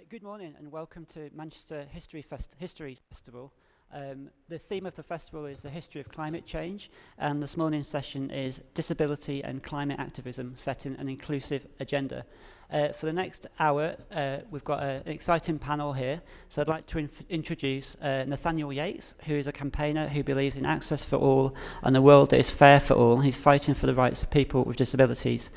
Good morning and welcome to Manchester Histories Festival. The theme of the festival is the history of climate change, and this morning's session is disability and climate activism, setting an inclusive agenda. For the next hour, we've got an exciting panel here, so I'd like to introduce Nathaniel Yates, who is a campaigner who believes in access for all and a world that is fair for all. He's fighting for the rights of people with disabilities.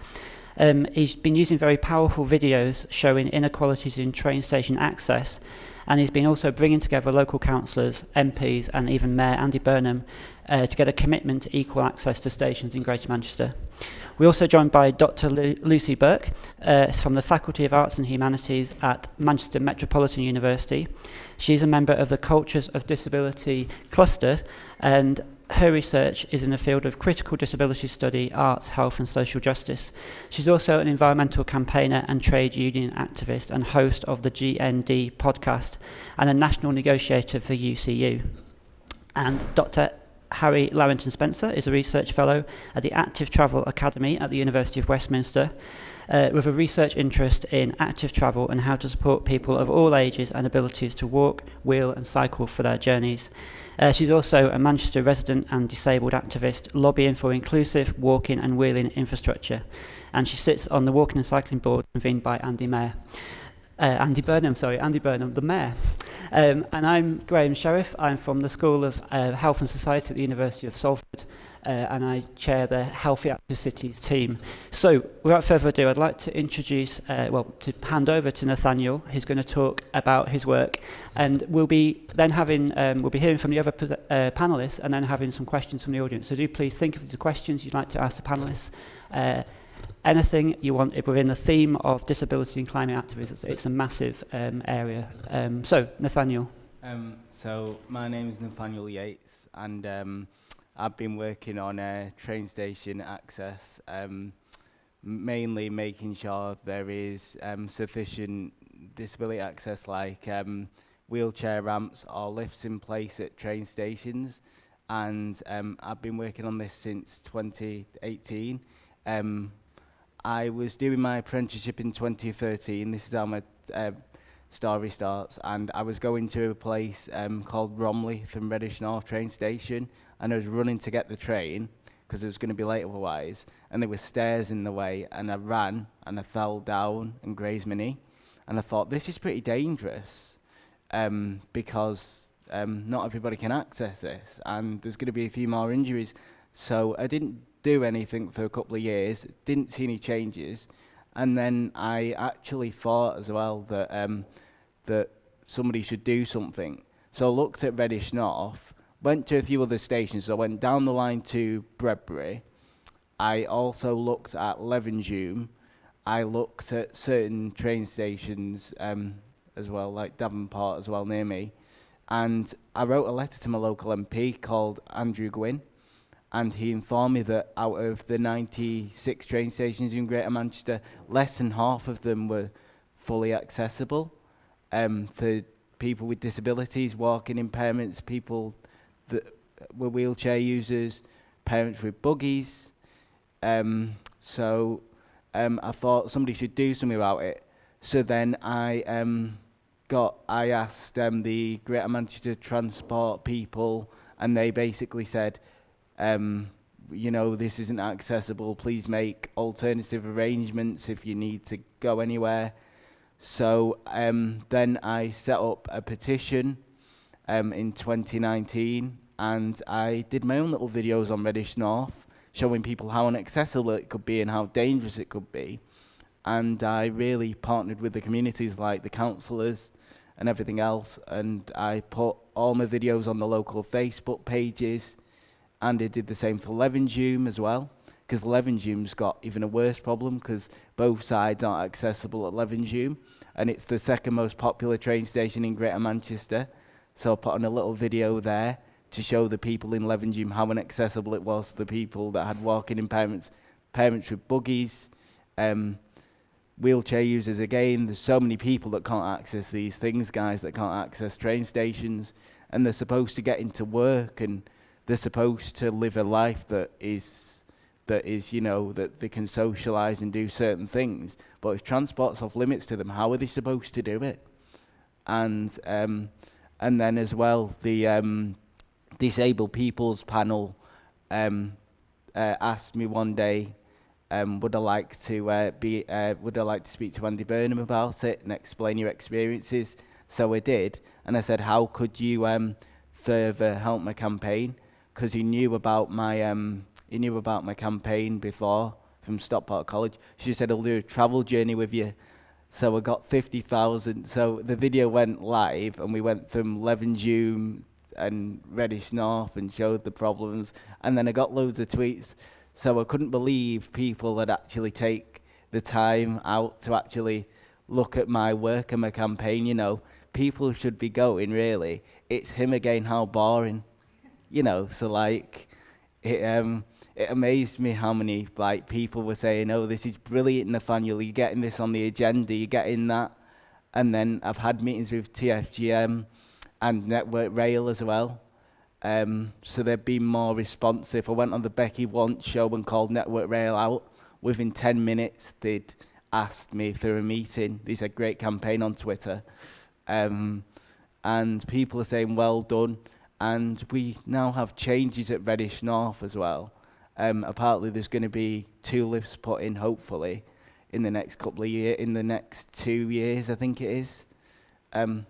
He's been using very powerful videos showing inequalities in train station access, and he's been also bringing together local councillors, MPs and even Mayor Andy Burnham to get a commitment to equal access to stations in Greater Manchester. We're also joined by Dr. Lucy Burke from the Faculty of Arts and Humanities at Manchester Metropolitan University. She's a member of the Cultures of Disability Cluster, and her research is in the field of critical disability study, arts, health and social justice. She's also an environmental campaigner and trade union activist and host of the GND podcast and a national negotiator for UCU. And Dr. Harry Larrington Spencer is a research fellow at the Active Travel Academy at the University of Westminster, with a research interest in active travel and how to support people of all ages and abilities to walk, wheel and cycle for their journeys. She's also a Manchester resident and disabled activist lobbying for inclusive walking and wheeling infrastructure. And she sits on the walking and cycling board convened by Andy Burnham, the Mayor. And I'm Graham Sheriff. I'm from the School of Health and Society at the University of Salford, and I chair the Healthy Active Cities team. So, without further ado, I'd like to introduce, to hand over to Nathaniel, who's going to talk about his work, and we'll be hearing from the other panelists, and then having some questions from the audience. So do please think of the questions you'd like to ask the panelists. Anything you want within the theme of disability and climate activism. It's a massive area. So, Nathaniel. So, my name is Nathaniel Yates, and I've been working on train station access, mainly making sure there is sufficient disability access, like wheelchair ramps or lifts in place at train stations. And I've been working on this since 2018. I was doing my apprenticeship in 2013. This is how my story starts. And I was going to a place called Bromley from Reddish North train station. And I was running to get the train because it was going to be late otherwise. And there were stairs in the way. And I ran and I fell down and grazed my knee. And I thought, this is pretty dangerous because not everybody can access this. And there's going to be a few more injuries. So I didn't do anything for a couple of years, didn't see any changes, and then I actually thought as well that that somebody should do something. So I looked at Reddish North, went to a few other stations. So I went down the line to Bredbury. I also looked at Levenshulme. I looked at certain train stations as well, like Davenport as well near me, and I wrote a letter to my local MP called Andrew Gwynn. And he informed me that out of the 96 train stations in Greater Manchester, less than half of them were fully accessible for people with disabilities, walking impairments, people that were wheelchair users, parents with buggies. So I thought somebody should do something about it. So then I asked the Greater Manchester Transport people, and they basically said, this isn't accessible, please make alternative arrangements if you need to go anywhere. So then I set up a petition in 2019, and I did my own little videos on Reddish North, showing people how inaccessible it could be and how dangerous it could be. And I really partnered with the communities, like the councillors and everything else, and I put all my videos on the local Facebook pages. And it did the same for Levenshulme as well, because Levenshulme's got even a worse problem because both sides aren't accessible at Levenshulme, and it's the second most popular train station in Greater Manchester. So I put on a little video there to show the people in Levenshulme how inaccessible it was to the people that had walking impairments, parents with buggies, wheelchair users again. There's so many people that can't access these things, guys, that can't access train stations, and they're supposed to get into work, and they're supposed to live a life that is, that they can socialise and do certain things. But if transport's off limits to them, how are they supposed to do it? And then as well, the disabled people's panel asked me one day, would I like to speak to Andy Burnham about it and explain your experiences? So I did, and I said, how could you further help my campaign? Because he knew about my campaign before from Stockport College. She said, I'll do a travel journey with you. So I got 50,000. So the video went live and we went from Levenshulme and Reddish North and showed the problems. And then I got loads of tweets. So I couldn't believe people would actually take the time out to actually look at my work and my campaign. You know, people should be going, really, it's him again, how boring. You know, so like, it amazed me how many like people were saying, oh, this is brilliant, Nathaniel, you're getting this on the agenda, you're getting that. And then I've had meetings with TFGM and Network Rail as well. So they've been more responsive. I went on the Becky Wants show and called Network Rail out. Within 10 minutes, they'd asked me through a meeting. They said, great campaign on Twitter. And people are saying, well done. And we now have changes at Reddish North as well. Apparently there's going to be 2 lifts put in, hopefully, in the next couple of years, in the next 2 years, I think it is.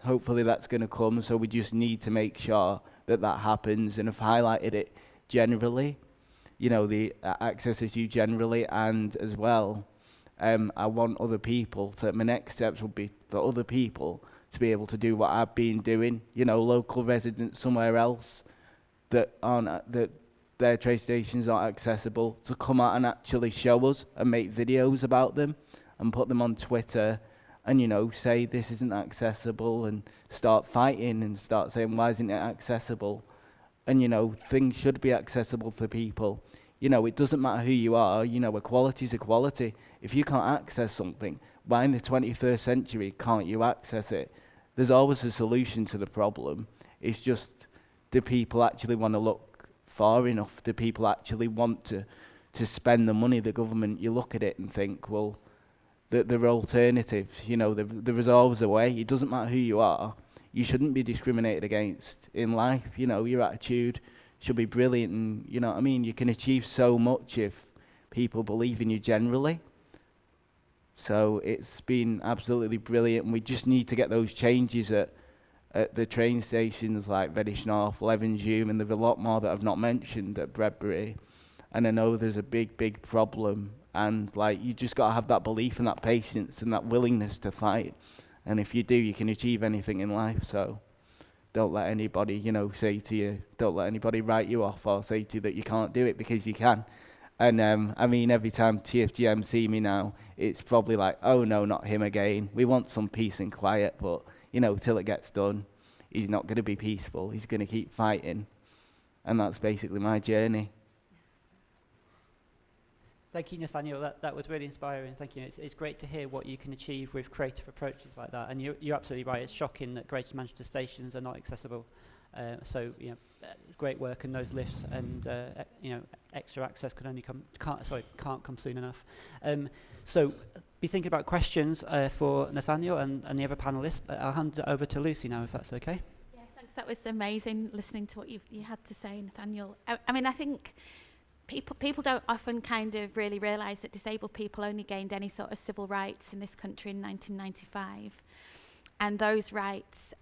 Hopefully that's going to come, so we just need to make sure that that happens, and I've highlighted it generally, you know, the access issue generally, and as well, I want other people to, my next steps would be for other people to be able to do what I've been doing, you know, local residents somewhere else that aren't, that their train stations aren't accessible, to come out and actually show us and make videos about them and put them on Twitter and, you know, say this isn't accessible and start fighting and start saying why isn't it accessible? And, you know, things should be accessible for people. You know, it doesn't matter who you are, you know, equality is equality. If you can't access something, why in the 21st century can't you access it? There's always a solution to the problem. It's just, do people actually want to look far enough? Do people actually want to spend the money, the government? You look at it and think, well, there are alternatives, you know, there is always a way. It doesn't matter who you are. You shouldn't be discriminated against in life, you know, your attitude should be brilliant, and, you know what I mean, you can achieve so much if people believe in you generally. So it's been absolutely brilliant, and we just need to get those changes at the train stations like Reddish North, Levenshulme, and there's a lot more that I've not mentioned at Bredbury. And I know there's a big, big problem, and like you just got to have that belief and that patience and that willingness to fight. And if you do, you can achieve anything in life. So don't let anybody, you know, say to you, don't let anybody write you off or say to you that you can't do it, because you can. And I mean, every time TFGM see me now, it's probably like, oh no, not him again. We want some peace and quiet, but, you know, till it gets done, he's not going to be peaceful. He's going to keep fighting. And that's basically my journey. Thank you, Nathaniel. That was really inspiring. Thank you. It's great to hear what you can achieve with creative approaches like that. And you're absolutely right. It's shocking that Greater Manchester stations are not accessible. So, you know, great work, and those lifts and you know, extra access can't come soon enough. So, be thinking about questions for Nathaniel and the other panelists. I'll hand it over to Lucy now, if that's okay. Yeah, thanks. That was amazing listening to what you had to say, Nathaniel. I mean, I think people don't often kind of really realise that disabled people only gained any sort of civil rights in this country in 1995. And those rights,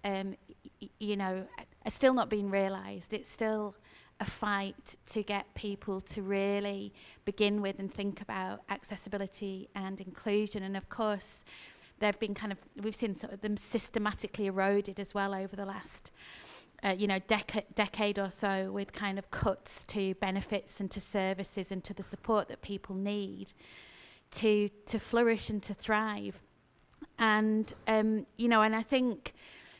you know, are still not being realised. It's still a fight to get people to really begin with and think about accessibility and inclusion. And of course, they've been we've seen sort of them systematically eroded as well over the last you know, decade or so, with kind of cuts to benefits and to services and to the support that people need to flourish and to thrive. And, you know, and I think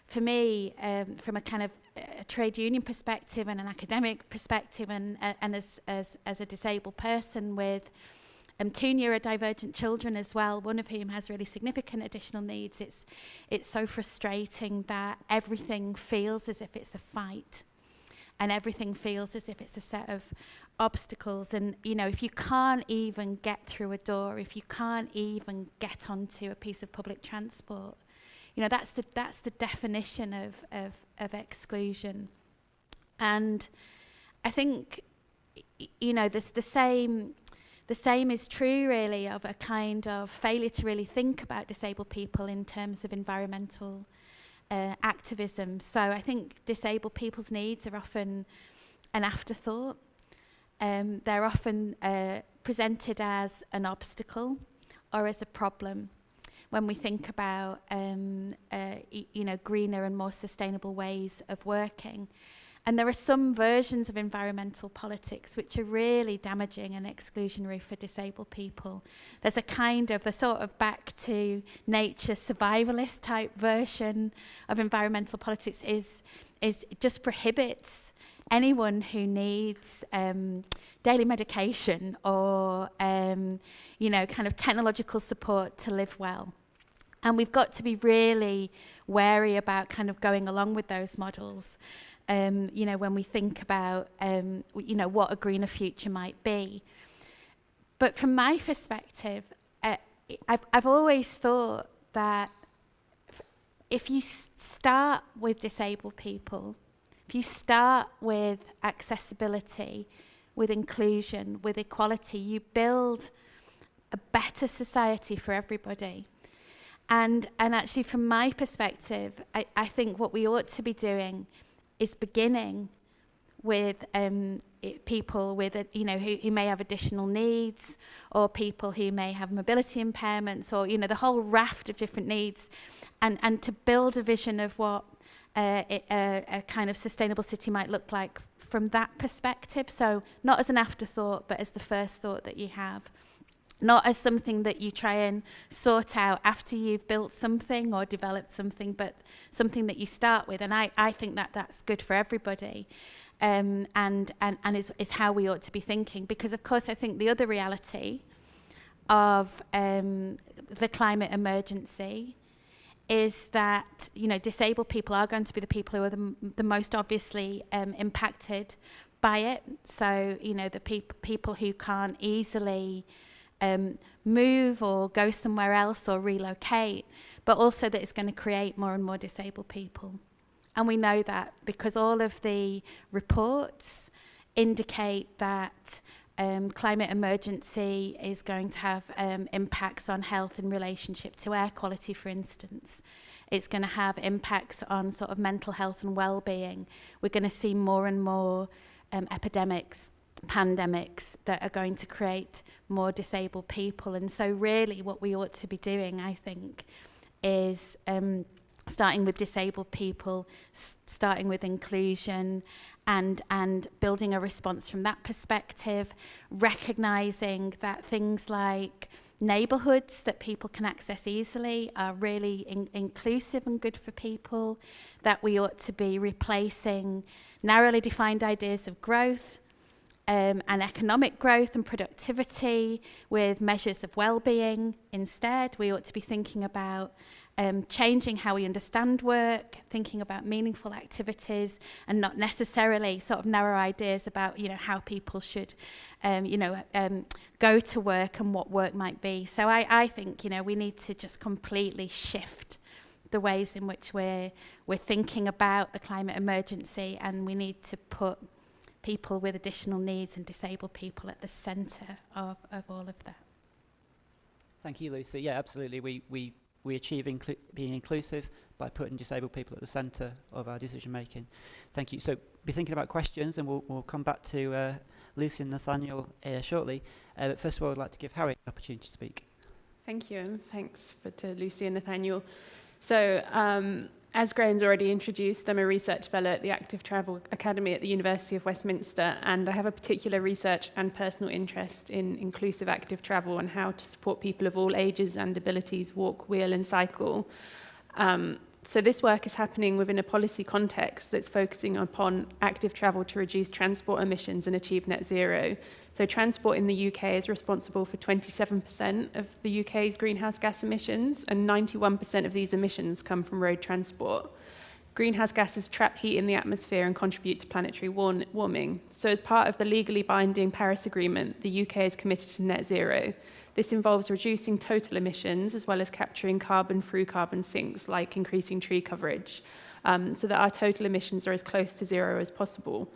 for me, from a kind of a trade union perspective and an academic perspective, and as a disabled person with 2 neurodivergent children as well, one of whom has really significant additional needs, it's so frustrating that everything feels as if it's a fight, and everything feels as if it's a set of obstacles. And, you know, if you can't even get through a door, if you can't even get onto a piece of public transport, you know, that's the definition of exclusion. And I think, you know, the same is true, really, of a kind of failure to really think about disabled people in terms of environmental activism. So I think disabled people's needs are often an afterthought. They're often presented as an obstacle or as a problem when we think about greener and more sustainable ways of working. And there are some versions of environmental politics which are really damaging and exclusionary for disabled people. There's a kind of the sort of back to nature survivalist type version of environmental politics is just prohibits anyone who needs daily medication or kind of technological support to live well. And we've got to be really wary about kind of going along with those models. When we think about, what a greener future might be. But from my perspective, I've always thought that if you start with disabled people, if you start with accessibility, with inclusion, with equality, you build a better society for everybody. And actually, from my perspective, I think what we ought to be doing is beginning with people with, who may have additional needs, or people who may have mobility impairments, or, the whole raft of different needs, and to build a vision of what a kind of sustainable city might look like from that perspective. So not as an afterthought, but as the first thought that you have. Not as something that you try and sort out after you've built something or developed something, but something that you start with. And I think that that's good for everybody, and is how we ought to be thinking. Because, of course, I think the other reality of the climate emergency is that, disabled people are going to be the people who are the most obviously impacted by it. So, the people who can't easily move or go somewhere else or relocate, but also that it's going to create more and more disabled people. And we know that because all of the reports indicate that climate emergency is going to have impacts on health in relationship to air quality, for instance. It's going to have impacts on sort of mental health and well-being. We're going to see more and more epidemics, pandemics that are going to create more disabled people. And so really what we ought to be doing, I think, is starting with disabled people, starting with inclusion, and building a response from that perspective, recognising that things like neighbourhoods that people can access easily are really inclusive and good for people, that we ought to be replacing narrowly defined ideas of growth and economic growth and productivity with measures of well-being. Instead, we ought to be thinking about changing how we understand work, thinking about meaningful activities, and not necessarily sort of narrow ideas about, how people should, go to work and what work might be. So I think, we need to just completely shift the ways in which we're thinking about the climate emergency, and we need to put people with additional needs and disabled people at the centre of all of that. Thank you, Lucy. Yeah, absolutely. We achieve being inclusive by putting disabled people at the centre of our decision making. Thank you. So be thinking about questions, and we'll come back to Lucy and Nathaniel shortly. But first of all, I'd like to give Harry an opportunity to speak. Thank you, and thanks to Lucy and Nathaniel. So, as Graham's already introduced, I'm a research fellow at the Active Travel Academy at the University of Westminster, and I have a particular research and personal interest in inclusive active travel and how to support people of all ages and abilities walk, wheel and cycle. So this work is happening within a policy context that's focusing upon active travel to reduce transport emissions and achieve net zero. So transport in the UK is responsible for 27% of the UK's greenhouse gas emissions, and 91% of these emissions come from road transport. Greenhouse gases trap heat in the atmosphere and contribute to planetary warming. So as part of the legally binding Paris Agreement, the UK is committed to net zero. This involves reducing total emissions as well as capturing carbon through carbon sinks, like increasing tree coverage, so that our total emissions are as close to zero as possible.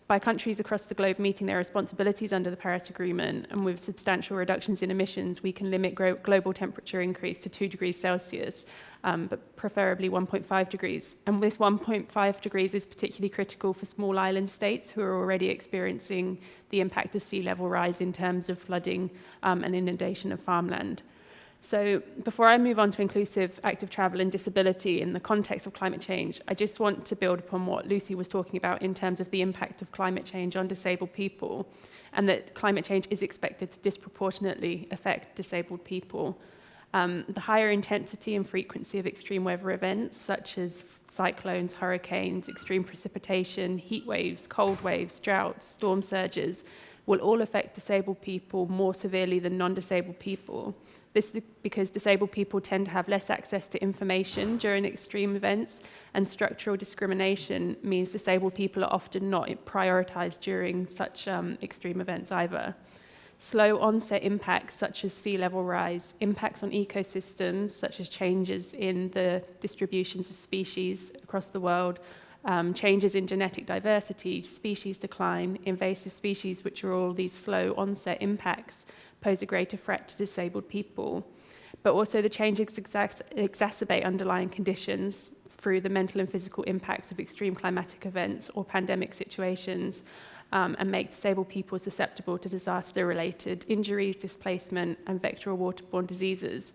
By countries across the globe meeting their responsibilities under the Paris Agreement, and with substantial reductions in emissions, we can limit global temperature increase to 2 degrees Celsius, but preferably 1.5 degrees. And this 1.5 degrees is particularly critical for small island states who are already experiencing the impact of sea level rise in terms of flooding and inundation of farmland. So before I move on to inclusive active travel and disability in the context of climate change, I just want to build upon what Lucy was talking about in terms of the impact of climate change on disabled people, and that climate change is expected to disproportionately affect disabled people. The higher intensity and frequency of extreme weather events, such as cyclones, hurricanes, extreme precipitation, heat waves, cold waves, droughts, storm surges, will all affect disabled people more severely than non-disabled people. This is because disabled people tend to have less access to information during extreme events, and structural discrimination means disabled people are often not prioritised during such extreme events either. Slow onset impacts such as sea level rise, impacts on ecosystems such as changes in the distributions of species across the world, changes in genetic diversity, species decline, invasive species, which are all these slow onset impacts, pose a greater threat to disabled people. But also the changes exacerbate underlying conditions through the mental and physical impacts of extreme climatic events or pandemic situations, and make disabled people susceptible to disaster-related injuries, displacement, and vectoral waterborne diseases.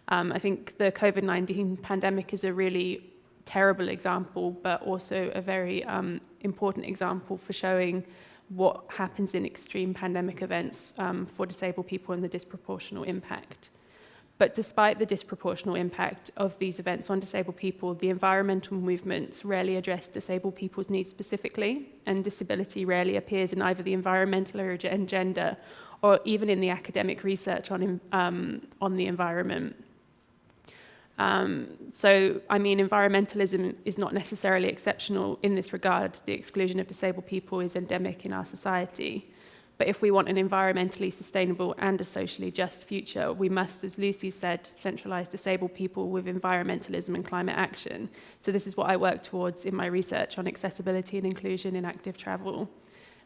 I think the COVID-19 pandemic is a really terrible example, but also a very important example for showing what happens in extreme pandemic events for disabled people and the disproportional impact. But despite the disproportional impact of these events on disabled people, the environmental movements rarely address disabled people's needs specifically, and disability rarely appears in either the environmental agenda or even in the academic research on the environment. Environmentalism is not necessarily exceptional in this regard. The exclusion of disabled people is endemic in our society. But if we want an environmentally sustainable and a socially just future, we must, as Lucy said, centralise disabled people with environmentalism and climate action. So this is what I work towards in my research on accessibility and inclusion in active travel,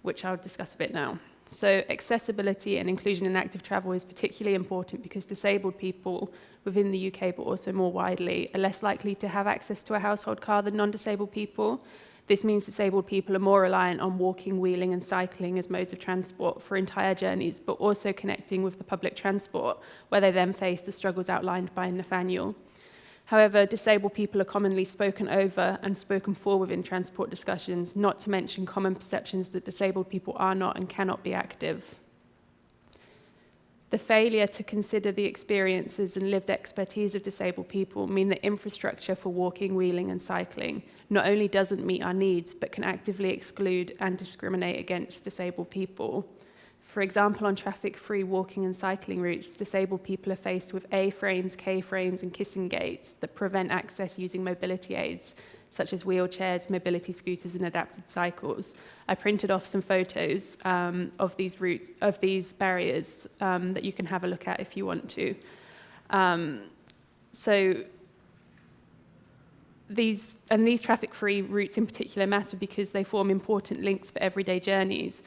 which I'll discuss a bit now. So accessibility and inclusion in active travel is particularly important because disabled people within the UK, but also more widely, are less likely to have access to a household car than non-disabled people. This means disabled people are more reliant on walking, wheeling and cycling as modes of transport for entire journeys, but also connecting with the public transport, where they then face the struggles outlined by Nathaniel. However, disabled people are commonly spoken over and spoken for within transport discussions, not to mention common perceptions that disabled people are not and cannot be active. The failure to consider the experiences and lived expertise of disabled people mean that infrastructure for walking, wheeling and cycling not only doesn't meet our needs, but can actively exclude and discriminate against disabled people. For example, on traffic-free walking and cycling routes, disabled people are faced with A-frames, K-frames and kissing gates that prevent access using mobility aids, such as wheelchairs, mobility scooters and adapted cycles. I printed off some photos of these routes, of these barriers that you can have a look at if you want to. These traffic-free routes in particular matter because they form important links for everyday journeys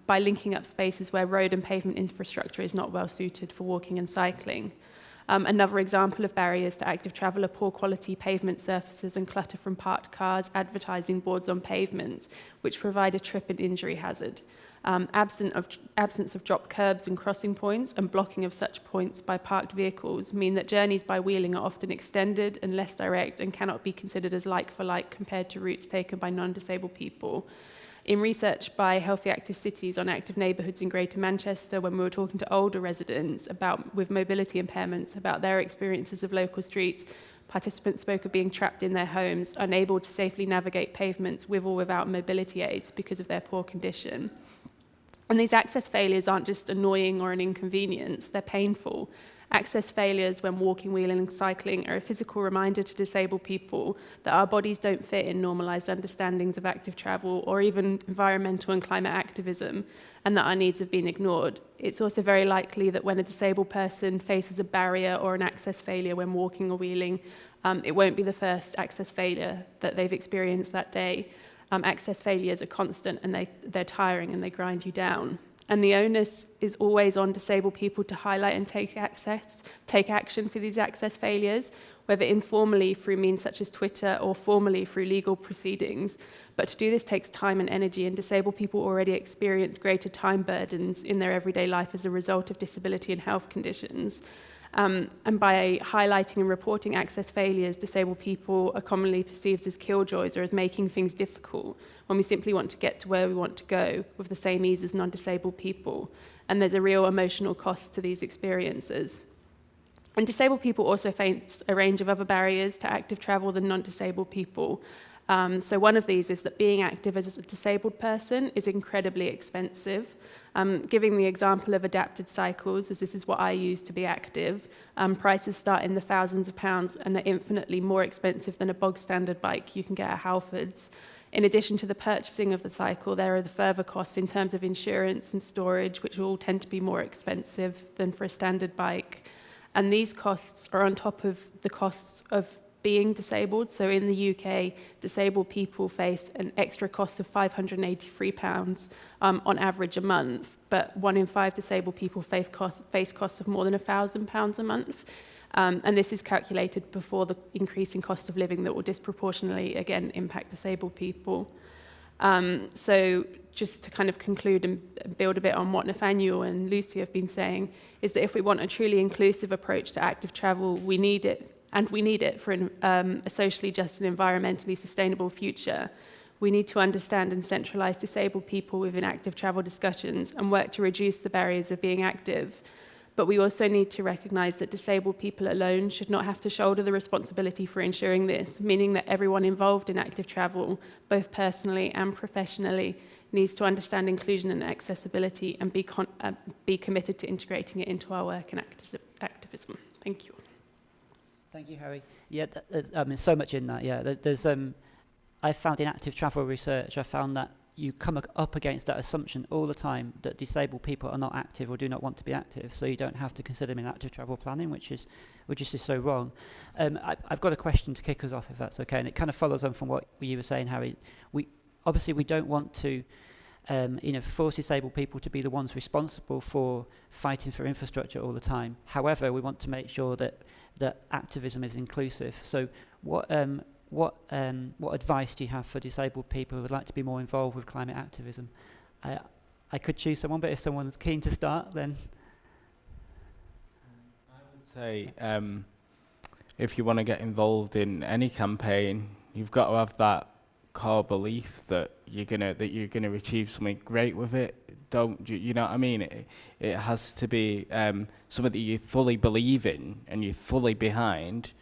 by linking up spaces where road and pavement infrastructure is not well suited for walking and cycling. Another example of barriers to active travel are poor quality pavement surfaces and clutter from parked cars, advertising boards on pavements, which provide a trip and injury hazard. Absence of drop curbs and crossing points and blocking of such points by parked vehicles mean that journeys by wheeling are often extended and less direct and cannot be considered as like for like compared to routes taken by non-disabled people. In research by Healthy Active Cities on active neighbourhoods in Greater Manchester, when we were talking to older residents with mobility impairments about their experiences of local streets, participants spoke of being trapped in their homes, unable to safely navigate pavements with or without mobility aids because of their poor condition. And these access failures aren't just annoying or an inconvenience, they're painful. Access failures when walking, wheeling and cycling are a physical reminder to disabled people that our bodies don't fit in normalised understandings of active travel or even environmental and climate activism, and that our needs have been ignored. It's also very likely that when a disabled person faces a barrier or an access failure when walking or wheeling, it won't be the first access failure that they've experienced that day. access failures are constant and they're tiring and they grind you down. And the onus is always on disabled people to highlight and take action for these access failures, whether informally through means such as Twitter or formally through legal proceedings. But to do this takes time and energy, and disabled people already experience greater time burdens in their everyday life as a result of disability and health conditions. And by highlighting and reporting access failures, disabled people are commonly perceived as killjoys or as making things difficult, when we simply want to get to where we want to go with the same ease as non-disabled people. And there's a real emotional cost to these experiences. And disabled people also face a range of other barriers to active travel than non-disabled people. So one of these is that being active as a disabled person is incredibly expensive. Giving the example of adapted cycles, as this is what I use to be active, prices start in the thousands of pounds and are infinitely more expensive than a bog standard bike you can get at Halfords. In addition to the purchasing of the cycle, there are the further costs in terms of insurance and storage, which all tend to be more expensive than for a standard bike. And these costs are on top of the costs of being disabled. So in the UK, disabled people face an extra cost of £583 on average a month, but 1 in 5 disabled people face costs of more than £1,000 a month. And this is calculated before the increase in cost of living that will disproportionately, again, impact disabled people. So just to kind of conclude and build a bit on what Nathaniel and Lucy have been saying, is that if we want a truly inclusive approach to active travel, we need it, and we need it for a socially just and environmentally sustainable future. We need to understand and centralise disabled people within active travel discussions and work to reduce the barriers of being active. But we also need to recognise that disabled people alone should not have to shoulder the responsibility for ensuring this, meaning that everyone involved in active travel, both personally and professionally, needs to understand inclusion and accessibility and be committed to integrating it into our work and activism. Thank you. Thank you, Harry. Yeah, there's so much in that. Yeah, there's. I found in active travel research, I found that you come up against that assumption all the time that disabled people are not active or do not want to be active, so you don't have to consider them in active travel planning, which is just so wrong. I've got a question to kick us off, if that's okay, and it kind of follows on from what you were saying, Harry. We don't want to force disabled people to be the ones responsible for fighting for infrastructure all the time. However, we want to make sure that activism is inclusive. So what advice do you have for disabled people who would like to be more involved with climate activism? I could choose someone, but if someone's keen to start, then... I would say if you want to get involved in any campaign, you've got to have that core belief that you're gonna achieve something great with it. You know what I mean? It has to be something that you fully believe in and you're fully behind.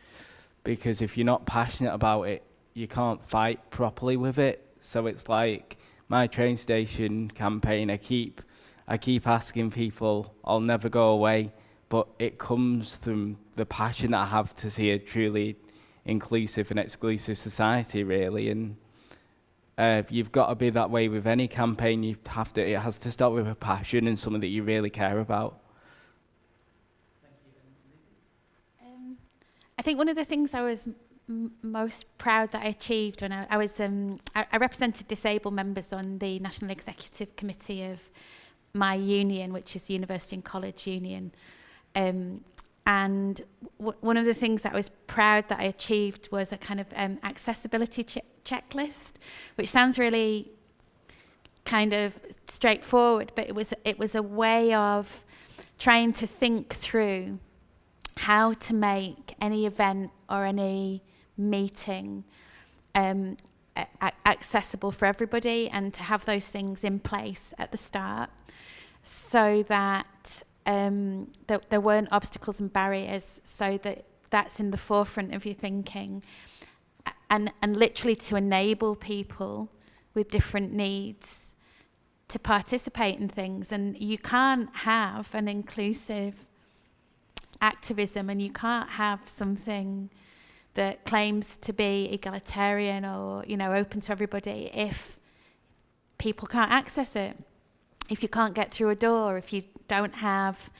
Because if you're not passionate about it, you can't fight properly with it. So it's like my train station campaign, I keep asking people, I'll never go away, but it comes from the passion that I have to see a truly inclusive and exclusive society, really. And you've got to be that way with any campaign. It has to start with a passion and something that you really care about. I think one of the things I was most proud that I achieved when I was I represented disabled members on the National Executive Committee of my union, which is the University and College Union, and one of the things that I was proud that I achieved was a kind of accessibility checklist, which sounds really kind of straightforward, but it was a way of trying to think through how to make any event or any meeting accessible for everybody, and to have those things in place at the start so that there weren't obstacles and barriers, so that that's in the forefront of your thinking, and literally to enable people with different needs to participate in things. And you can't have an inclusive activism, and you can't have something that claims to be egalitarian or open to everybody if people can't access it, if you can't get through a door, if you don't have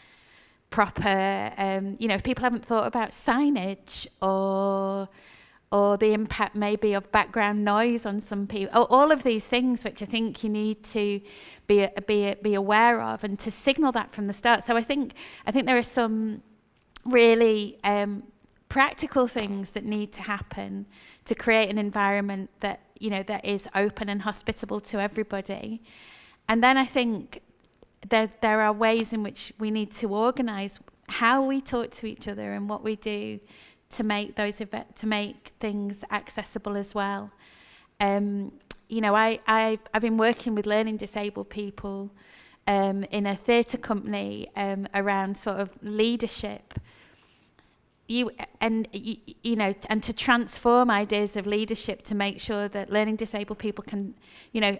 proper if people haven't thought about signage or or the impact maybe of background noise on some people, all of these things which I think you need to be aware of and to signal that from the start. So I think there are some really practical things that need to happen to create an environment that, you know, that is open and hospitable to everybody. And then I think there are ways in which we need to organise how we talk to each other and what we do to make to make things accessible as well. You know, I've been working with learning disabled people in a theatre company around sort of leadership. You know, and to transform ideas of leadership to make sure that learning disabled people can, you know,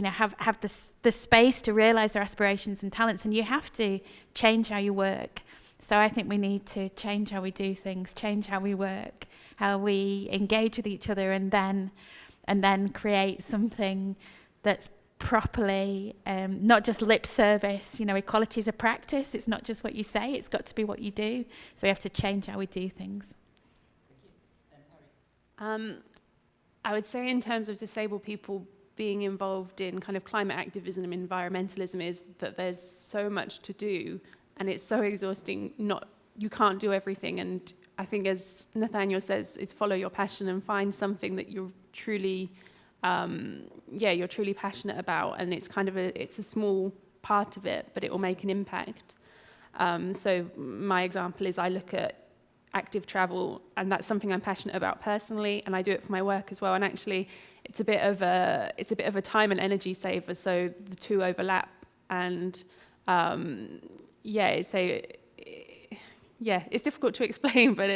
have the space to realise their aspirations and talents. And you have to change how you work. So I think we need to change how we do things, change how we work, how we engage with each other, and then create something that's properly, not just lip service. You know, equality is a practice. It's not just what you say, it's got to be what you do. So we have to change how we do things. I would say in terms of disabled people being involved in kind of climate activism and environmentalism is that there's so much to do, and it's so exhausting. You can't do everything, and I think, as Nathaniel says, is follow your passion and find something that you're truly you're truly passionate about, and it's kind of it's a small part of it, but it will make an impact. So my example is I look at active travel, and that's something I'm passionate about personally, and I do it for my work as well. And actually, it's a bit of a time and energy saver. So the two overlap, and it's difficult to explain, but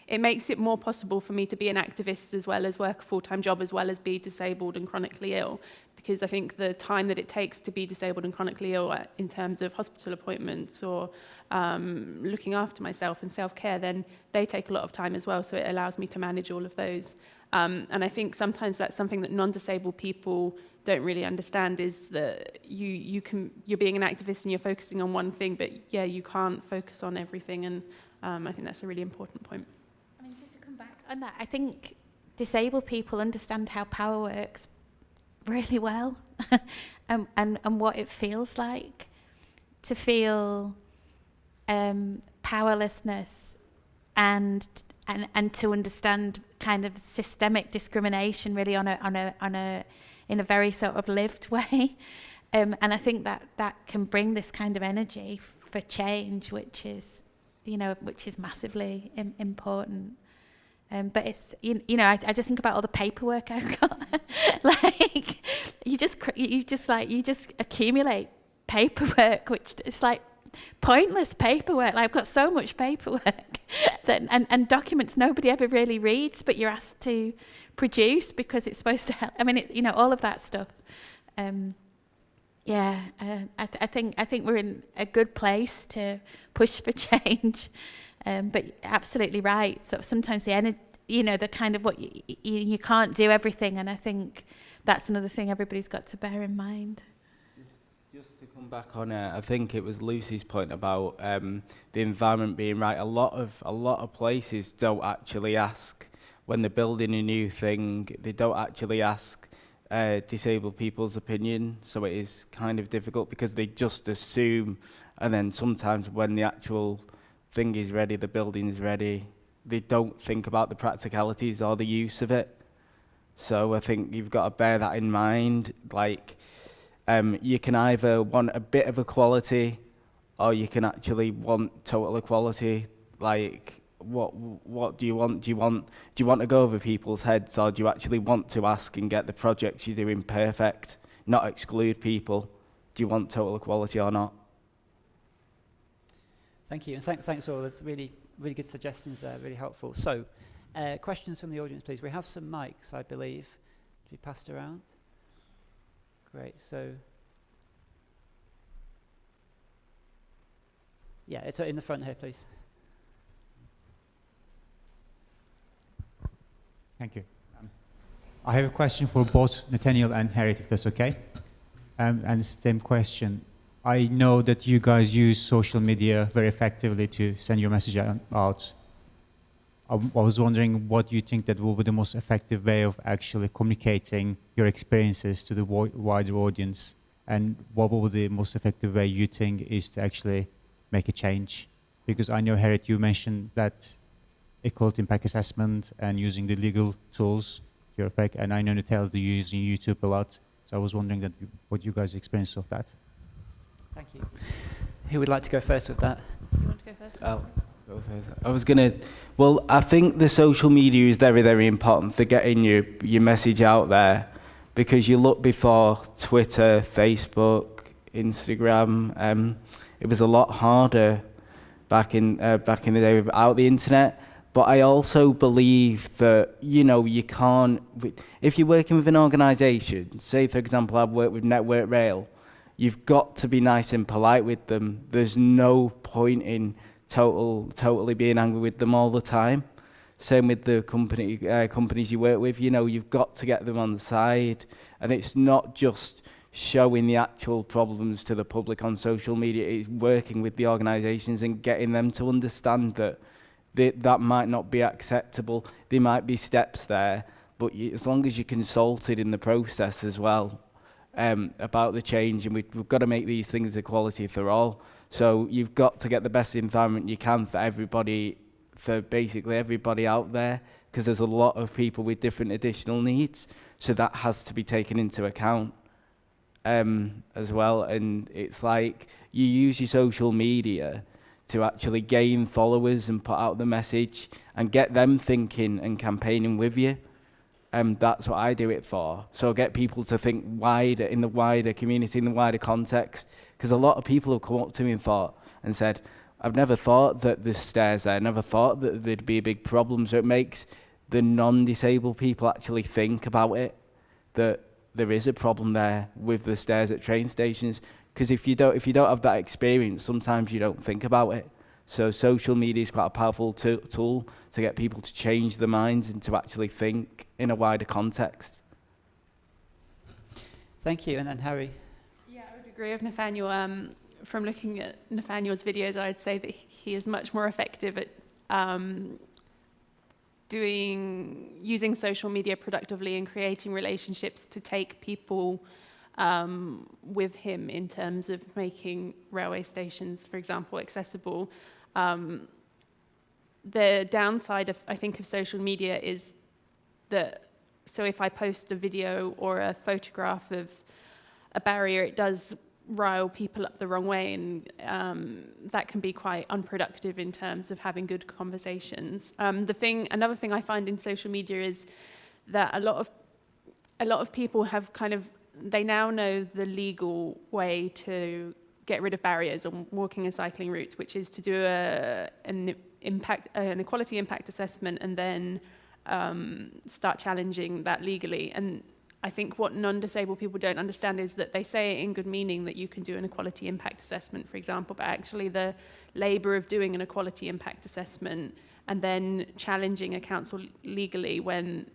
it makes it more possible for me to be an activist as well as work a full-time job, as well as be disabled and chronically ill. Because I think the time that it takes to be disabled and chronically ill in terms of hospital appointments or looking after myself and self-care, then they take a lot of time as well. So it allows me to manage all of those. And I think sometimes that's something that non-disabled people don't really understand, is that you're being an activist and you're focusing on one thing, but you can't focus on everything. And I think that's a really important point. I mean, just to come back on that, I think disabled people understand how power works really well, and what it feels like to feel powerlessness and to understand kind of systemic discrimination really in a very sort of lived way, and I think that can bring this kind of energy for change, which is massively important. But it's I just think about all the paperwork I've got. Like you just accumulate paperwork, which is like pointless paperwork. Like I've got so much paperwork and documents nobody ever really reads, but you're asked to produce because it's supposed to help. I mean, all of that stuff. I think we're in a good place to push for change. But absolutely right. So sometimes the energy, the kind of what you can't do everything, and I think that's another thing everybody's got to bear in mind. Just to come back on it, I think it was Lucy's point about the environment being right. A lot of places don't actually ask when they're building a new thing. They don't actually ask disabled people's opinion, so it is kind of difficult because they just assume, and then sometimes when the actual thing is ready, the building is ready, they don't think about the practicalities or the use of it. So I think you've got to bear that in mind. Like, you can either want a bit of equality, or you can actually want total equality. Like, what do you want? Do you want to go over people's heads, or do you actually want to ask and get the projects you're doing perfect, not exclude people? Do you want total equality or not? Thank you, and thanks all. That's really good suggestions there, really helpful. So, questions from the audience, please. We have some mics, I believe, to be passed around. Great. So, yeah, it's in the front here, please. Thank you. I have a question for both Nathaniel and Harriet, if that's okay. And the same question. I know that you guys use social media very effectively to send your message out. I was wondering what you think that will be the most effective way of actually communicating your experiences to the wider audience, and what will be the most effective way you think is to actually make a change? Because I know, Harriet, you mentioned that equality impact assessment and using the legal tools to your effect, and I know Natalia, you're using YouTube a lot, so I was wondering that what you guys' experience of that. Thank you. Who would like to go first with that? You want to go first? Go first. I was gonna. Well, I think the social media is very, very important for getting your message out there, because you look before Twitter, Facebook, Instagram. It was a lot harder back in the day without the internet. But I also believe that, you know, you can't. If you're working with an organisation, say for example, I've worked with Network Rail. You've got to be nice and polite with them. There's no point in totally being angry with them all the time. Same with the companies you work with. You know, you've got to get them on the side, and it's not just showing the actual problems to the public on social media. It's working with the organisations and getting them to understand that that might not be acceptable. There might be steps there, but as long as you're consulted in the process as well. About the change, and we've got to make these things equality for all. So you've got to get the best environment you can for everybody, for basically everybody out there, because there's a lot of people with different additional needs. So that has to be taken into account as well. And it's like you use your social media to actually gain followers and put out the message and get them thinking and campaigning with you. That's what I do it for. So get people to think wider, in the wider community, in the wider context. Because a lot of people have come up to me and said, I've never thought that there's stairs there, never thought that there'd be a big problem. So it makes the non-disabled people actually think about it, that there is a problem there with the stairs at train stations. Because if you don't have that experience, sometimes you don't think about it. So social media is quite a powerful tool to get people to change their minds and to actually think in a wider context. Thank you, and then Harry. Yeah, I would agree with Nathaniel. From looking at Nathaniel's videos, I'd say that he is much more effective at using social media productively and creating relationships to take people with him in terms of making railway stations, for example, accessible. The downside of, I think, of social media is that, so if I post a video or a photograph of a barrier, it does rile people up the wrong way, and that can be quite unproductive in terms of having good conversations. Another thing I find in social media is that a lot of people have they now know the legal way to get rid of barriers on walking and cycling routes, which is to do an equality impact assessment and then start challenging that legally. And I think what non-disabled people don't understand is that they say it in good meaning that you can do an equality impact assessment, for example, but actually the labour of doing an equality impact assessment and then challenging a council legally when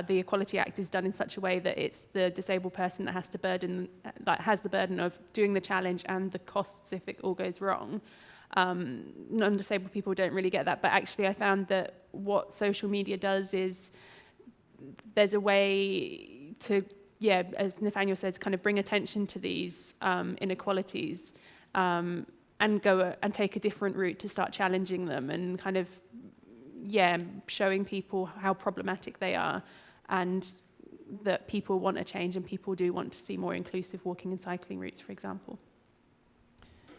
the Equality Act is done in such a way that it's the disabled person that has the burden of doing the challenge and the costs if it all goes wrong. Non-disabled people don't really get that, but actually I found that what social media does is there's a way to, as Nathaniel says, kind of bring attention to these inequalities and go and take a different route to start challenging them and kind of, showing people how problematic they are and that people want a change and people do want to see more inclusive walking and cycling routes, for example.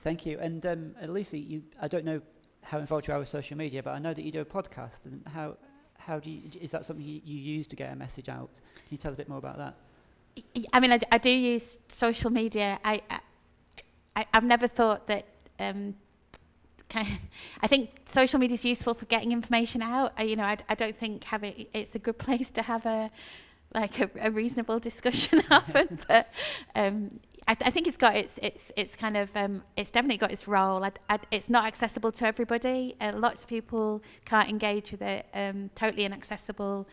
Thank you. And Lucy, I don't know how involved you are with social media, but I know that you do a podcast. And how do you, is that something you use to get a message out? Can you tell a bit more about that? I mean, I do use social media. I've never thought that. I think social media is useful for getting information out. I don't think it's a good place to have a reasonable discussion often, but I think it's got it's kind of it's definitely got its role. It's not accessible to everybody. Lots of people can't engage with it. Totally inaccessible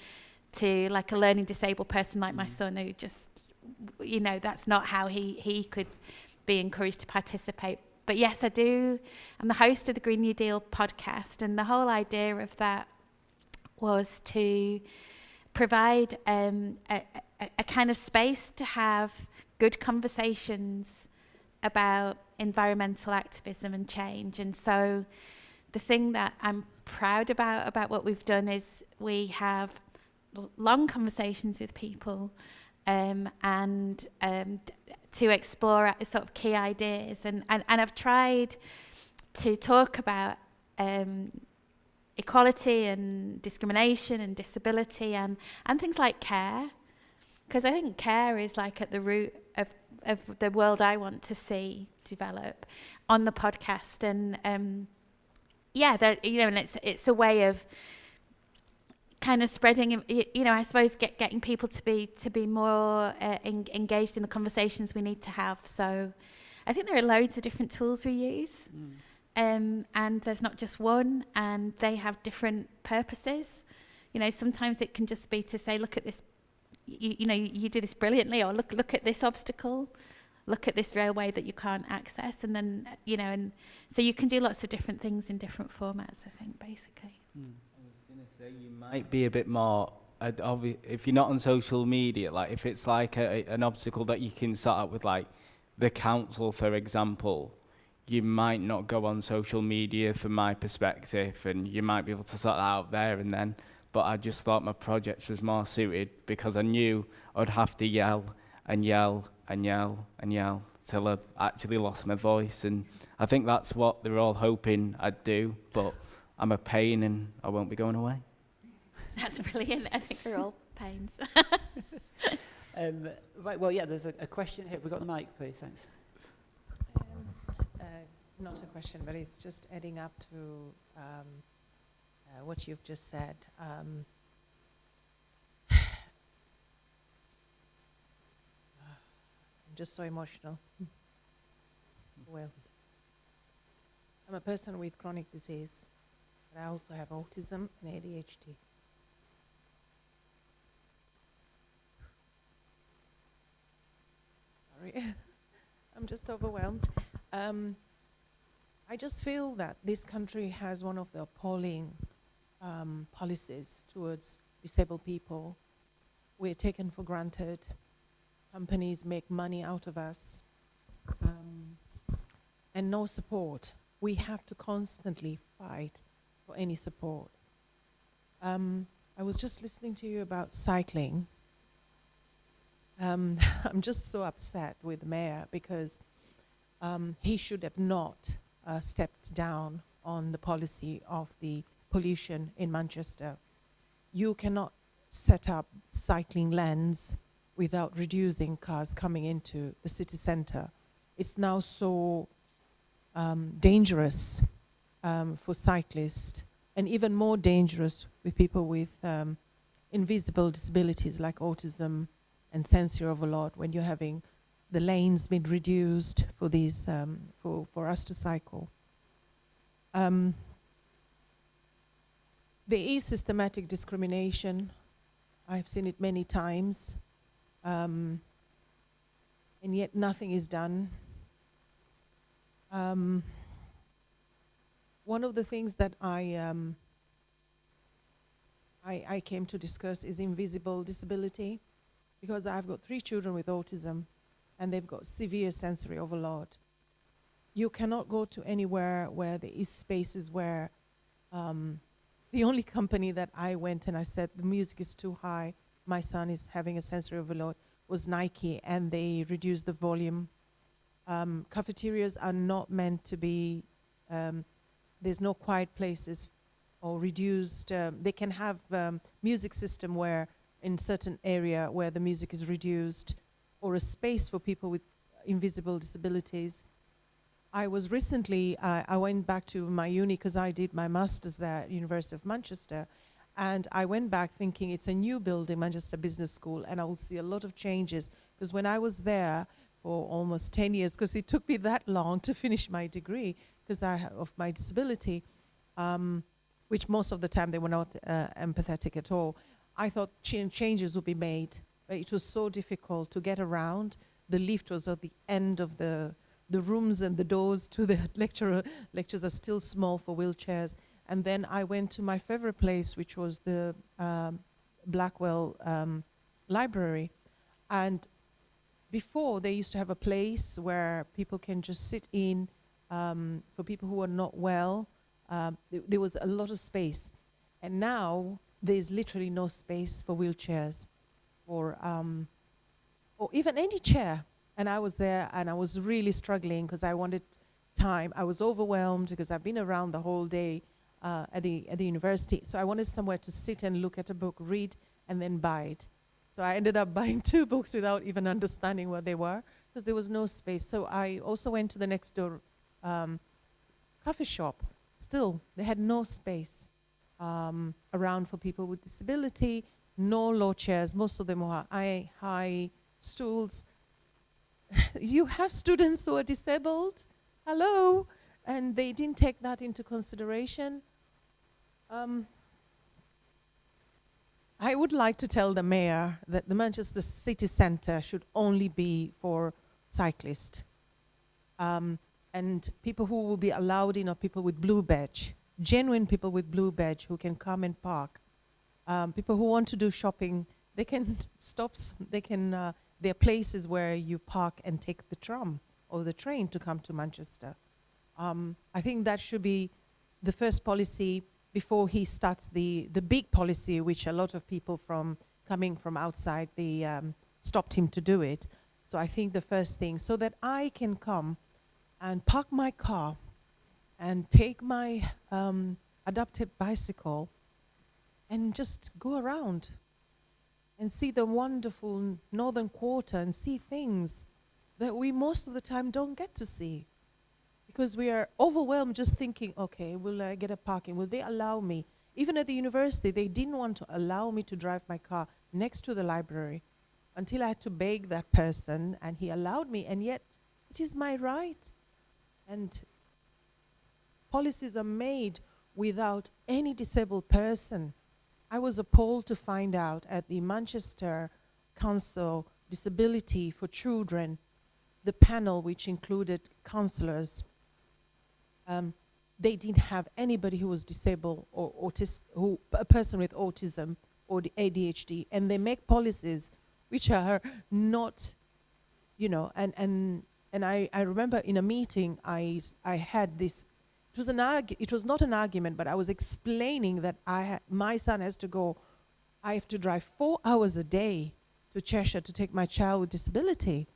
to like a learning disabled person like my son, who just that's not how he could be encouraged to participate. But yes, I do. I'm the host of the Green New Deal podcast, and the whole idea of that was to provide a kind of space to have good conversations about environmental activism and change. And so the thing that I'm proud about what we've done is we have long conversations with people and to explore sort of key ideas. And I've tried to talk about equality and discrimination and disability and things like care, because I think care is like at the root of the world I want to see develop on the podcast. And and it's a way of kind of spreading, I suppose getting people to be more engaged in the conversations we need to have. So I think there are loads of different tools we use. And there's not just one, and they have different purposes. Sometimes it can just be to say, look at this, you do this brilliantly, or look at this obstacle, look at this railway that you can't access, and then, and so you can do lots of different things in different formats, I think, basically. I was going to say, you might be a bit more, if you're not on social media, like if it's like an obstacle that you can sort out with like the council, for example, you might not go on social media from my perspective, and you might be able to sort that out there and then. But I just thought my project was more suited because I knew I'd have to yell and yell and yell and yell till I actually lost my voice. And I think that's what they're all hoping I'd do, but I'm a pain and I won't be going away. That's brilliant. I think we're all pains. Right, well, yeah, there's a question here. We've got the mic, please, thanks. Not a question, but it's just adding up to what you've just said. I'm just so emotional. Well, I'm a person with chronic disease, but I also have autism and ADHD. Sorry, I'm just overwhelmed. I just feel that this country has one of the appalling policies towards disabled people. We're taken for granted. Companies make money out of us. And no support. We have to constantly fight for any support. I was just listening to you about cycling. I'm just so upset with the mayor because he should have not stepped down on the policy of the pollution in Manchester. You cannot set up cycling lanes without reducing cars coming into the city centre. It's now so dangerous for cyclists, and even more dangerous with people with invisible disabilities like autism and sensory overload, when you're having the lanes been reduced for these for us to cycle. There is systematic discrimination. I've seen it many times, and yet nothing is done. One of the things that I came to discuss is invisible disability, because I've got 3 children with autism, and they've got severe sensory overload. You cannot go to anywhere where there is spaces where the only company that I went and I said the music is too high, my son is having a sensory overload, was Nike, and they reduced the volume. Cafeterias are not meant to be, there's no quiet places or reduced, they can have music system where in certain area where the music is reduced, or a space for people with invisible disabilities. I was recently, I went back to my uni because I did my master's there at University of Manchester, and I went back thinking it's a new building, Manchester Business School, and I will see a lot of changes, because when I was there for almost 10 years, because it took me that long to finish my degree because of my disability, which most of the time they were not empathetic at all. I thought changes would be made, but it was so difficult to get around. The lift was at the end of the rooms, and the doors to the lectures are still small for wheelchairs, And then I went to my favorite place, which was the Blackwell Library. And before, they used to have a place where people can just sit in for people who are not well. There was a lot of space. And now there's literally no space for wheelchairs or even any chair. And I was there and I was really struggling because I wanted time. I was overwhelmed because I've been around the whole day at the university. So I wanted somewhere to sit and look at a book, read, and then buy it. So I ended up buying 2 books without even understanding what they were because there was no space. So I also went to the next door coffee shop. Still, they had no space around for people with disability, no low chairs. Most of them were high stools. You have students who are disabled, hello, and they didn't take that into consideration. I would like to tell the mayor that the Manchester city centre should only be for cyclists. And people who will be allowed in are people with blue badge, genuine people with blue badge who can come and park. People who want to do shopping, they can stop, there are places where you park and take the tram or the train to come to Manchester. I think that should be the first policy before he starts the big policy, which a lot of people coming from outside, they stopped him to do it. So I think the first thing, so that I can come and park my car and take my adapted bicycle and just go around and see the wonderful northern quarter and see things that we most of the time don't get to see. Because we are overwhelmed just thinking, okay, will I get a parking? Will they allow me? Even at the university, they didn't want to allow me to drive my car next to the library until I had to beg that person, and he allowed me, and yet it is my right. And policies are made without any disabled person. I was appalled to find out at the Manchester Council Disability for Children, the panel which included counsellors, they didn't have anybody who was disabled or a person with autism or the ADHD, and they make policies which are not, you know, and I remember in a meeting I had this, it was not an argument, but I was explaining that my son has to go, I have to drive 4 hours a day to Cheshire to take my child with disability.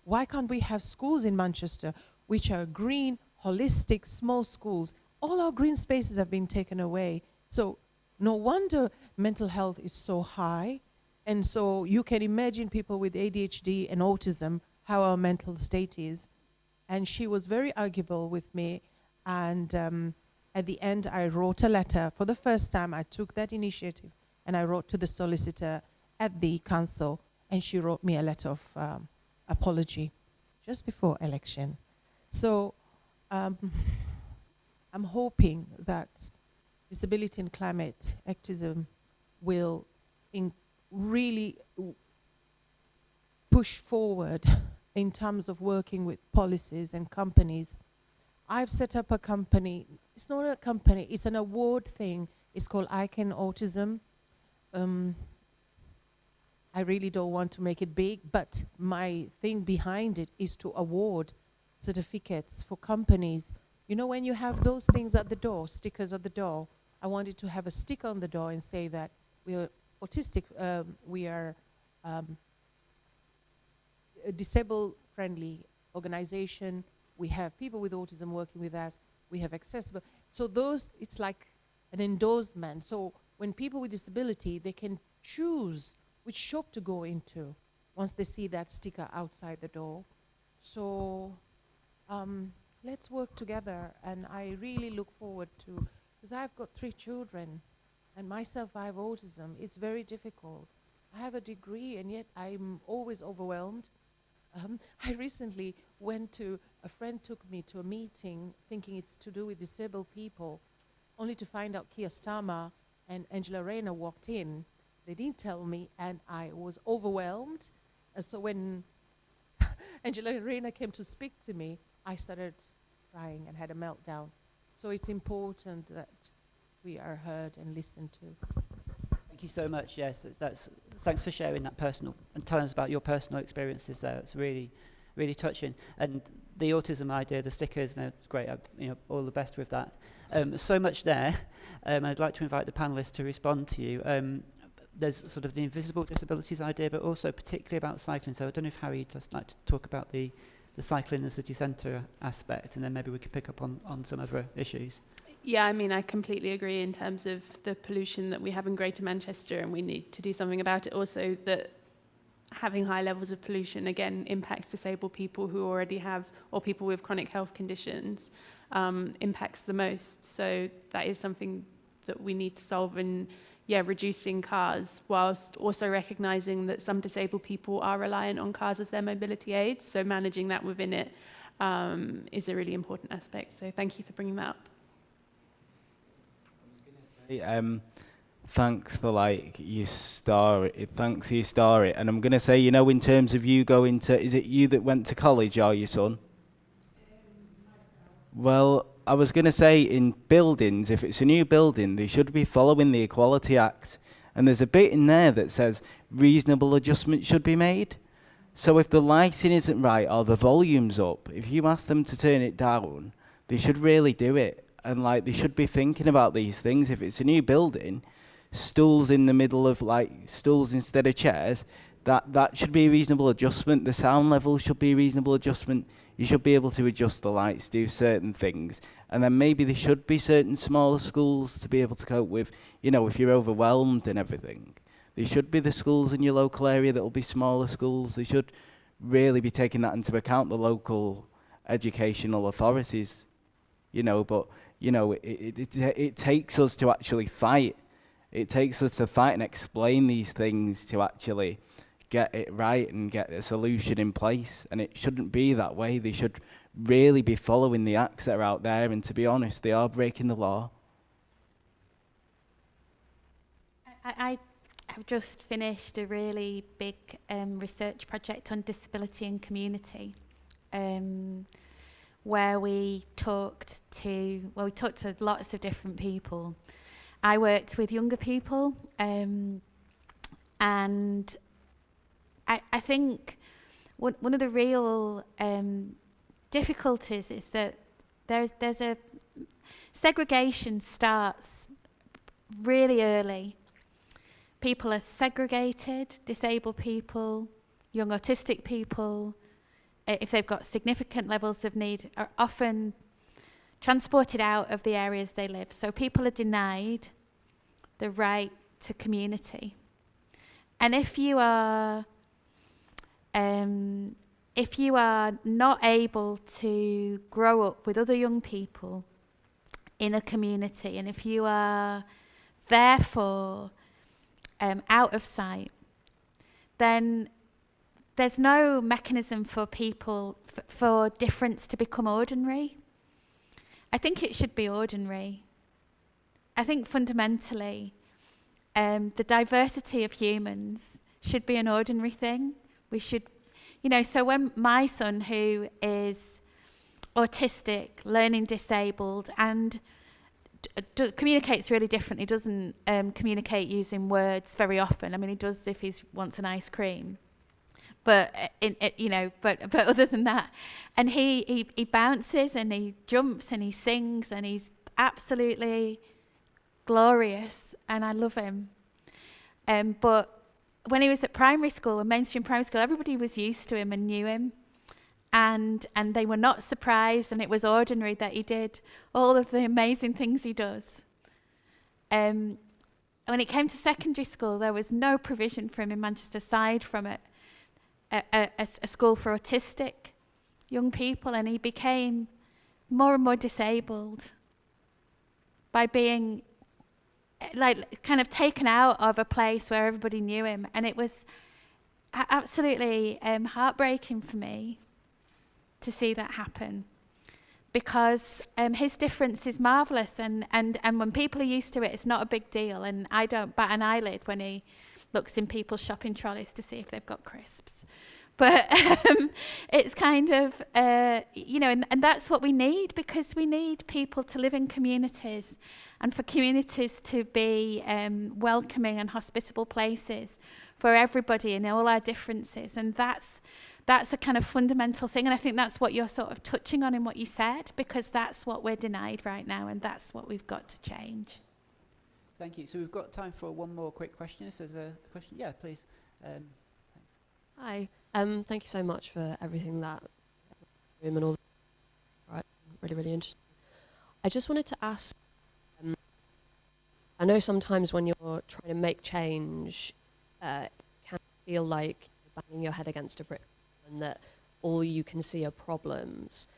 Why can't we have schools in Manchester which are green, holistic, small schools? All our green spaces have been taken away. So no wonder mental health is so high. And so you can imagine people with ADHD and autism, how our mental state is. And she was very arguable with me. And at the end, I wrote a letter. For the first time, I took that initiative and I wrote to the solicitor at the council, and she wrote me a letter of apology just before election. So I'm hoping that disability and climate activism will really push forward in terms of working with policies and companies. I've set up a company. It's not a company, it's an award thing. It's called Icon Autism. I really don't want to make it big, but my thing behind it is to award certificates for companies. You know, when you have those things at the door, stickers at the door, I wanted to have a sticker on the door and say that we are autistic, we are a disabled-friendly organization. We have people with autism working with us. We have accessible. So those, it's like an endorsement. So when people with disability, they can choose which shop to go into once they see that sticker outside the door. So let's work together. And I really look forward to, because I've got 3 children, and myself, I have autism. It's very difficult. I have a degree, and yet I'm always overwhelmed. I recently a friend took me to a meeting thinking it's to do with disabled people, only to find out Keir Starmer and Angela Rayner walked in. They didn't tell me, and I was overwhelmed. So when Angela Rayner came to speak to me, I started crying and had a meltdown. So it's important that we are heard and listened to. Thank you so much. Yes, thanks for sharing that personal and telling us about your personal experiences there. It's really, really touching. And the autism idea, the stickers, it's great. All the best with that. So much there. I'd like to invite the panelists to respond to you. There's sort of the invisible disabilities idea, but also particularly about cycling. So I don't know if Harry'd just like to talk about the cycling in the city centre aspect, and then maybe we could pick up on some other issues. Yeah, I mean, I completely agree in terms of the pollution that we have in Greater Manchester, and we need to do something about it. Also, that having high levels of pollution, again, impacts disabled people who already have, or people with chronic health conditions, impacts the most. So that is something that we need to solve, and reducing cars, whilst also recognising that some disabled people are reliant on cars as their mobility aids. So managing that within it is a really important aspect. So thank you for bringing that up. Thanks for your story. Thanks for your story. And I'm going to say, in terms of you going to, is it you that went to college or your son? Well, I was going to say, in buildings, if it's a new building, they should be following the Equality Act. And there's a bit in there that says reasonable adjustments should be made. So if the lighting isn't right or the volume's up, if you ask them to turn it down, they should really do it. And they should be thinking about these things. If it's a new building, stools in the middle of stools instead of chairs, that should be a reasonable adjustment. The sound level should be a reasonable adjustment. You should be able to adjust the lights, do certain things. And then maybe there should be certain smaller schools to be able to cope with, if you're overwhelmed and everything. There should be the schools in your local area that will be smaller schools. They should really be taking that into account, the local educational authorities. But it takes us to actually fight. It takes us to fight and explain these things to actually get it right and get a solution in place. And it shouldn't be that way. They should really be following the acts that are out there. And to be honest, they are breaking the law. I've just finished a really big research project on disability and community, where we talked to lots of different people. I worked with younger people, and I think one of the real difficulties is that there's a segregation starts really early. People are segregated, disabled people, young autistic people, if they've got significant levels of need, are often transported out of the areas they live. So people are denied the right to community. And if you are not able to grow up with other young people in a community, and if you are therefore out of sight, then there's no mechanism for people, for difference to become ordinary. I think it should be ordinary. I think fundamentally, the diversity of humans should be an ordinary thing. We should, so when my son, who is autistic, learning disabled, and communicates really differently, doesn't communicate using words very often. I mean, he does if he wants an ice cream. But but other than that, and he bounces and he jumps and he sings and he's absolutely glorious, and I love him. But when he was at primary school, and mainstream primary school, everybody was used to him and knew him, and they were not surprised, and it was ordinary that he did all of the amazing things he does. When it came to secondary school, there was no provision for him in Manchester aside from a school for autistic young people, and he became more and more disabled by being kind of taken out of a place where everybody knew him. And it was absolutely heartbreaking for me to see that happen, because his difference is marvellous, and when people are used to it, it's not a big deal, and I don't bat an eyelid when he looks in people's shopping trolleys to see if they've got crisps. But it's kind of, you know, and that's what we need, because we need people to live in communities, and for communities to be welcoming and hospitable places for everybody and all our differences. And that's a kind of fundamental thing. And I think that's what you're sort of touching on in what you said, because that's what we're denied right now, and that's what we've got to change. Thank you. So we've got time for one more quick question. If there's a question, yeah, please. Thanks. Hi. Thank you so much for everything that room and all. Right, really, really interesting. I just wanted to ask. I know sometimes when you're trying to make change, it can feel like you're banging your head against a brick and that all you can see are problems.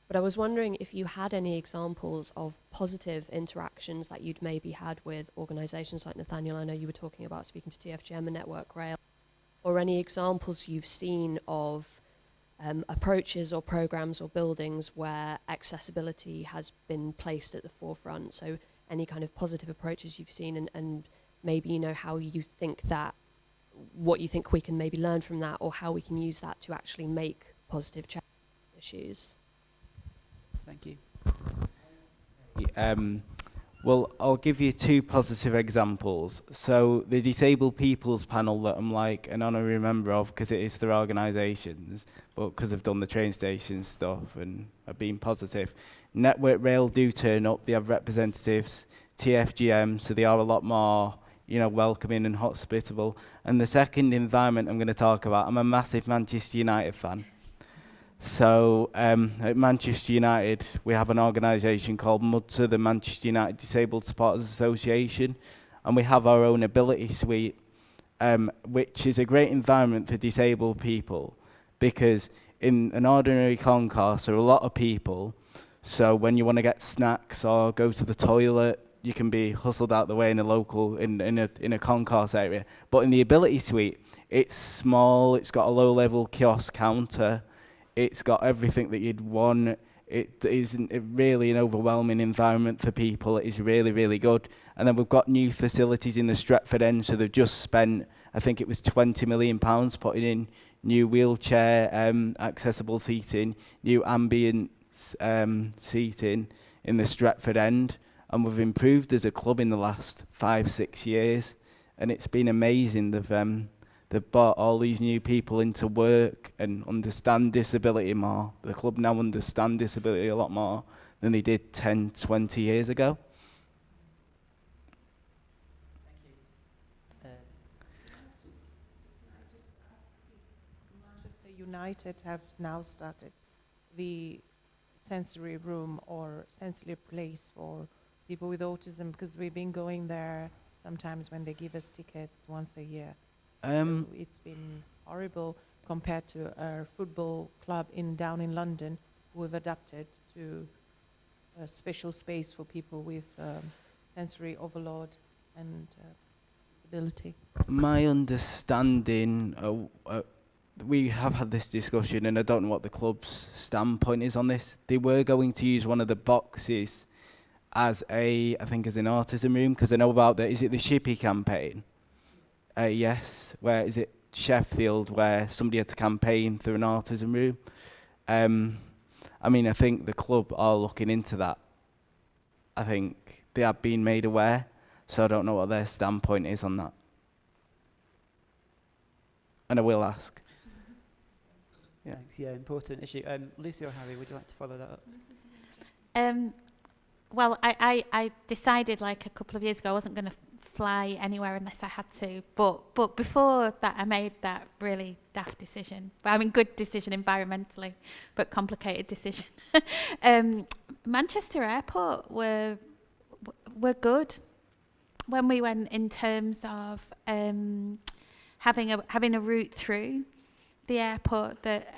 But I was wondering if you had any examples of positive interactions that you'd maybe had with organisations like Nathaniel. I know you were talking about speaking to TFGM and Network Rail, or any examples you've seen of approaches or programmes or buildings where accessibility has been placed at the forefront. So any kind of positive approaches you've seen, and maybe, you know, how you think that, what you think we can maybe learn from that, or how we can use that to actually make positive change issues. Thank you. Well, I'll give you two positive examples. So the Disabled People's Panel that I'm like an honorary member of, because it is their organisations, but because I've done the train station stuff and I've been positive. Network Rail do turn up, they have representatives, TFGM, so they are a lot more, you know, welcoming and hospitable. And the second environment I'm going to talk about, I'm a massive Manchester United fan. So at Manchester United, we have an organisation called MUDSA, the Manchester United Disabled Supporters Association, and we have our own ability suite, which is a great environment for disabled people, because in an ordinary concourse there are a lot of people, so when you want to get snacks or go to the toilet, you can be hustled out the way in a local, in a concourse area. But in the ability suite, it's small, it's got a low-level kiosk counter, it's got everything that you'd want. It isn't really an overwhelming environment for people. It is really, really good. And then we've got new facilities in the Stretford end, so they've just spent, I think it was £20 million putting in new wheelchair accessible seating, new ambient seating in the Stretford end. And we've improved as a club in the last 5-6 years. And it's been amazing. They've brought all these new people into work and understand disability more. The club now understand disability a lot more than they did 10, 20 years ago. Thank you. Manchester United have now started the sensory room or sensory place for people with autism, because we've been going there sometimes when they give us tickets once a year. So it's been horrible compared to our football club down in London, who have adapted to a special space for people with sensory overload and disability. My understanding, we have had this discussion, and I don't know what the club's standpoint is on this. They were going to use one of the boxes as I think as an autism room, because I know about is it the Shippy campaign? Yes, where is it Sheffield, where somebody had to campaign through an autism room. I mean, I think the club are looking into that. I think they have been made aware, so I don't know what their standpoint is on that. And I will ask. Yeah. Thanks. Yeah, important issue. Lucy or Harry, would you like to follow that up? Well, I decided like a couple of years ago I wasn't going to fly anywhere unless I had to. But before that, I made that really daft decision. I mean, good decision environmentally, but complicated decision. Manchester Airport were good when we went in terms of having a route through the airport that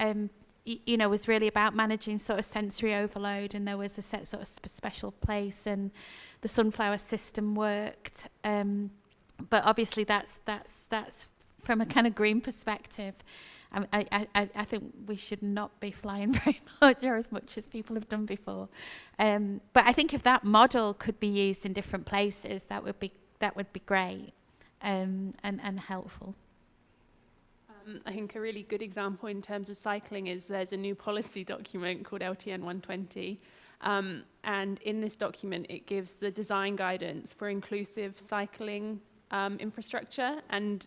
you know, was really about managing sort of sensory overload, and there was a sort of special place, and the sunflower system worked. But obviously that's from a kind of green perspective. I think we should not be flying very much or as much as people have done before. But I think if that model could be used in different places, that would be great and helpful. I think a really good example in terms of cycling is there's a new policy document called LTN 120. And in this document, it gives the design guidance for inclusive cycling infrastructure. And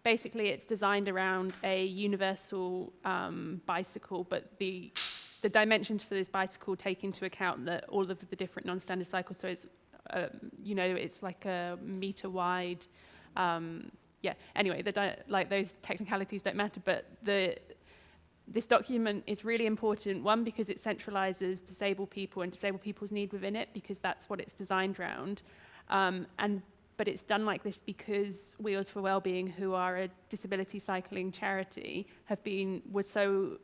basically, it's designed around a universal bicycle, but the dimensions for this bicycle take into account that all of the different non-standard cycles. So it's, it's like a meter wide. Anyway, like those technicalities don't matter, but this document is really important, one, because it centralizes disabled people and disabled people's need within it, because that's what it's designed around. But it's done like this because Wheels for Wellbeing, who are a disability cycling charity, was so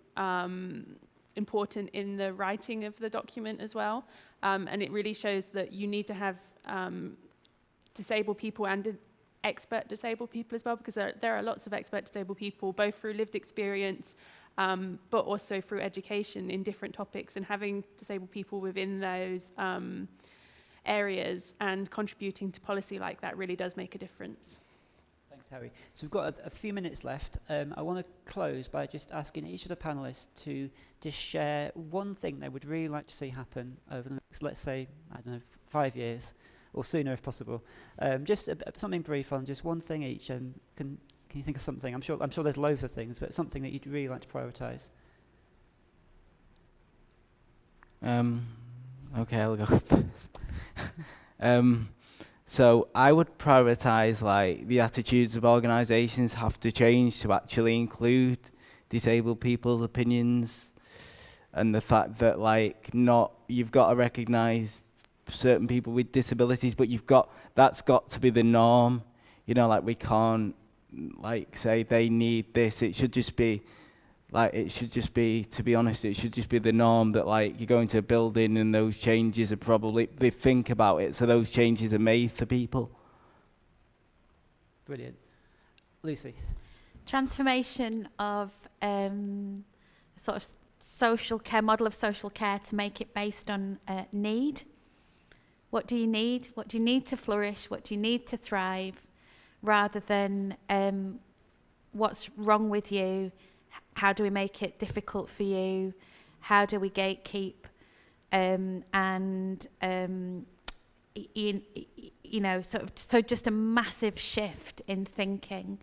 important in the writing of the document as well. And it really shows that you need to have disabled people and expert disabled people as well, because there are lots of expert disabled people, both through lived experience, but also through education in different topics, and having disabled people within those areas and contributing to policy like that really does make a difference. Thanks, Harry. So we've got a few minutes left. I want to close by just asking each of the panelists to just share one thing they would really like to see happen over the next, let's say, 5 years, or sooner if possible. Just something brief on just one thing each. Can you think of something? I'm sure there's loads of things, but something that you'd really like to prioritise. Okay, I'll go first. So I would prioritise, like, the attitudes of organisations have to change to actually include disabled people's opinions, and the fact that, like, you've got to recognise certain people with disabilities, but that's got to be the norm. Like, we can't, like, say they need this. It should just be, to be honest, it should just be the norm that, like, you go into a building and those changes are they think about it, so those changes are made for people. Brilliant. Lucy? Transformation of sort of social care, model of social care, to make it based on need. What do you need? What do you need to flourish? What do you need to thrive? Rather than what's wrong with you? How do we make it difficult for you? How do we gatekeep? So just a massive shift in thinking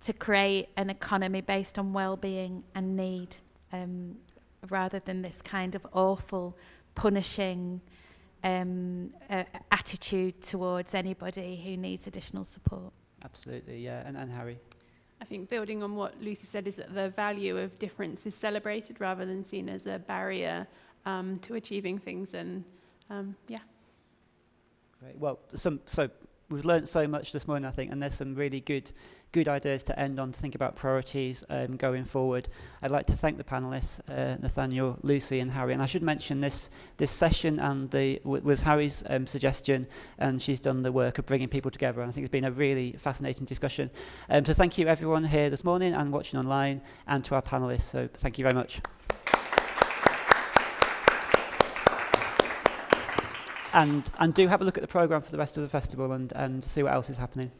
to create an economy based on well-being and need, rather than this kind of awful, punishing attitude towards anybody who needs additional support. Absolutely, yeah. And Harry? I think building on what Lucy said is that the value of difference is celebrated rather than seen as a barrier to achieving things. And Great. Well, so we've learned so much this morning, I think, and there's some really good ideas to end on, to think about priorities going forward. I'd like to thank the panelists, Nathaniel, Lucy and Harry. And I should mention this session was Harry's suggestion, and she's done the work of bringing people together. And I think it's been a really fascinating discussion. So thank you everyone here this morning and watching online, and to our panelists. So thank you very much. And do have a look at the programme for the rest of the festival and see what else is happening.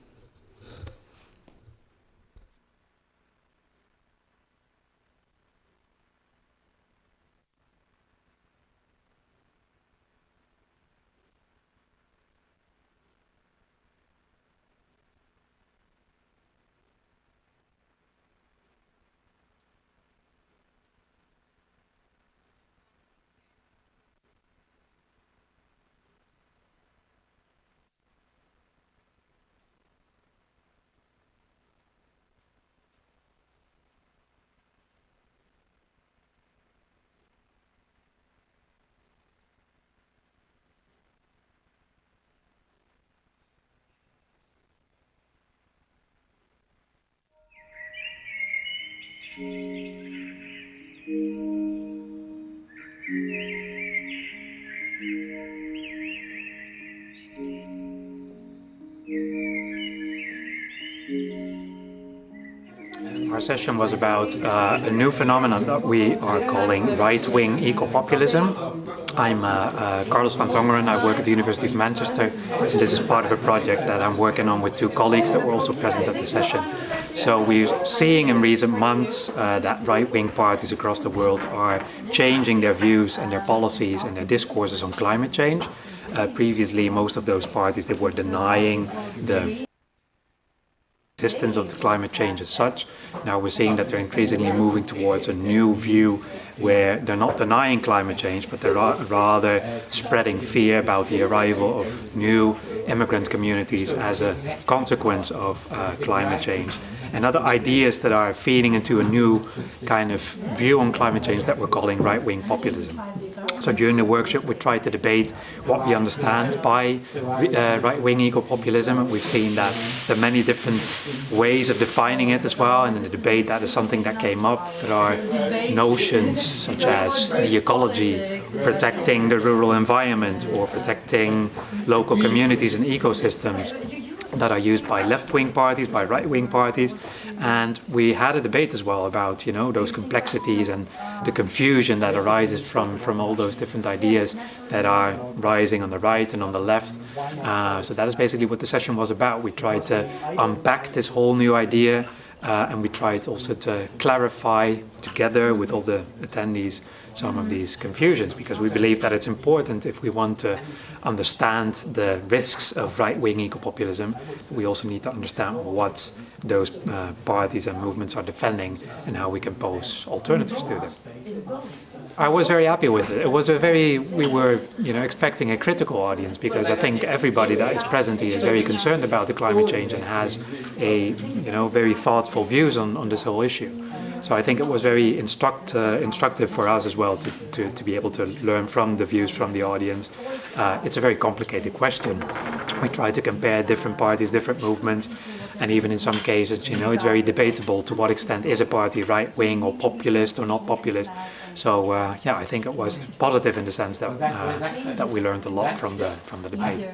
Our session was about a new phenomenon that we are calling right-wing eco-populism. I'm Carlos van Tongeren. I work at the University of Manchester, and this is part of a project that I'm working on with two colleagues that were also present at the session. So we're seeing in recent months that right-wing parties across the world are changing their views and their policies and their discourses on climate change. Previously, most of those parties, they were denying the existence of the climate change as such. Now we're seeing that they're increasingly moving towards a new view where they're not denying climate change, but they're rather spreading fear about the arrival of new immigrant communities as a consequence of climate change. And other ideas that are feeding into a new kind of view on climate change that we're calling right-wing populism. So during the workshop we tried to debate what we understand by right-wing eco-populism, and we've seen that there are many different ways of defining it as well, and in the debate that is something that came up. There are notions such as the ecology, protecting the rural environment, or protecting local communities and ecosystems that are used by left-wing parties, by right-wing parties, and we had a debate as well about, you know, those complexities and the confusion that arises from all those different ideas that are rising on the right and on the left. So that is basically what the session was about. We tried to unpack this whole new idea, and we tried also to clarify together with all the attendees some of these confusions, because we believe that it's important, if we want to understand the risks of right-wing eco-populism, we also need to understand what those parties and movements are defending and how we can pose alternatives to them. I was very happy with it. It was we were, you know, expecting a critical audience, because I think everybody that is present here is very concerned about the climate change and has a, you know, very thoughtful views on this whole issue. So I think it was very instructive for us as well to be able to learn from the views from the audience. It's a very complicated question. We try to compare different parties, different movements, and even in some cases, you know, it's very debatable to what extent is a party right-wing or populist or not populist. So yeah, I think it was positive in the sense that that we learned a lot from the debate.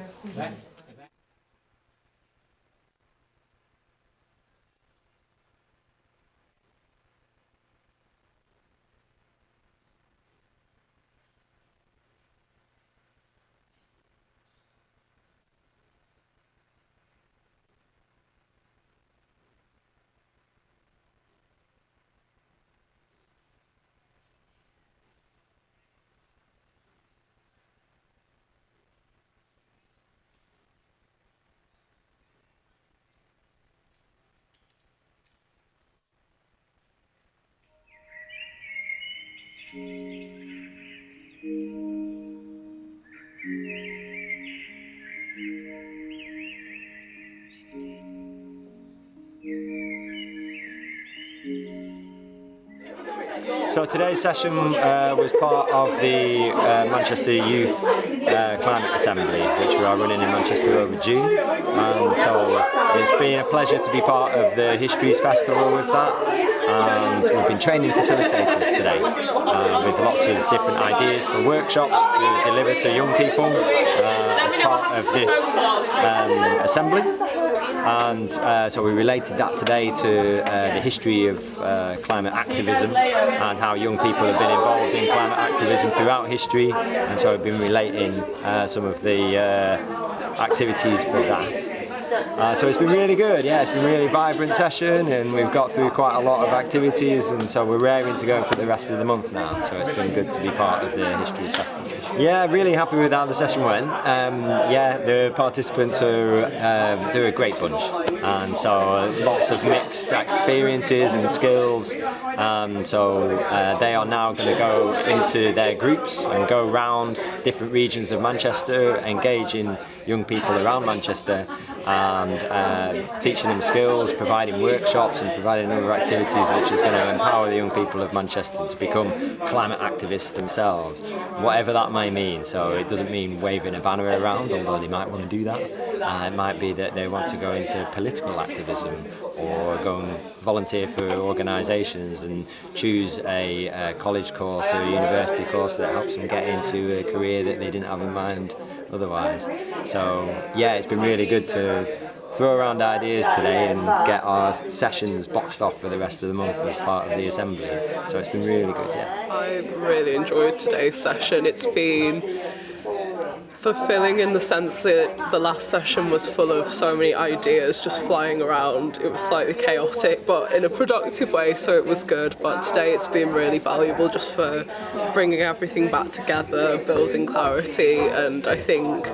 So today's session was part of the Manchester Youth Climate Assembly, which we are running in Manchester over June. And so it's been a pleasure to be part of the Histories Festival with that. And we've been training facilitators today with lots of different ideas for workshops to deliver to young people as part of this assembly. And so we related that today to the history of climate activism and how young people have been involved in climate activism throughout history, and so I've been relating some of the activities for that. So it's been really good, yeah, it's been a really vibrant session, and we've got through quite a lot of activities, and so we're raring to go for the rest of the month now, so it's been good to be part of the Histories Festival. Yeah, really happy with how the session went. Yeah, the participants are they're a great bunch, and so lots of mixed experiences and skills, so they are now going to go into their groups and go around different regions of Manchester, engaging young people around Manchester, and teaching them skills, providing workshops and providing other activities which is going to empower the young people of Manchester to become climate activists themselves, whatever that may mean. So it doesn't mean waving a banner around, although they might want to do that. It might be that they want to go into political activism or go and volunteer for organisations and choose a college course or a university course that helps them get into a career that they didn't have in mind otherwise. So yeah, it's been really good to throw around ideas today and get our sessions boxed off for the rest of the month as part of the assembly. So it's been really good, yeah. I've really enjoyed today's session. It's been fulfilling in the sense that the last session was full of so many ideas just flying around. It was slightly chaotic, but in a productive way, so it was good. But today it's been really valuable just for bringing everything back together, building clarity, and I think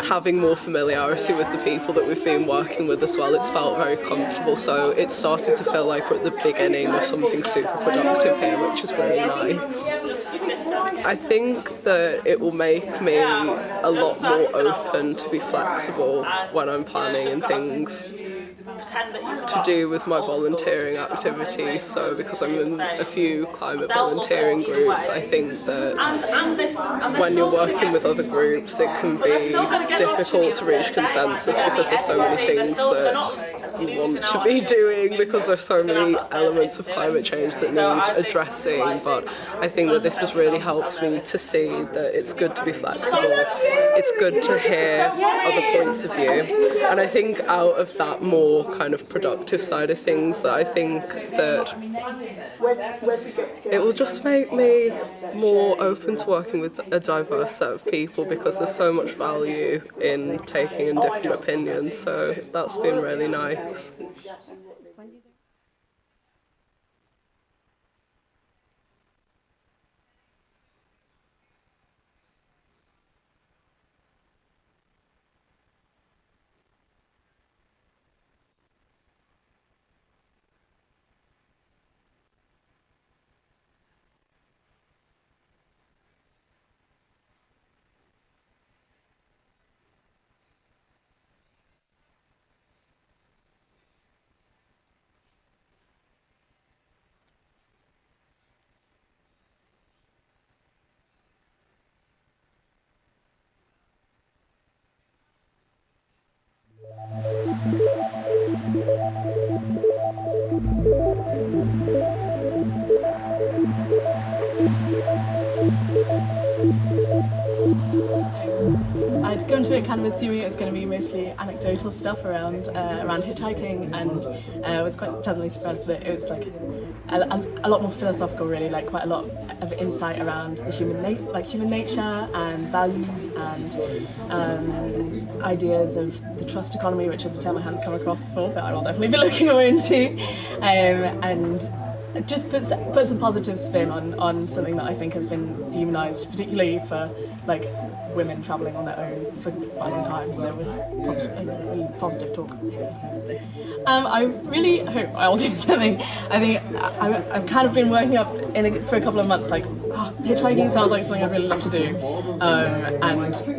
having more familiarity with the people that we've been working with as well. It's felt very comfortable, so it started to feel like we're at the beginning of something super productive here, which is really nice. I think that it will make me a lot more open to be flexible when I'm planning and things to do with my volunteering activities. So because I'm in a few climate volunteering groups, I think that when you're working with other groups, it can be difficult to reach consensus because there's so many things that you want to be doing, because there's so many elements of climate change that need addressing. But I think that this has really helped me to see that it's good to be flexible, it's good to hear other points of view, and I think out of that more kind of productive side of things, that I think that it will just make me more open to working with a diverse set of people, because there's so much value in taking in different opinions, so that's been really nice. I'd gone to it kind of assuming it was going to be mostly anecdotal stuff around hitchhiking, and was quite pleasantly surprised that it was like a lot more philosophical, really, like quite a lot of insight around the human nature and values and ideas of the trust economy, which is a term I hadn't come across before, but I will definitely be looking more into, and just puts a positive spin on something that I think has been demonised, particularly for like women travelling on their own for quite a long time. So it was really positive talk. I really hope I'll do something. I think I've kind of been working up for a couple of months, like hitchhiking sounds like something I'd really love to do,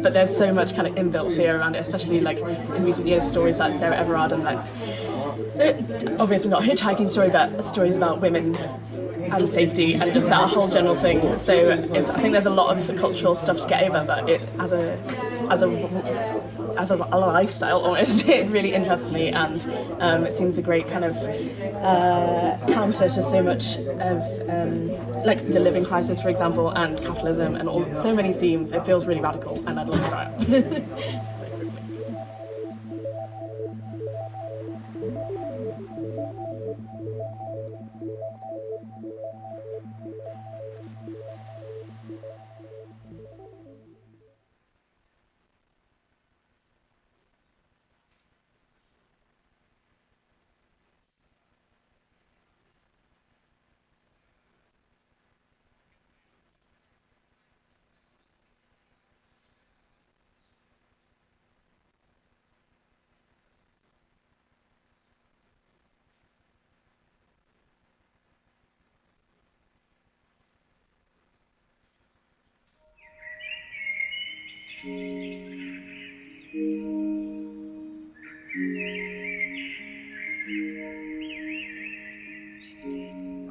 but there's so much kind of inbuilt fear around it, especially like in recent years, stories like Sarah Everard and like, obviously not a hitchhiking story, but stories about women and safety and just that whole general thing. So I think there's a lot of cultural stuff to get over, but it as a lifestyle almost, it really interests me, and it seems a great kind of counter to so much of like the living crisis, for example, and capitalism and so many themes. It feels really radical, and I'd love to try it.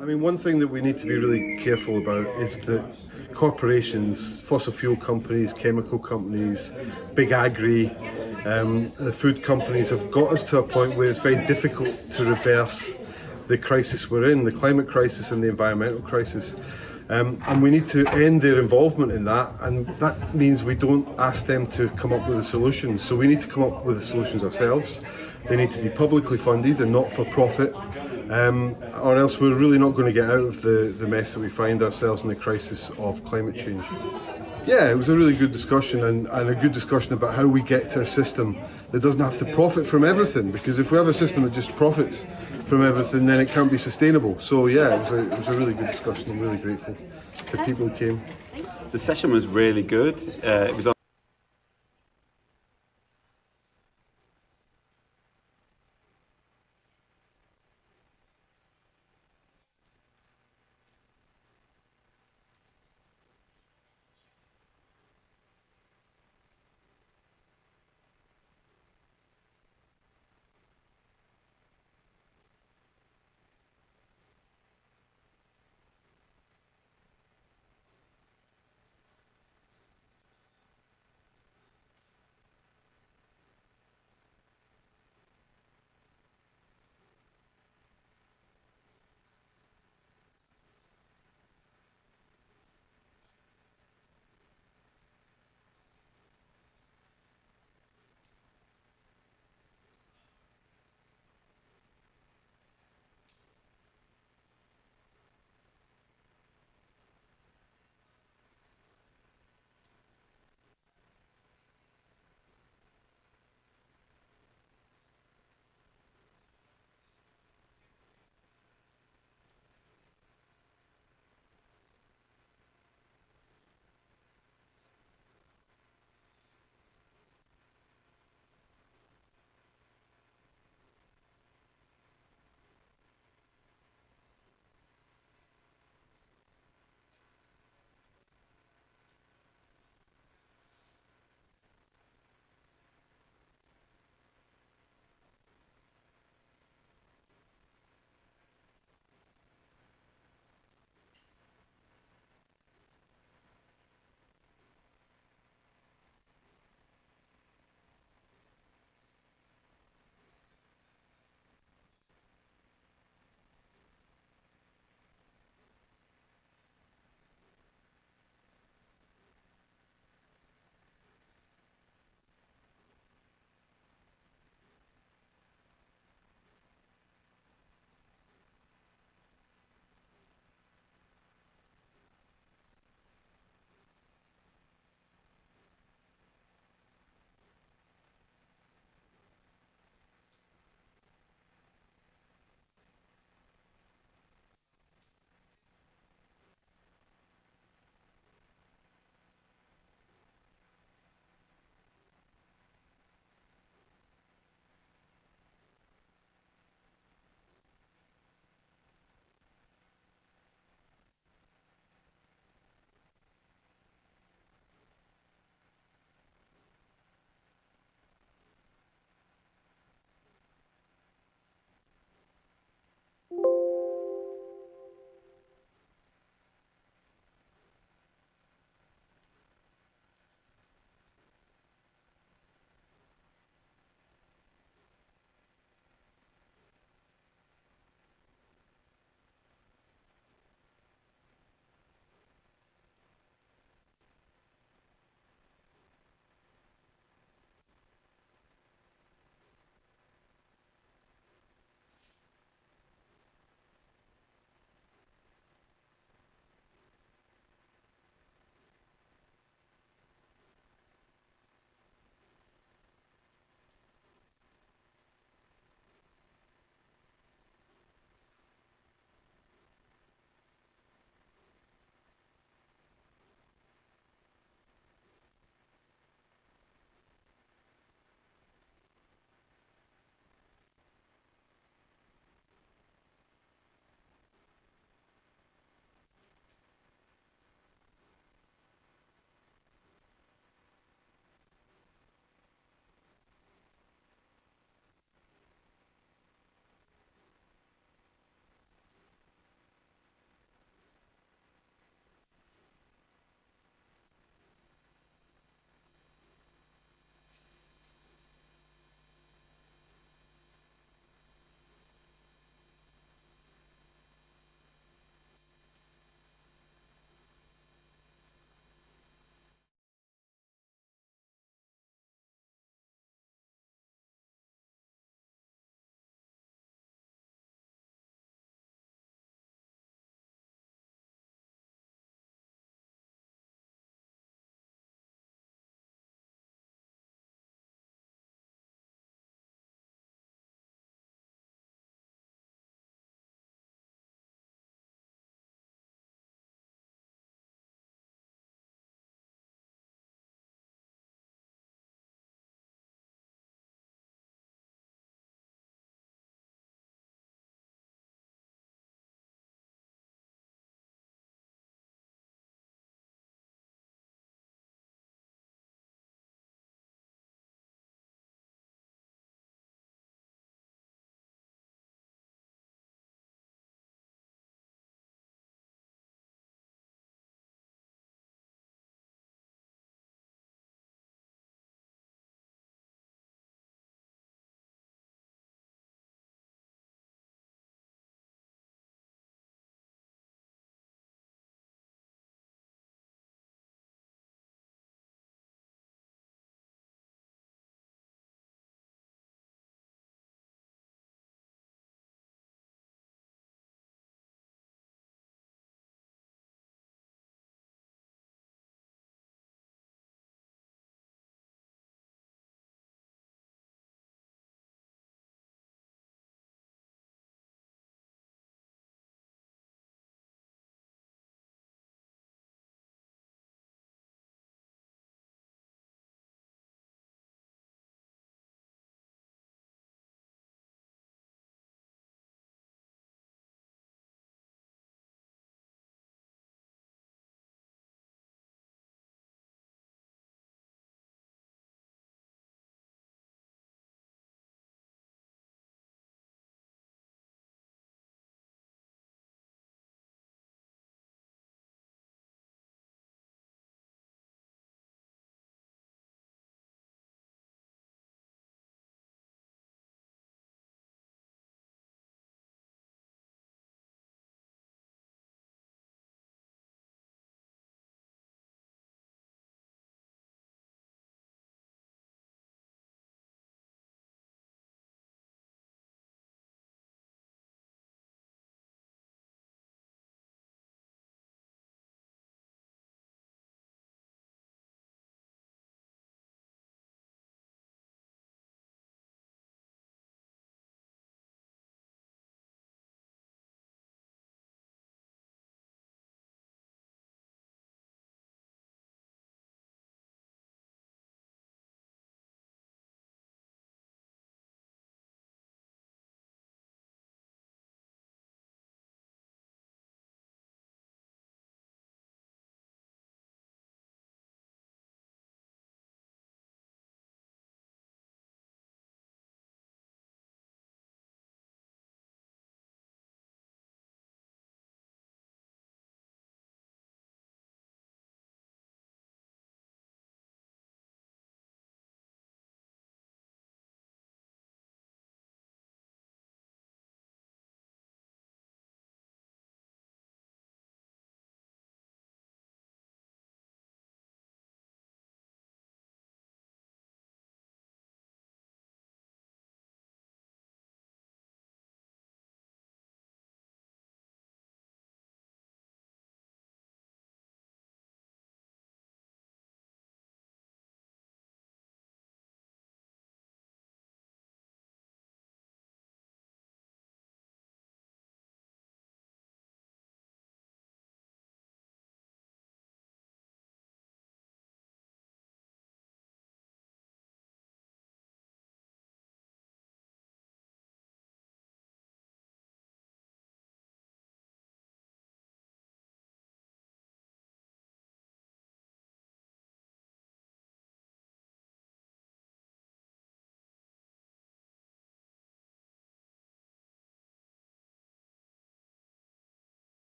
I mean, one thing that we need to be really careful about is that corporations, fossil fuel companies, chemical companies, big agri, the food companies have got us to a point where it's very difficult to reverse the crisis we're in, the climate crisis and the environmental crisis. And we need to end their involvement in that, and that means we don't ask them to come up with a solution. So we need to come up with the solutions ourselves. They need to be publicly funded and not for profit, or else we're really not going to get out of the mess that we find ourselves in the crisis of climate change. Yeah, it was a really good discussion, and a good discussion about how we get to a system that doesn't have to profit from everything, because if we have a system that just profits from everything, then it can't be sustainable. So yeah, it was a really good discussion. I'm really grateful to people who came. The session was really good. It was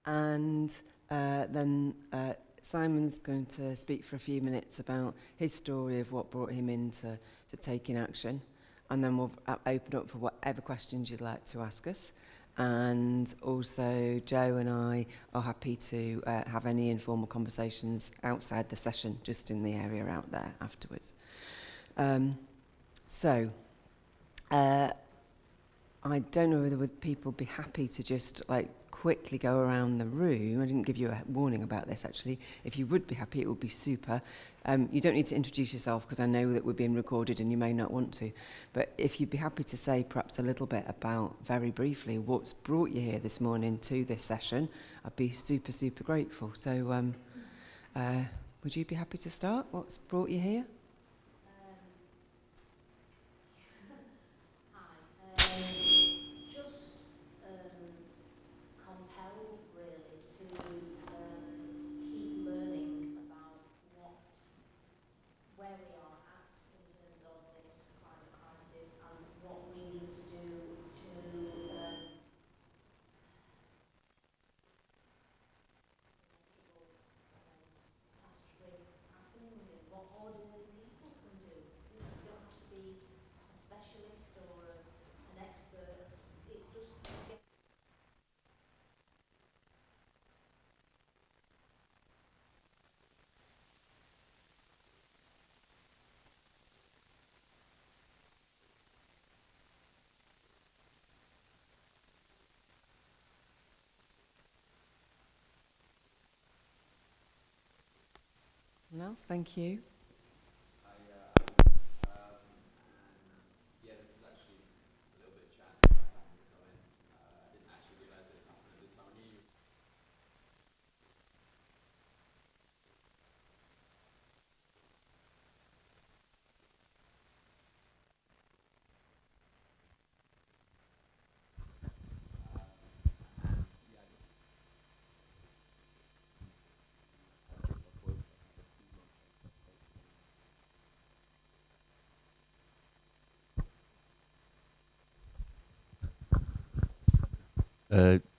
And then Simon's going to speak for a few minutes about his story of what brought him into taking action. And then we'll open up for whatever questions you'd like to ask us. And also, Joe and I are happy to have any informal conversations outside the session, just in the area out there afterwards. I don't know whether would people be happy to just like quickly go around the room. I didn't give you a warning about this, actually. If you would be happy, it would be super. You don't need to introduce yourself, because I know that we're being recorded and you may not want to. But if you'd be happy to say perhaps a little bit about, very briefly, what's brought you here this morning to this session, I'd be super, super grateful. So would you be happy to start? What's brought you here? Anyone else? Thank you.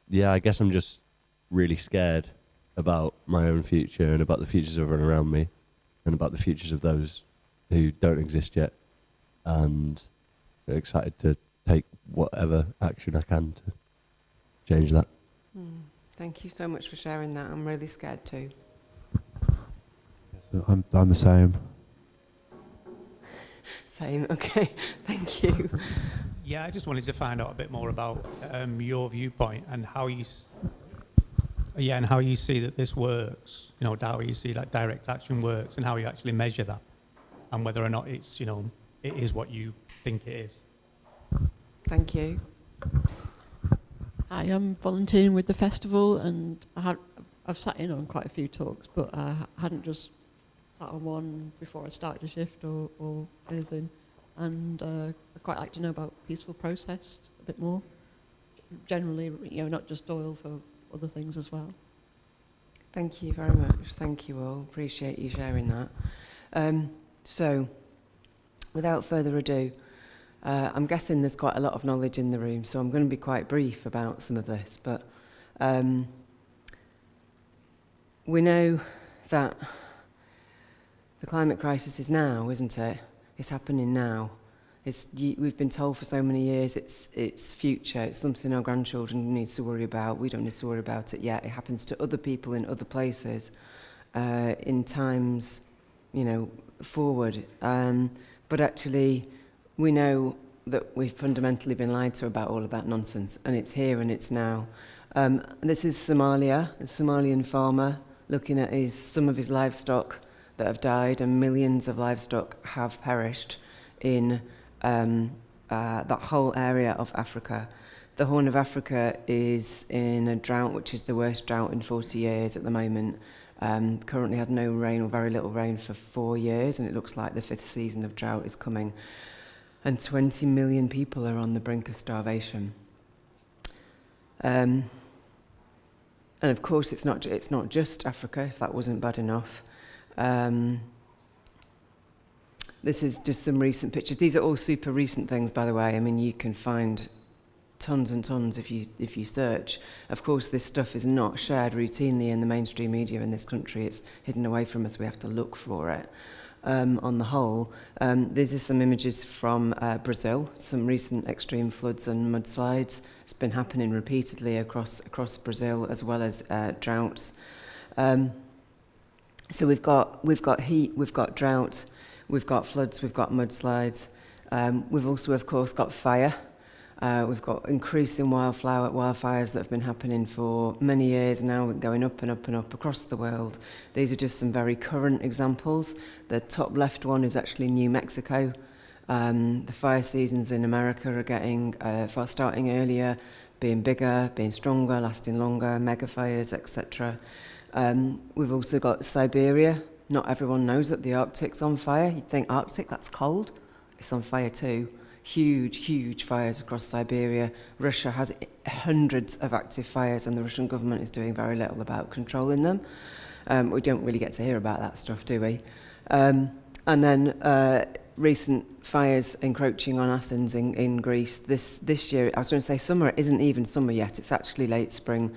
Yeah, I guess I'm just really scared about my own future and about the futures of everyone around me and about the futures of those who don't exist yet, and excited to take whatever action I can to change that. Thank you so much for sharing that. I'm really scared too. I'm the same. Same, okay. Thank you. Yeah, I just wanted to find out a bit more about your viewpoint and how you, and how you see that this works. You know, how you see that direct action works, and how you actually measure that, and whether or not it's, you know, it is what you think it is. Thank you. I am volunteering with the festival, and I've sat in on quite a few talks, but I hadn't just sat on one before I started a shift or anything. And I'd quite like to know about peaceful protest a bit more. Generally, you know, not just oil, for other things as well. Thank you very much. Thank you all. Appreciate you sharing that. So, without further ado, I'm guessing there's quite a lot of knowledge in the room, so I'm going to be quite brief about some of this. But we know that the climate crisis is now, isn't it? It's happening now. We've been told for so many years it's future, it's something our grandchildren need to worry about. We don't need to worry about it yet. It happens to other people in other places in times, you know, forward. But actually, we know that we've fundamentally been lied to about all of that nonsense, and it's here and it's now. This is Somalia, a Somalian farmer looking at some of his livestock that have died, and millions of livestock have perished in that whole area of Africa. The Horn of Africa is in a drought, which is the worst drought in 40 years at the moment. Currently had no rain or very little rain for 4 years, and it looks like the 5th season of drought is coming. And 20 million people are on the brink of starvation. And of course, it's not just Africa, if that wasn't bad enough. This is just some recent pictures. These are all super recent things, by the way. I mean, you can find tons and tons if you search. Of course, this stuff is not shared routinely in the mainstream media in this country. It's hidden away from us. We have to look for it. On the whole, these are some images from Brazil, some recent extreme floods and mudslides. It's been happening repeatedly across Brazil, as well as droughts. So we've got heat, we've got drought, we've got floods, we've got mudslides. We've also, of course, got fire. We've got increasing wildfires that have been happening for many years now, going up and up and up across the world. These are just some very current examples. The top left one is actually New Mexico. The fire seasons in America are getting starting earlier, being bigger, being stronger, lasting longer, mega fires, etc. We've also got Siberia. Not everyone knows that the Arctic's on fire. You'd think Arctic, that's cold. It's on fire too. Huge, huge fires across Siberia. Russia has hundreds of active fires, and the Russian government is doing very little about controlling them. We don't really get to hear about that stuff, do we? And then recent fires encroaching on Athens in Greece. This year, I was going to say summer, it isn't even summer yet, it's actually late spring.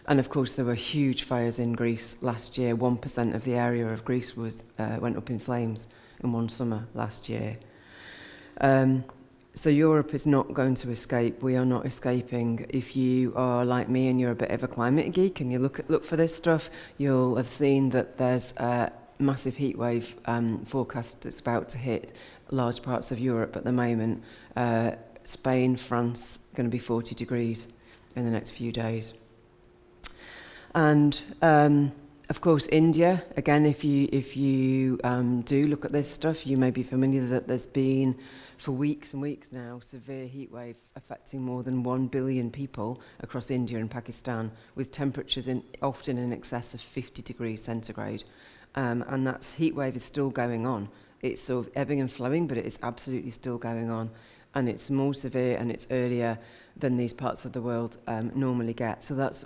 And of course, there were huge fires in Greece last year. 1% of the area of Greece went up in flames in one summer last year. So Europe is not going to escape. We are not escaping. If you are like me and you're a bit of a climate geek and you look for this stuff, you'll have seen that there's a massive heat wave forecast that's about to hit large parts of Europe at the moment. Spain, France, going to be 40 degrees in the next few days. And of course, India, again, if you do look at this stuff, you may be familiar that there's been, for weeks and weeks now, severe heat wave affecting more than 1 billion people across India and Pakistan, with temperatures often in excess of 50 degrees centigrade. And that heat wave is still going on. It's sort of ebbing and flowing, but it is absolutely still going on. And it's more severe and it's earlier than these parts of the world normally get. So that's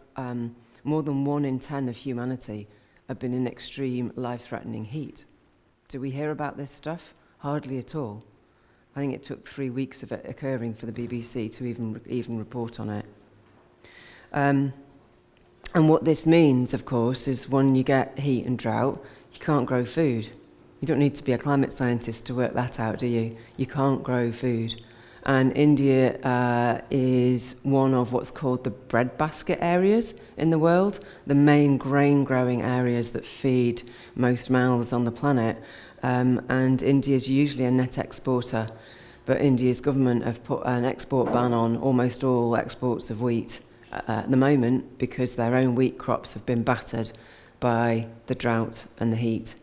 more than 1 in 10 of humanity have been in extreme life-threatening heat. Do we hear about this stuff? Hardly at all. I think it took 3 weeks of it occurring for the BBC to even report on it. And what this means, of course, is when you get heat and drought, you can't grow food. You don't need to be a climate scientist to work that out, do you? You can't grow food. And India is one of what's called the breadbasket areas in the world, the main grain-growing areas that feed most mouths on the planet. And India is usually a net exporter, but India's government have put an export ban on almost all exports of wheat at the moment because their own wheat crops have been battered by the drought and the heat.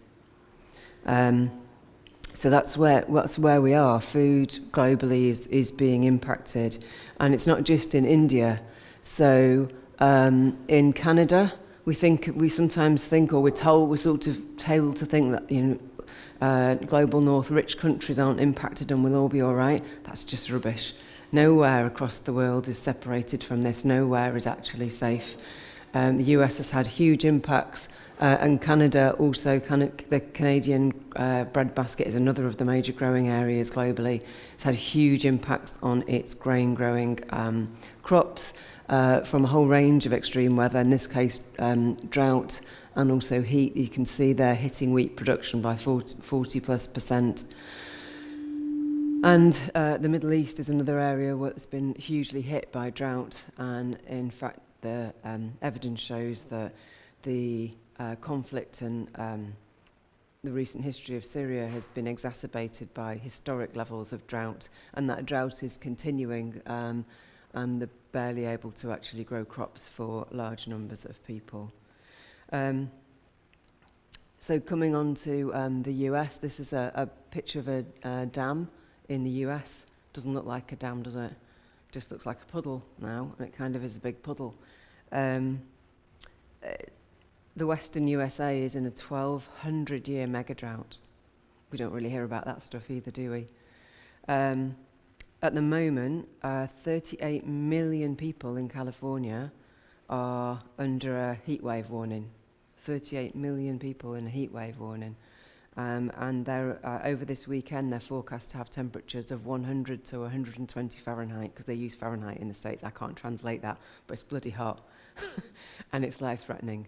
So that's where we are. Food globally is being impacted, and it's not just in India. So in Canada, we sometimes think, or we're sort of told to think that global north rich countries aren't impacted and we'll all be all right. That's just rubbish. Nowhere across the world is separated from this. Nowhere is actually safe. The US has had huge impacts. And Canada also, the Canadian breadbasket is another of the major growing areas globally. It's had huge impacts on its grain-growing crops from a whole range of extreme weather, in this case drought and also heat. You can see they're hitting wheat production by 40+%. And the Middle East is another area that's been hugely hit by drought, and in fact the evidence shows that the conflict and the recent history of Syria has been exacerbated by historic levels of drought, and that drought is continuing, and they're barely able to actually grow crops for large numbers of people. So coming on to the US, this is a picture of a dam in the US. Doesn't look like a dam, does it? Just looks like a puddle now, and it kind of is a big puddle. The Western USA is in a 1,200-year mega drought. We don't really hear about that stuff either, do we? At the moment, 38 million people in California are under a heat wave warning. 38 million people in a heat wave warning. And they're, over this weekend, they're forecast to have temperatures of 100 to 120 Fahrenheit, because they use Fahrenheit in the States. I can't translate that, but it's bloody hot. And it's life-threatening.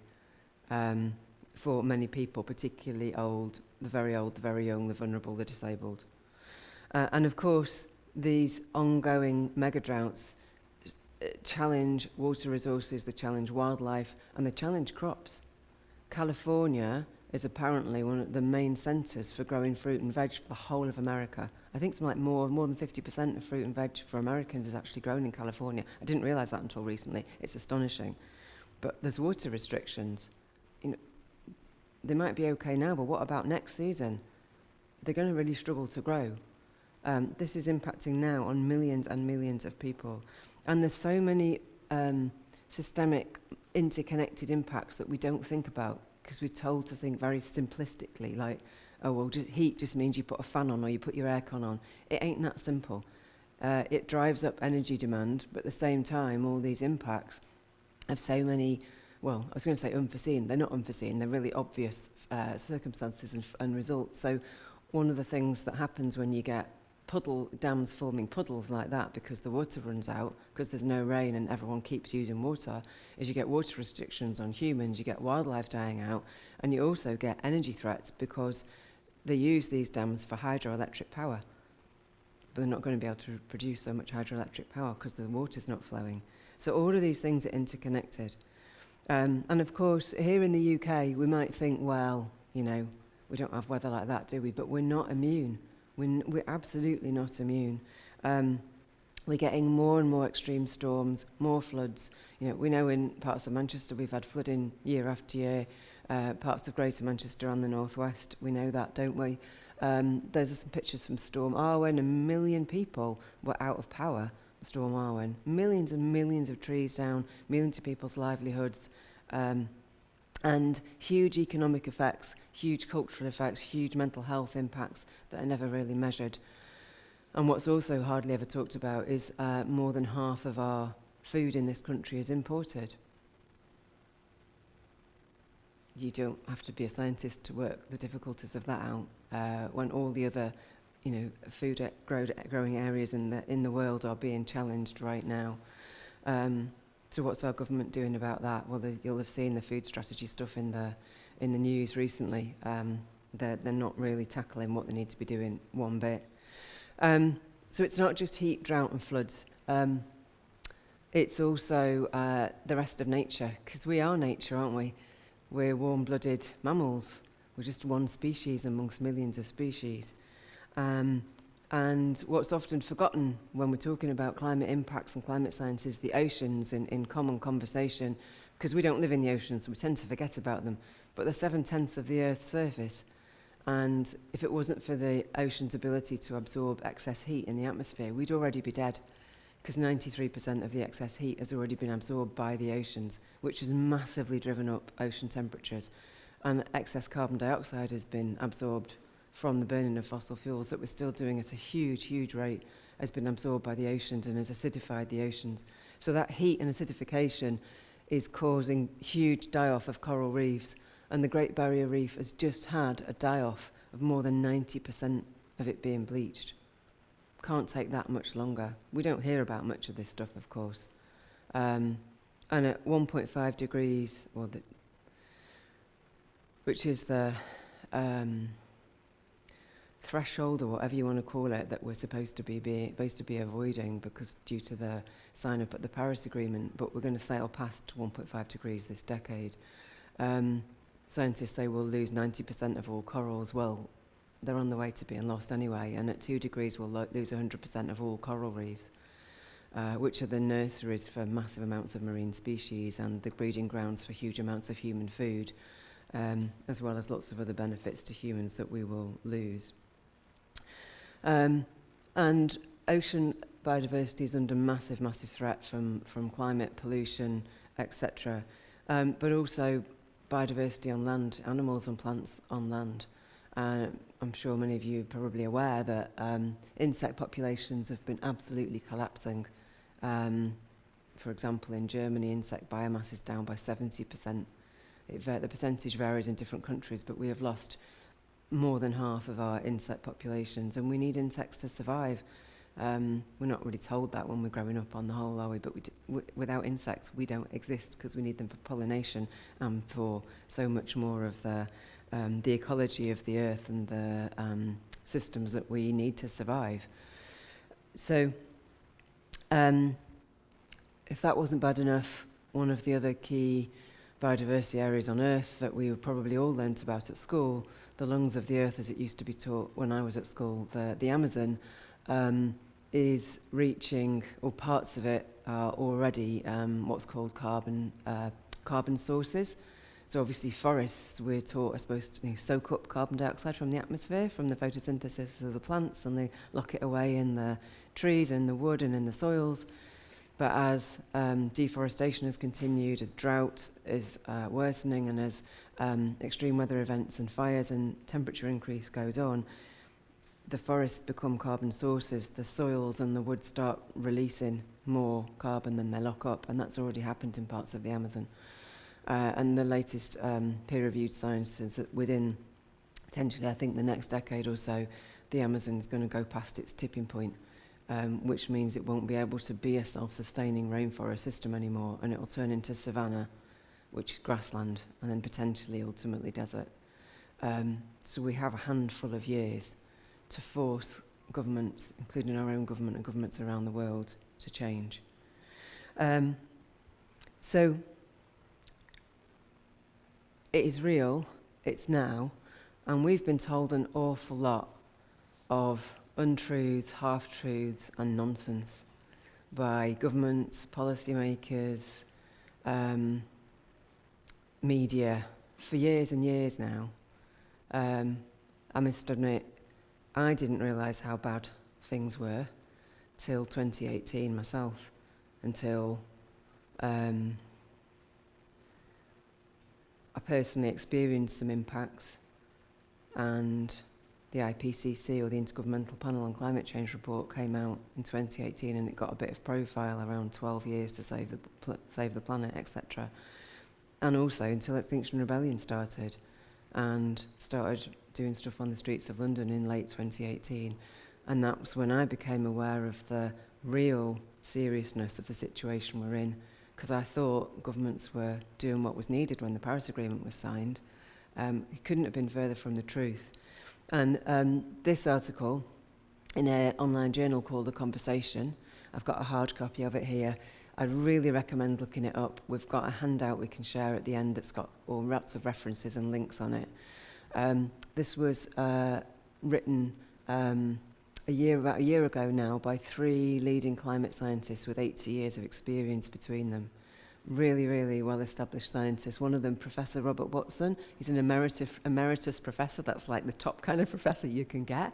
For many people, particularly old, the very young, the vulnerable, the disabled. And of course, these ongoing mega droughts challenge water resources, they challenge wildlife, and they challenge crops. California is apparently one of the main centres for growing fruit and veg for the whole of America. I think something like more than 50% of fruit and veg for Americans is actually grown in California. I didn't realise that until recently. It's astonishing. But there's water restrictions. They might be okay now, but what about next season? They're going to really struggle to grow. This is impacting now on millions and millions of people. And there's so many systemic, interconnected impacts that we don't think about, because we're told to think very simplistically, like, oh, well, heat just means you put a fan on or you put your aircon on. It ain't that simple. It drives up energy demand, but at the same time, all these impacts have so many, well, I was going to say unforeseen. They're not unforeseen. They're really obvious circumstances and results. So one of the things that happens when you get dams forming puddles like that because the water runs out, because there's no rain and everyone keeps using water, is you get water restrictions on humans, you get wildlife dying out, and you also get energy threats because they use these dams for hydroelectric power. But they're not going to be able to produce so much hydroelectric power because the water's not flowing. So all of these things are interconnected. And of course, here in the UK, we might think, well, we don't have weather like that, do we? But we're not immune. We're absolutely not immune. We're getting more and more extreme storms, more floods. We know in parts of Manchester we've had flooding year after year. Parts of Greater Manchester and the northwest, we know that, don't we? There's some pictures from Storm Arwen. 1 million people were out of power. Storm Arwen. Millions and millions of trees down, millions of people's livelihoods. And huge economic effects, huge cultural effects, huge mental health impacts that are never really measured. And what's also hardly ever talked about is more than half of our food in this country is imported. You don't have to be a scientist to work the difficulties of that out when all the other food growing areas in the world are being challenged right now. So what's our government doing about that? Well, you'll have seen the food strategy stuff in the news recently. They're not really tackling what they need to be doing one bit. So it's not just heat, drought and floods. It's also the rest of nature, because we are nature, aren't we? We're warm-blooded mammals. We're just one species amongst millions of species. And what's often forgotten when we're talking about climate impacts and climate science is the oceans in common conversation, because we don't live in the oceans, so we tend to forget about them. But they're 7/10 of the Earth's surface. And if it wasn't for the ocean's ability to absorb excess heat in the atmosphere, we'd already be dead, because 93% of the excess heat has already been absorbed by the oceans, which has massively driven up ocean temperatures. And excess carbon dioxide has been absorbed from the burning of fossil fuels that we're still doing at a huge, huge rate, has been absorbed by the oceans and has acidified the oceans. So that heat and acidification is causing huge die-off of coral reefs, and the Great Barrier Reef has just had a die-off of more than 90% of it being bleached. Can't take that much longer. We don't hear about much of this stuff, of course. And at 1.5 degrees, which is the threshold, or whatever you want to call it, that we're supposed to be avoiding, because due to the sign up at the Paris Agreement, but we're going to sail past 1.5 degrees this decade. Scientists say we'll lose 90% of all corals. Well, they're on the way to being lost anyway, and at 2 degrees we'll lose 100% of all coral reefs, which are the nurseries for massive amounts of marine species and the breeding grounds for huge amounts of human food, as well as lots of other benefits to humans that we will lose. And ocean biodiversity is under massive, massive threat from climate pollution, etc. But also biodiversity on land, animals and plants on land. I'm sure many of you are probably aware that insect populations have been absolutely collapsing. For example, in Germany, insect biomass is down by 70%. The percentage varies in different countries, but we have lost more than half of our insect populations, and we need insects to survive. We're not really told that when we're growing up on the whole, are we? But without insects, we don't exist, because we need them for pollination and for so much more of the ecology of the earth and the systems that we need to survive. So, if that wasn't bad enough, one of the other key biodiversity areas on Earth that we probably all learnt about at school, the lungs of the Earth as it used to be taught when I was at school, the Amazon, is reaching, or parts of it are already what's called carbon sources. So obviously forests, we're taught, are supposed to soak up carbon dioxide from the atmosphere, from the photosynthesis of the plants, and they lock it away in the trees and the wood and in the soils. But as deforestation has continued, as drought is worsening, and as extreme weather events and fires and temperature increase goes on, the forests become carbon sources. The soils and the wood start releasing more carbon than they lock up, and that's already happened in parts of the Amazon. And the latest peer-reviewed science says that within, potentially, I think the next decade or so, the Amazon is going to go past its tipping point, which means it won't be able to be a self-sustaining rainforest system anymore, and it will turn into savanna, which is grassland, and then potentially, ultimately, desert. So we have a handful of years to force governments, including our own government and governments around the world, to change. So it is real, it's now, and we've been told an awful lot of untruths, half-truths and nonsense by governments, policymakers, media, for years and years now. I must admit, I didn't realise how bad things were till 2018 myself, until I personally experienced some impacts, and the IPCC, or the Intergovernmental Panel on Climate Change report, came out in 2018, and it got a bit of profile around 12 years to save the planet, etc. And also until Extinction Rebellion started, and started doing stuff on the streets of London in late 2018. And that was when I became aware of the real seriousness of the situation we're in, because I thought governments were doing what was needed when the Paris Agreement was signed. It couldn't have been further from the truth. And this article in an online journal called The Conversation, I've got a hard copy of it here. I'd really recommend looking it up. We've got a handout we can share at the end that's got all lots of references and links on it. This was written about a year ago now by 3 leading climate scientists with 80 years of experience between them. Really, really well-established scientists. One of them, Professor Robert Watson, he's an emeritus professor. That's like the top kind of professor you can get.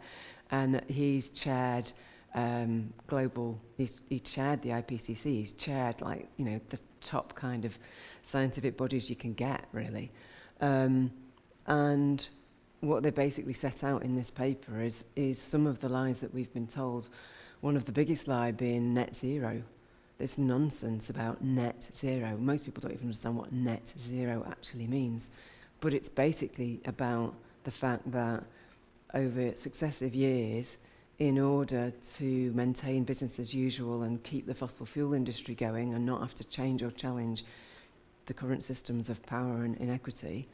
And he's chaired he chaired the IPCC. He's chaired, like, the top kind of scientific bodies you can get, really. And what they basically set out in this paper is some of the lies that we've been told. One of the biggest lie being net zero. This nonsense about net zero. Most people don't even understand what net zero actually means. But it's basically about the fact that over successive years, in order to maintain business as usual and keep the fossil fuel industry going and not have to change or challenge the current systems of power and inequity,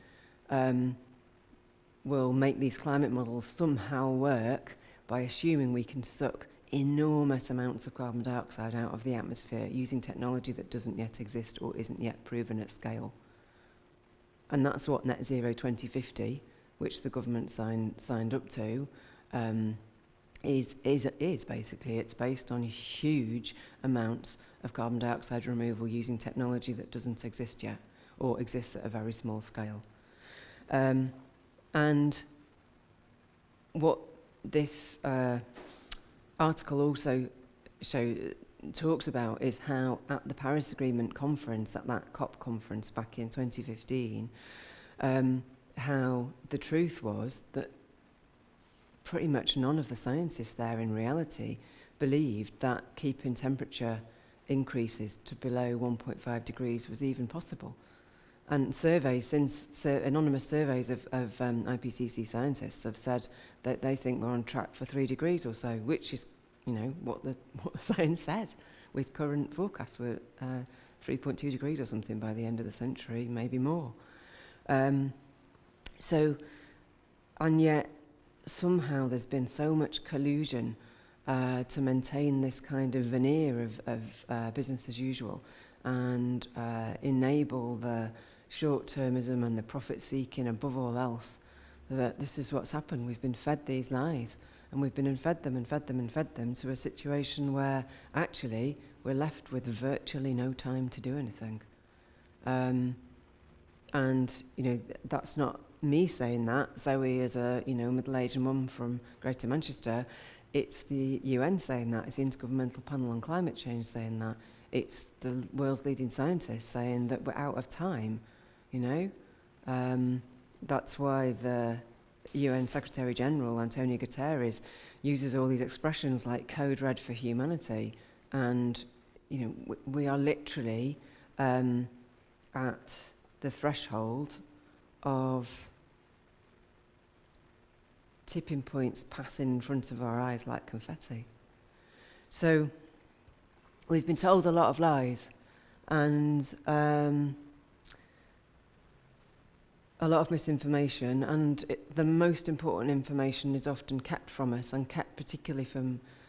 will make these climate models somehow work by assuming we can suck enormous amounts of carbon dioxide out of the atmosphere using technology that doesn't yet exist or isn't yet proven at scale. And that's what Net Zero 2050, which the government signed up to, is basically. It's based on huge amounts of carbon dioxide removal using technology that doesn't exist yet, or exists at a very small scale. And what this article also talks about is how at the Paris Agreement conference, at that COP conference back in 2015, how the truth was that pretty much none of the scientists there in reality believed that keeping temperature increases to below 1.5 degrees was even possible. And surveys, anonymous surveys of IPCC scientists have said that they think we're on track for 3 degrees or so, which is, what the science says. With current forecasts, we're 3.2 degrees or something by the end of the century, maybe more. And yet, somehow there's been so much collusion to maintain this kind of veneer of business as usual and enable the short-termism and the profit-seeking above all else, that this is what's happened. We've been fed these lies, and we've been fed them to a situation where actually we're left with virtually no time to do anything. And, you know, that's not me saying that. Zoe is a, you know, middle-aged mum from Greater Manchester. It's the UN saying that. It's the Intergovernmental Panel on Climate Change saying that. It's the world's leading scientists saying that we're out of time, you know. That's why the UN Secretary-General, Antonio Guterres, uses all these expressions like code red for humanity. And, you know, we are literally at the threshold of tipping points passing in front of our eyes like confetti. So we've been told a lot of lies, and a lot of misinformation, and the most important information is often kept from us, and kept particularly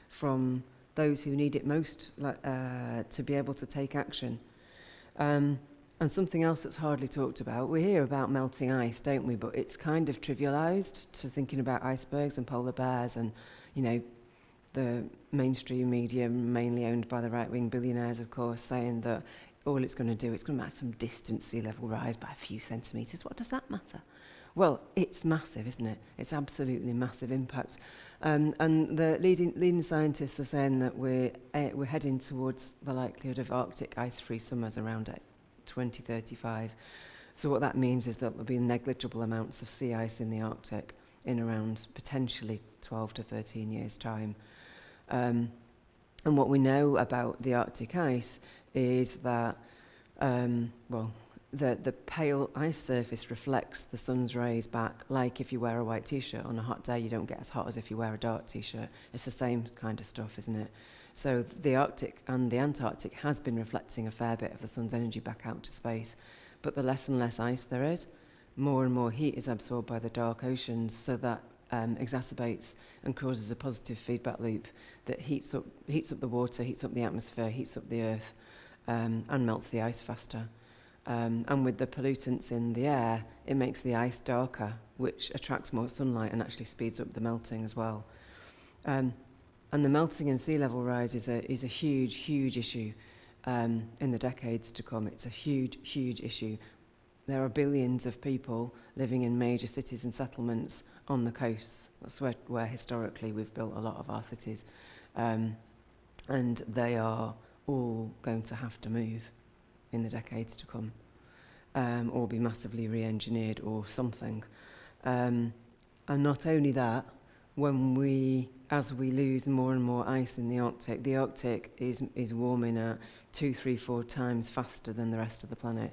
from those who need it most, to be able to take action. And something else that's hardly talked about, we hear about melting ice, don't we? But it's kind of trivialised to thinking about icebergs and polar bears and, you know, the mainstream media, mainly owned by the right-wing billionaires, of course, saying that all it's going to do, it's going to make some distant sea level rise by a few centimetres. What does that matter? Well, it's massive, isn't it? It's absolutely massive impact. And the leading scientists are saying that we're heading towards the likelihood of Arctic ice-free summers around 2035. So what that means is that there'll be negligible amounts of sea ice in the Arctic in around potentially 12 to 13 years' time. And what we know about the Arctic ice is that, the pale ice surface reflects the sun's rays back, like if you wear a white t-shirt on a hot day, you don't get as hot as if you wear a dark t-shirt. It's the same kind of stuff, isn't it? So the Arctic and the Antarctic has been reflecting a fair bit of the sun's energy back out to space, but the less and less ice there is, more and more heat is absorbed by the dark oceans, so that exacerbates and causes a positive feedback loop that heats up the water, heats up the atmosphere, heats up the earth, and melts the ice faster. And with the pollutants in the air, it makes the ice darker, which attracts more sunlight and actually speeds up the melting as well. And the melting and sea level rise is a huge, huge issue in the decades to come. It's a huge, huge issue. There are billions of people living in major cities and settlements on the coasts. That's where historically we've built a lot of our cities. And they are all going to have to move in the decades to come, or be massively re-engineered or something. And not only that, as we lose more and more ice in the Arctic is warming at 2, 3, 4 times faster than the rest of the planet.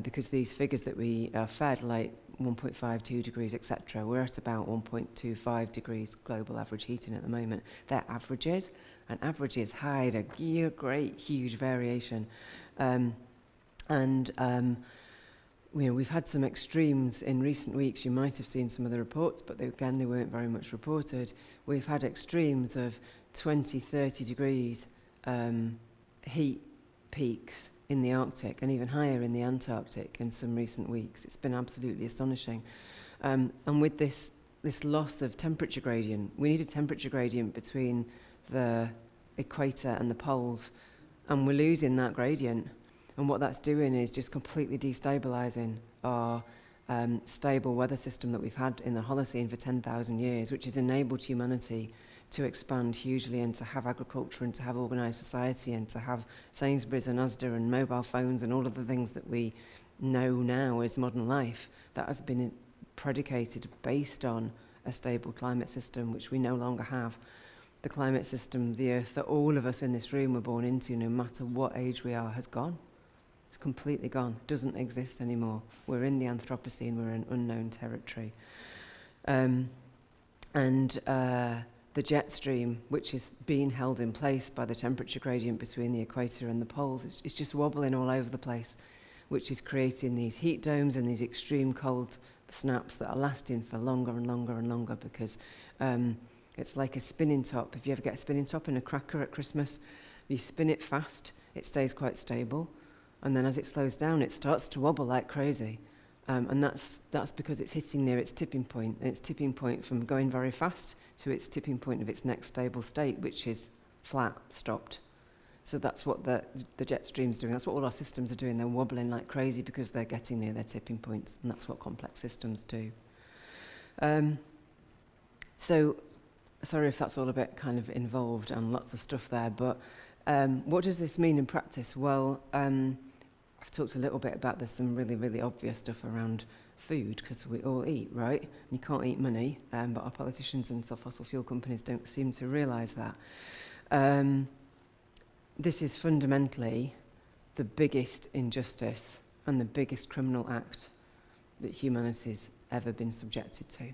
Because these figures that we are fed, like 1.5, 2 degrees, etc., we're at about 1.25 degrees global average heating at the moment. They're averages, and averages hide a great, huge variation. We've had some extremes in recent weeks. You might have seen some of the reports, but they weren't very much reported. We've had extremes of 20, 30 degrees heat peaks in the Arctic and even higher in the Antarctic in some recent weeks. It's been absolutely astonishing. And with this loss of temperature gradient, we need a temperature gradient between the equator and the poles, and we're losing that gradient. And what that's doing is just completely destabilising our stable weather system that we've had in the Holocene for 10,000 years, which has enabled humanity to expand hugely and to have agriculture and to have organised society and to have Sainsbury's and Asda and mobile phones and all of the things that we know now as modern life. That has been predicated based on a stable climate system, which we no longer have. The climate system, the earth that all of us in this room were born into, no matter what age we are, has gone. It's completely gone, doesn't exist anymore. We're in the Anthropocene, we're in unknown territory. The jet stream, which is being held in place by the temperature gradient between the equator and the poles, it's just wobbling all over the place, which is creating these heat domes and these extreme cold snaps that are lasting for longer and longer and longer, because it's like a spinning top. If you ever get a spinning top in a cracker at Christmas, you spin it fast, it stays quite stable. And then as it slows down, it starts to wobble like crazy. And that's because it's hitting near its tipping point. And its tipping point from going very fast to its tipping point of its next stable state, which is flat, stopped. So that's what the jet stream's doing. That's what all our systems are doing. They're wobbling like crazy because they're getting near their tipping points. And that's what complex systems do. So, sorry if that's all a bit kind of involved and lots of stuff there, but what does this mean in practice? Well, I've talked a little bit about there's some really, really obvious stuff around food, because we all eat, right? And you can't eat money, but our politicians and fossil fuel companies don't seem to realise that. This is fundamentally the biggest injustice and the biggest criminal act that humanity's ever been subjected to.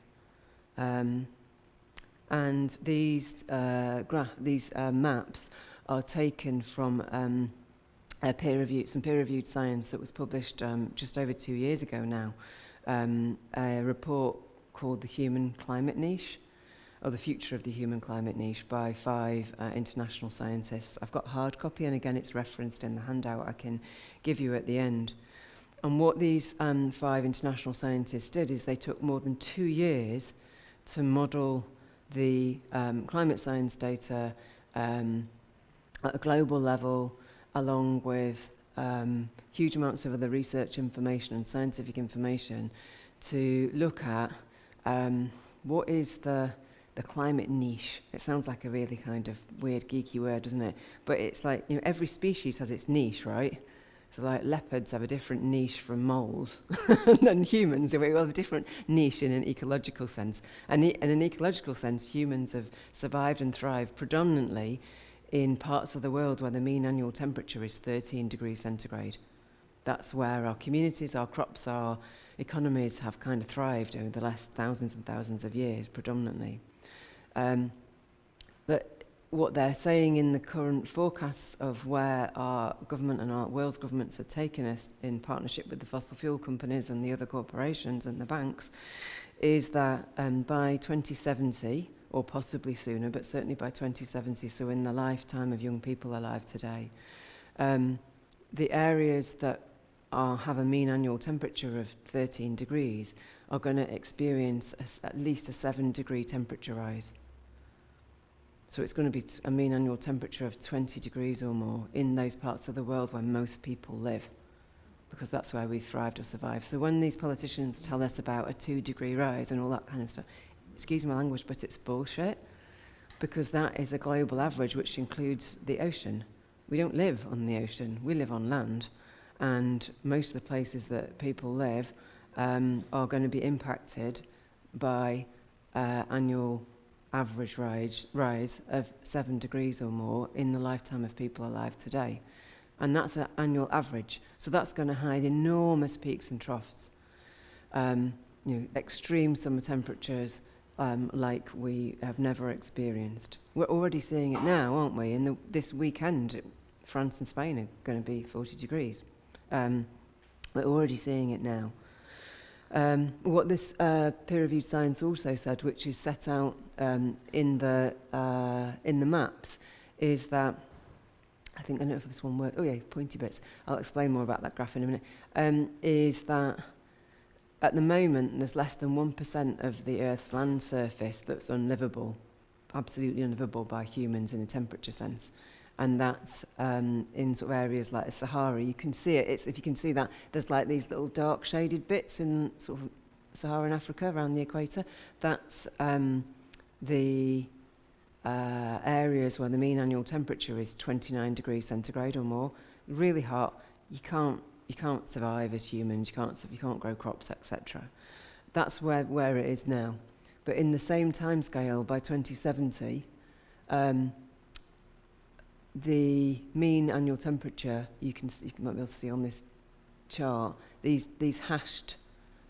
And these maps are taken from some peer-reviewed science that was published just over 2 years ago now. A report called The Human Climate Niche, or The Future of the Human Climate Niche, by 5 international scientists. I've got a hard copy, and again it's referenced in the handout I can give you at the end. And what these 5 international scientists did is they took more than 2 years to model the climate science data at a global level, along with huge amounts of other research information and scientific information, to look at what is the climate niche. It sounds like a really kind of weird, geeky word, doesn't it? But it's like, every species has its niche, right? So like leopards have a different niche from moles than humans. We have a different niche in an ecological sense. And in an ecological sense, humans have survived and thrived predominantly in parts of the world where the mean annual temperature is 13 degrees centigrade. That's where our communities, our crops, our economies have kind of thrived over the last thousands and thousands of years, predominantly. But what they're saying in the current forecasts of where our government and our world's governments are taking us in partnership with the fossil fuel companies and the other corporations and the banks is that by 2070, or possibly sooner, but certainly by 2070, so in the lifetime of young people alive today, the areas that have a mean annual temperature of 13 degrees are going to experience at least a 7-degree temperature rise. So it's going to be a mean annual temperature of 20 degrees or more in those parts of the world where most people live, because that's where we thrived or survived. So when these politicians tell us about a 2-degree rise and all that kind of stuff, excuse my language, but it's bullshit, because that is a global average which includes the ocean. We don't live on the ocean, we live on land, and most of the places that people live are going to be impacted by annual average rise of 7 degrees or more in the lifetime of people alive today. And that's an annual average. So that's going to hide enormous peaks and troughs. Extreme summer temperatures like we have never experienced. We're already seeing it now, aren't we? This weekend, France and Spain are going to be 40 degrees. We're already seeing it now. What this peer-reviewed science also said, which is set out in the maps, is that, I think I don't know if this one works. Oh yeah, pointy bits. I'll explain more about that graph in a minute. Is that at the moment there's less than 1% of the Earth's land surface that's unlivable, absolutely unlivable by humans in a temperature sense. And that's in sort of areas like the Sahara. You can see it. If you can see that, there's like these little dark shaded bits in sort of Saharan Africa around the equator. That's the areas where the mean annual temperature is 29 degrees centigrade or more. Really hot. You can't survive as humans. You can't grow crops, etc. That's where it is now. But in the same time scale, by 2070. The mean annual temperature, you might be able to see on this chart, these hashed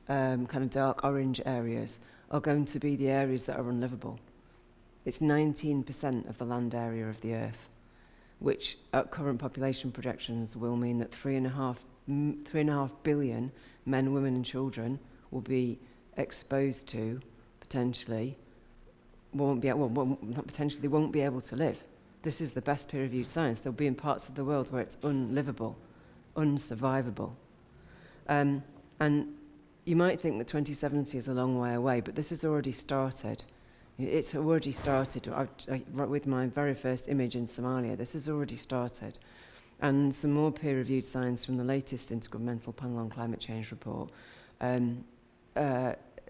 kind of dark orange areas are going to be the areas that are unlivable. It's 19% of the land area of the Earth, which at current population projections will mean that 3.5 billion men, women and children will be exposed to, potentially, they won't be able to live. This is the best peer-reviewed science. They'll be in parts of the world where it's unlivable. unsurvivable. And you might think that 2070 is a long way away, but this has already started. It's already started. With my very first image in Somalia, this has already started. And some more peer-reviewed science from the latest Intergovernmental Panel on Climate Change report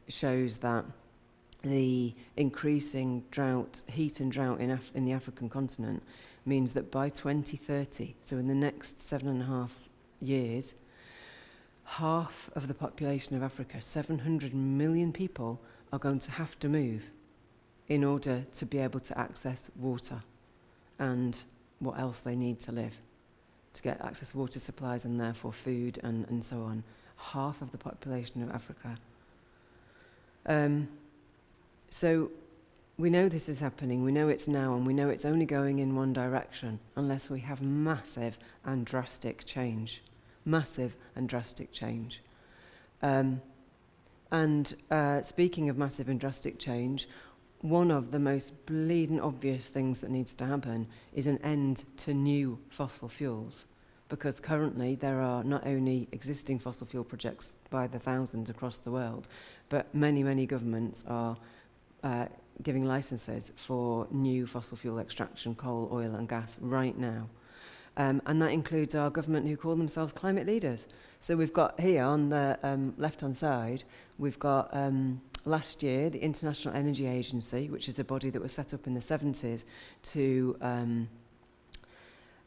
shows that the increasing drought, heat and drought in the African continent means that by 2030, so in the next 7.5 years, half of the population of Africa, 700 million people, are going to have to move in order to be able to access water and what else they need to live, to get access to water supplies and therefore food and so on. Half of the population of Africa. So we know this is happening, we know it's now, and we know it's only going in one direction unless we have massive and drastic change. Massive and drastic change. Speaking of massive and drastic change, one of the most bleeding obvious things that needs to happen is an end to new fossil fuels. Because currently there are not only existing fossil fuel projects by the thousands across the world, but many, many governments are giving licenses for new fossil fuel extraction, coal, oil and gas right now. And that includes our government who call themselves climate leaders. So we've got here on the left-hand side, we've got last year the International Energy Agency, which is a body that was set up in the 70s to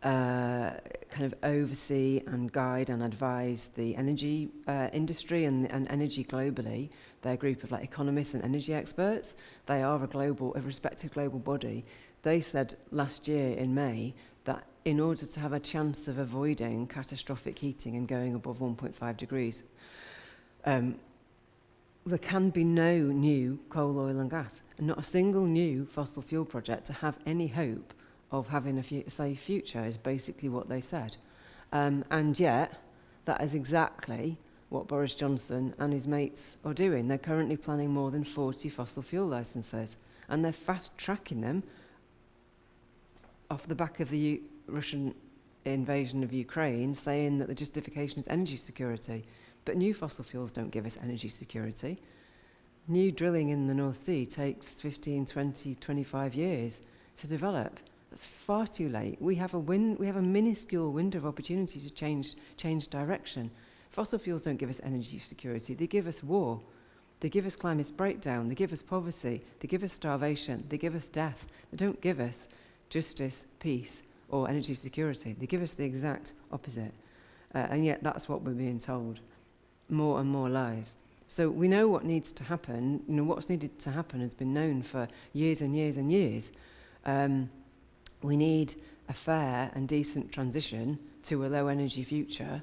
kind of oversee and guide and advise the energy industry and energy globally. They're a group of like economists and energy experts. They are a respected global body. They said last year in May that in order to have a chance of avoiding catastrophic heating and going above 1.5 degrees, there can be no new coal, oil and gas, and not a single new fossil fuel project to have any hope of having a safe future is basically what they said. And yet, that is exactly what Boris Johnson and his mates are doing. They're currently planning more than 40 fossil fuel licenses, and they're fast-tracking them off the back of the Russian invasion of Ukraine, saying that the justification is energy security. But new fossil fuels don't give us energy security. New drilling in the North Sea takes 15, 20, 25 years to develop. That's far too late. We have a minuscule window of opportunity to change direction. Fossil fuels don't give us energy security. They give us war. They give us climate breakdown. They give us poverty. They give us starvation. They give us death. They don't give us justice, peace, or energy security. They give us the exact opposite. And yet that's what we're being told. More and more lies. So we know what needs to happen. You know, what's needed to happen has been known for years and years and years. We need a fair and decent transition to a low energy future.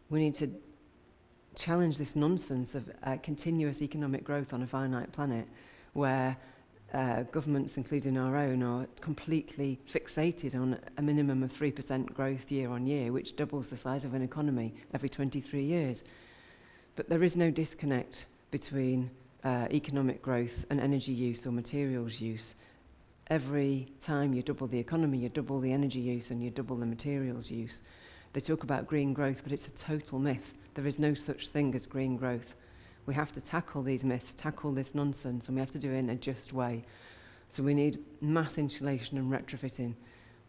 We need to challenge this nonsense of continuous economic growth on a finite planet where governments, including our own, are completely fixated on a minimum of 3% growth year on year, which doubles the size of an economy every 23 years. But there is no disconnect between economic growth and energy use or materials use. Every time you double the economy, you double the energy use and you double the materials use. They talk about green growth, but it's a total myth. There is no such thing as green growth. We have to tackle these myths, tackle this nonsense, and we have to do it in a just way. So we need mass insulation and retrofitting.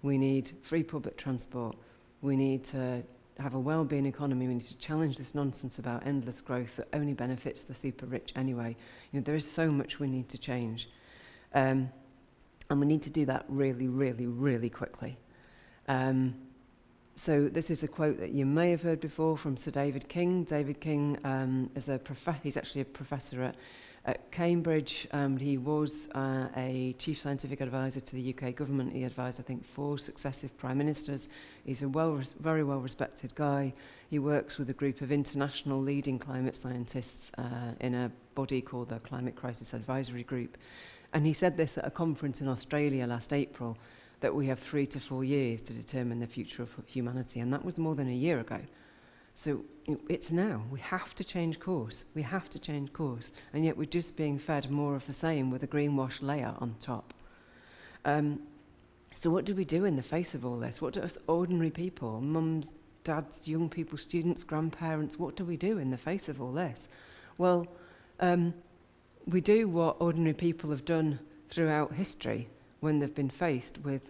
We need free public transport. We need to have a well-being economy. We need to challenge this nonsense about endless growth that only benefits the super rich anyway. You know, there is so much we need to change. And we need to do that really, really, really quickly. So this is a quote that you may have heard before from Sir David King. David King is he's actually a professor at Cambridge. He was a chief scientific advisor to the UK government. He advised, I think, 4 successive prime ministers. He's a very well-respected guy. He works with a group of international leading climate scientists in a body called the Climate Crisis Advisory Group. And he said this at a conference in Australia last April, that we have 3 to 4 years to determine the future of humanity, and that was more than a year ago. So it's now. We have to change course. We have to change course, and yet we're just being fed more of the same with a greenwash layer on top. So what do we do in the face of all this? What do us ordinary people, mums, dads, young people, students, grandparents, what do we do in the face of all this? Well, we do what ordinary people have done throughout history when they've been faced with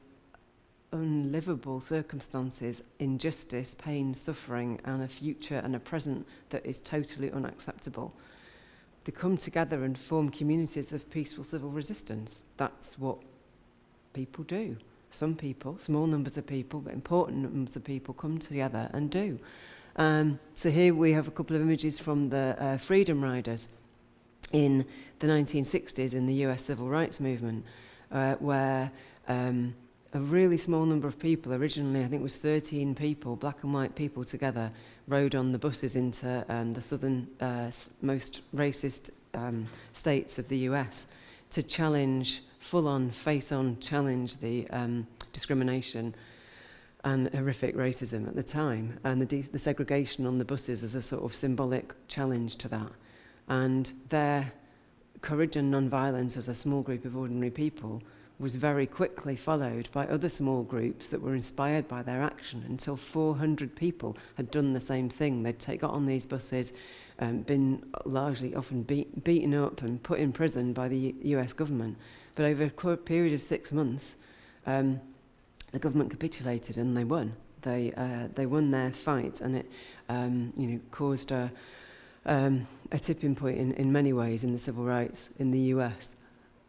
unlivable circumstances, injustice, pain, suffering, and a future and a present that is totally unacceptable. They come together and form communities of peaceful civil resistance. That's what people do. Some people, small numbers of people, but important numbers of people come together and do. So here we have a couple of images from the Freedom Riders in the 1960s in the US civil rights movement, where a really small number of people, originally I think it was 13 people, black and white people together, rode on the buses into the southern most racist states of the US to challenge, full-on, face-on challenge the discrimination and horrific racism at the time, and the segregation on the buses as a sort of symbolic challenge to that. And their courage and non-violence as a small group of ordinary people was very quickly followed by other small groups that were inspired by their action, until 400 people had done the same thing. They'd got on these buses, been largely often beaten up and put in prison by the US government. But over a period of 6 months, the government capitulated and they won. They won their fight, and it caused a tipping point in many ways in the civil rights in the US.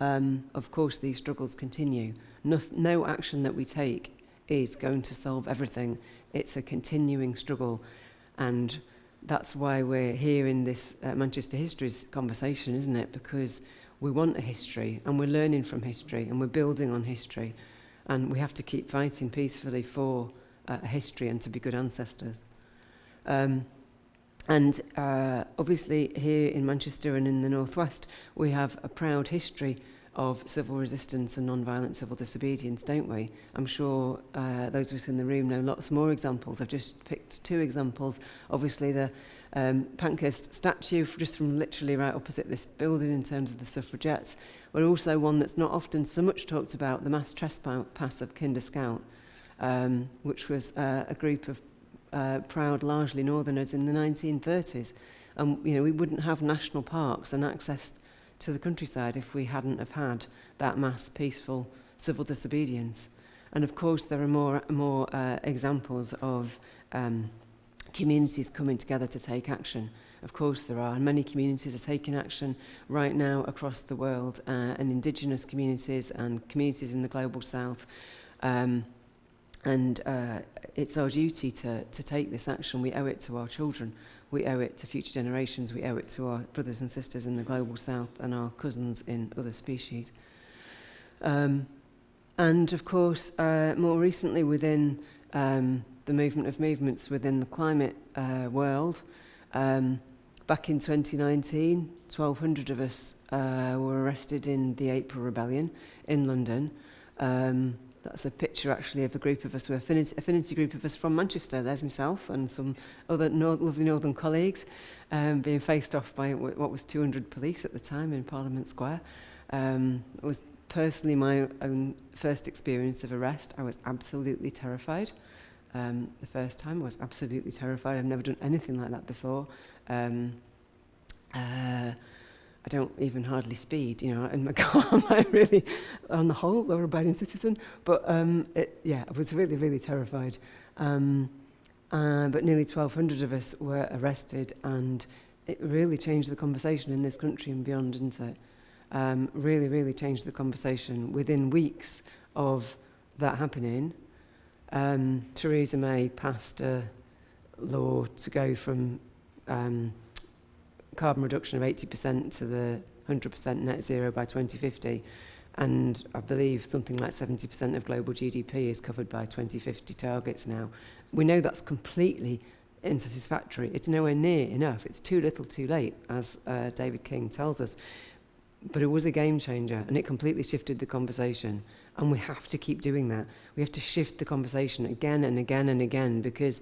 Of course, these struggles continue. No action that we take is going to solve everything. It's a continuing struggle, and that's why we're here in this Manchester Histories conversation, isn't it? Because we want a history, and we're learning from history, and we're building on history, and we have to keep fighting peacefully for a history and to be good ancestors. Obviously here in Manchester and in the Northwest, we have a proud history of civil resistance and non-violent civil disobedience, don't we? I'm sure those of us in the room know lots more examples. I've just picked 2 examples. Obviously the Pankhurst statue, just from literally right opposite this building in terms of the suffragettes, but also one that's not often so much talked about, the mass trespass of Kinder Scout, which was a group of proud, largely northerners in the 1930s. And we wouldn't have national parks and access to the countryside if we hadn't have had that mass peaceful civil disobedience. And of course there are more examples of communities coming together to take action. Of course there are, and many communities are taking action right now across the world, and indigenous communities and communities in the global south. It's our duty to take this action. We owe it to our children. We owe it to future generations. We owe it to our brothers and sisters in the global south and our cousins in other species. And of course, more recently within the movement of movements within the climate world, back in 2019, 1,200 of us were arrested in the April Rebellion in London. That's a picture actually of a group of us, an affinity group of us from Manchester. There's myself and some other lovely northern colleagues being faced off by what was 200 police at the time in Parliament Square. It was personally my own first experience of arrest. I was absolutely terrified. The first time I was absolutely terrified. I've never done anything like that before. I don't even hardly speed, in my car. I'm like really, on the whole, law-abiding citizen. But I was really, really terrified. But nearly 1,200 of us were arrested, and it really changed the conversation in this country and beyond, didn't it? Really, really changed the conversation. Within weeks of that happening, Theresa May passed a law to go from carbon reduction of 80% to the 100% net zero by 2050, and I believe something like 70% of global GDP is covered by 2050 targets now. We know that's completely unsatisfactory. It's nowhere near enough. It's too little too late, as David King tells us. But it was a game changer, and it completely shifted the conversation, and we have to keep doing that. We have to shift the conversation again and again and again, because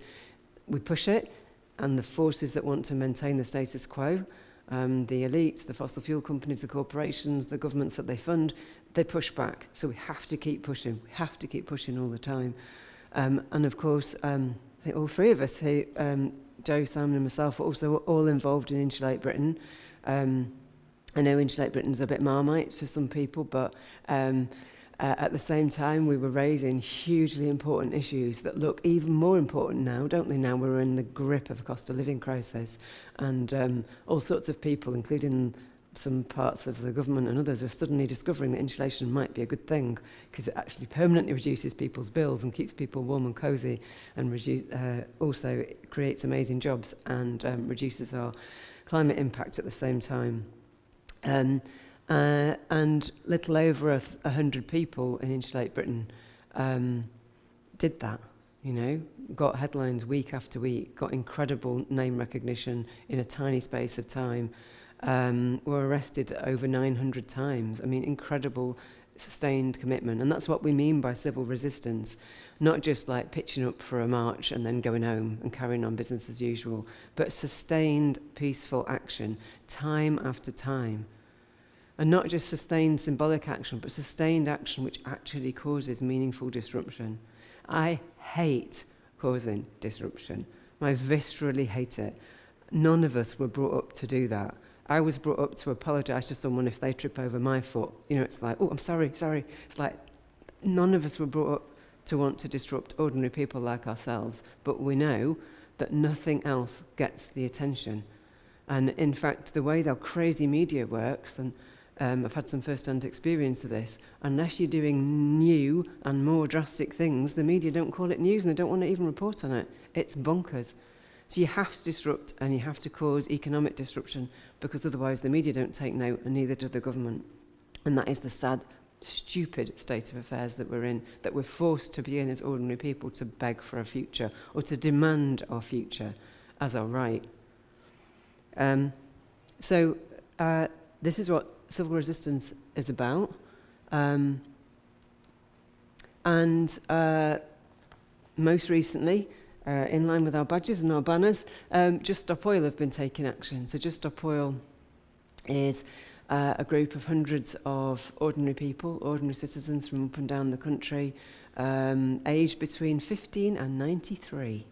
we push it, and the forces that want to maintain the status quo, the elites, the fossil fuel companies, the corporations, the governments that they fund, they push back. So we have to keep pushing. We have to keep pushing all the time. And of course, I think all three of us, who, Joe, Simon and myself, are also all involved in Insulate Britain. I know Insulate Britain's a bit Marmite to some people, but at the same time, we were raising hugely important issues that look even more important now, don't they? Now we're in the grip of a cost of living crisis, and all sorts of people, including some parts of the government and others, are suddenly discovering that insulation might be a good thing because it actually permanently reduces people's bills and keeps people warm and cosy, and also creates amazing jobs and reduces our climate impact at the same time. And little over 100 people in Insulate Britain did that, you know, got headlines week after week, got incredible name recognition in a tiny space of time, were arrested over 900 times. I mean, incredible sustained commitment. And that's what we mean by civil resistance, not just like pitching up for a march and then going home and carrying on business as usual, but sustained peaceful action time after time. And not just sustained symbolic action, but sustained action which actually causes meaningful disruption. I hate causing disruption. I viscerally hate it. None of us were brought up to do that. I was brought up to apologise to someone if they trip over my foot. You know, it's like, oh, I'm sorry. It's like, none of us were brought up to want to disrupt ordinary people like ourselves, but we know that nothing else gets the attention. And in fact, the way their crazy media works, and I've had some first-hand experience of this, unless you're doing new and more drastic things, the media don't call it news and they don't want to even report on it. It's bonkers. So you have to disrupt and you have to cause economic disruption, because otherwise the media don't take note and neither does the government. And that is the sad, stupid state of affairs that we're in, that we're forced to be in as ordinary people, to beg for a future or to demand our future as our right. This is what civil resistance is about. Most recently, in line with our badges and our banners, Just Stop Oil have been taking action. So Just Stop Oil is a group of hundreds of ordinary people, ordinary citizens from up and down the country, aged between 15 and 93.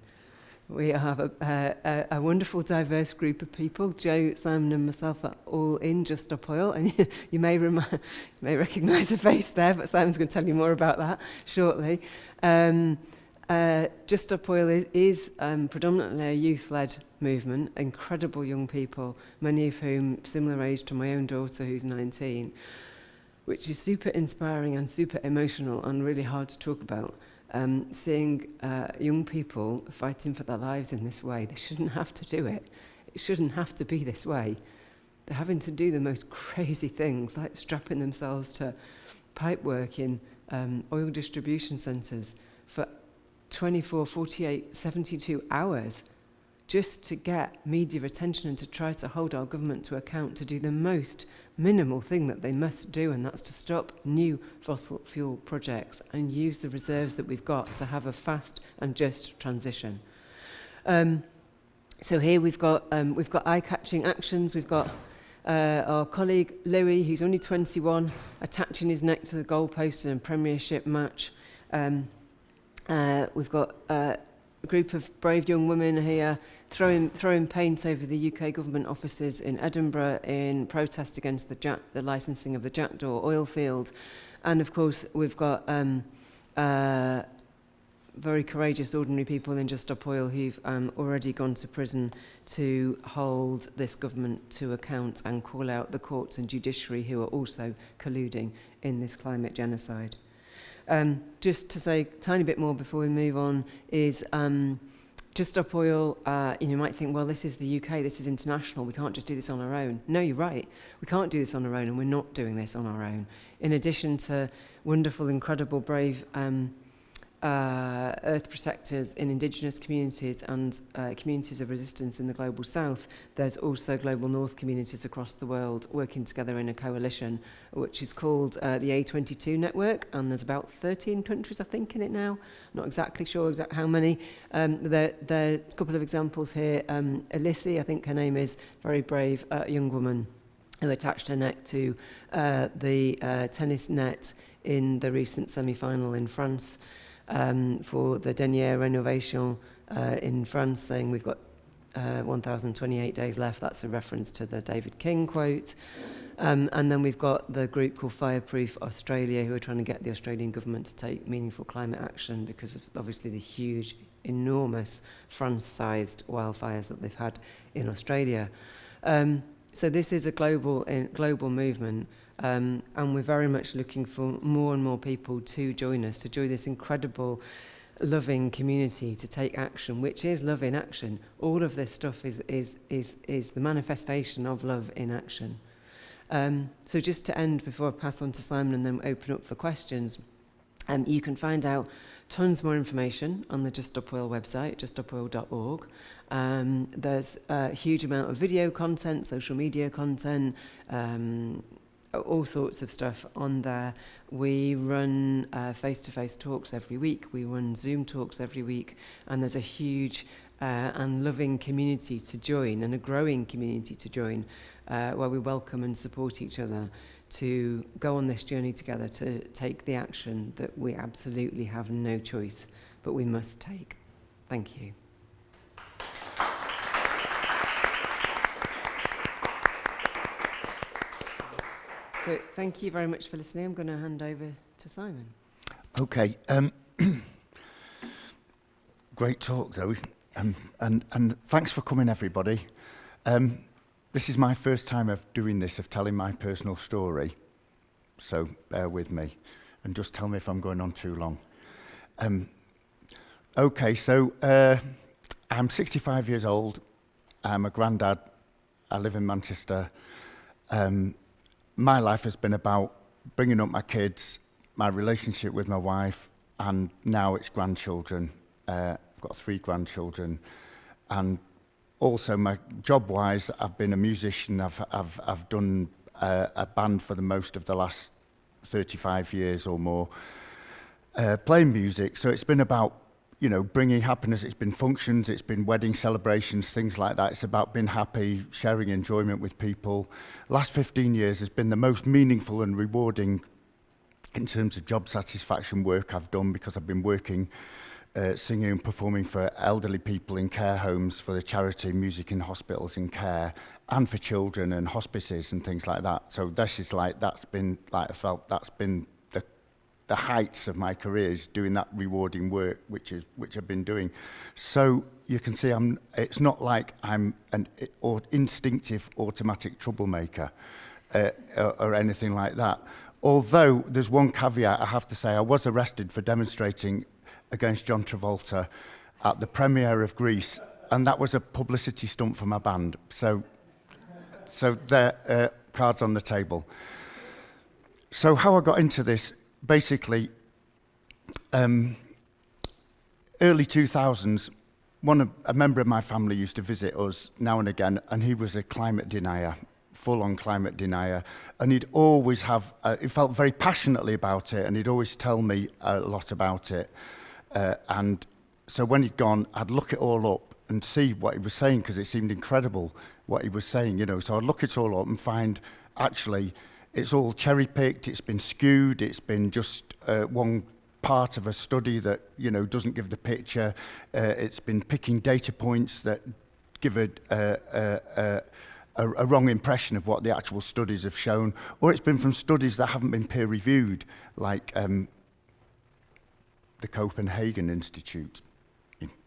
We have a wonderful, diverse group of people. Joe, Simon and myself are all in Just Stop Oil, and you may recognise a face there, but Simon's going to tell you more about that shortly. Just Stop Oil is predominantly a youth-led movement, incredible young people, many of whom similar age to my own daughter, who's 19, which is super inspiring and super emotional and really hard to talk about. Seeing young people fighting for their lives in this way. They shouldn't have to do it. It shouldn't have to be this way. They're having to do the most crazy things, like strapping themselves to pipework in oil distribution centres for 24, 48, 72 hours just to get media attention and to try to hold our government to account to do the most minimal thing that they must do, and that's to stop new fossil fuel projects and use the reserves that we've got to have a fast and just transition. So here we've got eye-catching actions. We've got our colleague Louis, who's only 21, attaching his neck to the goalpost in a Premiership match. We've got a group of brave young women here throwing paint over the UK government offices in Edinburgh in protest against the licensing of the Jackdaw oil field. And of course, we've got very courageous ordinary people in Just Stop Oil who've already gone to prison to hold this government to account and call out the courts and judiciary who are also colluding in this climate genocide. Just to say a tiny bit more before we move on is Just Stop Oil, you might think, well, this is the UK, this is international, we can't just do this on our own. No, you're right. We can't do this on our own, and we're not doing this on our own. In addition to wonderful, incredible, brave earth protectors in indigenous communities and communities of resistance in the global south, there's also global north communities across the world working together in a coalition which is called the A22 network, and there's about 13 countries I think in it now, not exactly sure how many. There are a couple of examples here. Elyssie, I think her name is, very brave young woman who attached her neck to the tennis net in the recent semi-final in France for the Dernière Rénovation in France saying we've got 1,028 days left. That's a reference to the David King quote. And then we've got the group called Fireproof Australia, who are trying to get the Australian government to take meaningful climate action because of obviously the huge, enormous France-sized wildfires that they've had in Australia. So this is a global movement, and we're very much looking for more and more people to join us, to join this incredible, loving community to take action, which is love in action. All of this stuff is the manifestation of love in action. So just to end, before I pass on to Simon and then open up for questions, you can find out tons more information on the Just Stop Oil website, juststopoil.org. There's a huge amount of video content, social media content, all sorts of stuff on there. We run face-to-face talks every week. We run Zoom talks every week. And there's a huge and loving community to join, and a growing community to join, where we welcome and support each other to go on this journey together, to take the action that we absolutely have no choice, but we must take. Thank you. So thank you very much for listening. I'm going to hand over to Simon. Okay. Great talk, Zoe. And thanks for coming, everybody. This is my first time of doing this, of telling my personal story, so bear with me, and just tell me if I'm going on too long. Okay, so I'm 65 years old. I'm a granddad. I live in Manchester. My life has been about bringing up my kids, my relationship with my wife, and now it's grandchildren. I've got 3 grandchildren, and also, my job-wise, I've been a musician. I've done a band for the most of the last 35 years or more, playing music. So it's been about, bringing happiness. It's been functions, it's been wedding celebrations, things like that. It's about being happy, sharing enjoyment with people. Last 15 years has been the most meaningful and rewarding in terms of job satisfaction work I've done, because I've been working singing and performing for elderly people in care homes for the charity Music in Hospitals in Care, and for children and hospices and things like that. So this is that's been I felt that's been the heights of my career, is doing that rewarding work, which I've been doing. So you can see it's not like I'm an instinctive automatic troublemaker or anything like that. Although there's one caveat I have to say. I was arrested for demonstrating against John Travolta at the premiere of Grease, and that was a publicity stunt for my band. So there, cards on the table. So how I got into this, basically, early 2000s, a member of my family used to visit us now and again, and he was a climate denier, full-on climate denier, and he'd always have, he felt very passionately about it, and he'd always tell me a lot about it. And so when he'd gone, I'd look it all up and see what he was saying, because it seemed incredible what he was saying, So I'd look it all up and find, actually, it's all cherry-picked, it's been skewed, it's been just one part of a study that, doesn't give the picture. It's been picking data points that give a wrong impression of what the actual studies have shown, or it's been from studies that haven't been peer-reviewed, like the Copenhagen Institute.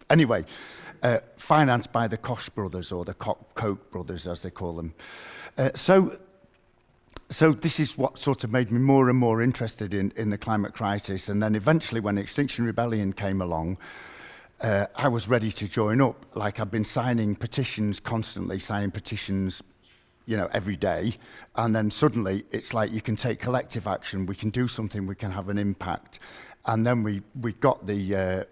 Anyway, financed by the Koch brothers, or the Koch brothers, as they call them. So this is what sort of made me more and more interested in the climate crisis. And then eventually, when Extinction Rebellion came along, I was ready to join up. Like, I've been signing petitions, constantly signing petitions, every day. And then suddenly, it's like you can take collective action, we can do something, we can have an impact. And then we got the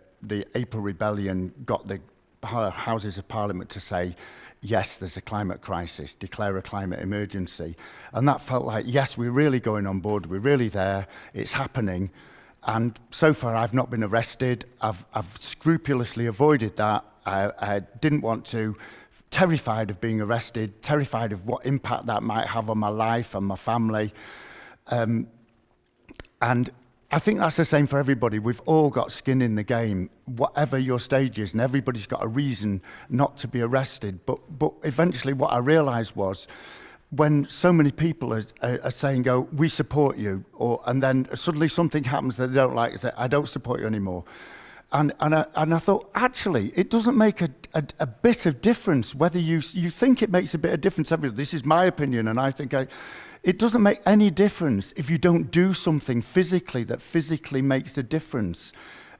April Rebellion, got the Houses of Parliament to say, yes, there's a climate crisis, declare a climate emergency. And that felt like, yes, we're really going on board, we're really there, it's happening. And so far, I've not been arrested. I've scrupulously avoided that. I didn't want to, terrified of being arrested, terrified of what impact that might have on my life and my family. And I think that's the same for everybody. We've all got skin in the game, whatever your stage is, and everybody's got a reason not to be arrested. But eventually what I realised was, when so many people are saying, we support you, and then suddenly something happens that they don't like, and say, I don't support you anymore. And I thought, actually, it doesn't make a bit of difference whether you think it makes a bit of difference. This is my opinion, and I think it doesn't make any difference if you don't do something physically that physically makes a difference.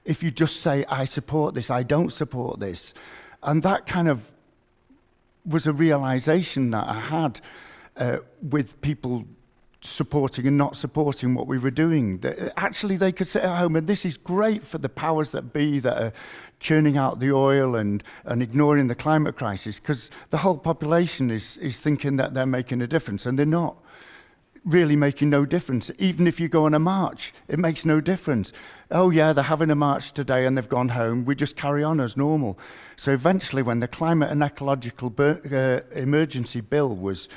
If you just say, I support this, I don't support this. And that kind of was a realization that I had with people supporting and not supporting what we were doing. That actually, they could sit at home, and this is great for the powers that be that are churning out the oil and ignoring the climate crisis, because the whole population is thinking that they're making a difference, and they're not really making no difference. Even if you go on a march, it makes no difference. Oh yeah, they're having a march today and they've gone home. We just carry on as normal. So eventually, when the climate and ecological emergency bill was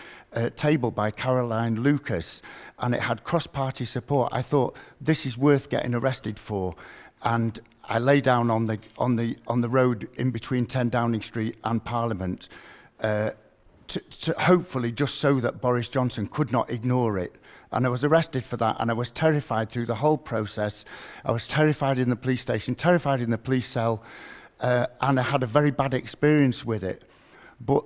tabled by Caroline Lucas, and it had cross-party support, I thought, this is worth getting arrested for. And I lay down on the road in between 10 Downing Street and Parliament to hopefully just so that Boris Johnson could not ignore it. And I was arrested for that, and I was terrified through the whole process. I was terrified in the police station, terrified in the police cell, and I had a very bad experience with it. But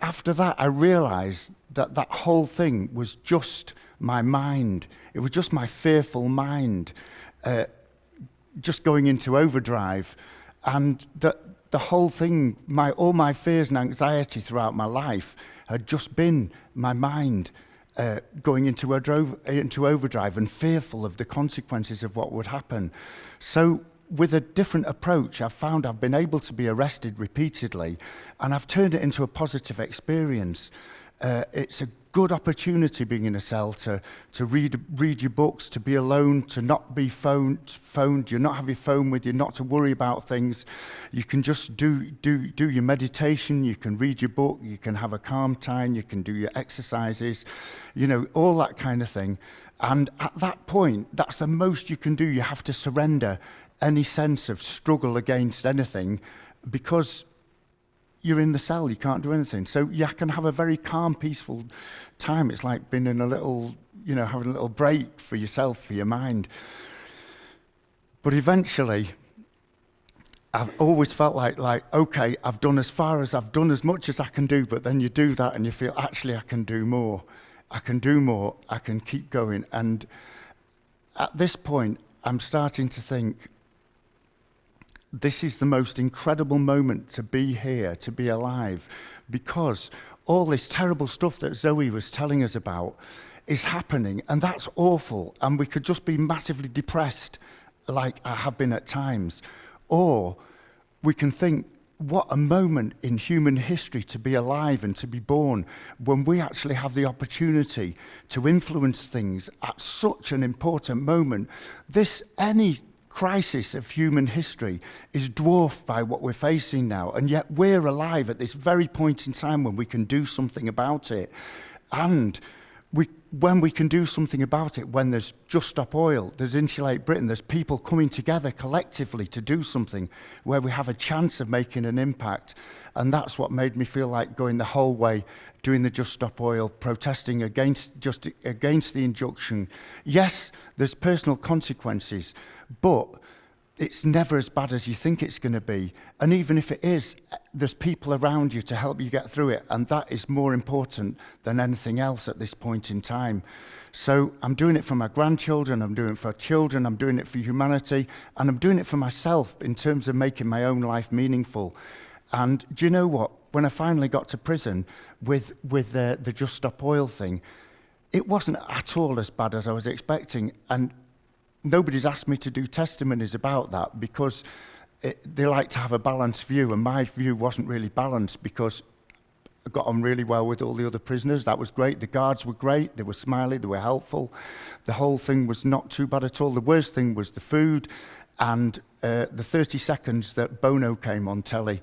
after that, I realised that that whole thing was just my mind. It was just my fearful mind just going into overdrive. And that the whole thing, all my fears and anxiety throughout my life had just been my mind going into overdrive and fearful of the consequences of what would happen. So with a different approach, I've found I've been able to be arrested repeatedly, and I've turned it into a positive experience. It's a good opportunity being in a cell to read your books, to be alone, to not be phoned, you not have your phone with you, not to worry about things. You can just do your meditation, you can read your book, you can have a calm time, you can do your exercises, all that kind of thing. And at that point, that's the most you can do. You have to surrender any sense of struggle against anything, because you're in the cell, you can't do anything. So you can have a very calm, peaceful time. It's like being in a little, having a little break for yourself, for your mind. But eventually, I've always felt like, okay, I've done as much as I can do, but then you do that and you feel, actually, I can do more. I can do more, I can keep going. And at this point, I'm starting to think, this is the most incredible moment to be here, to be alive, because all this terrible stuff that Zoe was telling us about is happening, and that's awful, and we could just be massively depressed, like I have been at times. Or we can think, what a moment in human history to be alive and to be born, when we actually have the opportunity to influence things at such an important moment. Any crisis of human history is dwarfed by what we're facing now, and yet we're alive at this very point in time when we can do something about it. And when we can do something about it, when there's Just Stop Oil, there's Insulate Britain, there's people coming together collectively to do something where we have a chance of making an impact. And that's what made me feel like going the whole way, doing the Just Stop Oil, protesting against the injunction. Yes, there's personal consequences, but it's never as bad as you think it's going to be. And even if it is, there's people around you to help you get through it. And that is more important than anything else at this point in time. So I'm doing it for my grandchildren, I'm doing it for children, I'm doing it for humanity, and I'm doing it for myself in terms of making my own life meaningful. And do you know what? When I finally got to prison with the Just Stop Oil thing, it wasn't at all as bad as I was expecting. And nobody's asked me to do testimonies about that, because they like to have a balanced view, and my view wasn't really balanced, because I got on really well with all the other prisoners. That was great. The guards were great. They were smiley. They were helpful. The whole thing was not too bad at all. The worst thing was the food and the 30 seconds that Bono came on telly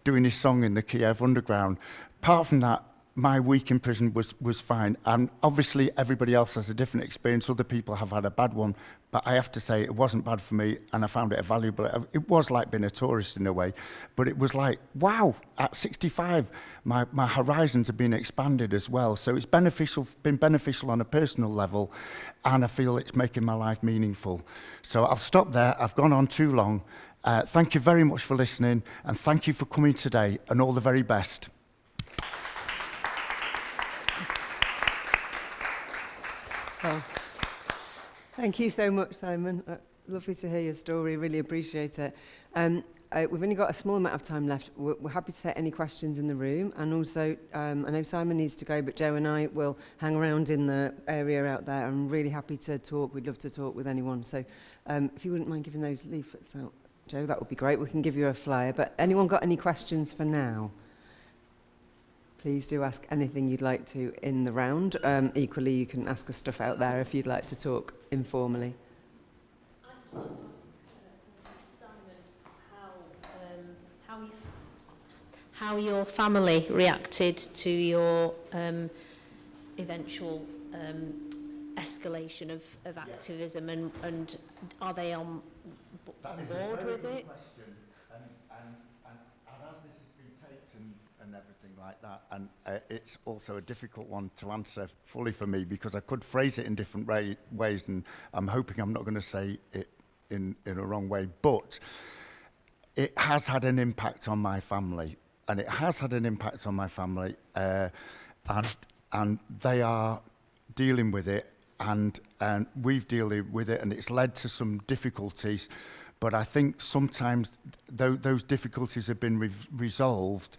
doing his song in the Kiev Underground. Apart from that, my week in prison was fine. And obviously everybody else has a different experience. Other people have had a bad one. But I have to say it wasn't bad for me, and I found it valuable. It was like being a tourist in a way. But it was like, wow, at 65, my horizons have been expanded as well. So it's been beneficial on a personal level, and I feel it's making my life meaningful. So I'll stop there. I've gone on too long. Thank you very much for listening, and thank you for coming today, and all the very best. Well, thank you so much, Simon. Lovely to hear your story. Really appreciate it. We've only got a small amount of time left. We're happy to take any questions in the room. And also, I know Simon needs to go, but Joe and I will hang around in the area out there. I'm really happy to talk. We'd love to talk with anyone. So if you wouldn't mind giving those leaflets out, Joe, that would be great. We can give you a flyer. But anyone got any questions for now? Please do ask anything you'd like to in the round. Equally, you can ask us stuff out there if you'd like to talk informally. How your family reacted to your eventual escalation of activism, and are they on board with it? As this has been taped and everything like that, and it's also a difficult one to answer fully for me because I could phrase it in different ways, and I'm hoping I'm not going to say it in a wrong way, but it has had an impact on my family, and it has had an impact on my family, and they are dealing with it, and we've dealing with it, and it's led to some difficulties. But I think sometimes those difficulties have been resolved,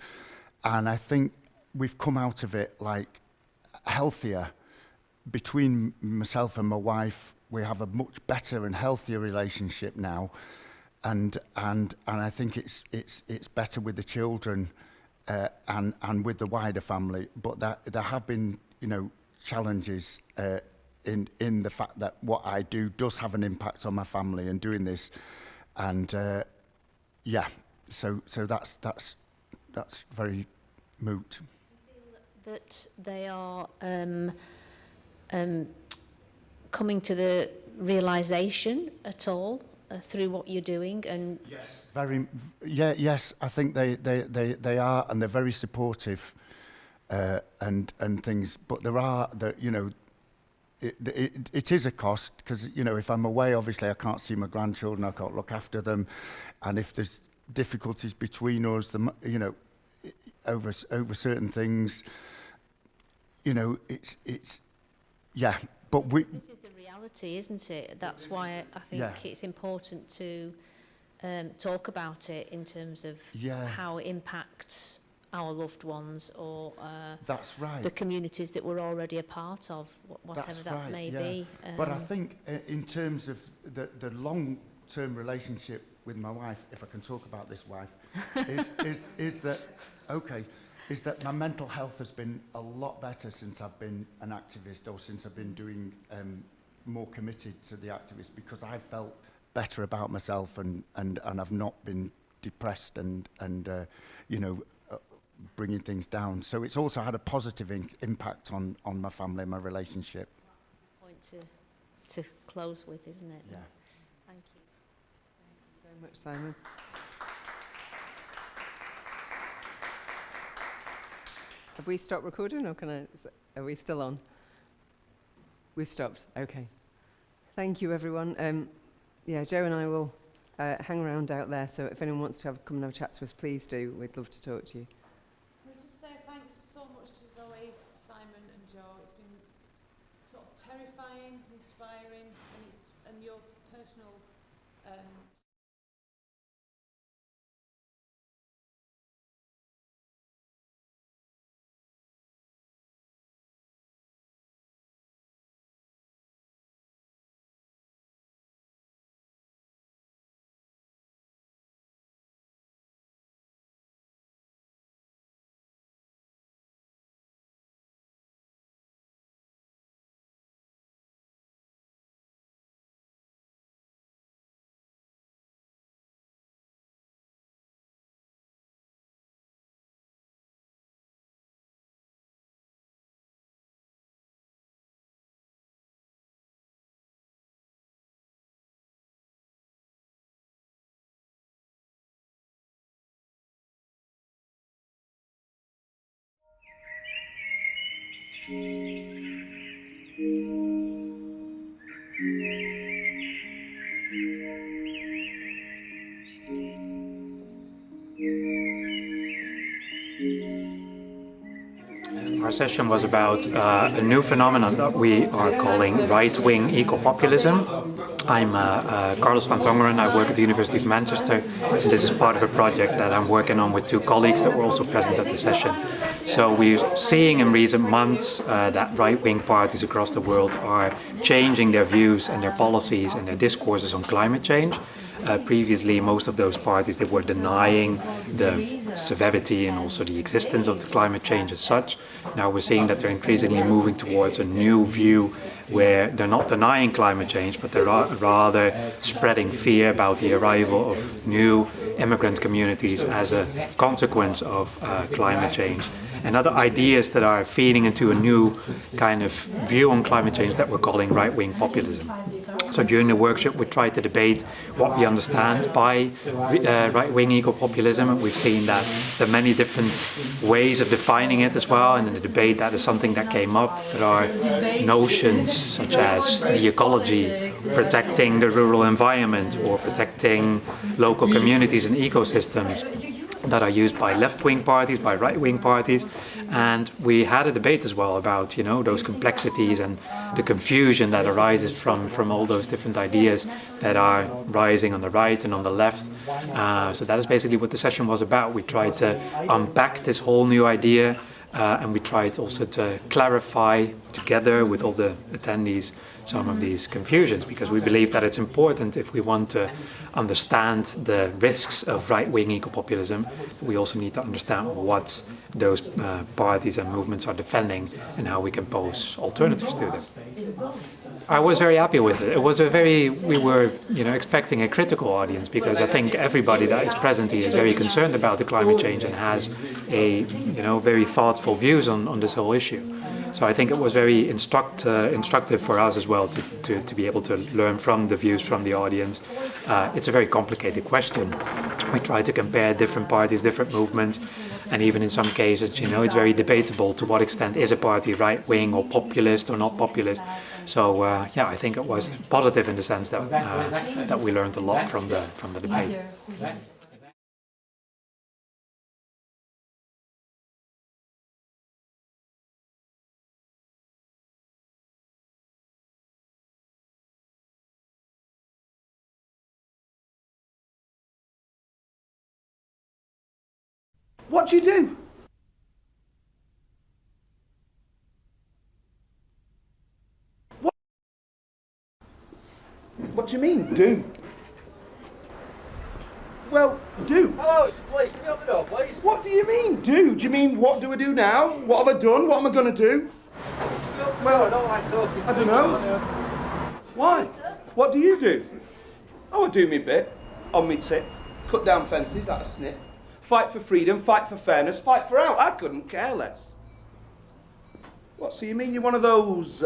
and I think we've come out of it like healthier. Between myself and my wife, we have a much better and healthier relationship now, and I think it's better with the children and with the wider family. But there have been, you know, challenges in the fact that what I do does have an impact on my family and doing this. And yeah, so that's very moot. Do you feel that they are coming to the realisation at all through what you're doing? And yes, yes, I think they are, and they're very supportive and things. But there are you know. It is a cost because, you know, if I'm away, obviously I can't see my grandchildren, I can't look after them, and if there's difficulties between us, you know, over certain things, you know, it's yeah. But this is the reality, isn't it? That's why I think it's important to talk about it in terms of how it impacts our loved ones or that's right. the communities that we're already a part of, whatever that may be. But I think in terms of the long-term relationship with my wife, if I can talk about this wife, is that my mental health has been a lot better since I've been an activist, or since I've been doing more committed to the activist, because I felt better about myself and I've not been depressed and you know, bringing things down. So it's also had a positive impact on my family and my relationship. Point to close with, isn't it? Yeah. Thank you. Thank you so much, Simon. Have we stopped recording, or are we still on? We've stopped. Okay. Thank you, everyone. Yeah, Joe and I will hang around out there. So if anyone wants to come and have a chat to us, please do. We'd love to talk to you. Can I just say thanks so much to Zoe, Simon and Joe. It's been sort of terrifying, inspiring, and your personal Our session was about a new phenomenon that we are calling right-wing eco-populism. I'm Carlos van Tongeren. I work at the University of Manchester, and this is part of a project that I'm working on with two colleagues that were also present at the session. So we're seeing in recent months that right-wing parties across the world are changing their views and their policies and their discourses on climate change. Previously, most of those parties, they were denying the severity and also the existence of the climate change as such. Now we're seeing that they're increasingly moving towards a new view where they're not denying climate change, but they're rather spreading fear about the arrival of new immigrant communities as a consequence of climate change. And other ideas that are feeding into a new kind of view on climate change that we're calling right-wing populism. So during the workshop we tried to debate what we understand by right-wing eco-populism, and we've seen that there are many different ways of defining it as well, and in the debate that is something that came up. There are notions such as the ecology, protecting the rural environment or protecting local communities and ecosystems that are used by left-wing parties, by right-wing parties, and we had a debate as well about, you know, those complexities and the confusion that arises from all those different ideas that are rising on the right and on the left. So that is basically what the session was about. We tried to unpack this whole new idea, and we tried also to clarify together with all the attendees some of these confusions, because we believe that it's important, if we want to understand the risks of right-wing eco-populism, we also need to understand what those parties and movements are defending and how we can pose alternatives to them. I was very happy with it. It was we were, you know, expecting a critical audience, because I think everybody that is present here is very concerned about the climate change and has a, you know, very thoughtful views on this whole issue. So I think it was very instructive for us as well to be able to learn from the views from the audience. It's a very complicated question. We try to compare different parties, different movements, and even in some cases, you know, it's very debatable to what extent is a party right-wing or populist or not populist. So yeah, I think it was positive in the sense that that we learned a lot from the debate. What do you do? What do you mean, do? Well, do. Hello, please, can you open the door, please? What do you mean, do? Do you mean, what do I do now? What have I done? What am I going to do? Well, I don't like talking. I don't know. Why? What do you do? Oh, I do me bit. On me tip. Cut down fences, that's a snip. Fight for freedom, fight for fairness, fight for out. I couldn't care less. What, so you mean you're one of those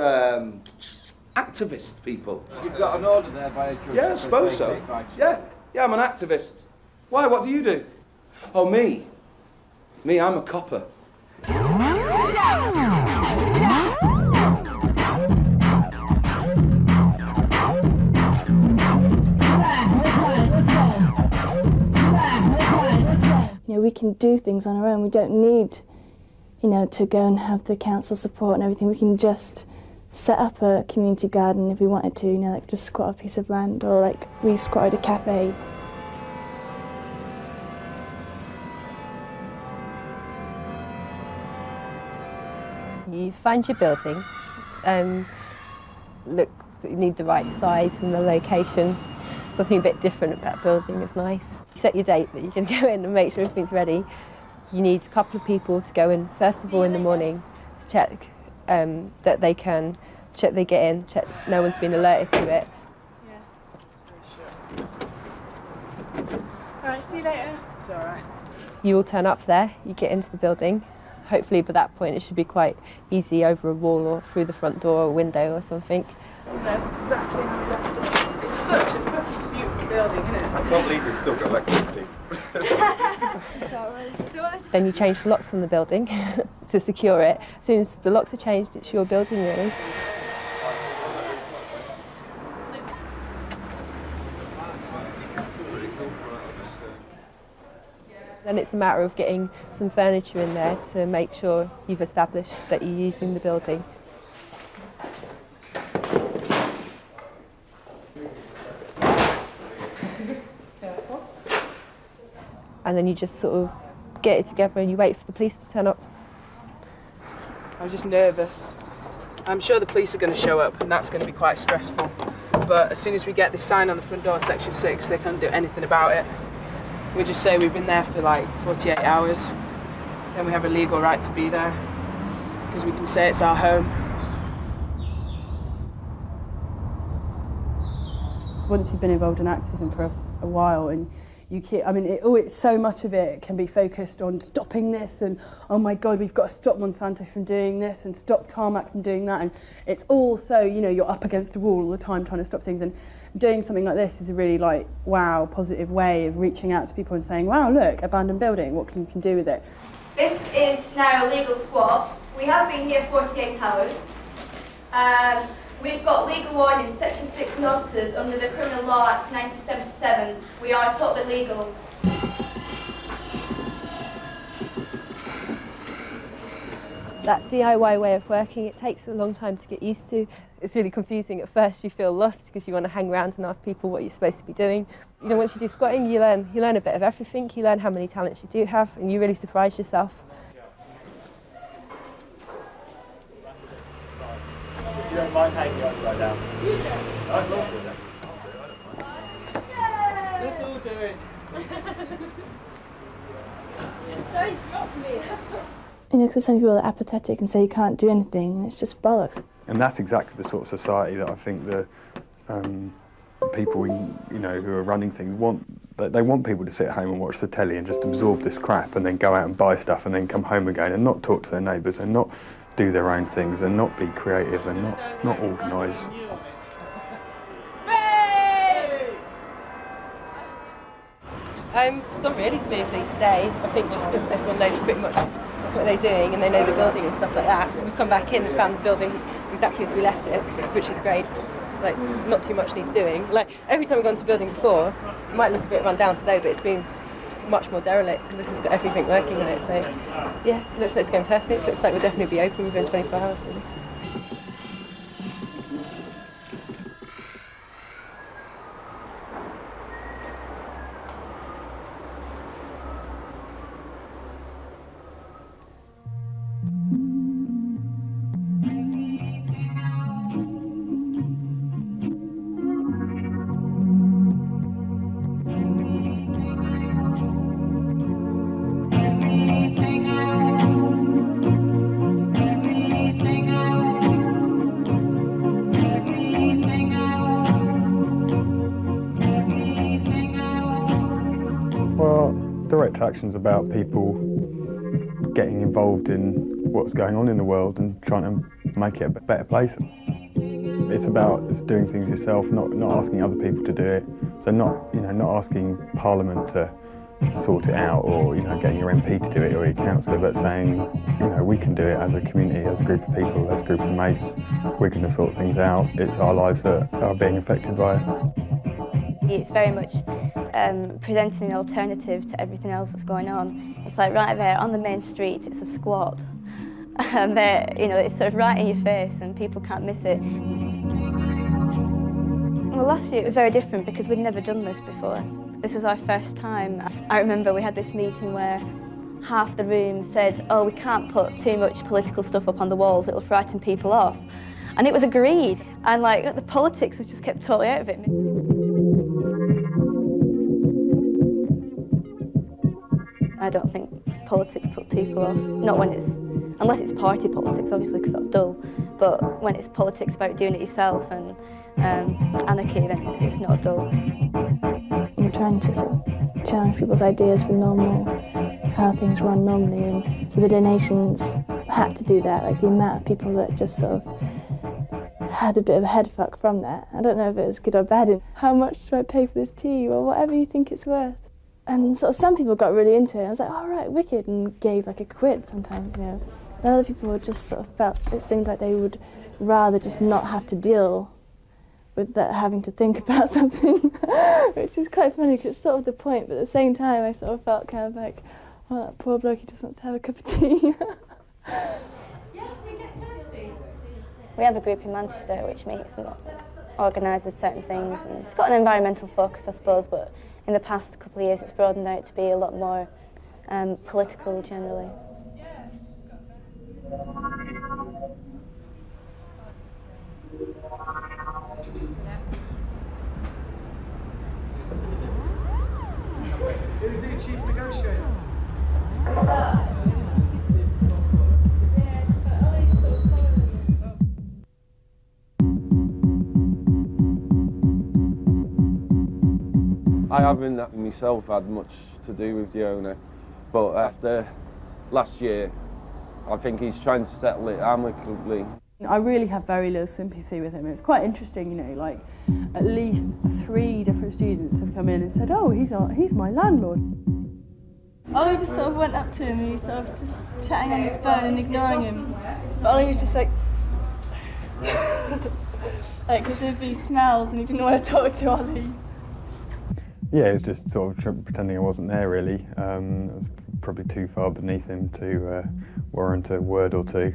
activist people? You've got an order there by a judge. Yeah, I suppose so. Yeah, I'm an activist. Why, what do you do? Oh, me? Me, I'm a copper. You know, we can do things on our own. We don't need, you know, to go and have the council support and everything. We can just set up a community garden if we wanted to, you know, like just squat a piece of land, or like we squatted a cafe. You find your building, look, you need the right size and the location. Something a bit different about building is nice. You set your date that you can go in and make sure everything's ready. You need a couple of people to go in, first of all in the morning, to check that they can, check they get in, check no one's been alerted to it. Yeah. Alright, see you later. It's alright. You all turn up there, you get into the building. Hopefully by that point it should be quite easy over a wall or through the front door or a window or something. That's exactly how we left it. It's such a fucking beautiful building, isn't it? I can't believe we've still got electricity. Then you change the locks on the building, to secure it. As soon as the locks are changed, it's your building really. Then it's a matter of getting some furniture in there to make sure you've established that you're using the building. And then you just sort of get it together and you wait for the police to turn up. I'm just nervous. I'm sure the police are going to show up and that's going to be quite stressful. But as soon as we get this sign on the front door, Section 6, they can't do anything about it. We just say we've been there for like 48 hours, then we have a legal right to be there, because we can say it's our home. Once you've been involved in activism for a while, and you keep, I mean, so much of it can be focused on stopping this, and oh my God, we've got to stop Monsanto from doing this, and stop Tarmac from doing that, and it's all so, you know, you're up against a wall all the time trying to stop things, and doing something like this is a really, like, wow, positive way of reaching out to people and saying, wow, look, abandoned building, what you can do with it. This is now a legal squat. We have been here 48 hours. We've got legal warnings, Section 6 notices under the Criminal Law Act 1977. We are totally legal. That DIY way of working, it takes a long time to get used to. It's really confusing at first. You feel lost because you want to hang around and ask people what you're supposed to be doing. You know, once you do squatting, you learn a bit of everything. You learn how many talents you do have, and you really surprise yourself. You don't mind hanging upside down? I'd love to then. Let's all do it. Just don't drop me. You know, because some people are apathetic and say you can't do anything, and it's just bollocks. And that's exactly the sort of society that I think the people, you know, who are running things want. They want people to sit at home and watch the telly and just absorb this crap, and then go out and buy stuff, and then come home again and not talk to their neighbours and not do their own things and not be creative and not organise. It's gone really smoothly today. I think just because everyone knows pretty much what they're doing and they know the building and stuff like that. We've come back in and found the building exactly as we left it, which is great. Like, not too much needs doing. Like, every time we've gone to a building before, it might look a bit run down today, but it's been much more derelict, and this has got everything working on it. So, yeah, it looks like it's going perfect. Looks like we'll definitely be open within 24 hours, really. Direct action's about people getting involved in what's going on in the world and trying to make it a better place. It's about doing things yourself, not asking other people to do it. So not asking Parliament to sort it out, or getting your MP to do it, or your councillor, but saying we can do it as a community, as a group of people, as a group of mates. We're going to sort things out. It's our lives that are being affected by it. It's very much presenting an alternative to everything else that's going on. It's like right there on the main street, it's a squat. And it's sort of right in your face and people can't miss it. Well, last year it was very different because we'd never done this before. This was our first time. I remember we had this meeting where half the room said, oh, we can't put too much political stuff up on the walls, it'll frighten people off. And it was agreed. And the politics was just kept totally out of it. I don't think politics put people off, not when unless it's party politics, obviously, because that's dull, but when it's politics about doing it yourself and anarchy, then it's not dull. You're trying to sort of challenge people's ideas for normal, how things run normally, and so the donations had to do that, like the amount of people that just sort of had a bit of a head fuck from that. I don't know if it was good or bad. How much do I pay for this tea, or whatever you think it's worth. And sort of some people got really into it. I was like, oh, right, wicked, and gave like a quid sometimes, And other people just sort of felt, it seemed like they would rather just not have to deal with that, having to think about something, which is quite funny because it's sort of the point, but at the same time I sort of felt kind of like, oh, that poor bloke, he just wants to have a cup of tea. We have a group in Manchester which meets and organises certain things, and it's got an environmental focus, I suppose, but in the past couple of years it's broadened out to be a lot more political generally. Who's the chief negotiator? I haven't myself had much to do with the owner, but after last year, I think he's trying to settle it amicably. I really have very little sympathy with him. It's quite interesting, you know, like at least 3 different students have come in and said, oh, he's my landlord. Ollie just sort of went up to him and he's sort of just chatting on his phone and ignoring him. But Ollie was just like, because there'd be smells and he didn't want to talk to Ollie. Yeah, it was just sort of pretending I wasn't there, really. It was probably too far beneath him to warrant a word or two.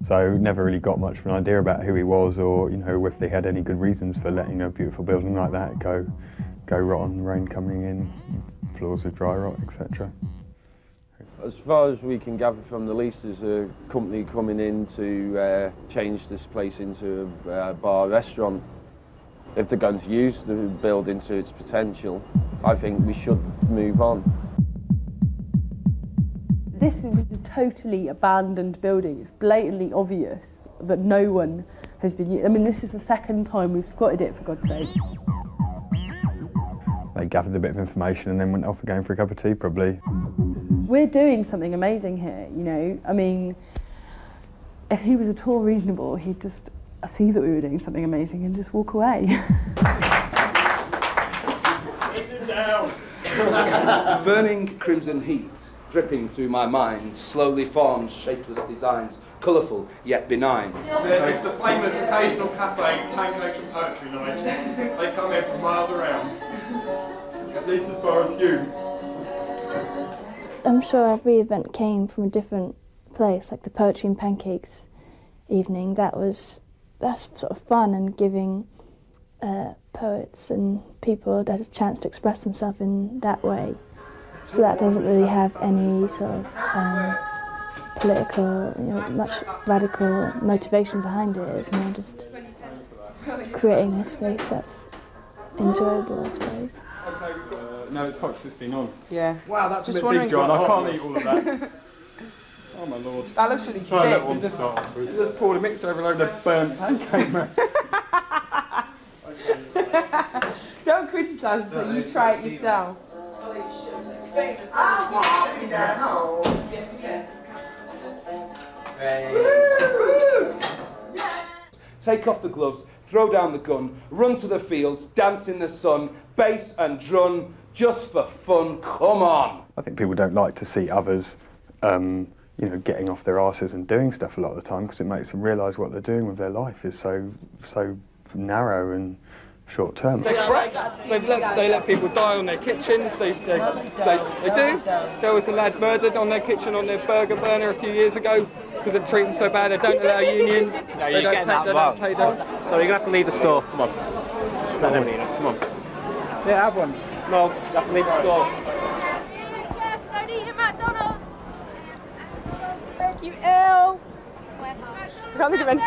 So never really got much of an idea about who he was, or if they had any good reasons for letting a beautiful building like that go rotten, rain coming in, floors with dry rot, etc. As far as we can gather from the lease, there's a company coming in to change this place into a bar restaurant. If they're going to use the building to its potential, I think we should move on. This is a totally abandoned building. It's blatantly obvious that no one has been. I mean, this is the second time we've squatted it, for God's sake. They gathered a bit of information and then went off again for a cup of tea, probably. We're doing something amazing here, you know. I mean, if he was at all reasonable, he'd just see that we were doing something amazing and just walk away. Listen down. Burning crimson heat, dripping through my mind, slowly forms shapeless designs, colourful yet benign. There's the famous occasional cafe, pancakes and poetry night. They come here from miles around, at least as far as you. I'm sure every event came from a different place, like the poetry and pancakes evening. That's sort of fun and giving poets and people a chance to express themselves in that way. So that doesn't really have any sort of political, much radical motivation behind it. It's more just creating a space that's enjoyable, I suppose. No, it's hot 'cause it's been on. Yeah. Wow, that's just a bit big, John. I can't eat all of that. Oh my lord. That looks really Try a little thick. one just poured a mixture over a load of burnt pancake, man. Don't criticise until you try it yourself. Take off the gloves, throw down the gun, run to the fields, dance in the sun, bass and drum, just for fun, come on! I think people don't like to see others getting off their arses and doing stuff a lot of the time, because it makes them realise what they're doing with their life is so narrow and short term. They let people die on their kitchens. They do. There was a lad murdered on their kitchen on their burger burner a few years ago because they treat them so bad. They don't allow unions. No, you're getting that wrong. So you're going to have to leave the store. Come on. Come on. Yeah, have one. No, you have to leave the store. Yes, don't eat at McDonald's. Make you ill. McDonald's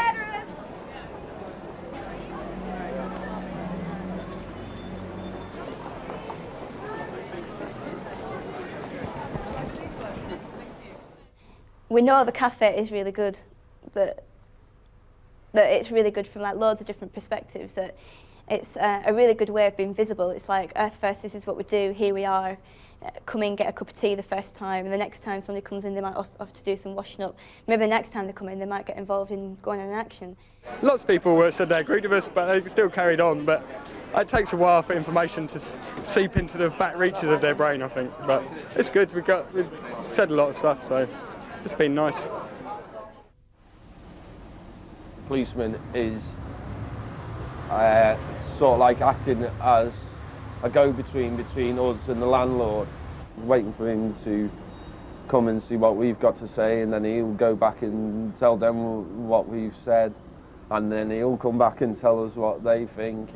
We know the cafe is really good, that it's really good from like loads of different perspectives, that it's a really good way of being visible. It's like Earth First, this is what we do, here we are, come in, get a cup of tea the first time, and the next time somebody comes in they might have to do some washing up. Maybe the next time they come in they might get involved in going on an action. Lots of people said they agreed with us, but they still carried on. But it takes a while for information to seep into the back reaches of their brain, I think. But it's good. We've said a lot of stuff, so It's been nice. Policeman is sort of like acting as a go-between between us and the landlord, waiting for him to come and see what we've got to say, and then he'll go back and tell them what we've said, and then he'll come back and tell us what they think.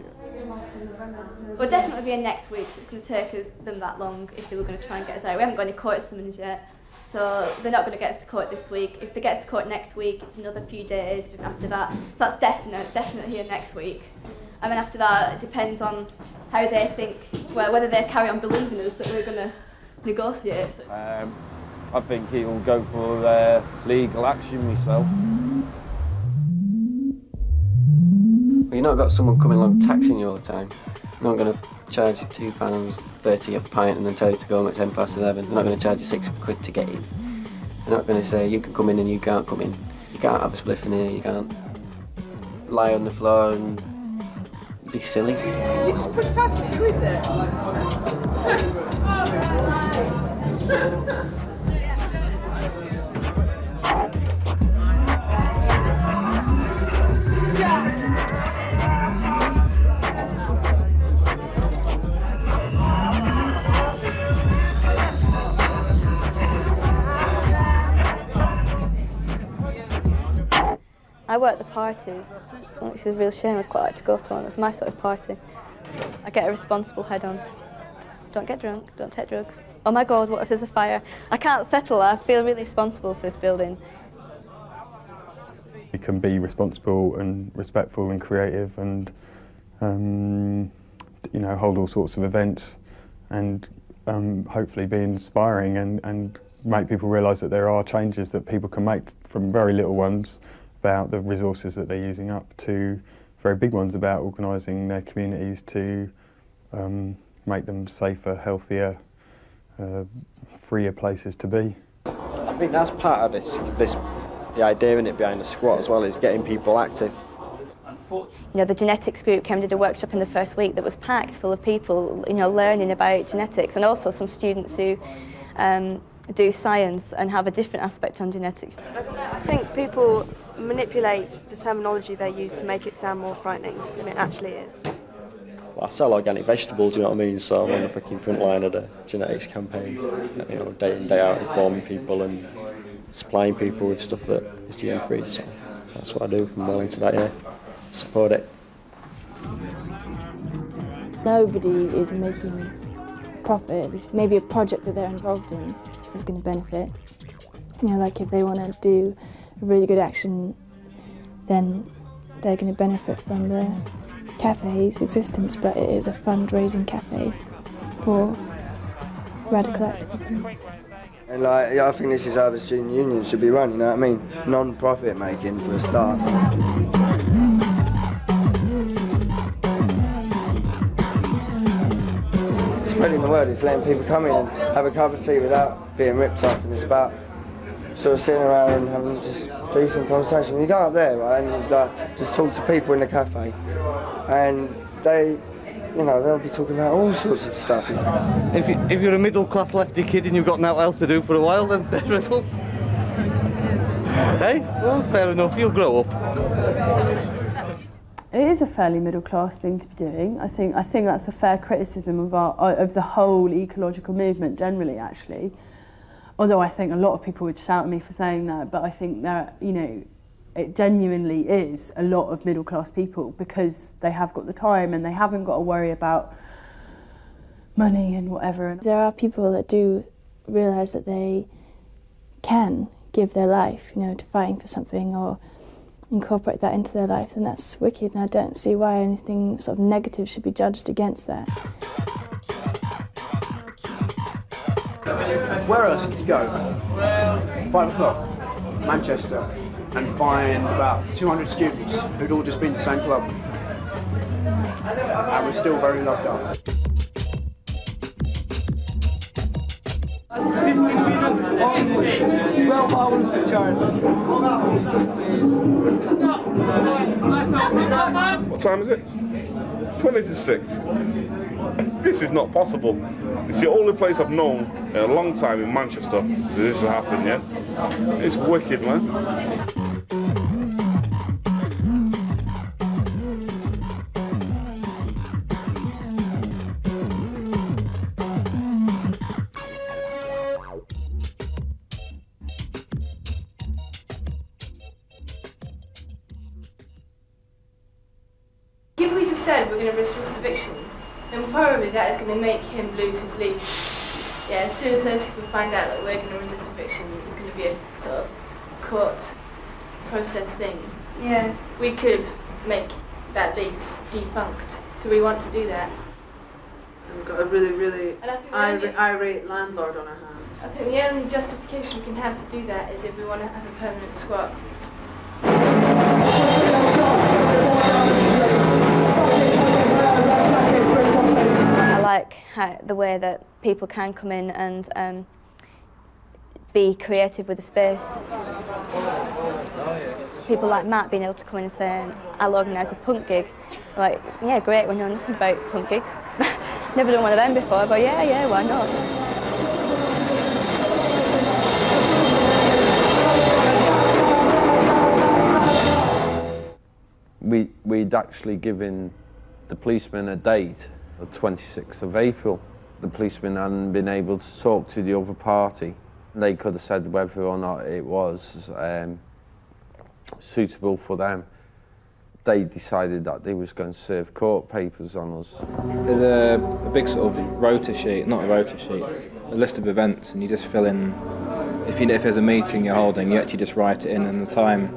We'll definitely be in next week, so it's going to take them that long if they were going to try and get us out. We haven't got any court summons yet, so they're not going to get us to court this week. If they get us to court next week, it's another few days after that. So that's definitely here next week. And then after that, it depends on how they think, well, whether they carry on believing us that we're going to negotiate. So. I think he'll go for legal action myself. Well, you've not got someone coming along taxing you all the time. They're not going to charge you £2.30 a pint and then tell you to go home at 11:10. They're not going to charge you £6 to get in. They're not going to say you can come in and you can't come in. You can't have a spliff in here, you can't lie on the floor and be silly. You just push past me, who is it? I work the parties, which is a real shame. I'd quite like to go to one. It's my sort of party. I get a responsible head on. Don't get drunk, don't take drugs. Oh my God, what if there's a fire? I can't settle. I feel really responsible for this building. You can be responsible and respectful and creative and you know, hold all sorts of events and hopefully be inspiring and make people realise that there are changes that people can make from very little ones about the resources that they're using up to very big ones about organising their communities to make them safer, healthier, freer places to be. I think that's part of the idea in it behind the squat as well, is getting people active. You know, the genetics group came and did a workshop in the first week that was packed full of people, you know, learning about genetics, and also some students who do science and have a different aspect on genetics. I think people manipulate the terminology they use to make it sound more frightening than it actually is. Well, I sell organic vegetables, you know what I mean, so I'm on the freaking front line of the genetics campaign, you know, day in, day out, informing people and supplying people with stuff that is GM free, so that's what I do. I'm well into that, yeah. Support it. Nobody is making profit. Maybe a project that they're involved in is going to benefit. You know, like if they want to do a really good action, then they're going to benefit from the cafe's existence, but it is a fundraising cafe for radical activism. And like, I think this is how the student union should be run, you know what I mean? Non-profit making for a start. Spreading the word, it's letting people come in and have a cup of tea without being ripped off, and it's about sort of sitting around and having just decent conversation. When you go up there, right, and just talk to people in the cafe, and they, you know, they'll be talking about all sorts of stuff. If you're a middle-class lefty kid and you've got nothing else to do for a while, then fair enough. Hey, well, fair enough, you'll grow up. It is a fairly middle-class thing to be doing. I think that's a fair criticism of the whole ecological movement generally, actually. Although I think a lot of people would shout at me for saying that, but I think that, you know, it genuinely is a lot of middle-class people because they have got the time and they haven't got to worry about money and whatever. There are people that do realise that they can give their life, you know, to fighting for something or incorporate that into their life, and that's wicked, and I don't see why anything sort of negative should be judged against that. Where else could you go? 5 o'clock, Manchester, and find about 200 students who'd all just been to the same club. And we're still very locked up. 15 minutes on 12 hours for charges. What time is it? 20 to 6. this is not possible. It's the only place I've known in a long time in Manchester that this has happened, yeah? It's wicked, man. If we just said we're going to resist eviction, then probably that is going to make him lose his lease. Yeah, as soon as those people find out that we're going to resist eviction, it's going to be a sort of court process thing. Yeah. We could make that lease defunct. Do we want to do that? We've got a really And I think irate landlord on our hands. I think the only justification we can have to do that is if we want to have a permanent squat. I like the way that people can come in and be creative with the space. People like Matt being able to come in and say, I'll organise a punk gig. Like, yeah, great, we know nothing about punk gigs. Never done one of them before, but yeah, why not? We'd actually given the policeman a date, the 26th of April. The policeman hadn't been able to talk to the other party. They could have said whether or not it was suitable for them. They decided that they was going to serve court papers on us. There's a big sort of rota sheet, not a rota sheet, a list of events, and you just fill in, if there's a meeting you're holding, you actually just write it in and the time.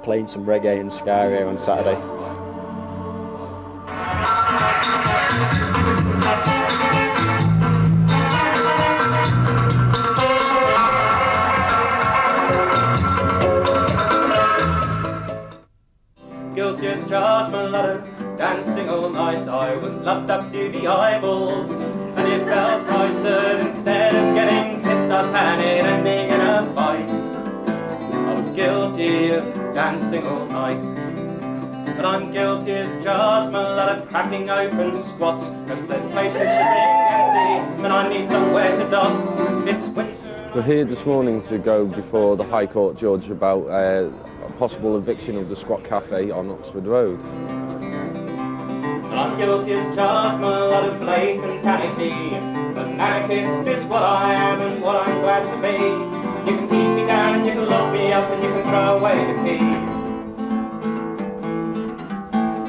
Playing some reggae and ska here on Saturday. Guilty as charged, my lad, dancing all night. I was loved up to the eyeballs, and it felt right that instead of getting pissed off and it ending in a fight, I was guilty of dancing all night. But I'm guilty as charged, my lad, of cracking open squats, cause there's places sitting empty and I need somewhere to doss. It's winter. We're here this morning to go before the High Court judge about a possible eviction of the Squat Cafe on Oxford Road. And I'm guilty as charged, my lad, of blatant anarchy. An anarchist is what I am and what I'm glad to be. You can keep me down and you can lock me up and you can throw away the key.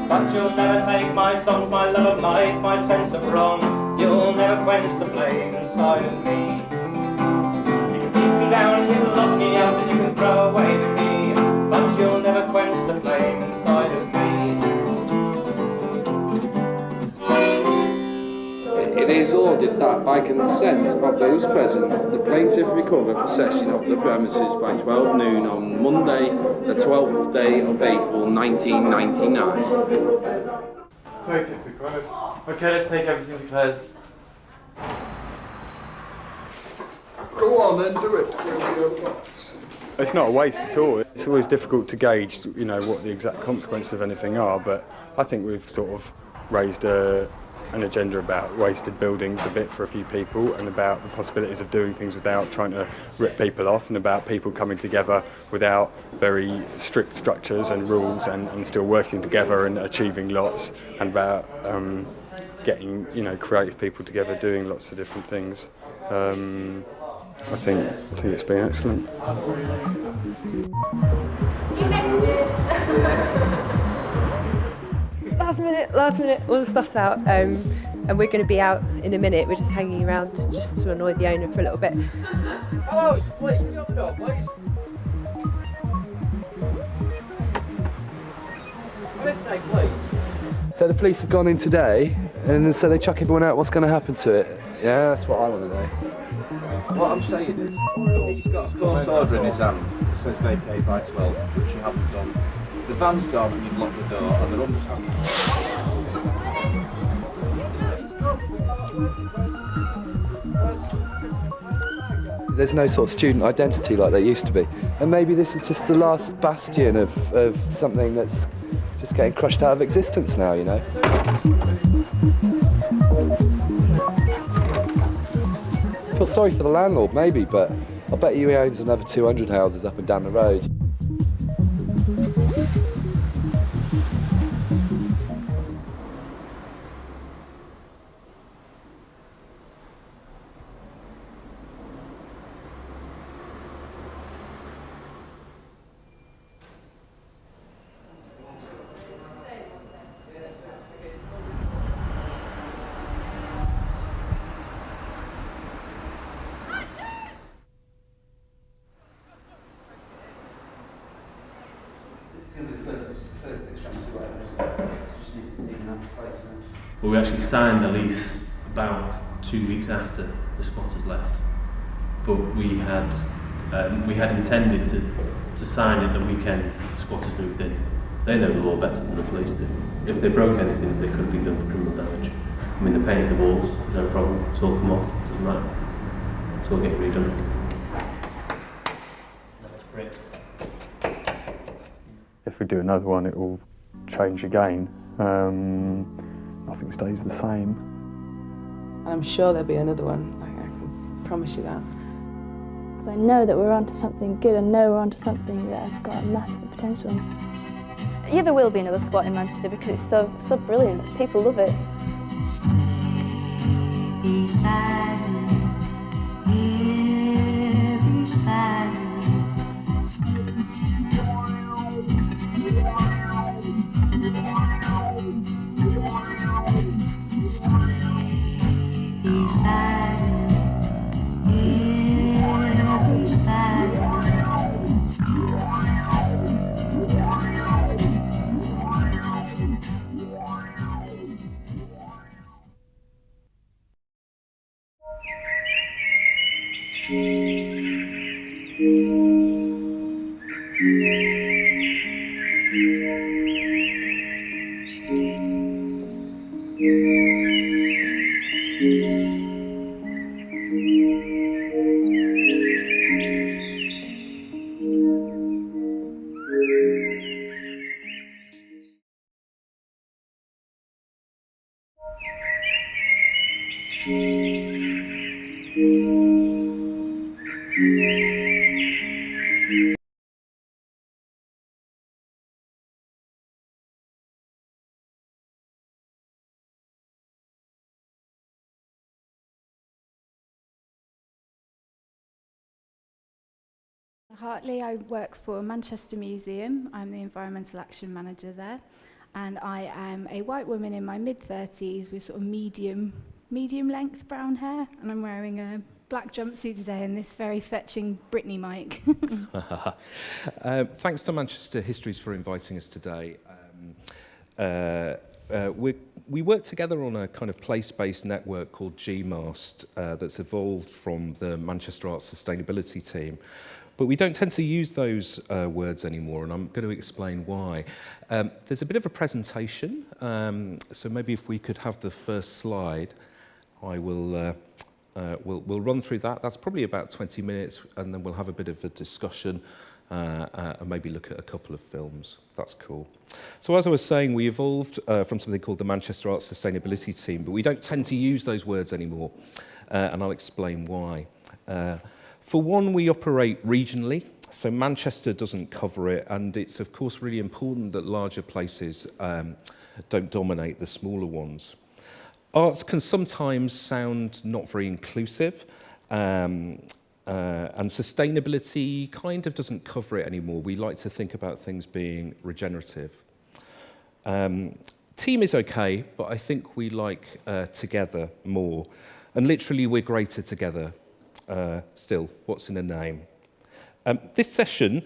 But you'll never take my songs, my love of life, my sense of wrong. You'll never quench the flame inside of me. You can keep me down and you can lock me up and you can throw away the key. But you'll never quench the flame inside of me. It is ordered that by consent of those present, the plaintiff recover possession of the premises by 12 noon on Monday, the 12th day of April 1999. Take it to Claire's. Okay, let's take everything to Claire's. Go on then, do it. It's not a waste at all. It's always difficult to gauge, what the exact consequences of anything are, but I think we've sort of raised an agenda about wasted buildings a bit for a few people, and about the possibilities of doing things without trying to rip people off, and about people coming together without very strict structures and rules, and still working together and achieving lots, and about getting creative people together doing lots of different things. I think it's been excellent. See you next year. Last minute, all the stuff's out, and we're going to be out in a minute. We're just hanging around just to annoy the owner for a little bit. Hello, wait, can you open the door, please? What did it say, please? So the police have gone in today, and so they chuck everyone out. What's going to happen to it? Yeah, that's what I want to know. What I'm saying is, he's got a court order in his hand that says vacate by 12, which you haven't done. The van's gone and you've locked the door, and they're understanding. there's no sort of student identity like there used to be. And maybe this is just the last bastion of something that's just getting crushed out of existence now, you know. I feel sorry for the landlord, maybe, but I bet you he owns another 200 houses up and down the road. Well, we actually signed the lease about 2 weeks after the squatters left, but we had intended to sign it the weekend the squatters moved in. They know the law better than the police do. If they broke anything, they could have been done for criminal damage. I mean, they painted the walls, no problem. It's all come off, doesn't matter. It's all getting redone. That's great. If we do another one, it will change again. Nothing stays the same. And I'm sure there'll be another one, I can promise you that. Because I know that we're onto something good, I know we're onto something that has got a massive potential. Yeah, there will be another squat in Manchester because it's so brilliant. People love it. Hartley, I work for Manchester Museum. I'm the Environmental Action Manager there, and I am a white woman in my mid-30s with sort of medium length brown hair, and I'm wearing a black jumpsuit today and this very fetching Britney mic. Thanks to Manchester Histories for inviting us today. We work together on a kind of place-based network called GMAST that's evolved from the Manchester Arts Sustainability team. But we don't tend to use those words anymore, and I'm going to explain why. There's a bit of a presentation, so maybe if we could have the first slide, I will we'll run through that. That's probably about 20 minutes, and then we'll have a bit of a discussion and maybe look at a couple of films. That's cool. So as I was saying, we evolved from something called the Manchester Arts Sustainability team, but we don't tend to use those words anymore, and I'll explain why. For one, we operate regionally, so Manchester doesn't cover it, and it's of course really important that larger places don't dominate the smaller ones. Arts can sometimes sound not very inclusive, and sustainability kind of doesn't cover it anymore. We like to think about things being regenerative. Team is okay, but I think we like together more, and literally we're greater together. Still, what's in a name? This session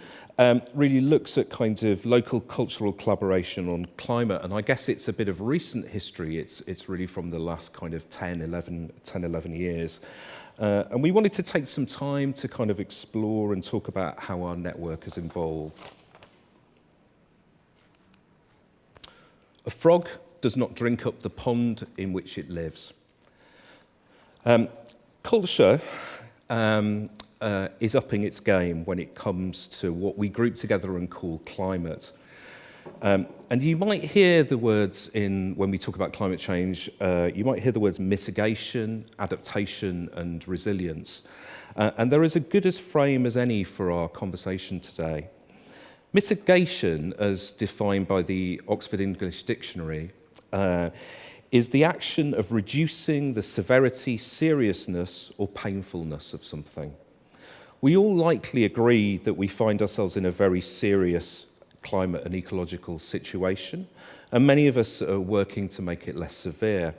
really looks at kind of local cultural collaboration on climate, and I guess it's a bit of recent history. It's really from the last kind of 10, 11 years. And we wanted to take some time to kind of explore and talk about how our network has evolved. A frog does not drink up the pond in which it lives. Culture is upping its game when it comes to what we group together and call climate. And you might hear the words when we talk about climate change, you might hear the words mitigation, adaptation, and resilience. And there is a good as frame as any for our conversation today. Mitigation, as defined by the Oxford English Dictionary, is the action of reducing the severity, seriousness, or painfulness of something. We all likely agree that we find ourselves in a very serious climate and ecological situation, and many of us are working to make it less severe.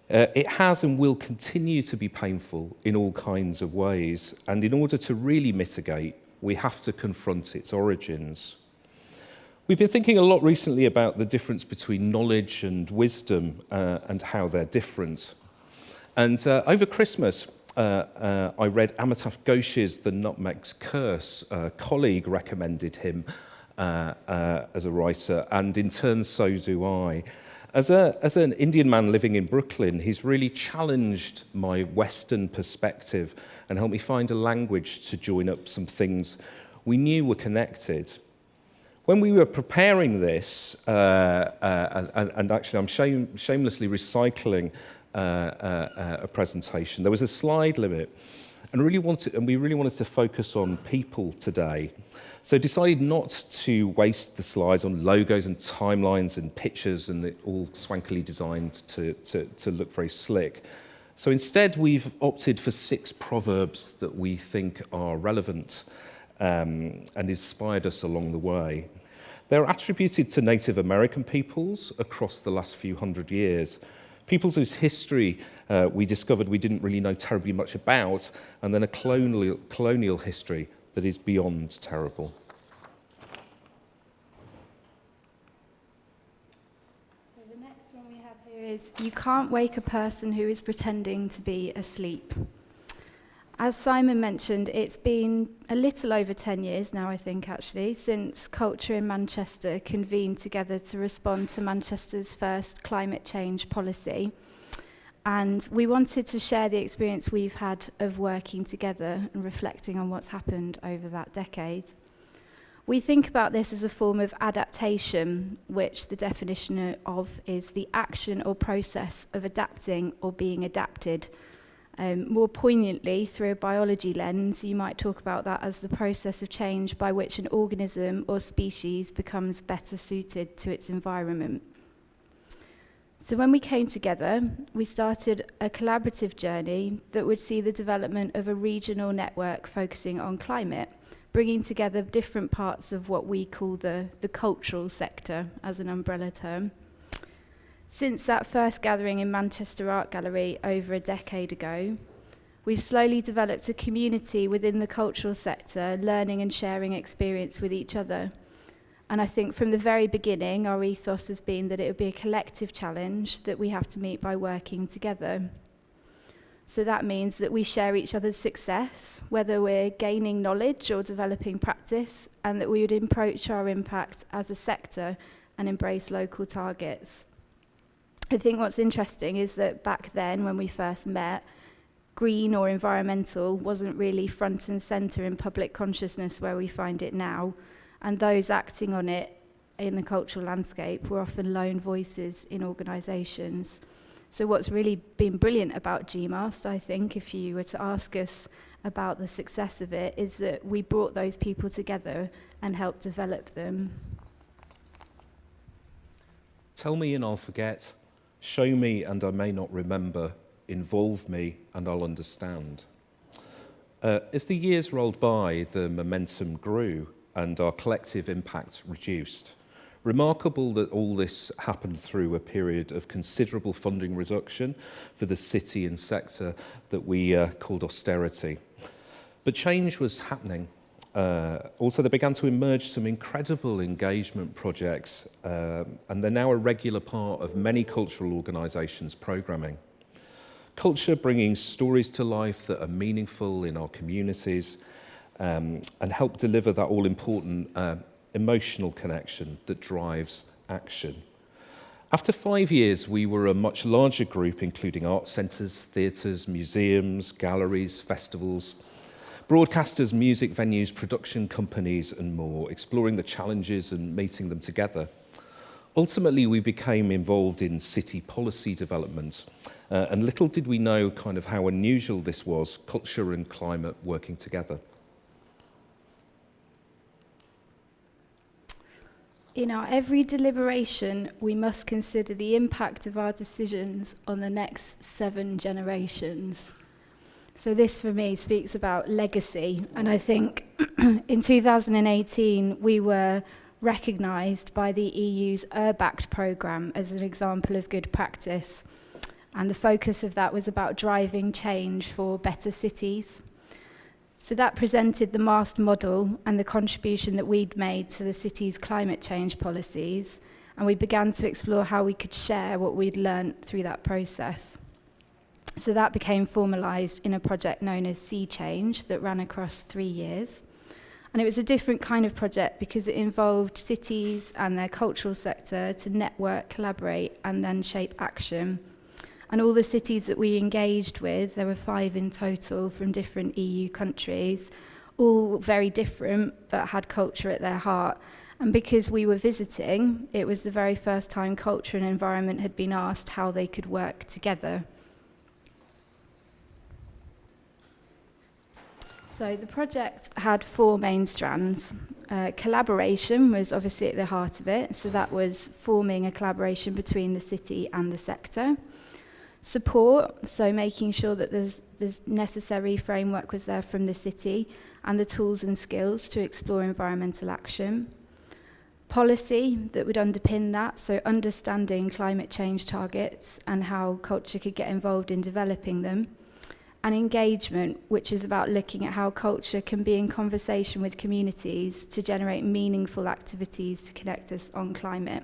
It has and will continue to be painful in all kinds of ways, and in order to really mitigate, we have to confront its origins. We've been thinking a lot recently about the difference between knowledge and wisdom and how they're different. And over Christmas, I read Amitav Ghosh's The Nutmeg's Curse. A colleague recommended him as a writer, and in turn so do I. As an Indian man living in Brooklyn, he's really challenged my Western perspective and helped me find a language to join up some things we knew were connected. When we were preparing this, and actually I'm shamelessly recycling a presentation, there was a slide limit, and we really wanted to focus on people today. So decided not to waste the slides on logos and timelines and pictures and it all swankily designed to look very slick. So instead we've opted for 6 proverbs that we think are relevant and inspired us along the way. They're attributed to Native American peoples across the last few hundred years, peoples whose history we discovered we didn't really know terribly much about, and then a colonial history that is beyond terrible. So the next one we have here is, you can't wake a person who is pretending to be asleep. As Simon mentioned, it's been a little over 10 years now, I think, actually, since Culture in Manchester convened together to respond to Manchester's first climate change policy. And we wanted to share the experience we've had of working together and reflecting on what's happened over that decade. We think about this as a form of adaptation, which the definition of is the action or process of adapting or being adapted. More poignantly, through a biology lens, you might talk about that as the process of change by which an organism or species becomes better suited to its environment. So when we came together, we started a collaborative journey that would see the development of a regional network focusing on climate, bringing together different parts of what we call the cultural sector as an umbrella term. Since that first gathering in Manchester Art Gallery over a decade ago, we've slowly developed a community within the cultural sector, learning and sharing experience with each other. And I think from the very beginning, our ethos has been that it would be a collective challenge that we have to meet by working together. So that means that we share each other's success, whether we're gaining knowledge or developing practice, and that we would approach our impact as a sector and embrace local targets. I think what's interesting is that back then, when we first met, green or environmental wasn't really front and centre in public consciousness where we find it now, and those acting on it in the cultural landscape were often lone voices in organisations. So what's really been brilliant about GMAST, I think, if you were to ask us about the success of it, is that we brought those people together and helped develop them. Tell me and I'll forget. Show me and I may not remember. Involve me and I'll understand. As the years rolled by, the momentum grew and our collective impact reduced. Remarkable that all this happened through a period of considerable funding reduction for the city and sector that we called austerity. But change was happening. Also, there began to emerge some incredible engagement projects, and they're now a regular part of many cultural organisations' programming. Culture bringing stories to life that are meaningful in our communities and help deliver that all-important emotional connection that drives action. After 5 years, we were a much larger group, including art centres, theatres, museums, galleries, festivals. Broadcasters, music venues, production companies and more, exploring the challenges and meeting them together. Ultimately, we became involved in city policy development, and little did we know kind of how unusual this was, culture and climate working together. In our every deliberation, we must consider the impact of our decisions on the next 7 generations. So this, for me, speaks about legacy. And I think in 2018, we were recognised by the EU's URBACT programme as an example of good practice. And the focus of that was about driving change for better cities. So that presented the GMAST model and the contribution that we'd made to the city's climate change policies, and we began to explore how we could share what we'd learnt through that process. So that became formalised in a project known as Sea Change that ran across 3 years. And it was a different kind of project because it involved cities and their cultural sector to network, collaborate, and then shape action. And all the cities that we engaged with, there were 5 in total from different EU countries, all very different, but had culture at their heart. And because we were visiting, it was the very first time culture and environment had been asked how they could work together. So the project had 4 main strands. Collaboration was obviously at the heart of it, so that was forming a collaboration between the city and the sector. Support, so making sure that there's necessary framework was there from the city and the tools and skills to explore environmental action. Policy that would underpin that, so understanding climate change targets and how culture could get involved in developing them. And engagement, which is about looking at how culture can be in conversation with communities to generate meaningful activities to connect us on climate.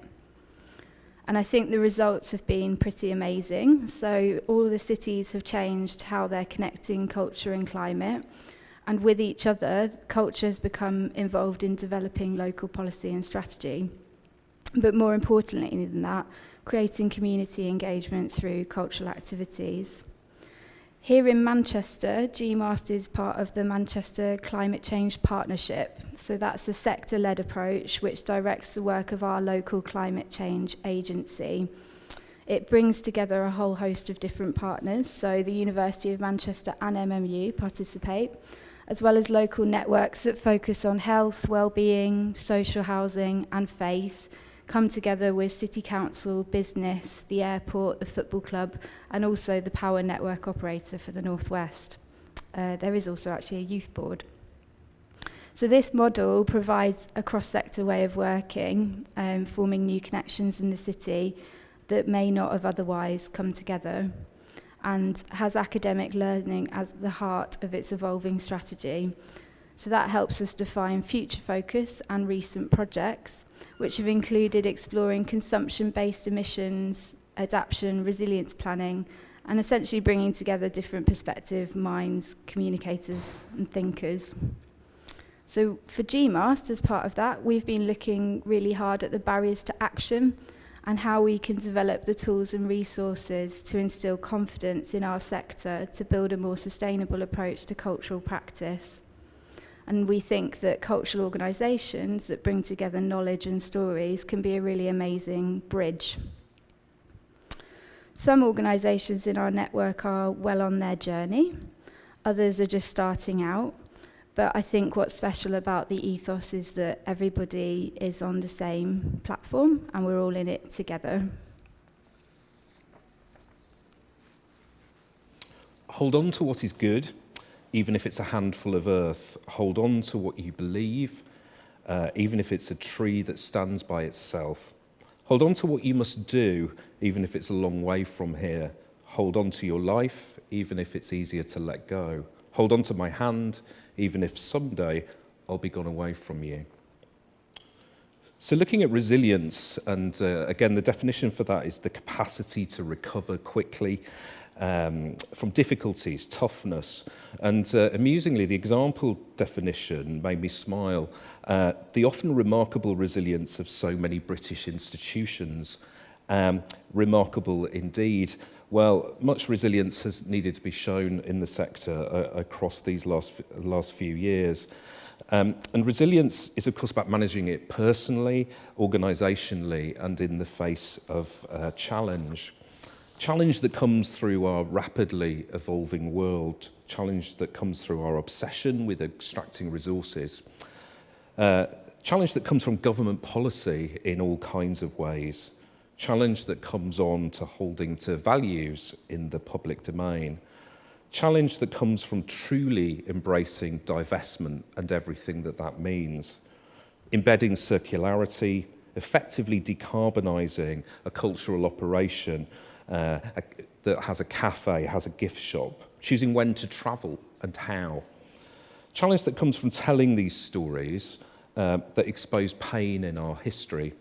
And I think the results have been pretty amazing. So all the cities have changed how they're connecting culture and climate. And with each other, culture has become involved in developing local policy and strategy. But more importantly than that, creating community engagement through cultural activities. Here in Manchester, GMAST is part of the Manchester Climate Change Partnership. So that's a sector-led approach which directs the work of our local climate change agency. It brings together a whole host of different partners. So the University of Manchester and MMU participate, as well as local networks that focus on health, well-being, social housing and faith, come together with City Council, business, the airport, the football club, and also the power network operator for the North West. There is also actually a youth board. So this model provides a cross-sector way of working, forming new connections in the city that may not have otherwise come together, and has academic learning as the heart of its evolving strategy. So that helps us define future focus and recent projects, which have included exploring consumption-based emissions, adaptation, resilience planning, and essentially bringing together different perspective minds, communicators and thinkers. So for GMAST, as part of that, we've been looking really hard at the barriers to action and how we can develop the tools and resources to instill confidence in our sector to build a more sustainable approach to cultural practice. And we think that cultural organisations that bring together knowledge and stories can be a really amazing bridge. Some organisations in our network are well on their journey. Others are just starting out. But I think what's special about the ethos is that everybody is on the same platform and we're all in it together. Hold on to what is good, even if it's a handful of earth. Hold on to what you believe, even if it's a tree that stands by itself. Hold on to what you must do, even if it's a long way from here. Hold on to your life, even if it's easier to let go. Hold on to my hand, even if someday I'll be gone away from you. So looking at resilience, and again, the definition for that is the capacity to recover quickly from difficulties, toughness. And amusingly, the example definition made me smile. The often remarkable resilience of so many British institutions. Remarkable indeed. Well, much resilience has needed to be shown in the sector across these last few years. And resilience is, of course, about managing it personally, organisationally, and in the face of challenge. Challenge that comes through our rapidly evolving world, challenge that comes through our obsession with extracting resources, challenge that comes from government policy in all kinds of ways, challenge that comes on to holding to values in the public domain, challenge that comes from truly embracing divestment and everything that that means, embedding circularity, effectively decarbonising a cultural operation that has a cafe, has a gift shop, choosing when to travel and how. Challenge that comes from telling these stories that expose pain in our history.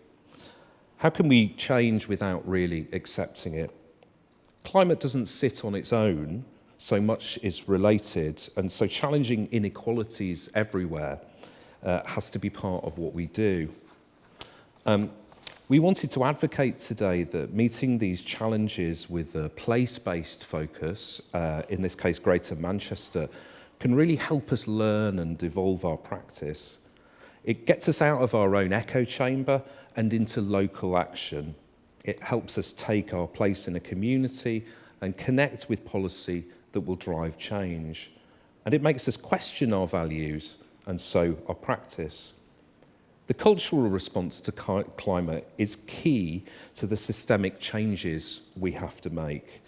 How can we change without really accepting it? Climate doesn't sit on its own, so much is related, and so challenging inequalities everywhere has to be part of what we do. We wanted to advocate today that meeting these challenges with a place-based focus, in this case Greater Manchester, can really help us learn and evolve our practice. It gets us out of our own echo chamber and into local action. It helps us take our place in a community and connect with policy that will drive change. And it makes us question our values and so our practice. The cultural response to climate is key to the systemic changes we have to make.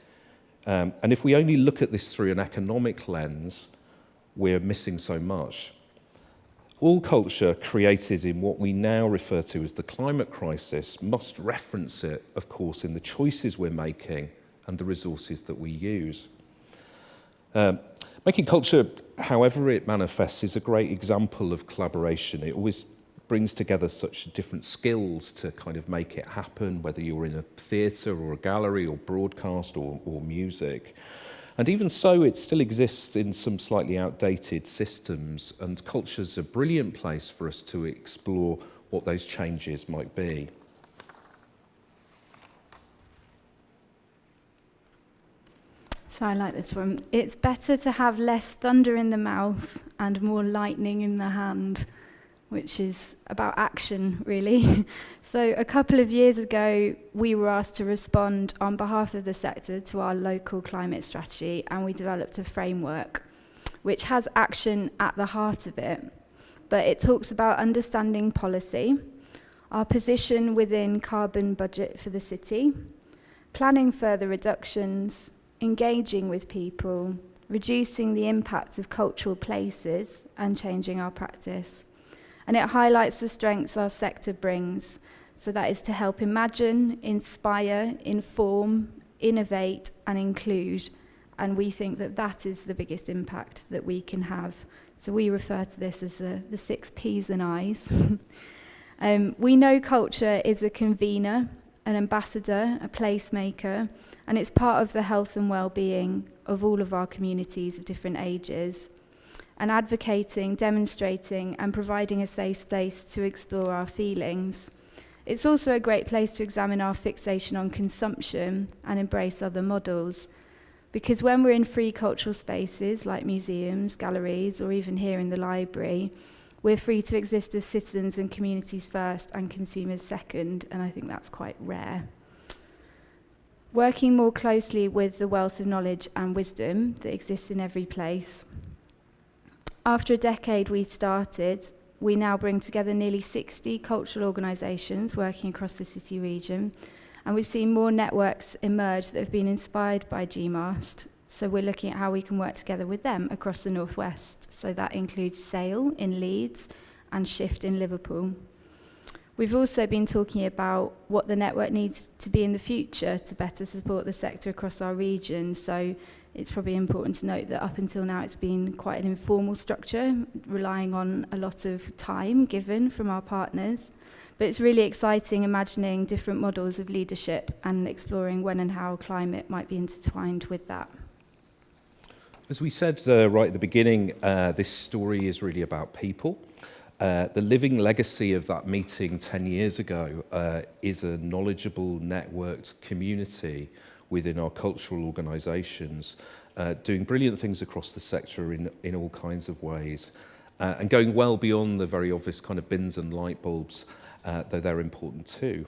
And if we only look at this through an economic lens, we're missing so much. All culture created in what we now refer to as the climate crisis must reference it, of course, in the choices we're making and the resources that we use. Making culture, however it manifests, is a great example of collaboration. It always brings together such different skills to kind of make it happen, whether you're in a theatre or a gallery or broadcast or music. And even so, it still exists in some slightly outdated systems, and culture's a brilliant place for us to explore what those changes might be. So I like this one. It's better to have less thunder in the mouth and more lightning in the hand, which is about action, really. So a couple of years ago, we were asked to respond on behalf of the sector to our local climate strategy, and we developed a framework which has action at the heart of it. But it talks about understanding policy, our position within carbon budget for the city, planning further reductions, engaging with people, reducing the impact of cultural places, and changing our practice. And it highlights the strengths our sector brings. So that is to help imagine, inspire, inform, innovate, and include. And we think that that is the biggest impact that we can have. So we refer to this as the 6 P's and I's. We know culture is a convener, an ambassador, a placemaker, and it's part of the health and well-being of all of our communities of different ages. And advocating, demonstrating, and providing a safe place to explore our feelings. It's also a great place to examine our fixation on consumption and embrace other models. Because when we're in free cultural spaces like museums, galleries, or even here in the library, we're free to exist as citizens and communities first and consumers second, and I think that's quite rare. Working more closely with the wealth of knowledge and wisdom that exists in every place. After a decade we started, we now bring together nearly 60 cultural organisations working across the city region, and we've seen more networks emerge that have been inspired by GMAST. So we're looking at how we can work together with them across the Northwest. So that includes Sail in Leeds and Shift in Liverpool. We've also been talking about what the network needs to be in the future to better support the sector across our region. So it's probably important to note that up until now it's been quite an informal structure, relying on a lot of time given from our partners. But it's really exciting imagining different models of leadership and exploring when and how climate might be intertwined with that. As we said right at the beginning, this story is really about people. The living legacy of that meeting 10 years ago is a knowledgeable, networked community within our cultural organisations, doing brilliant things across the sector in all kinds of ways, and going well beyond the very obvious kind of bins and light bulbs, though they're important too.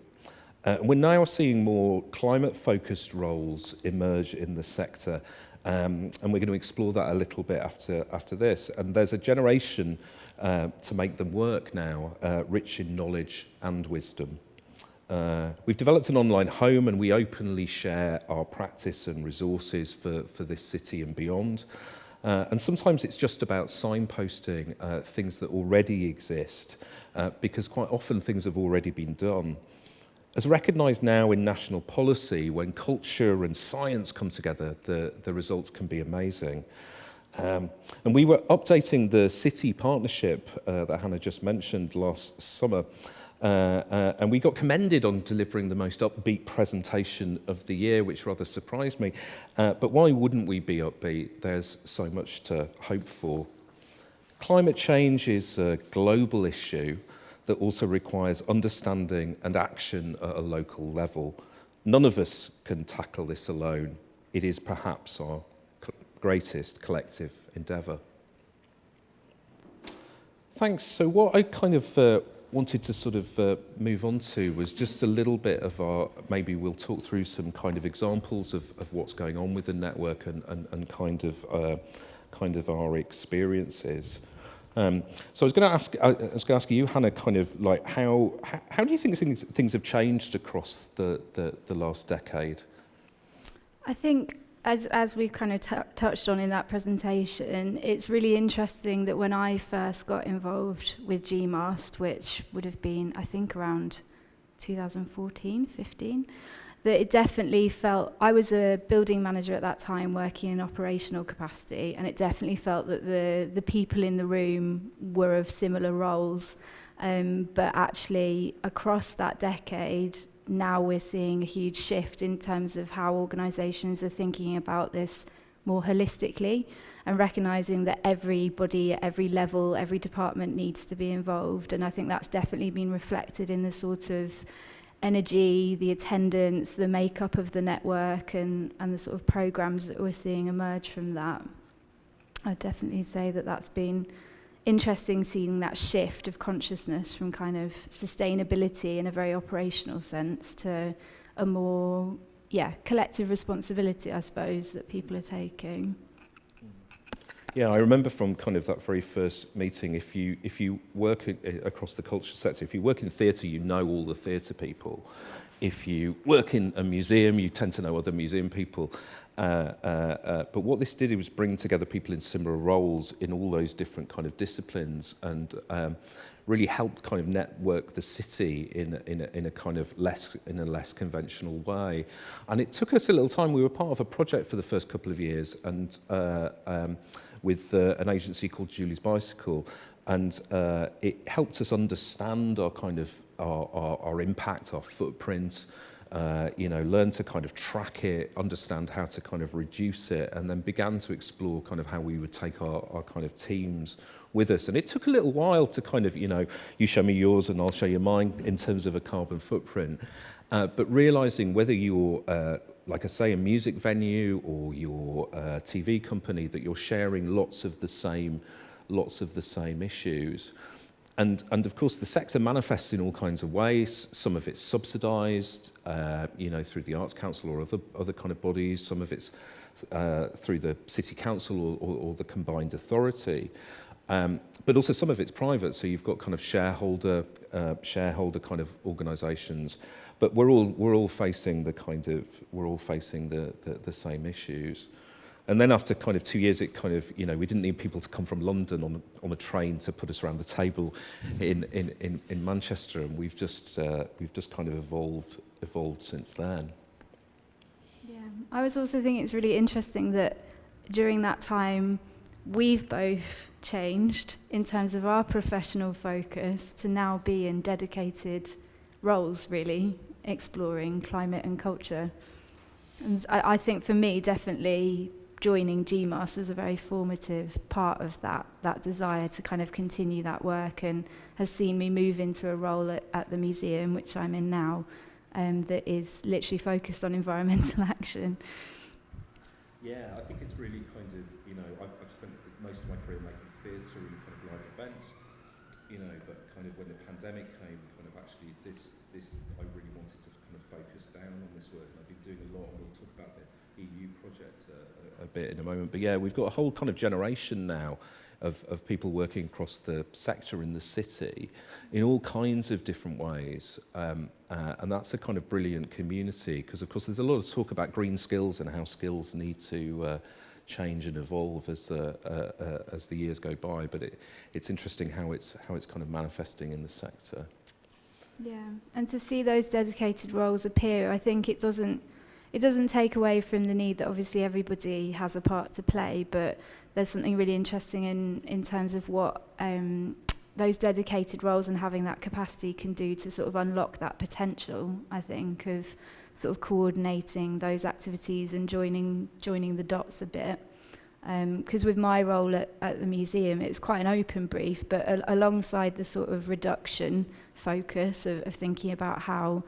We're now seeing more climate-focused roles emerge in the sector, and we're going to explore that a little bit after this. And there's a generation to make them work now, rich in knowledge and wisdom. We've developed an online home, and we openly share our practice and resources for this city and beyond. And sometimes it's just about signposting things that already exist, because quite often things have already been done. As recognised now in national policy, when culture and science come together, the results can be amazing. And we were updating the city partnership that Hannah just mentioned last summer, and we got commended on delivering the most upbeat presentation of the year, which rather surprised me. But why wouldn't we be upbeat? There's so much to hope for. Climate change is a global issue that also requires understanding and action at a local level. None of us can tackle this alone. It is perhaps our greatest collective endeavour. Thanks. So what I kind of wanted to sort of move on to was just a little bit of our, maybe we'll talk through some kind of examples of what's going on with the network and kind of our experiences. So I was going to ask you, Hannah, kind of like how do you think things have changed across the last decade? I think, as we kind of touched on in that presentation, it's really interesting that when I first got involved with GMAST, which would have been, I think, around 2014, 15, that it definitely felt, I was a building manager at that time working in operational capacity, and it definitely felt that the people in the room were of similar roles. But actually, across that decade, now we're seeing a huge shift in terms of how organisations are thinking about this more holistically and recognising that everybody at every level, every department needs to be involved. And I think that's definitely been reflected in the sort of energy, the attendance, the makeup of the network, and the sort of programmes that we're seeing emerge from that. I'd definitely say that that's been interesting, seeing that shift of consciousness from kind of sustainability in a very operational sense to a more, collective responsibility, I suppose, that people are taking. Yeah, I remember from kind of that very first meeting, if you work across the culture sector, if you work in theatre, you know all the theatre people. If you work in a museum, you tend to know other museum people. But what this did, it was bring together people in similar roles in all those different kind of disciplines, and really helped kind of network the city in a kind of less conventional way. And it took us a little time. We were part of a project for the first couple of years, and with an agency called Julie's Bicycle, and it helped us understand our kind of our impact, our footprint. Learn to kind of track it, understand how to kind of reduce it, and then began to explore kind of how we would take our kind of teams with us. And it took a little while to kind of, you show me yours and I'll show you mine in terms of a carbon footprint. But realizing whether you're, like I say, a music venue or you're a TV company, that you're sharing lots of the same issues. And of course, the sector manifests in all kinds of ways. Some of it's subsidised, through the Arts Council or other kind of bodies. Some of it's through the City Council or the combined authority. But also some of it's private. So you've got kind of shareholder kind of organisations. But we're all facing the same issues. And then after kind of 2 years, it kind of, we didn't need people to come from London on a train to put us around the table in Manchester, and we've just kind of evolved since then. Yeah, I was also thinking it's really interesting that during that time, we've both changed in terms of our professional focus to now be in dedicated roles, really, exploring climate and culture. And I think for me, definitely, joining GMAST was a very formative part of that desire to kind of continue that work, and has seen me move into a role at the museum, which I'm in now, that is literally focused on environmental action. Yeah, I think it's really kind of, I've spent most of my career making theatre and kind of live events, but kind of when the pandemic came, kind of actually this I really wanted to kind of focus down on this work, and I've been doing a lot, and we'll talk about the EU project a bit in a moment. But yeah, we've got a whole kind of generation now of people working across the sector in the city in all kinds of different ways. And that's a kind of brilliant community, because of course there's a lot of talk about green skills and how skills need to change and evolve as the years go by. But it's interesting how it's kind of manifesting in the sector. Yeah, and to see those dedicated roles appear, I think it doesn't take away from the need that obviously everybody has a part to play, but there's something really interesting in terms of what those dedicated roles and having that capacity can do to sort of unlock that potential, I think, of sort of coordinating those activities and joining the dots a bit. Because with my role at the museum, it's quite an open brief, but alongside the sort of reduction focus of thinking about how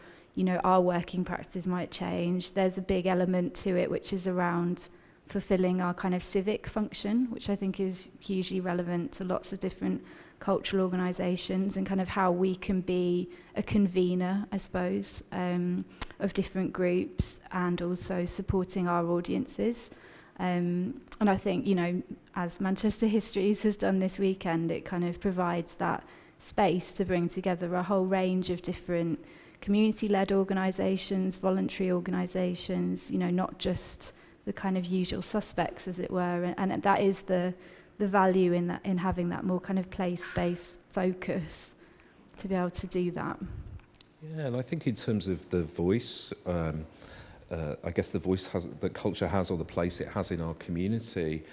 our working practices might change, there's a big element to it which is around fulfilling our kind of civic function, which I think is hugely relevant to lots of different cultural organisations, and kind of how we can be a convener, I suppose, of different groups, and also supporting our audiences. And I think, as Manchester Histories has done this weekend, it kind of provides that space to bring together a whole range of different community-led organisations, voluntary organisations, not just the kind of usual suspects, as it were, and that is the value in having that more kind of place-based focus to be able to do that. Yeah, and I think in terms of the voice, I guess the voice that culture has, or the place it has in our community,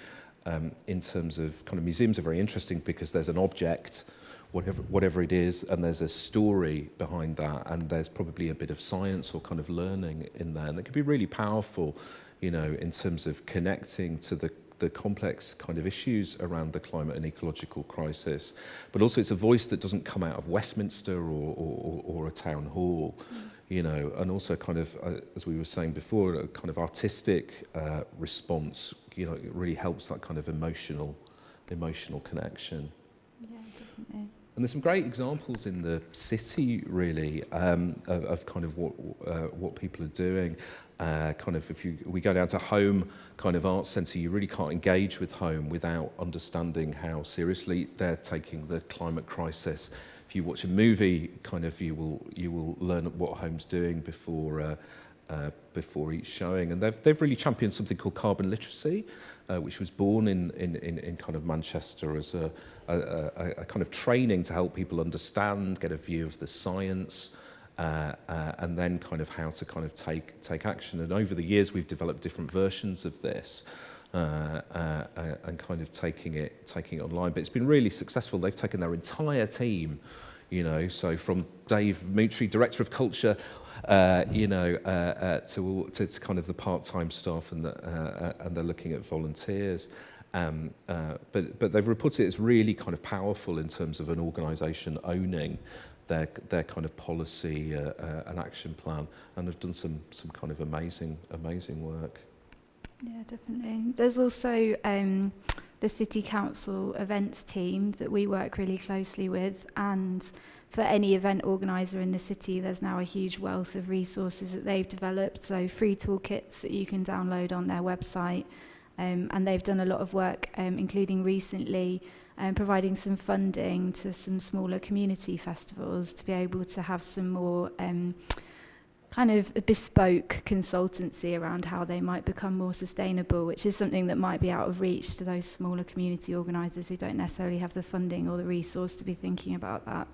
in terms of kind of museums are very interesting because there's an object, whatever it is, and there's a story behind that, and there's probably a bit of science or kind of learning in there, and that can be really powerful, in terms of connecting to the complex kind of issues around the climate and ecological crisis. But also it's a voice that doesn't come out of Westminster or a town hall, and also kind of, as we were saying before, a kind of artistic response, it really helps that kind of emotional connection. Yeah, definitely. And there's some great examples in the city, really, of kind of what people are doing. Kind of, we go down to Home kind of arts centre, you really can't engage with Home without understanding how seriously they're taking the climate crisis. If you watch a movie, kind of, you will learn what Home's doing before each showing, and they've really championed something called carbon literacy, which was born in kind of Manchester as a kind of training to help people understand, get a view of the science, and then kind of how to kind of take action. And over the years, we've developed different versions of this, and kind of taking it online. But it's been really successful. They've taken their entire team, so from Dave Mutri, Director of Culture, to kind of the part-time staff, and they're looking at volunteers. But they've reported it's really kind of powerful in terms of an organisation owning their kind of policy and action plan, and have done some kind of amazing work. Yeah, definitely. There's also the City Council events team that we work really closely with, and for any event organiser in the city, there's now a huge wealth of resources that they've developed, so free toolkits that you can download on their website, and they've done a lot of work, including recently providing some funding to some smaller community festivals to be able to have some more kind of a bespoke consultancy around how they might become more sustainable, which is something that might be out of reach to those smaller community organisers who don't necessarily have the funding or the resource to be thinking about that.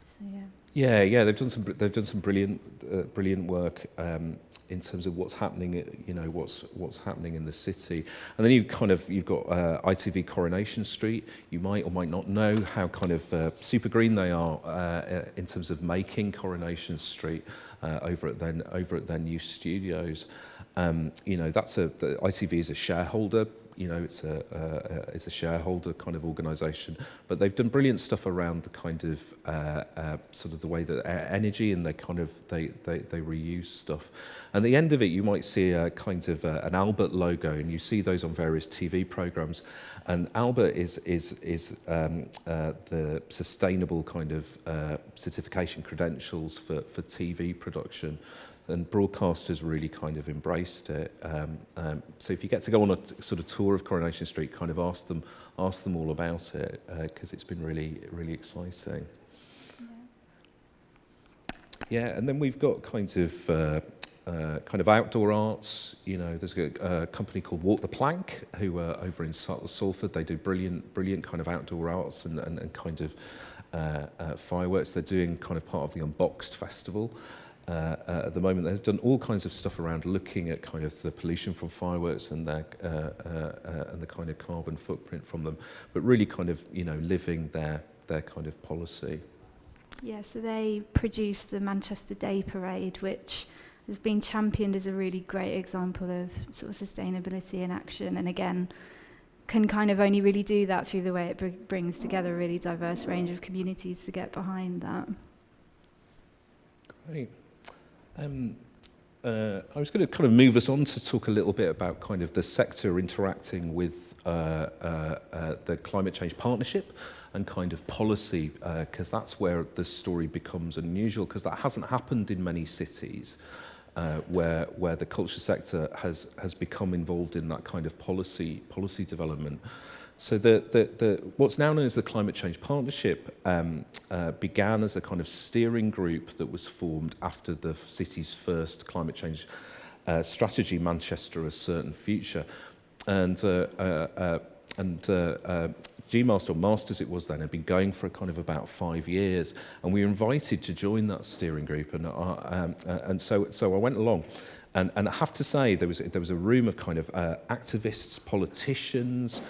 So yeah, they've done some brilliant work in terms of what's happening, what's happening in the city. And then you've got ITV Coronation Street. You might or might not know how kind of super green they are in terms of making Coronation Street over at their new studios. You know, the ITV is a shareholder. You know, it's a shareholder kind of organisation, but they've done brilliant stuff around the kind of sort of the way that energy, and they reuse stuff. And at the end of it, you might see a kind of an Albert logo, and you see those on various TV programmes. And Albert is the sustainable kind of certification credentials for TV production. And broadcasters really kind of embraced it. So if you get to go on a sort of tour of Coronation Street, kind of ask them all about it, because it's been really, really exciting. Yeah, and then we've got kind of outdoor arts. You know, there's a company called Walk the Plank who are over in Salford. They do brilliant kind of outdoor arts and kind of fireworks. They're doing kind of part of the Unboxed Festival. At the moment, they've done all kinds of stuff around looking at kind of the pollution from fireworks and the kind of carbon footprint from them, but really kind of, you know, living their kind of policy. Yeah, so they produced the Manchester Day Parade, which has been championed as a really great example of sort of sustainability in action, and again, can kind of only really do that through the way it brings together a really diverse range of communities to get behind that. Great. I was going to kind of move us on to talk a little bit about kind of the sector interacting with the Climate Change Partnership and kind of policy, because that's where the story becomes unusual, because that hasn't happened in many cities, where the culture sector has become involved in that kind of policy development. So what's now known as the Climate Change Partnership began as a kind of steering group that was formed after the city's first climate change strategy, Manchester: A Certain Future. And GMAST, or MAST as it was then, had been going for kind of about 5 years, and we were invited to join that steering group, and so I went along. And I have to say, there was a room of kind of activists, politicians,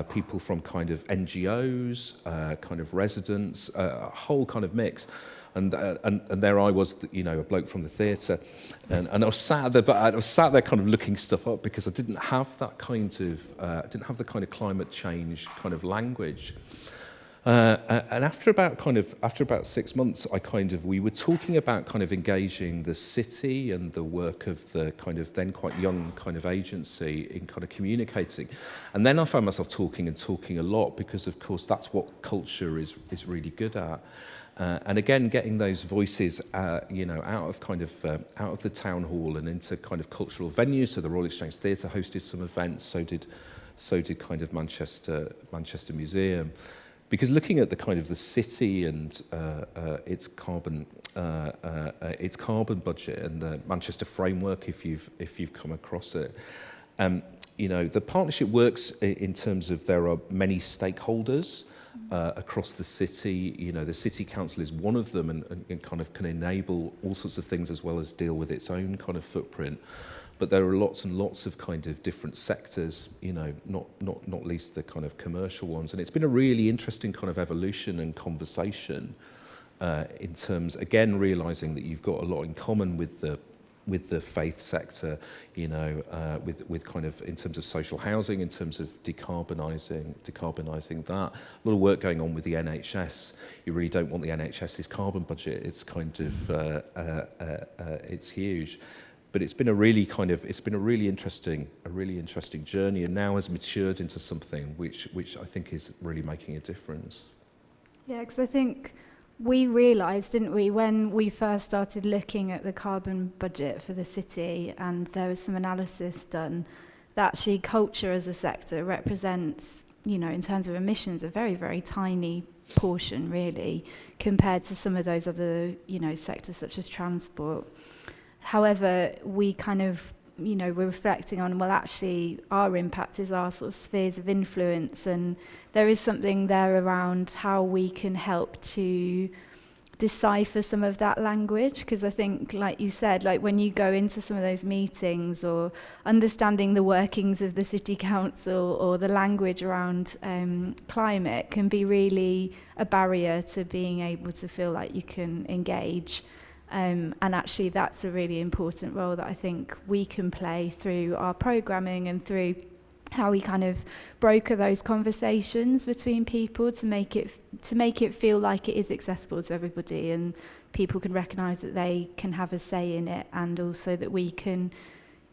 people from kind of NGOs, kind of residents, a whole kind of mix. And there I was, you know, a bloke from the theatre, and I was sat there, but I was sat there kind of looking stuff up because I didn't have that kind of the kind of climate change kind of language. And after about 6 months, we were talking about kind of engaging the city and the work of the kind of then quite young kind of agency in kind of communicating. And then I found myself talking a lot, because of course that's what culture is really good at. And again, getting those voices, you know, out of the town hall and into kind of cultural venues. So the Royal Exchange Theatre hosted some events. So did kind of Manchester Museum. Because looking at the kind of the city and its carbon budget and the Manchester framework, if you've come across it, you know, the partnership works in terms of there are many stakeholders across the city. You know, the city council is one of them, and kind of can enable all sorts of things as well as deal with its own kind of footprint. But there are lots and lots of kind of different sectors, you know, not least the kind of commercial ones. And it's been a really interesting kind of evolution and conversation in terms, again, realising that you've got a lot in common with the faith sector, you know, with kind of in terms of social housing, in terms of decarbonising that. A lot of work going on with the NHS. You really don't want the NHS's carbon budget. It's kind of it's huge. But it's been a really interesting journey, and now has matured into something which I think is really making a difference. Yeah, because I think we realised, didn't we, when we first started looking at the carbon budget for the city, and there was some analysis done, that actually culture as a sector represents, you know, in terms of emissions, a very, very tiny portion, really, compared to some of those other, you know, sectors such as transport. However, we kind of, you know, we're reflecting on, well, actually, our impact is our sort of spheres of influence, and there is something there around how we can help to decipher some of that language, because I think, like you said, like when you go into some of those meetings, or understanding the workings of the city council or the language around climate can be really a barrier to being able to feel like you can engage. And actually that's a really important role that I think we can play through our programming and through how we kind of broker those conversations between people to make it feel like it is accessible to everybody, and people can recognise that they can have a say in it, and also that we can,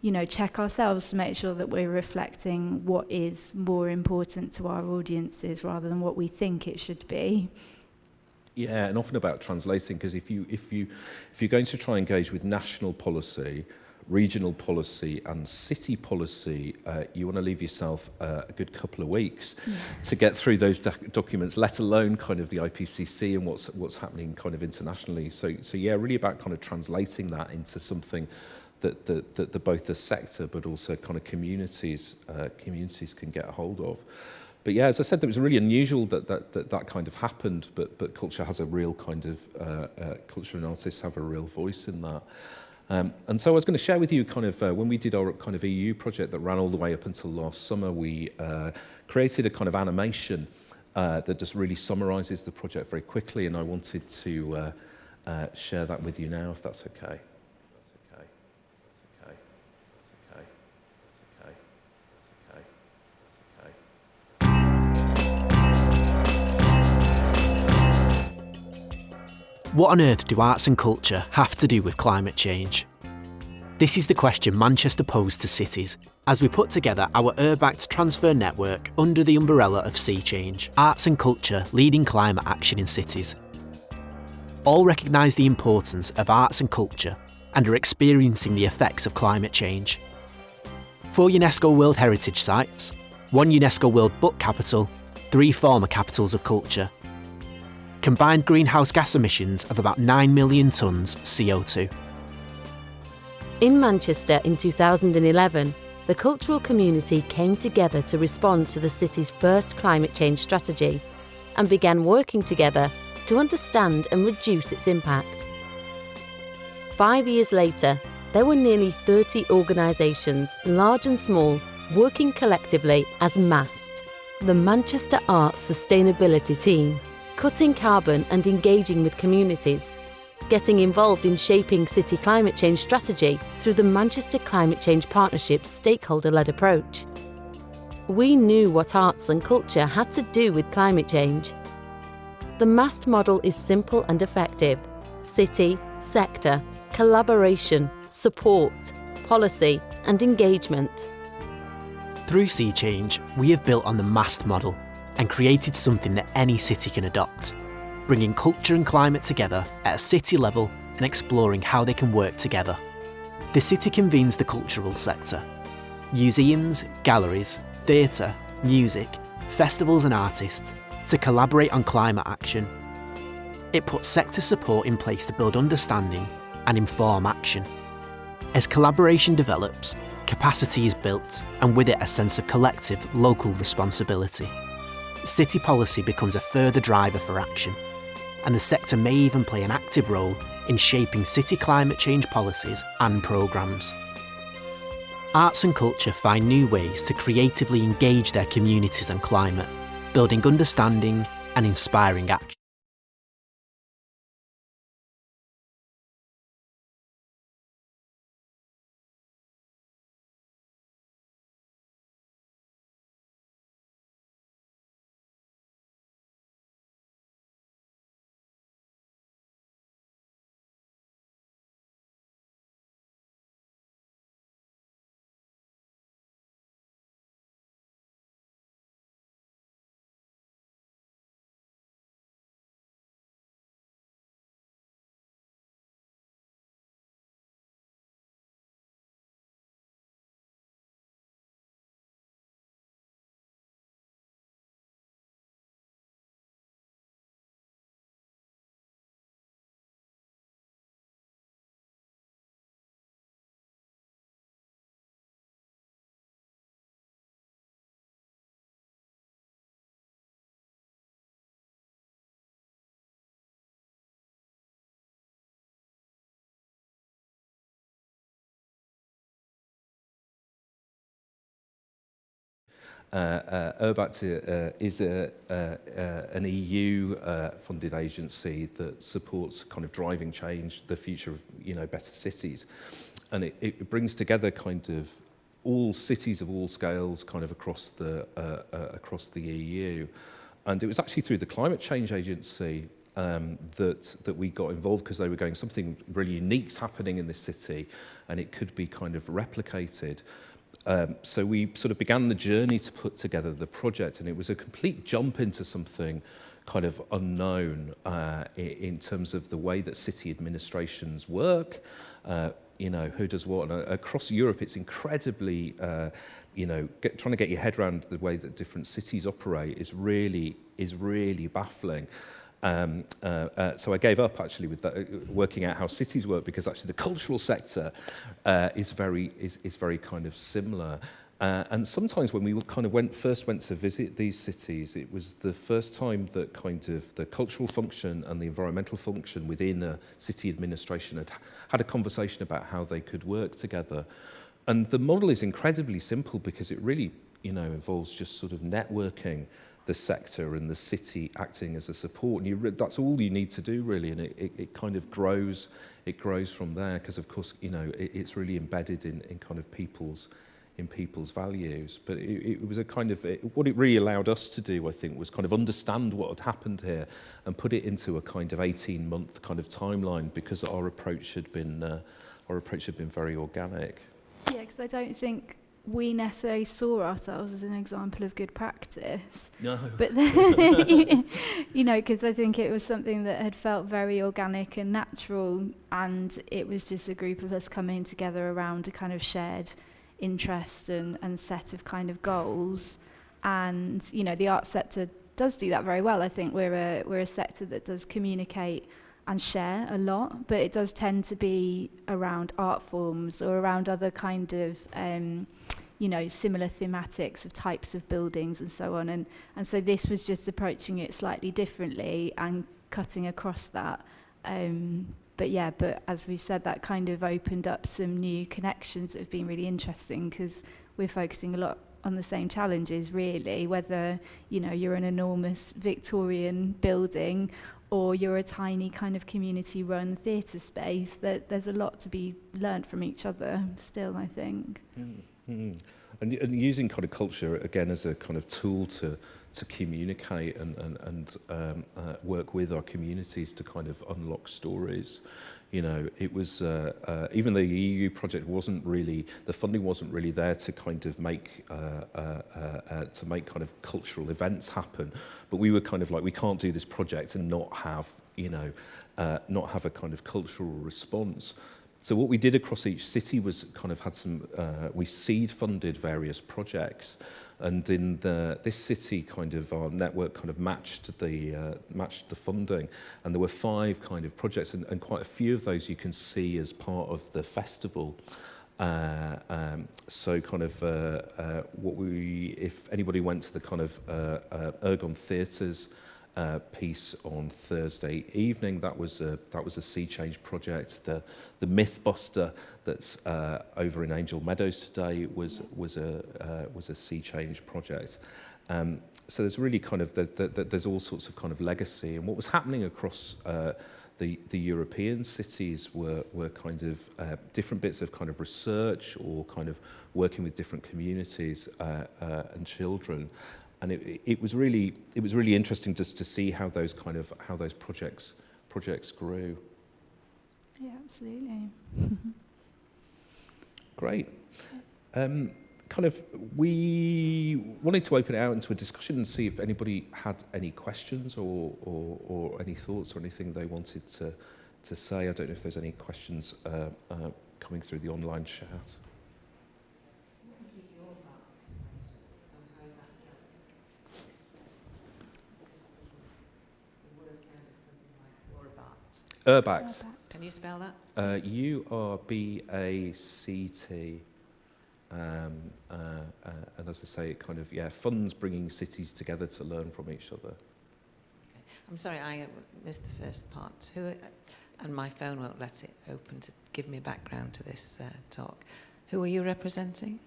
you know, check ourselves to make sure that we're reflecting what is more important to our audiences rather than what we think it should be. Yeah, and often about translating, because if you're going to try and engage with national policy, regional policy and city policy, you want to leave yourself a good couple of weeks to get through those documents, let alone kind of the IPCC and what's happening kind of internationally. So yeah, really about kind of translating that into something that both the sector but also kind of communities can get a hold of. But yeah, as I said, it was really unusual that kind of happened, but culture has a real kind of, culture and artists have a real voice in that. And so I was going to share with you kind of, when we did our kind of EU project that ran all the way up until last summer, we created a kind of animation that just really summarises the project very quickly, and I wanted to share that with you now, if that's okay. What on earth do arts and culture have to do with climate change? This is the question Manchester posed to cities as we put together our Urbact transfer network under the umbrella of Sea Change, arts and culture leading climate action in cities. All recognise the importance of arts and culture and are experiencing the effects of climate change. 4 UNESCO World Heritage Sites, 1 UNESCO World Book Capital, 3 former capitals of culture. Combined greenhouse gas emissions of about 9 million tonnes CO2. In Manchester in 2011, the cultural community came together to respond to the city's first climate change strategy and began working together to understand and reduce its impact. 5 years later, there were nearly 30 organisations, large and small, working collectively as MAST, the Manchester Arts Sustainability Team, cutting carbon and engaging with communities, getting involved in shaping city climate change strategy through the Manchester Climate Change Partnership's stakeholder-led approach. We knew what arts and culture had to do with climate change. The MAST model is simple and effective: city, sector, collaboration, support, policy and engagement. Through Sea Change, we have built on the MAST model and created something that any city can adopt, bringing culture and climate together at a city level and exploring how they can work together. The city convenes the cultural sector. Museums, galleries, theatre, music, festivals and artists to collaborate on climate action. It puts sector support in place to build understanding and inform action. As collaboration develops, capacity is built, and with it a sense of collective local responsibility. City policy becomes a further driver for action, and the sector may even play an active role in shaping city climate change policies and programmes. Arts and culture find new ways to creatively engage their communities on climate, building understanding and inspiring action. Urbact is an EU-funded agency that supports kind of driving change, the future of better cities, and it brings together kind of all cities of all scales kind of across the EU. And it was actually through the Climate Change Agency that we got involved, because they were going, something really unique's happening in this city and it could be kind of replicated. So we sort of began the journey to put together the project, and it was a complete jump into something kind of unknown in terms of the way that city administrations work, who does what. And across Europe, it's incredibly, trying to get your head around the way that different cities operate is really baffling. So I gave up actually with that, working out how cities work, because actually the cultural sector is very kind of similar. And sometimes when we first went to visit these cities, it was the first time that kind of the cultural function and the environmental function within a city administration had a conversation about how they could work together. And the model is incredibly simple, because it really, involves just sort of networking the sector and the city acting as a support. And that's all you need to do, really, and it kind of grows. It grows from there, because of course, it's really embedded in kind of people's values. But it was a kind of, what it really allowed us to do, I think, was kind of understand what had happened here and put it into a kind of 18-month kind of timeline, because our approach had been very organic. Yeah, because I don't think we necessarily saw ourselves as an example of good practice. No. But then, because I think it was something that had felt very organic and natural, and it was just a group of us coming together around a kind of shared interest and set of kind of goals. And, the arts sector does do that very well. I think we're a sector that does communicate and share a lot, but it does tend to be around art forms or around other kind of similar thematics of types of buildings and so on. And so this was just approaching it slightly differently and cutting across that. But as we said, that kind of opened up some new connections that have been really interesting, because we're focusing a lot on the same challenges, really, whether you're an enormous Victorian building or you're a tiny kind of community-run theatre space. That there's a lot to be learned from each other still, I think. Mm-hmm. And using kind of culture again as a kind of tool to communicate and work with our communities to kind of unlock stories. It was even the EU project wasn't really, the funding wasn't really there to kind of make kind of cultural events happen, but we were kind of like, we can't do this project and not have a kind of cultural response. So what we did across each city was kind of had some, we seed funded various projects, and in this city kind of our network kind of matched the funding, and there were 5 kind of projects, and quite a few of those you can see as part of the festival. So kind of if anybody went to the kind of Ergon Theatre's piece on Thursday evening, that was a sea change project. The Mythbuster that's over in Angel Meadows today was a sea change project. So there's really kind of there's all sorts of kind of legacy, and what was happening across the European cities were kind of different bits of kind of research or kind of working with different communities and children. And it was really interesting just to see how those projects grew. Yeah, absolutely. Great. Kind of, we wanted to open it out into a discussion and see if anybody had any questions or any thoughts or anything they wanted to say. I don't know if there's any questions coming through the online chat. Urbact. Can you spell that? U-R-B-A-C-T. And as I say, it kind of, funds bringing cities together to learn from each other. I'm sorry, I missed the first part. And my phone won't let it open to give me background to this talk. Who are you representing?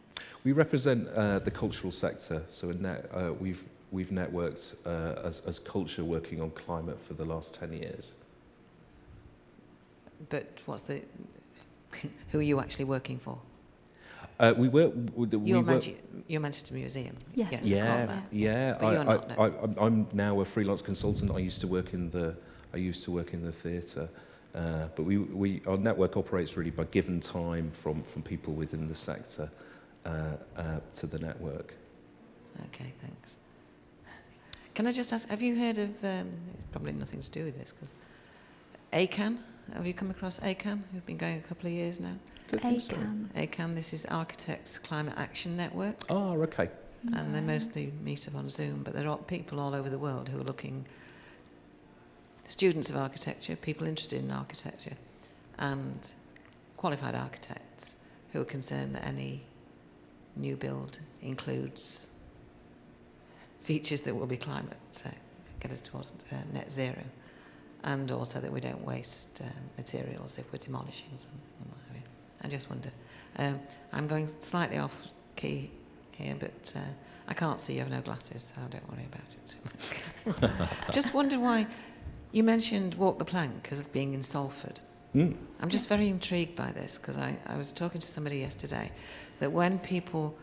We represent the cultural sector, so we've networked as culture working on climate for the last 10 years. But who are you actually working for? We work. Your Manchester Museum. Yes. Yeah. But you're not now. I'm now a freelance consultant. I used to work in the theatre. But our network operates really by given time from people within the sector to the network. Okay, thanks. Can I just ask, have you heard of, it's probably nothing to do with this, because ACAN, have you come across ACAN, who've been going a couple of years now? ACAN, this is Architects Climate Action Network. Oh, okay. And they mostly meet up on Zoom, but there are people all over the world who are looking, students of architecture, people interested in architecture, and qualified architects who are concerned that any new build includes features that will be climate, so get us towards net zero, and also that we don't waste materials if we're demolishing something. I just wondered. I'm going slightly off key here, but I can't see you have no glasses, so don't worry about it too much. I just wondered why you mentioned Walk the Plank as being in Salford. I'm just very intrigued by this, because I was talking to somebody yesterday that when people,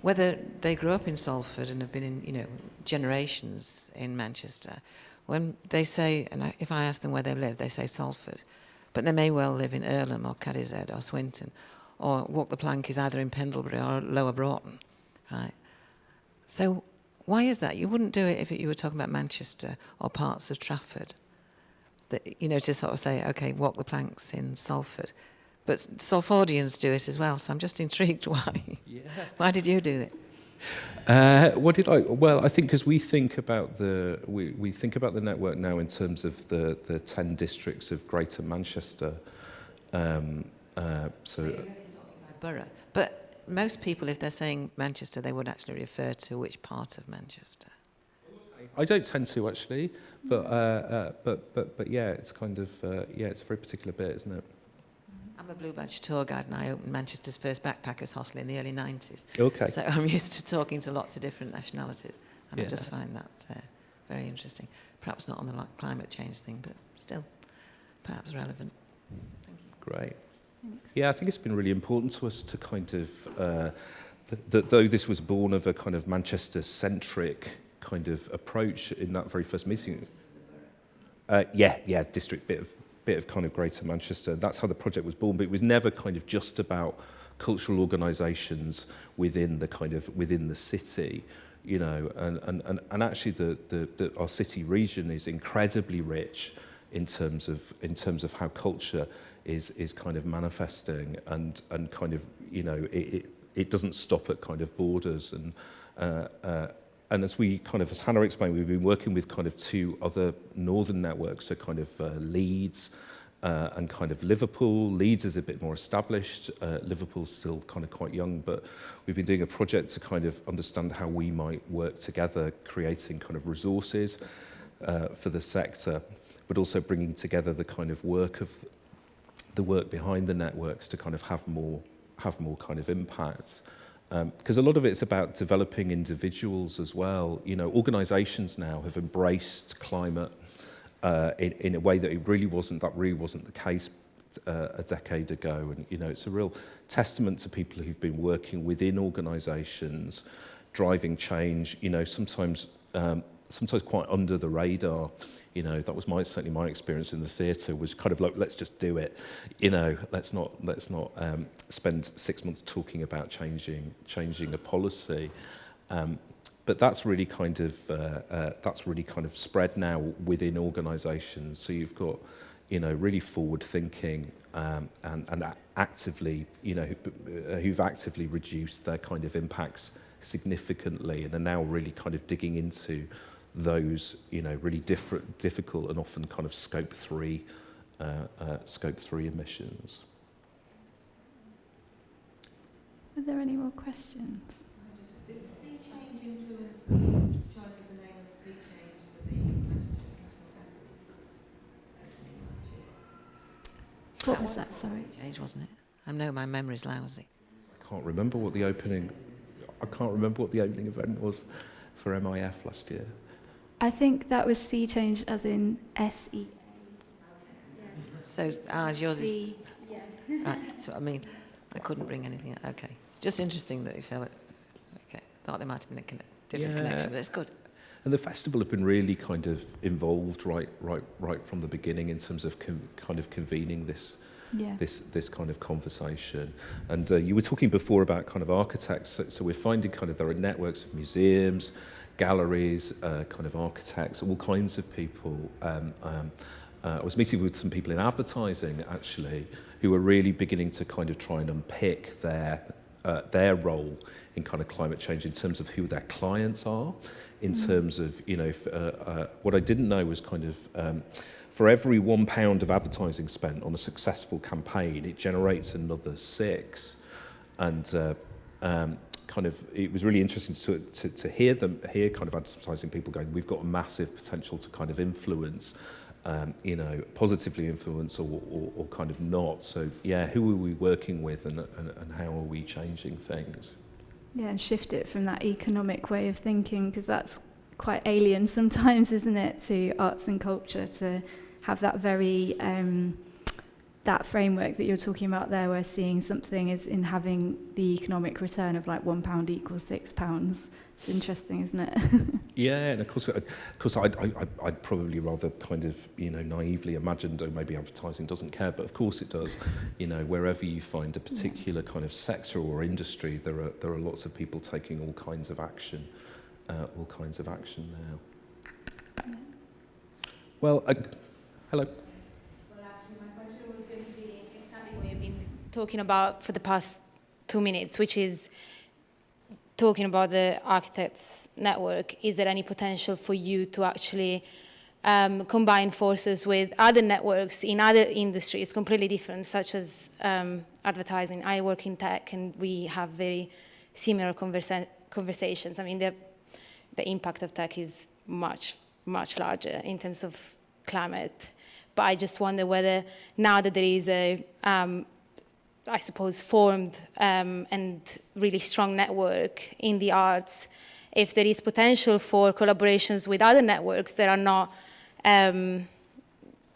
whether they grew up in Salford and have been in, generations in Manchester, when they say, and if I ask them where they live, they say Salford, but they may well live in Oldham or Cadizhead or Swinton, or Walk the Plank is either in Pendlebury or Lower Broughton, right? So why is that? You wouldn't do it if you were talking about Manchester or parts of Trafford. That, to sort of say, okay, Walk the Plank's in Salford. But Salfordians do it as well, so I'm just intrigued why. Yeah. Why did you do it? Well, I think because we think about the network now in terms of the 10 districts of Greater Manchester. So you're talking about borough, but most people, if they're saying Manchester, they would actually refer to which part of Manchester. I don't tend to actually, but yeah, it's kind of it's a very particular bit, isn't it? I'm a Blue Badge tour guide, and I opened Manchester's first backpackers hostel in the early 90s. Okay. So I'm used to talking to lots of different nationalities, and I just find that very interesting. Perhaps not on the climate change thing, but still, perhaps relevant. Thank you. Great. Yeah, I think it's been really important to us to kind of, that though this was born of a kind of Manchester-centric kind of approach in that very first meeting. District bit of kind of Greater Manchester. That's how the project was born, but it was never kind of just about cultural organisations within the city, and actually our city region is incredibly rich in terms of how culture is kind of manifesting and kind of it doesn't stop at kind of borders and as Hannah explained, we've been working with kind of 2 other northern networks, so kind of Leeds and kind of Liverpool. Leeds is a bit more established, Liverpool's still kind of quite young, but we've been doing a project to kind of understand how we might work together, creating kind of resources for the sector, but also bringing together the kind of work behind the networks to kind of have more kind of impact. Because a lot of it's about developing individuals as well. Organisations now have embraced climate in a way that really wasn't the case a decade ago. And it's a real testament to people who've been working within organisations, driving change. Sometimes quite under the radar. That was certainly my experience in the theatre, was kind of like, let's just do it. Let's not spend 6 months talking about changing a policy. But that's really kind of spread now within organisations. So you've got really forward thinking and actively who've actively reduced their kind of impacts significantly and are now really kind of digging into those really difficult and often kind of scope 3 emissions. Are there any more questions? Did sea change influence the choice of the name of sea change for the Manchester International Festival? What was that, sorry? Sea change, wasn't it? I know my memory's lousy. can't remember what the opening event was for MIF last year. I think that was sea change as in SE. So yours is... Right, so I mean, I couldn't bring anything. Okay. It's just interesting that you felt it. Okay. Thought there might have been a different connection, but it's good. And the festival have been really kind of involved right from the beginning in terms of kind of convening this kind of conversation. And you were talking before about kind of architects. So we're finding kind of there are networks of museums, galleries, kind of architects, all kinds of people. I was meeting with some people in advertising actually, who are really beginning to kind of try and unpick their role in kind of climate change in terms of who their clients are, in terms of, you know, what I didn't know was kind of, for every £1 of advertising spent on a successful campaign, it generates another 6. And kind of, it was really interesting to hear kind of advertising people going, we've got a massive potential to kind of influence, you know, positively influence or kind of not. So yeah, who are we working with and how are we changing things? Yeah, and shift it from that economic way of thinking, because that's quite alien sometimes, isn't it, to arts and culture, to have that very that framework that you're talking about there, where seeing something is in having the economic return of like £1 equals £6. It's interesting, isn't it? Yeah, and of course I'd probably rather kind of, you know, naively imagined, oh, maybe advertising doesn't care, but of course it does. You know, wherever you find a particular kind of sector or industry, there are lots of people taking all kinds of action now. Yeah. Well, hello. Well, actually, my question was going to be exactly what you've been talking about for the past 2 minutes, which is talking about the architects network. Is there any potential for you to actually combine forces with other networks in other industries completely different, such as advertising? I work in tech and we have very similar conversations. I mean, the impact of tech is much, much larger in terms of climate. But I just wonder whether now that there is a I suppose, formed and really strong network in the arts, if there is potential for collaborations with other networks that are not in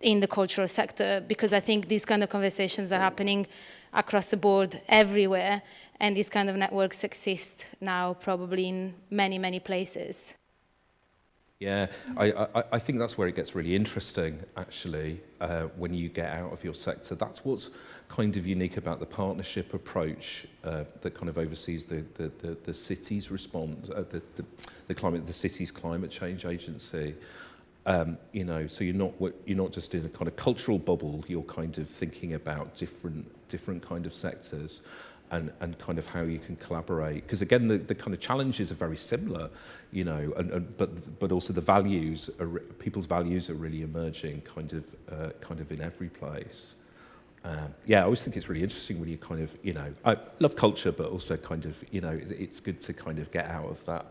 the cultural sector, because I think these kind of conversations are happening across the board everywhere, and these kind of networks exist now probably in many, many places. Yeah, I think that's where it gets really interesting, actually, when you get out of your sector. That's what's kind of unique about the partnership approach that kind of oversees the city's response, the city's climate change agency. You know, so you're not just in a kind of cultural bubble. You're kind of thinking about different kind of sectors. And kind of how you can collaborate, because again the kind of challenges are very similar, you know, but also the values people's values are really emerging kind of in every place. Yeah, I always think it's really interesting when you kind of, you know, I love culture, but also kind of, you know, it's good to kind of get out of that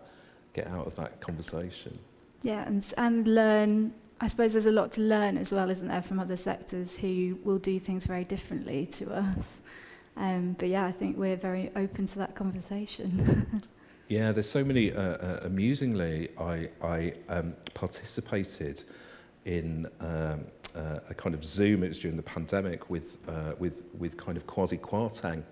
conversation. Yeah, and learn. I suppose there's a lot to learn as well, isn't there, from other sectors who will do things very differently to us. But yeah, I think we're very open to that conversation. Yeah, there's so many. Amusingly, I participated in a kind of Zoom. It was during the pandemic with kind of Kwasi Kwarteng,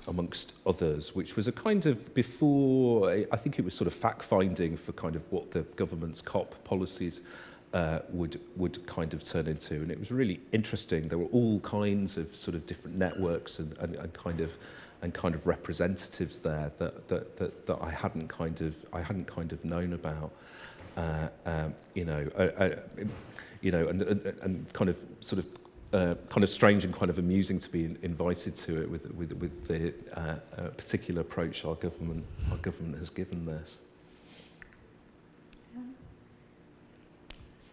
amongst others, which was a kind of before. I think it was sort of fact finding for kind of what the government's COP policies would kind of turn into, and it was really interesting. There were all kinds of sort of different networks and kind of representatives there that I hadn't kind of known about, you know, and kind of sort of kind of strange and kind of amusing to be invited to it with the particular approach our government has given this.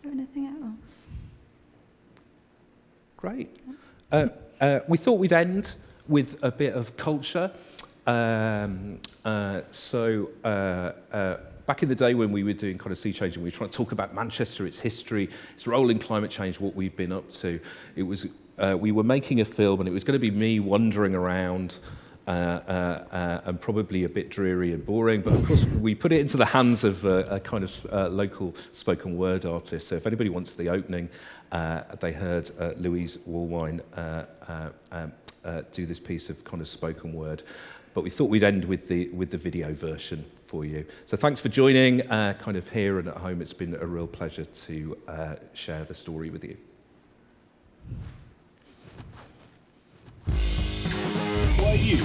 Anything else? Great. We thought we'd end with a bit of culture. So back in the day when we were doing kind of sea change and we were trying to talk about Manchester, its history, its role in climate change, what we've been up to, it was we were making a film and it was going to be me wandering around and probably a bit dreary and boring, but of course we put it into the hands of a kind of local spoken word artist. So if anybody wants the opening, they heard Louise Wallwine do this piece of kind of spoken word. But we thought we'd end with the video version for you. So thanks for joining, kind of here and at home. It's been a real pleasure to share the story with you. What are you?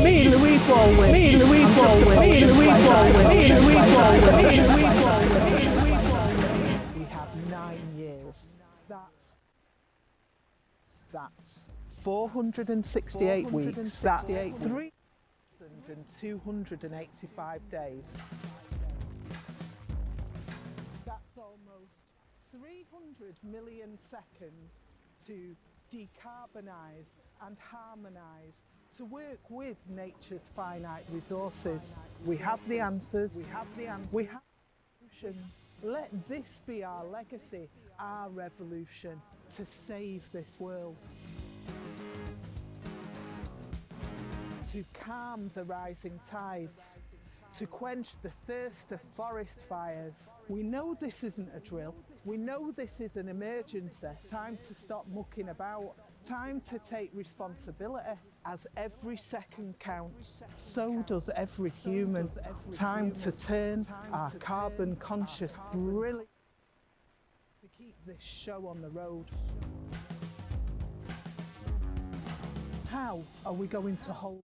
Me and Louise Wallwine. Me and Louise Wallwine. Me and Louise Wallwine. Me and Louise Wallwine. Me and Louise Wallwine. Me and Louise Wallwine. We have 9 years. That's 468 weeks. That's 3,285 days. That's almost 300 million seconds to decarbonise and harmonise, to work with nature's finite resources. We have the answers. We have the answers. We have solutions. Let this be our legacy, our revolution to save this world. To calm the rising tides, to quench the thirst of forest fires. We know this isn't a drill. We know this is an emergency. Time to stop mucking about. Time to take responsibility, as every second counts. So does every human. Time to turn our carbon conscious brilliance to keep this show on the road. How are we going to hold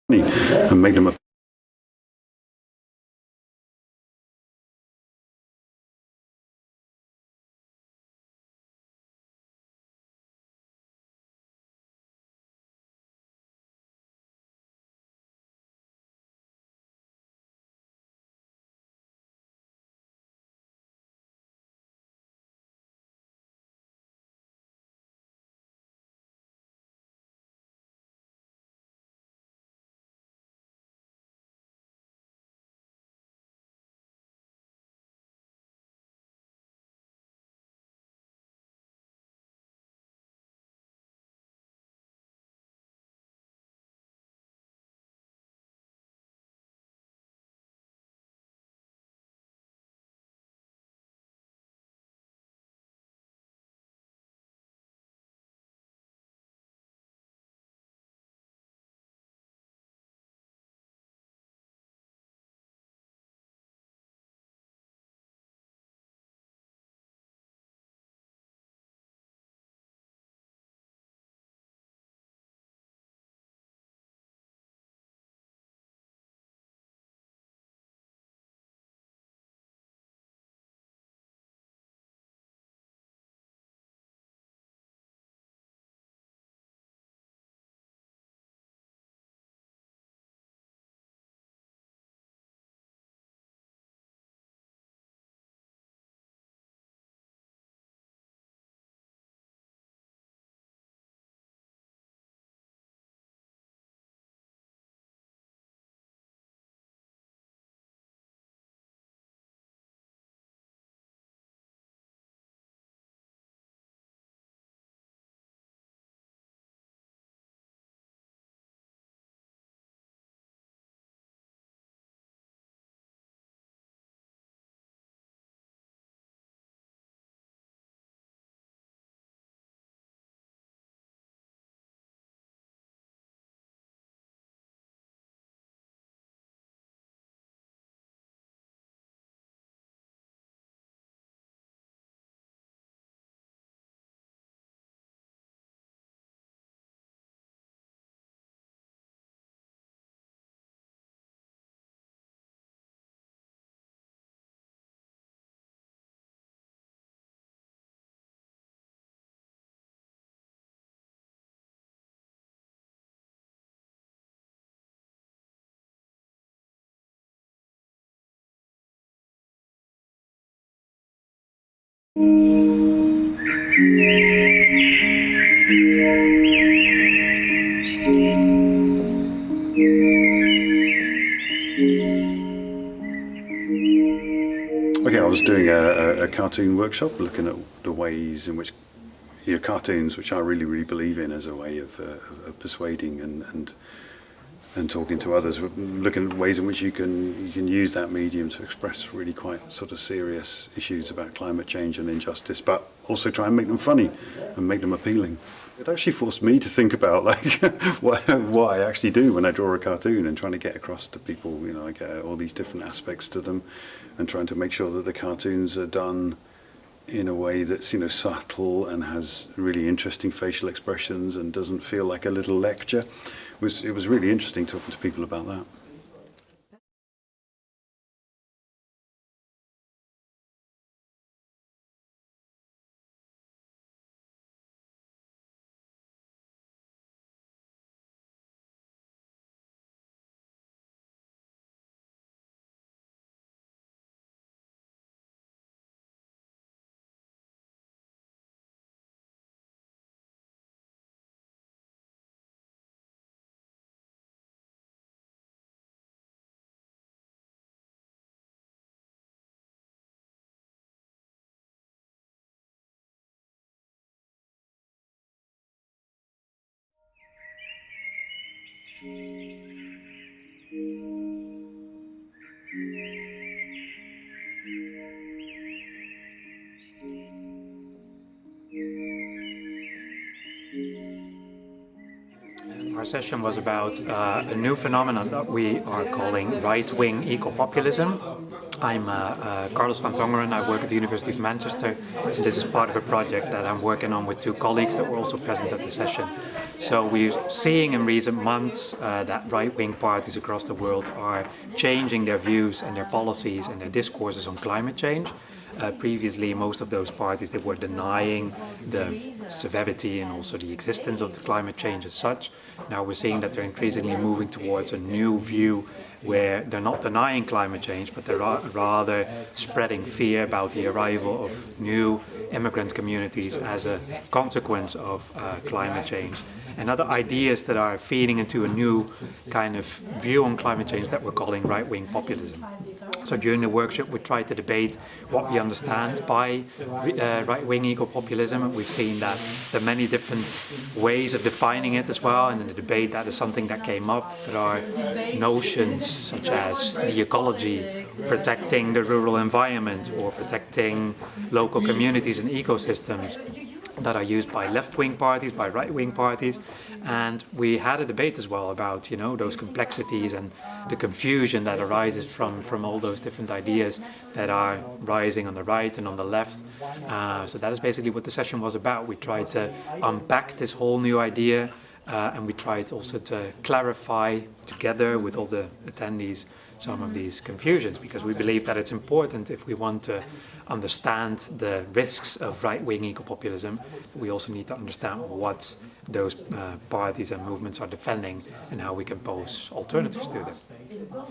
and make them a Okay, I was doing a cartoon workshop looking at the ways in which cartoons, which I really believe in as a way of persuading and talking to others, looking at ways in which you can use that medium to express really quite sort of serious issues about climate change and injustice, but also try and make them funny and make them appealing. It actually forced me to think about like what I actually do when I draw a cartoon and trying to get across to people, like all these different aspects to them, and trying to make sure that the cartoons are done in a way that's subtle and has really interesting facial expressions and doesn't feel like a little lecture. It was really interesting talking to people about that. Our session was about a new phenomenon that we are calling right-wing eco-populism. I'm Carlos van Tongeren. I work at the University of Manchester, and this is part of a project that I'm working on with two colleagues that were also present at the session. So we're seeing in recent months that right-wing parties across the world are changing their views and their policies and their discourses on climate change. Previously, most of those parties, they were denying the severity and also the existence of the climate change as such. Now we're seeing that they're increasingly moving towards a new view where they're not denying climate change, but they're rather spreading fear about the arrival of new immigrant communities as a consequence of climate change. And other ideas that are feeding into a new kind of view on climate change that we're calling right-wing populism. So during the workshop we tried to debate what we understand by right-wing eco-populism, and we've seen that there are many different ways of defining it as well, and in the debate that is something that came up. There are notions such as the ecology, protecting the rural environment, or protecting local communities and ecosystems that are used by left-wing parties, by right-wing parties, and we had a debate as well about, you know, those complexities and the confusion that arises from all those different ideas that are rising on the right and on the left. So that is basically what the session was about. We tried to unpack this whole new idea, and we tried also to clarify together with all the attendees some of these confusions, because we believe that it's important, if we want to understand the risks of right-wing eco-populism, we also need to understand what those parties and movements are defending and how we can pose alternatives to them.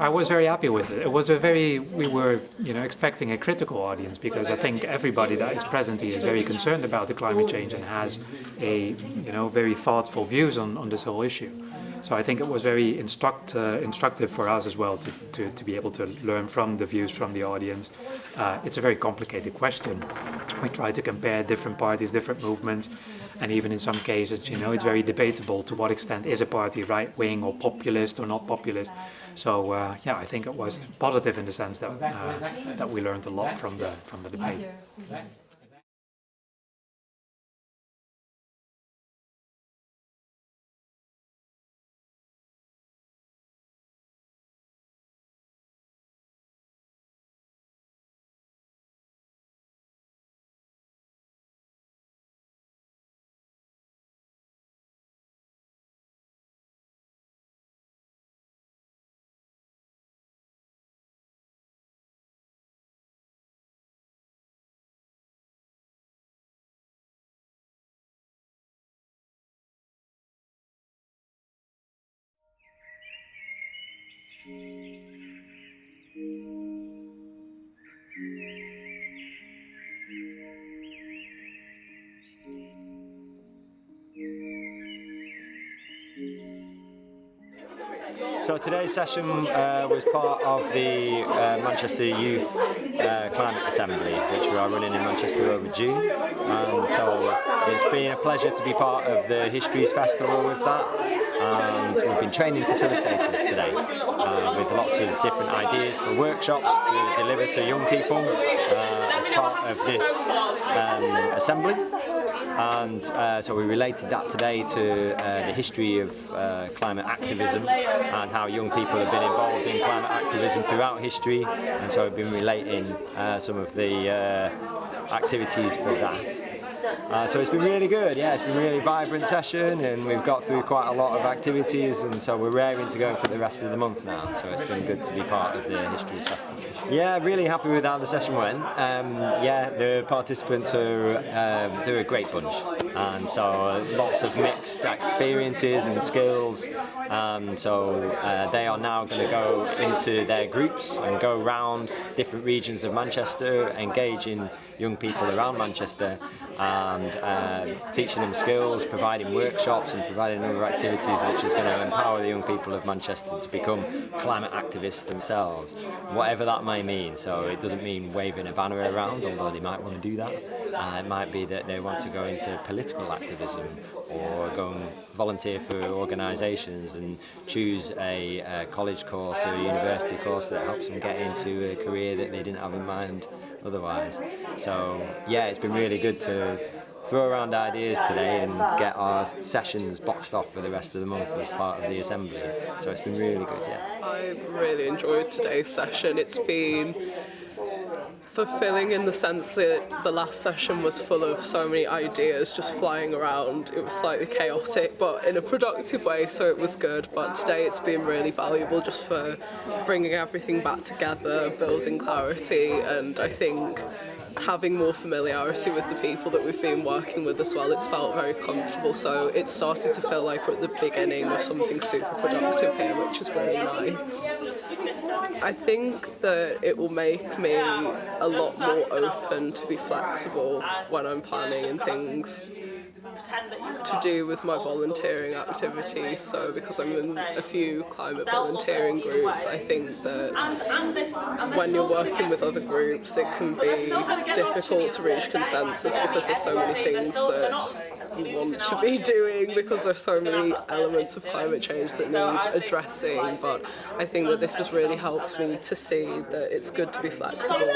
I was very happy with it. It was we were, you know, expecting a critical audience, because I think everybody that is present here is very concerned about the climate change and has very thoughtful views on this whole issue. So I think it was very instructive for us as well to be able to learn from the views from the audience. It's a very complicated question. We try to compare different parties, different movements, and even in some cases, you know, it's very debatable to what extent is a party right-wing or populist or not populist. So I think it was positive in the sense that we learned a lot from the debate. So today's session was part of the Manchester Youth Climate Assembly, which we are running in Manchester over June. And so it's been a pleasure to be part of the Histories Festival with that. And we've been training facilitators today with lots of different ideas for workshops to deliver to young people as part of this assembly. And so we related that today to the history of climate activism and how young people have been involved in climate activism throughout history, and so I've been relating some of the activities for that. So it's been really good, yeah, it's been a really vibrant session, and we've got through quite a lot of activities, and so we're raring to go for the rest of the month now, so it's been good to be part of the Histories Festival. Yeah, really happy with how the session went. Yeah, the participants they're a great bunch, and so lots of mixed experiences and skills, so they are now going to go into their groups and go around different regions of Manchester, engaging young people around Manchester, and teaching them skills, providing workshops and providing other activities which is going to empower the young people of Manchester to become climate activists themselves, whatever that may mean. So it doesn't mean waving a banner around, although they might want to do that. It might be that they want to go into political activism or go and volunteer for organisations and choose a college course or a university course that helps them get into a career that they didn't have in mind otherwise. So yeah, it's been really good to throw around ideas today and get our sessions boxed off for the rest of the month as part of the assembly. So it's been really good, yeah. I've really enjoyed today's session. It's been fulfilling in the sense that the last session was full of so many ideas just flying around. It was slightly chaotic, but in a productive way, so it was good. But today it's been really valuable just for bringing everything back together, building clarity, and I think having more familiarity with the people that we've been working with as well. It's felt very comfortable, so it started to feel like we're at the beginning of something super productive here, which is really nice. I think that it will make me a lot more open to be flexible when I'm planning and things to do with my volunteering activities. So because I'm in a few climate volunteering groups, I think that when you're working with other groups it can be difficult to reach consensus because there's so many things that you want to be doing, because there's so many elements of climate change that need addressing. But I think that this has really helped me to see that it's good to be flexible,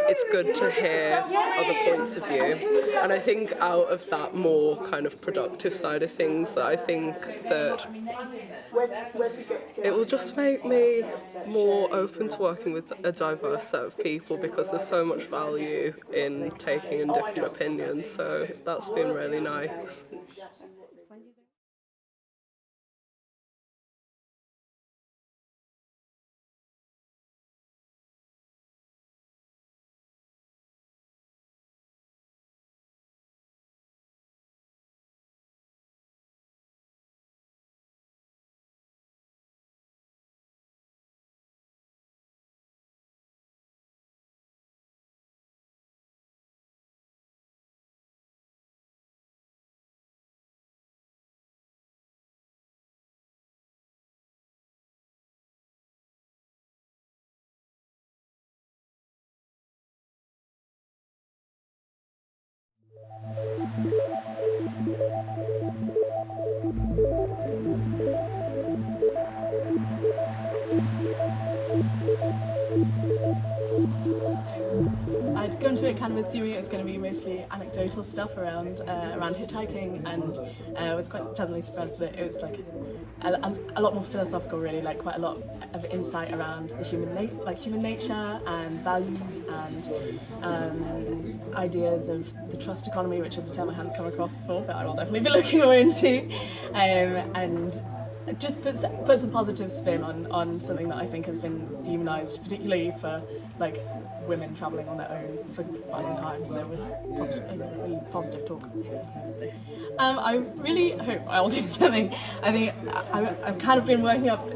it's good to hear other points of view, and I think out of that more kind of productive side of things, that I think that it will just make me more open to working with a diverse set of people, because there's so much value in taking in different opinions, so that's been really nice. I'd gone to it kind of assuming it was going to be mostly anecdotal stuff around hitchhiking, and I was quite pleasantly surprised that it was like a lot more philosophical, really, like quite a lot of insight around the human nature and values and ideas of the trust economy, which is a term I hadn't come across before, but I will definitely be looking more into, and just put some positive spin on something that I think has been demonised, particularly for like women travelling on their own for quite a long time. So it was really positive talk. I really hope I'll do something. I think I've kind of been working up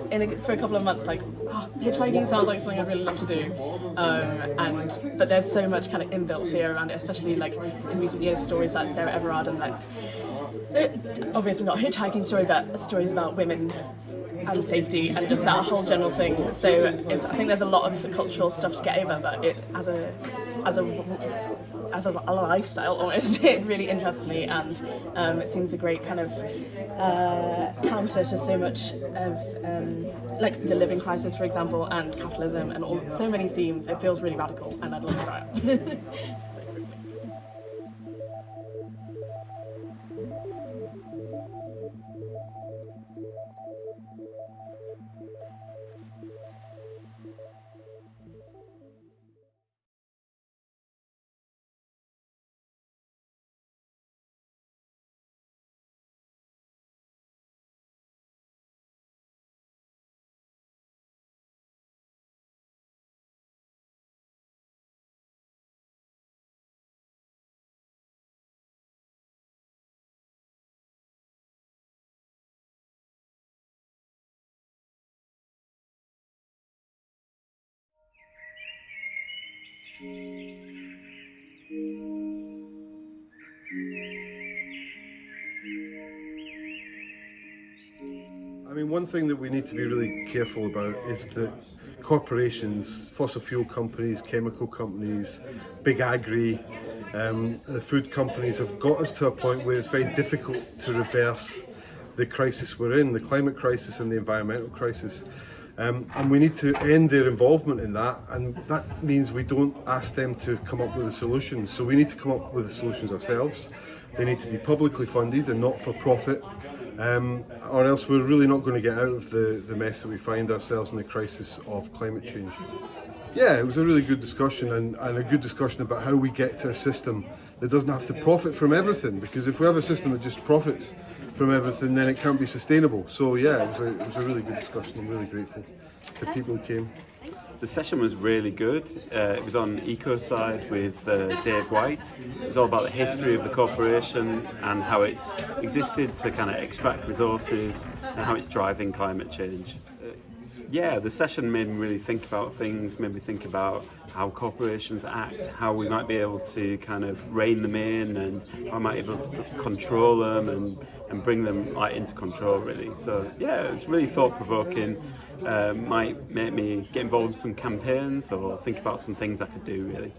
for a couple of months, like hitchhiking sounds like something I'd really love to do, but there's so much kind of inbuilt fear around it, especially like in recent years, stories like Sarah Everard and like obviously not a hitchhiking story, but stories about women and safety and just that whole general thing. So I think there's a lot of cultural stuff to get over, but it as a lifestyle almost, it really interests me, and it seems a great kind of counter to so much of like the living crisis, for example, and capitalism and so many themes. It feels really radical, and I'd love to try it. I mean, one thing that we need to be really careful about is that corporations, fossil fuel companies, chemical companies, big agri, the food companies have got us to a point where it's very difficult to reverse the crisis we're in, the climate crisis and the environmental crisis. And we need to end their involvement in that, and that means we don't ask them to come up with the solutions. So we need to come up with the solutions ourselves. They need to be publicly funded and not for profit, or else we're really not going to get out of the mess that we find ourselves in the crisis of climate change. Yeah, it was a really good discussion, and a good discussion about how we get to a system that doesn't have to profit from everything, because if we have a system that just profits from everything, then it can't be sustainable. So yeah, it was a really good discussion. I'm really grateful to people who came. The session was really good. It was on eco side with Dave Whyte. It was all about the history of the corporation and how it's existed to kind of extract resources and how it's driving climate change. Yeah, the session made me really think about things, made me think about how corporations act, how we might be able to kind of rein them in, and how I might be able to control them and bring them like into control, really. So yeah, it's really thought-provoking. Might make me get involved in some campaigns or think about some things I could do, really.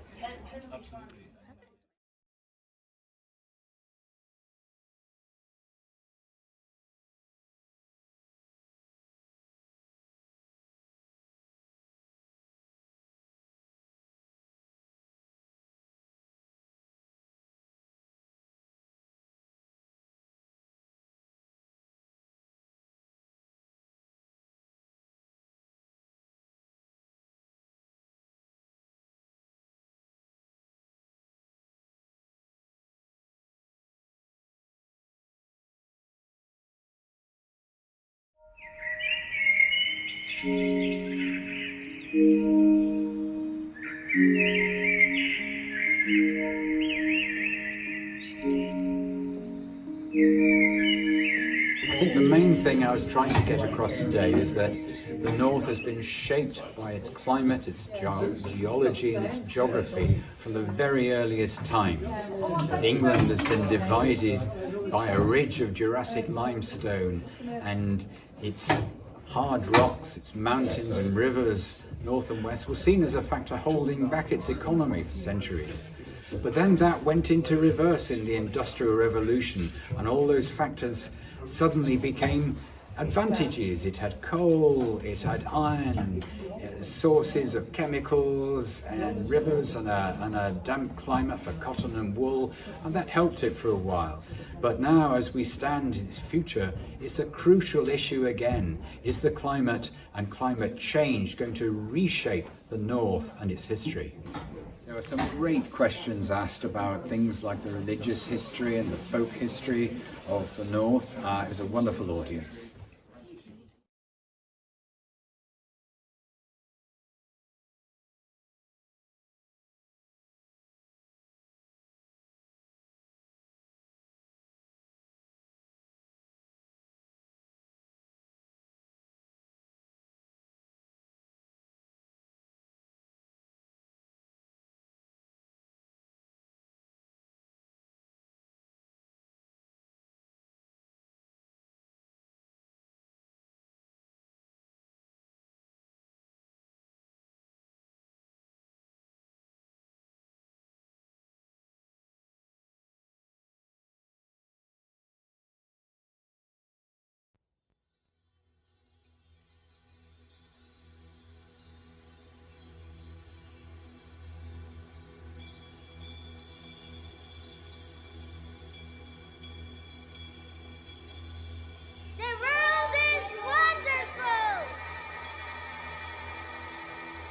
I think the main thing I was trying to get across today is that the North has been shaped by its climate, its geology and its geography from the very earliest times. That England has been divided by a ridge of Jurassic limestone, and its hard rocks, its mountains and rivers, north and west, were seen as a factor holding back its economy for centuries. But then that went into reverse in the Industrial Revolution, and all those factors suddenly became advantages. It had coal, it had iron, and sources of chemicals, and rivers, and a damp climate for cotton and wool, and that helped it for a while. But now, as we stand in its future, it's a crucial issue again. Is the climate and climate change going to reshape the North and its history? There were some great questions asked about things like the religious history and the folk history of the North. It was a wonderful audience.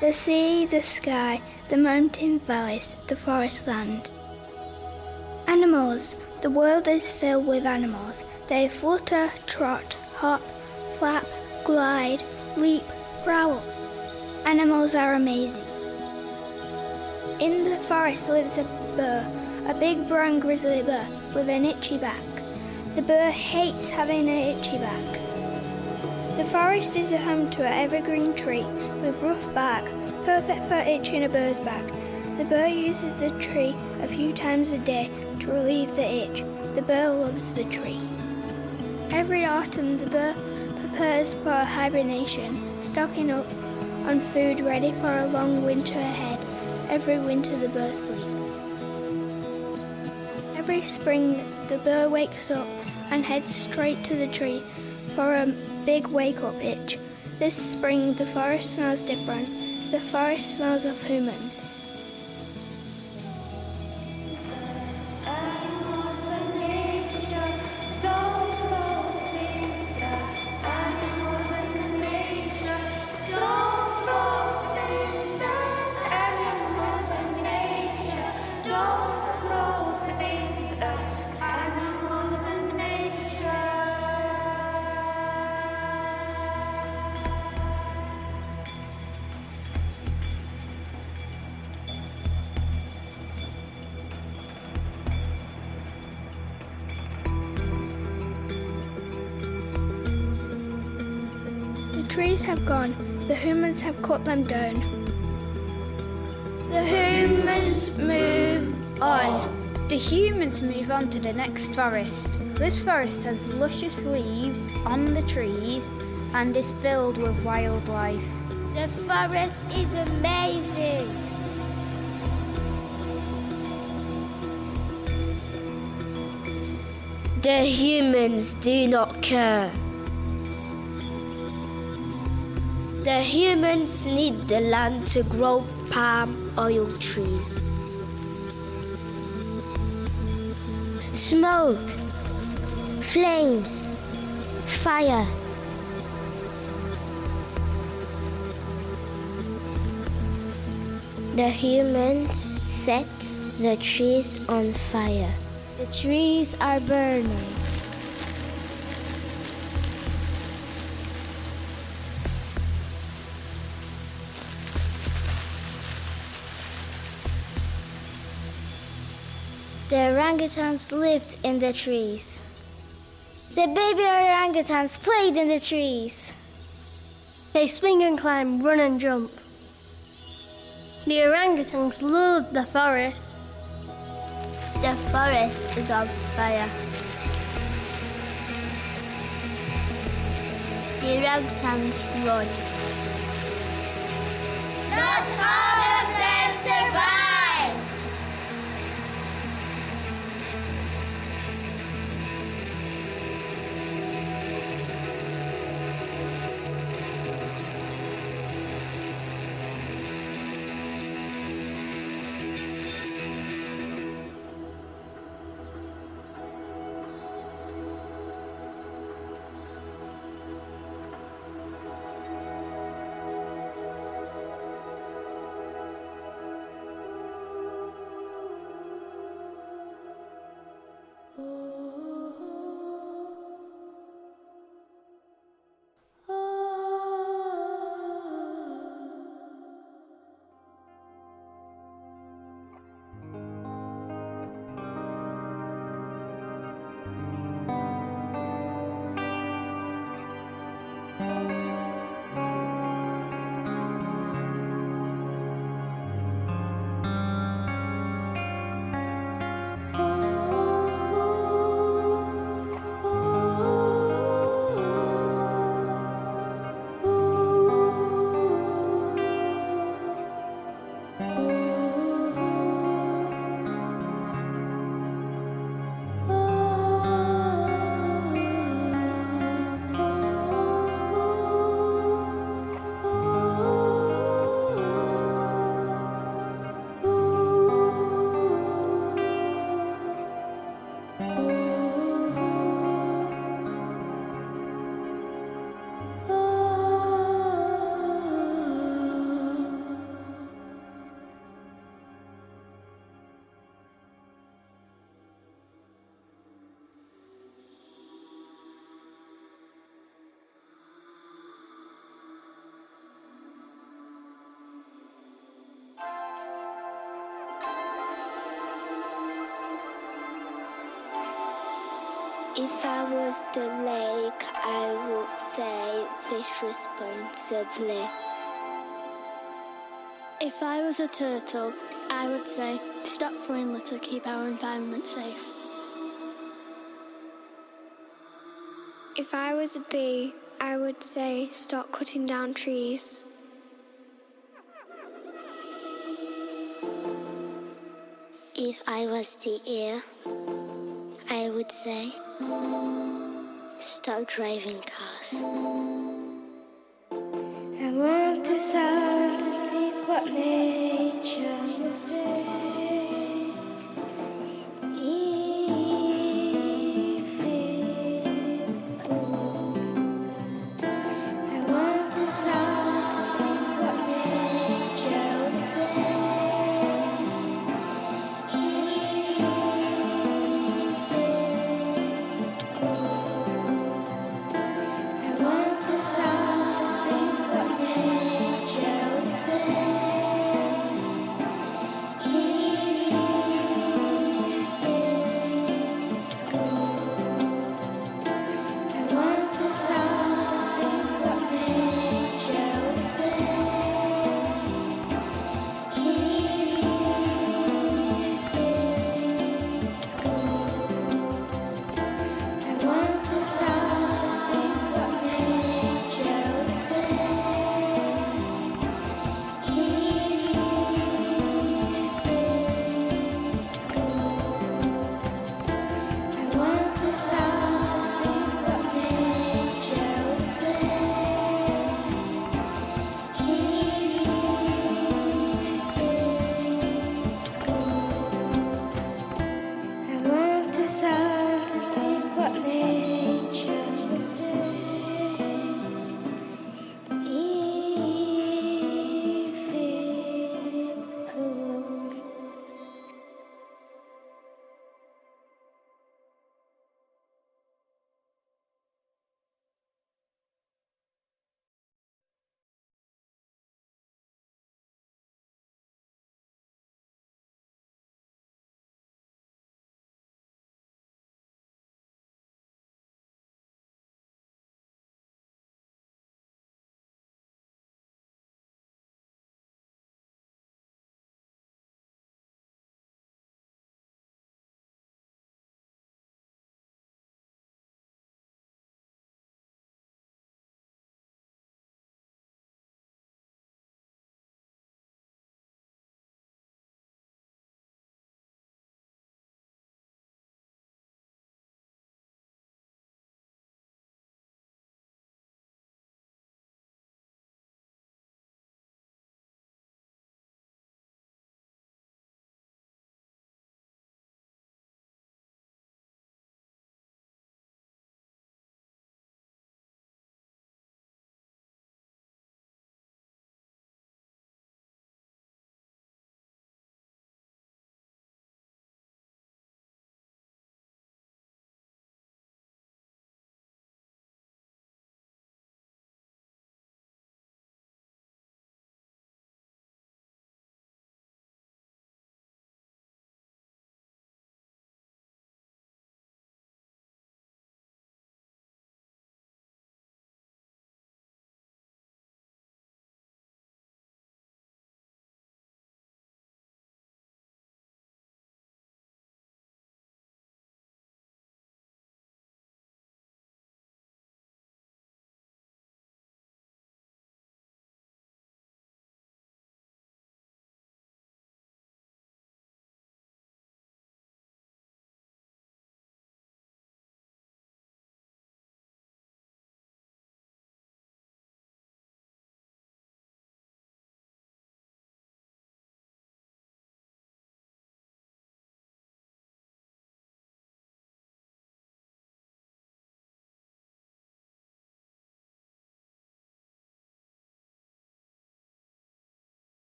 The sea, the sky, the mountain valleys, the forest land. Animals. The world is filled with animals. They flutter, trot, hop, flap, glide, leap, growl. Animals are amazing. In the forest lives a bear, a big brown grizzly bear with an itchy back. The bear hates having an itchy back. The forest is a home to an evergreen tree with rough bark, perfect for itching a bear's back. The bear uses the tree a few times a day to relieve the itch. The bear loves the tree. Every autumn the bear prepares for hibernation, stocking up on food ready for a long winter ahead. Every winter the bear sleeps. Every spring the bear wakes up and heads straight to the tree for a big wake-up itch. This spring the forest smells different. The forest smells of humans. trees have gone, the humans have cut them down. The humans move on. The humans move on to the next forest. This forest has luscious leaves on the trees and is filled with wildlife. The forest is amazing. The humans do not care. The humans need the land to grow palm oil trees. Smoke, flames, fire. The humans set the trees on fire. The trees are burning. The orangutans lived in the trees. The baby orangutans played in the trees. They swing and climb, run and jump. The orangutans love the forest. The forest is on fire. The orangutans run. Not all of them survive. If I was the lake, I would say fish responsibly. If I was a turtle, I would say stop throwing litter, keep our environment safe. If I was a bee, I would say stop cutting down trees. If I was the ear, I would say stop driving cars. I want the sound to think what nature will say. If it's cold, I want the sound to think what nature will say.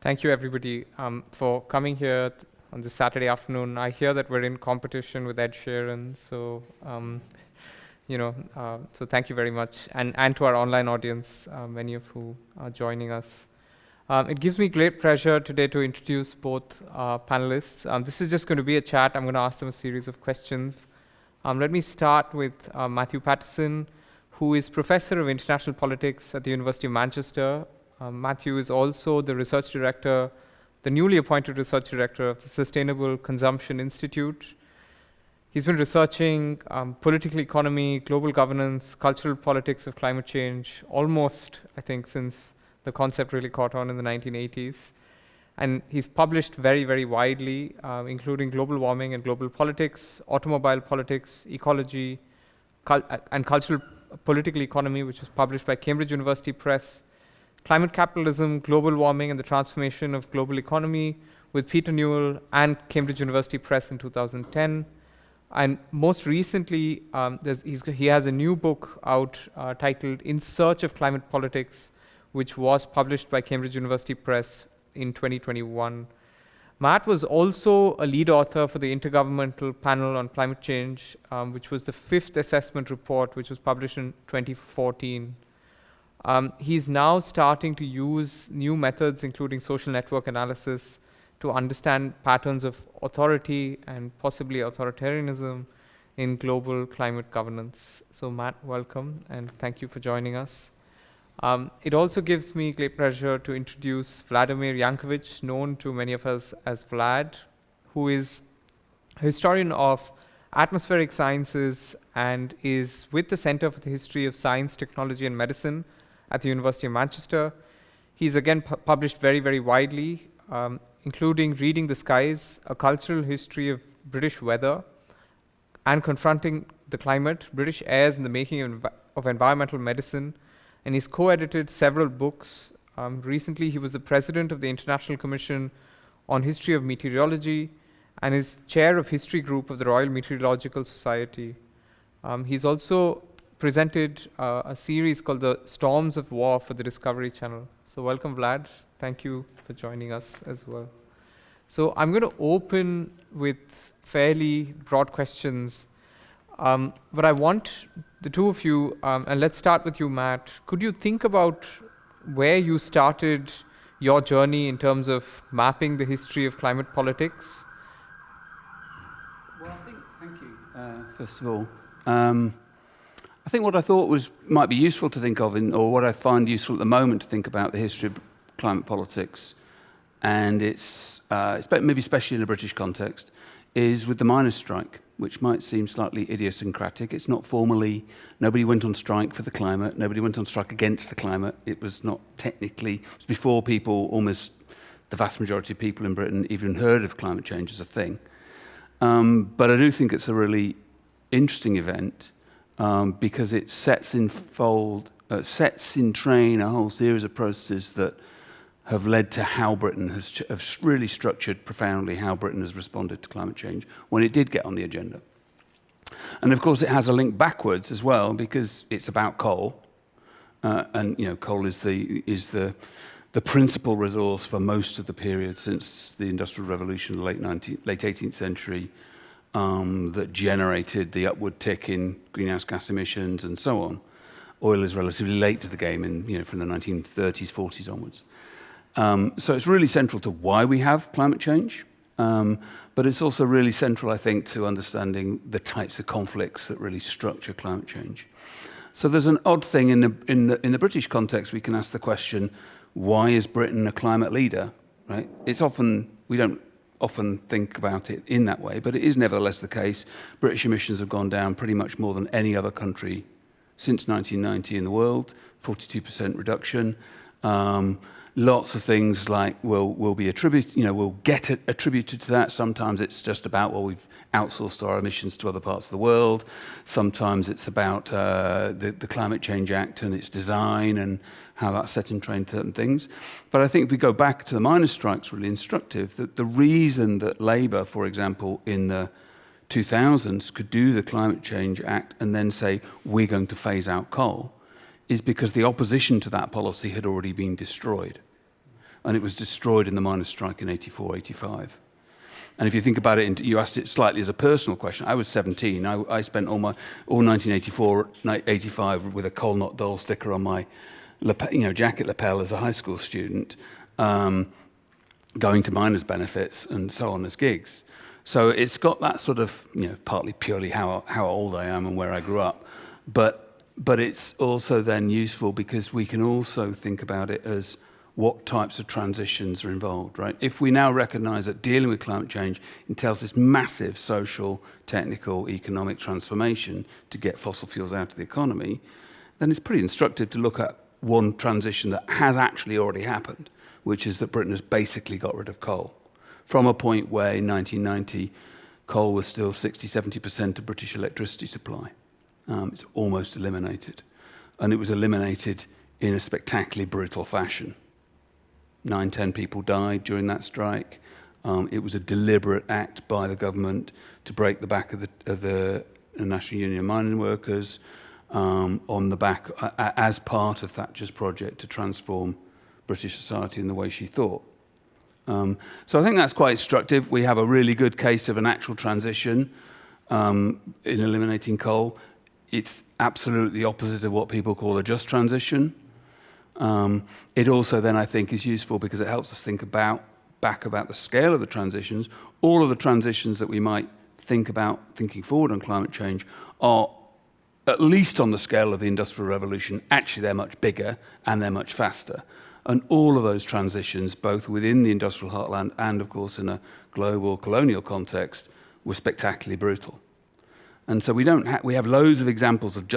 Thank you, everybody, for coming here on this Saturday afternoon. I hear that we're in competition with Ed Sheeran, so so thank you very much, and to our online audience, many of who are joining us. It gives me great pleasure today to introduce both panelists. This is just going to be a chat. I'm going to ask them a series of questions. Let me start with Matthew Patterson, who is Professor of International Politics at the University of Manchester. Matthew is also the Research Director, the newly appointed research director of the Sustainable Consumption Institute. He's been researching political economy, global governance, cultural politics of climate change, almost, I think, since the concept really caught on in the 1980s. And he's published very, very widely, including global warming and global politics, automobile politics, ecology, and cultural political economy, which was published by Cambridge University Press, climate capitalism, global warming, and the transformation of global economy with Peter Newell and Cambridge University Press in 2010. And most recently, he has a new book out titled In Search of Climate Politics, which was published by Cambridge University Press in 2021. Matt was also a lead author for the Intergovernmental Panel on Climate Change, which was the 5th assessment report, which was published in 2014. He's now starting to use new methods, including social network analysis, to understand patterns of authority and possibly authoritarianism in global climate governance. So Matt, welcome, and thank you for joining us. It also gives me great pleasure to introduce Vladimir Yankovic, known to many of us as Vlad, who is a historian of atmospheric sciences and is with the Center for the History of Science, Technology and Medicine at the University of Manchester. He's again published very, very widely, including Reading the Skies, A Cultural History of British Weather and Confronting the Climate, British Airs in the Making of Environmental Medicine, and he's co-edited several books. Recently, he was the president of the International Commission on History of Meteorology and is chair of History Group of the Royal Meteorological Society. He's also presented a series called The Storms of War for the Discovery Channel. So welcome, Vlad. Thank you for joining us as well. So I'm going to open with fairly broad questions, but I want the two of you, and let's start with you, Matt. Could you think about where you started your journey in terms of mapping the history of climate politics? Well, thank you, first of all. I think what I thought might be useful to think of, or what I find useful at the moment to think about the history of climate politics, and it's maybe especially in a British context, is with the miners' strike, which might seem slightly idiosyncratic. It's not formally, nobody went on strike for the climate, nobody went on strike against the climate. It was not technically, it was before people, almost the vast majority of people in Britain even heard of climate change as a thing. But I do think it's a really interesting event because it sets in train a whole series of processes that have led to how Britain has really structured profoundly how Britain has responded to climate change when it did get on the agenda. And of course it has a link backwards as well because it's about coal, and coal is the principal resource for most of the period since the Industrial Revolution, late 18th century, that generated the upward tick in greenhouse gas emissions and so on. Oil is relatively late to the game from the 1930s, 40s onwards. So it's really central to why we have climate change, but it's also really central, I think, to understanding the types of conflicts that really structure climate change. So there's an odd thing in the British context. We can ask the question, why is Britain a climate leader? Right? We don't often think about it in that way, but it is nevertheless the case. British emissions have gone down pretty much more than any other country since 1990 in the world, 42% reduction. Lots of things like will get attributed to that. Sometimes it's just about, well, we've outsourced our emissions to other parts of the world. Sometimes it's about the Climate Change Act and its design and how that set in train certain things. But I think if we go back to the miners' strikes, really instructive, that the reason that Labour, for example, in the 2000s could do the Climate Change Act and then say, we're going to phase out coal, is because the opposition to that policy had already been destroyed. And it was destroyed in the miners' strike in 84, 85. And if you think about it, you asked it slightly as a personal question. I was 17. I spent all 1984, 85 with a Coal Not Dole sticker on my jacket lapel as a high school student, going to miners' benefits and so on as gigs. So it's got that sort of, partly purely how old I am and where I grew up. But it's also then useful because we can also think about it as what types of transitions are involved, right? If we now recognise that dealing with climate change entails this massive social, technical, economic transformation to get fossil fuels out of the economy, then it's pretty instructive to look at one transition that has actually already happened, which is that Britain has basically got rid of coal. From a point where in 1990, coal was still 60-70% of British electricity supply. It's almost eliminated. And it was eliminated in a spectacularly brutal fashion. 9-10 people died during that strike. It was a deliberate act by the government to break the back of the National Union of Mining Workers on the back as part of Thatcher's project to transform British society in the way she thought. So I think that's quite instructive. We have a really good case of an actual transition in eliminating coal. It's absolutely the opposite of what people call a just transition. It also then, I think, is useful because it helps us think back about the scale of the transitions. All of the transitions that we might think about thinking forward on climate change are, at least on the scale of the Industrial Revolution, actually they're much bigger and they're much faster. And all of those transitions, both within the industrial heartland and, of course, in a global colonial context, were spectacularly brutal. And so we have loads of examples of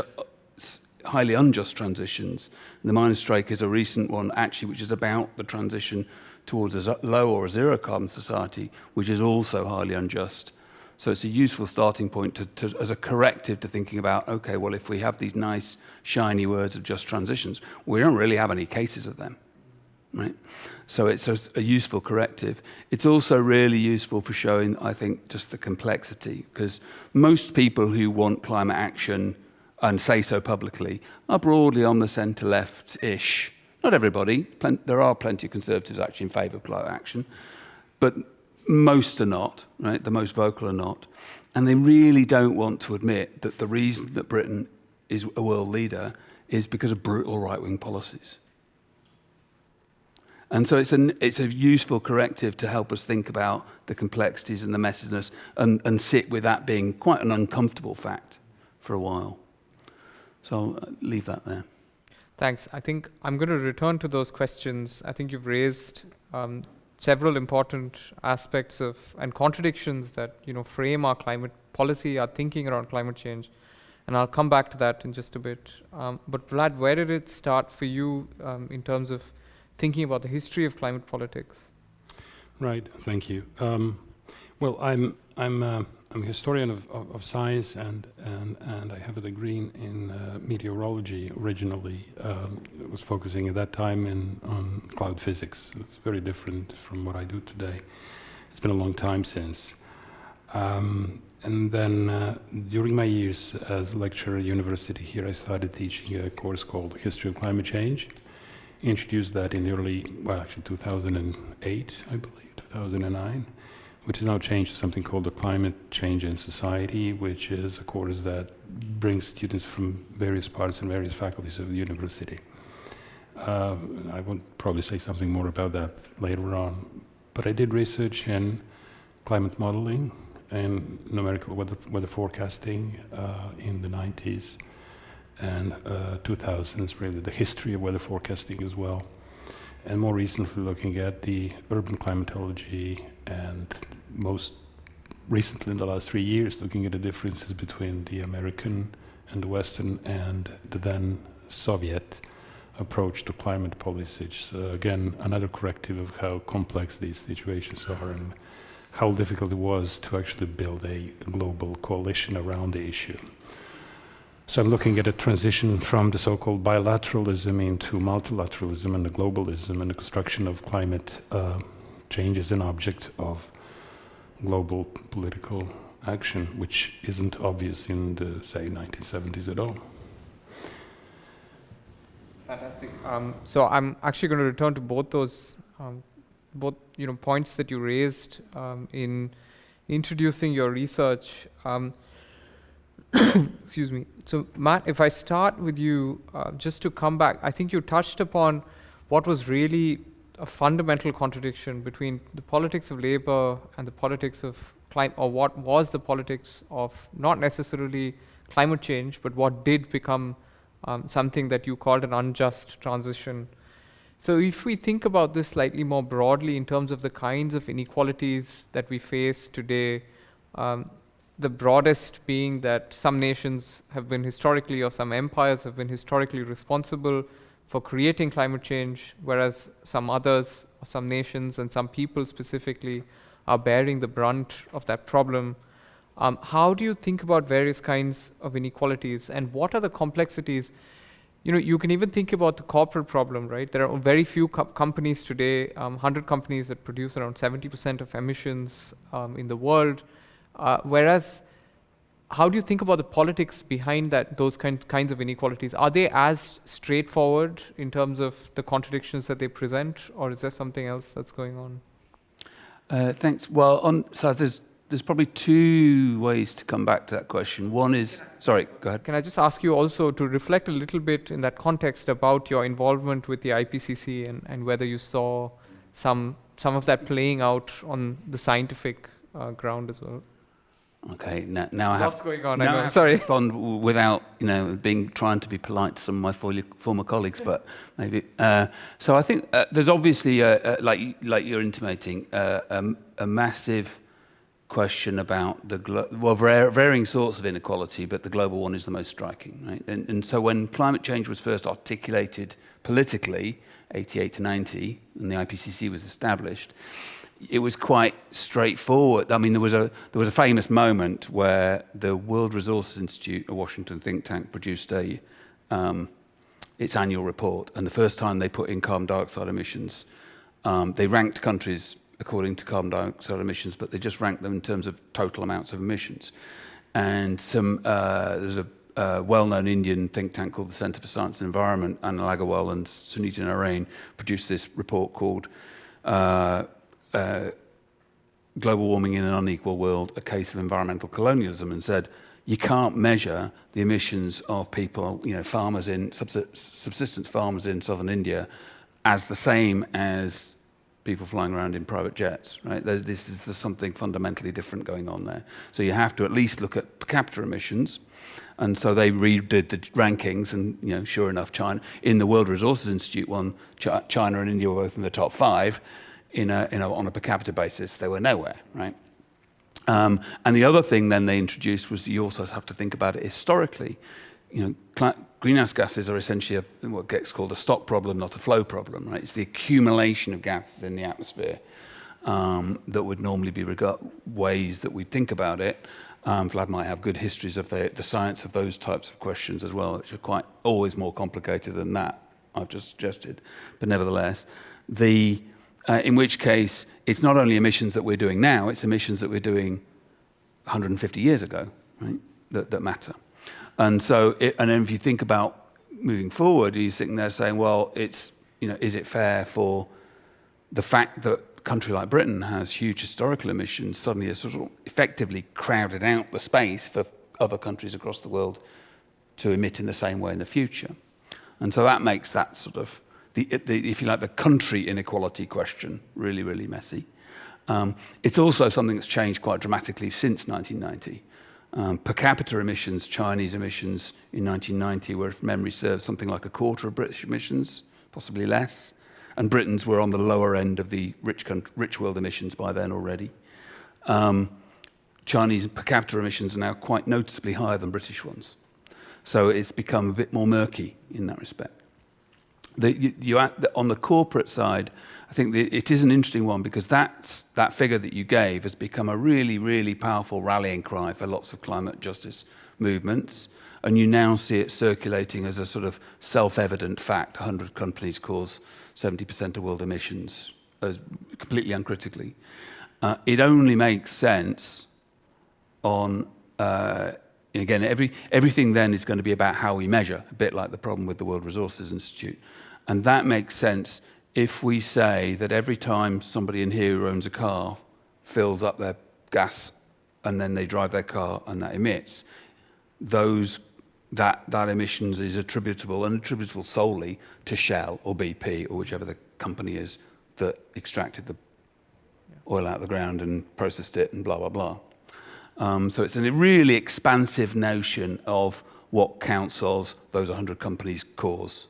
highly unjust transitions. The miners' strike is a recent one, actually, which is about the transition towards a low or a zero carbon society, which is also highly unjust. So it's a useful starting point as a corrective to thinking about, okay, well, if we have these nice, shiny words of just transitions, we don't really have any cases of them, right? So it's a useful corrective. It's also really useful for showing, I think, just the complexity, because most people who want climate action and say so publicly are broadly on the centre-left-ish. Not everybody. There are plenty of Conservatives actually in favour of climate action, but most are not, right? The most vocal are not. And they really don't want to admit that the reason that Britain is a world leader is because of brutal right-wing policies. And so it's a useful corrective to help us think about the complexities and the messiness and sit with that being quite an uncomfortable fact for a while. So I'll leave that there. Thanks. I think I'm going to return to those questions. I think you've raised several important aspects of and contradictions that frame our climate policy, our thinking around climate change, and I'll come back to that in just a bit. But Vlad, where did it start for you in terms of thinking about the history of climate politics? Right. Thank you. Well, I'm a historian of science, and I have a degree in meteorology originally. I was focusing at that time on cloud physics. It's very different from what I do today. It's been a long time since. And then during my years as a lecturer at university here, I started teaching a course called History of Climate Change. Introduced that in the early, well, actually 2008, I believe, 2009. Which has now changed to something called the Climate Change in Society, which is a course that brings students from various parts and various faculties of the university. I will probably say something more about that later on. But I did research in climate modeling and numerical weather forecasting in the 90s and 2000s, really the history of weather forecasting as well. And more recently looking at the urban climatology, and most recently in the last 3 years looking at the differences between the American and the Western and the then Soviet approach to climate policy. So again, another corrective of how complex these situations are and how difficult it was to actually build a global coalition around the issue. So I'm looking at a transition from the so-called bilateralism into multilateralism and the globalism and the construction of climate change as an object of global political action, which isn't obvious in the, say, 1970s at all. Fantastic. So I'm actually going to return to both those points that you raised in introducing your research. Excuse me. So Matt, if I start with you, just to come back, I think you touched upon what was really a fundamental contradiction between the politics of labor and the politics of climate, or what was the politics of not necessarily climate change, but what did become something that you called an unjust transition. So if we think about this slightly more broadly in terms of the kinds of inequalities that we face today, the broadest being that some nations have been historically, or some empires have been historically responsible for creating climate change, whereas some others, or some nations and some people specifically, are bearing the brunt of that problem. How do you think about various kinds of inequalities, and what are the complexities? You know, you can even think about the corporate problem, right? There are very few companies today, 100 companies that produce around 70% of emissions in the world. Whereas, how do you think about the politics behind that, those kinds of inequalities? Are they as straightforward in terms of the contradictions that they present, or is there something else that's going on? Thanks. Well, so there's probably two ways to come back to that question. One is, sorry, go ahead. Can I just ask you also to reflect a little bit in that context about your involvement with the IPCC and whether you saw some of that playing out on the scientific ground as well? Okay, now I have. What's going on? Now I know. I have Sorry. to respond without, trying to be polite to some of my former colleagues, but maybe. So I think there's obviously, like you're intimating, a massive question about varying sorts of inequality, but the global one is the most striking, right? And so when climate change was first articulated politically, 88 to 90, and the IPCC was established, it was quite straightforward. I mean, there was a famous moment where the World Resources Institute, a Washington think tank, produced its annual report, and the first time they put in carbon dioxide emissions, they ranked countries according to carbon dioxide emissions, but they just ranked them in terms of total amounts of emissions. And there's a well-known Indian think tank called the Centre for Science and Environment, Anil Agarwal and Sunita Narain produced this report called Global Warming in an Unequal World, a Case of Environmental Colonialism, and said, you can't measure the emissions of people, farmers in, subsistence farmers in southern India as the same as people flying around in private jets, right? There's something fundamentally different going on there. So you have to at least look at per capita emissions. And so they redid the rankings, and sure enough, China, in the World Resources Institute one, China and India were both in the top 5. On a per capita basis, they were nowhere, right? And the other thing then they introduced was you also have to think about it historically. Greenhouse gases are essentially what gets called a stock problem, not a flow problem, right? It's the accumulation of gases in the atmosphere that would normally be ways that we think about it. Vlad might have good histories of the science of those types of questions as well, which are quite always more complicated than that I've just suggested. But nevertheless, in which case, it's not only emissions that we're doing now, it's emissions that we're doing 150 years ago, right? That matter. And so, and then if you think about moving forward, you're sitting there saying, well, is it fair for the fact that a country like Britain has huge historical emissions suddenly has sort of effectively crowded out the space for other countries across the world to emit in the same way in the future? And so that makes that sort of, if you like, the country inequality question really, really messy. It's also something that's changed quite dramatically since 1990. Per capita emissions, Chinese emissions in 1990 were, if memory serves, something like a quarter of British emissions, possibly less. And Britain's were on the lower end of the rich world emissions by then already. Chinese per capita emissions are now quite noticeably higher than British ones. So it's become a bit more murky in that respect. On the corporate side, I think it is an interesting one because that figure that you gave has become a really, really powerful rallying cry for lots of climate justice movements. And you now see it circulating as a sort of self-evident fact. 100 companies cause 70% of world emissions, completely uncritically. It only makes sense on, again, everything then is going to be about how we measure, a bit like the problem with the World Resources Institute. And that makes sense if we say that every time somebody in here who owns a car fills up their gas and then they drive their car and that emits, that emissions is attributable solely to Shell or BP or whichever the company is that extracted the oil out of the ground and processed it and blah, blah, blah. So it's a really expansive notion of what counts as those 100 companies cause.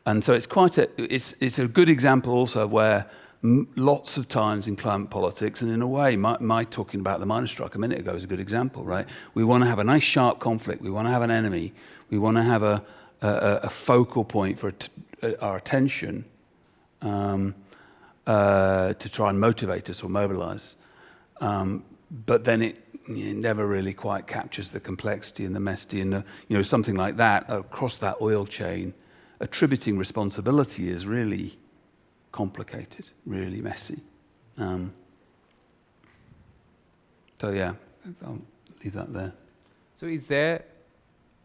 And so it's a good example also where lots of times in climate politics, and in a way, my talking about the miners' strike a minute ago is a good example, right? We want to have a nice sharp conflict. We want to have an enemy. We want to have a focal point for our attention to try and motivate us or mobilize. But then it never really quite captures the complexity and the messy and something like that across that oil chain. Attributing responsibility is really complicated, really messy. So yeah, I'll leave that there. So is there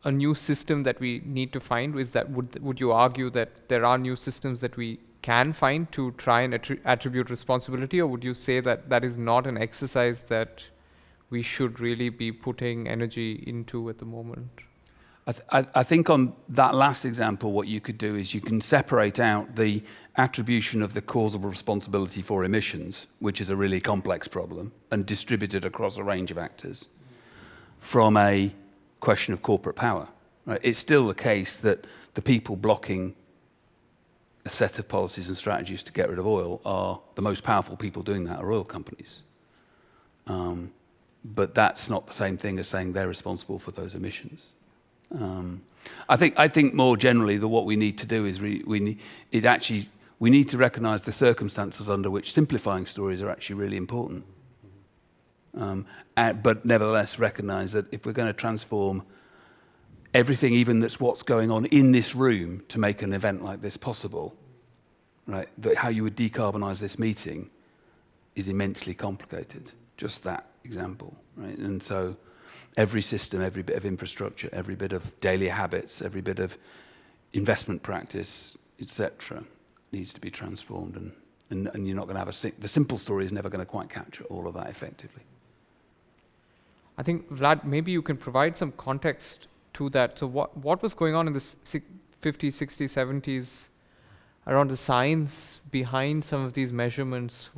a new system that we need to find? Would you argue that there are new systems that we can find to try and attribute responsibility, or would you say that that is not an exercise that we should really be putting energy into at the moment? I think on that last example, what you could do is you can separate out the attribution of the causal responsibility for emissions, which is a really complex problem, and distribute it across a range of actors, from a question of corporate power. Right? It's still the case that the people blocking a set of policies and strategies to get rid of oil are the most powerful people doing that are oil companies. But that's not the same thing as saying they're responsible for those emissions. I think more generally that what we need to do is we need to recognise the circumstances under which simplifying stories are actually really important. But nevertheless recognise that if we're going to transform everything, even that's what's going on in this room, to make an event like this possible, right? That how you would decarbonise this meeting is immensely complicated. Just that example, right? And so every system, every bit of infrastructure, every bit of daily habits, every bit of investment practice, etc., needs to be transformed. And you're not going to have the simple story is never going to quite capture all of that effectively. I think, Vlad, maybe you can provide some context to that. So what was going on in the 50s, 60s, 70s around the science behind some of these measurements?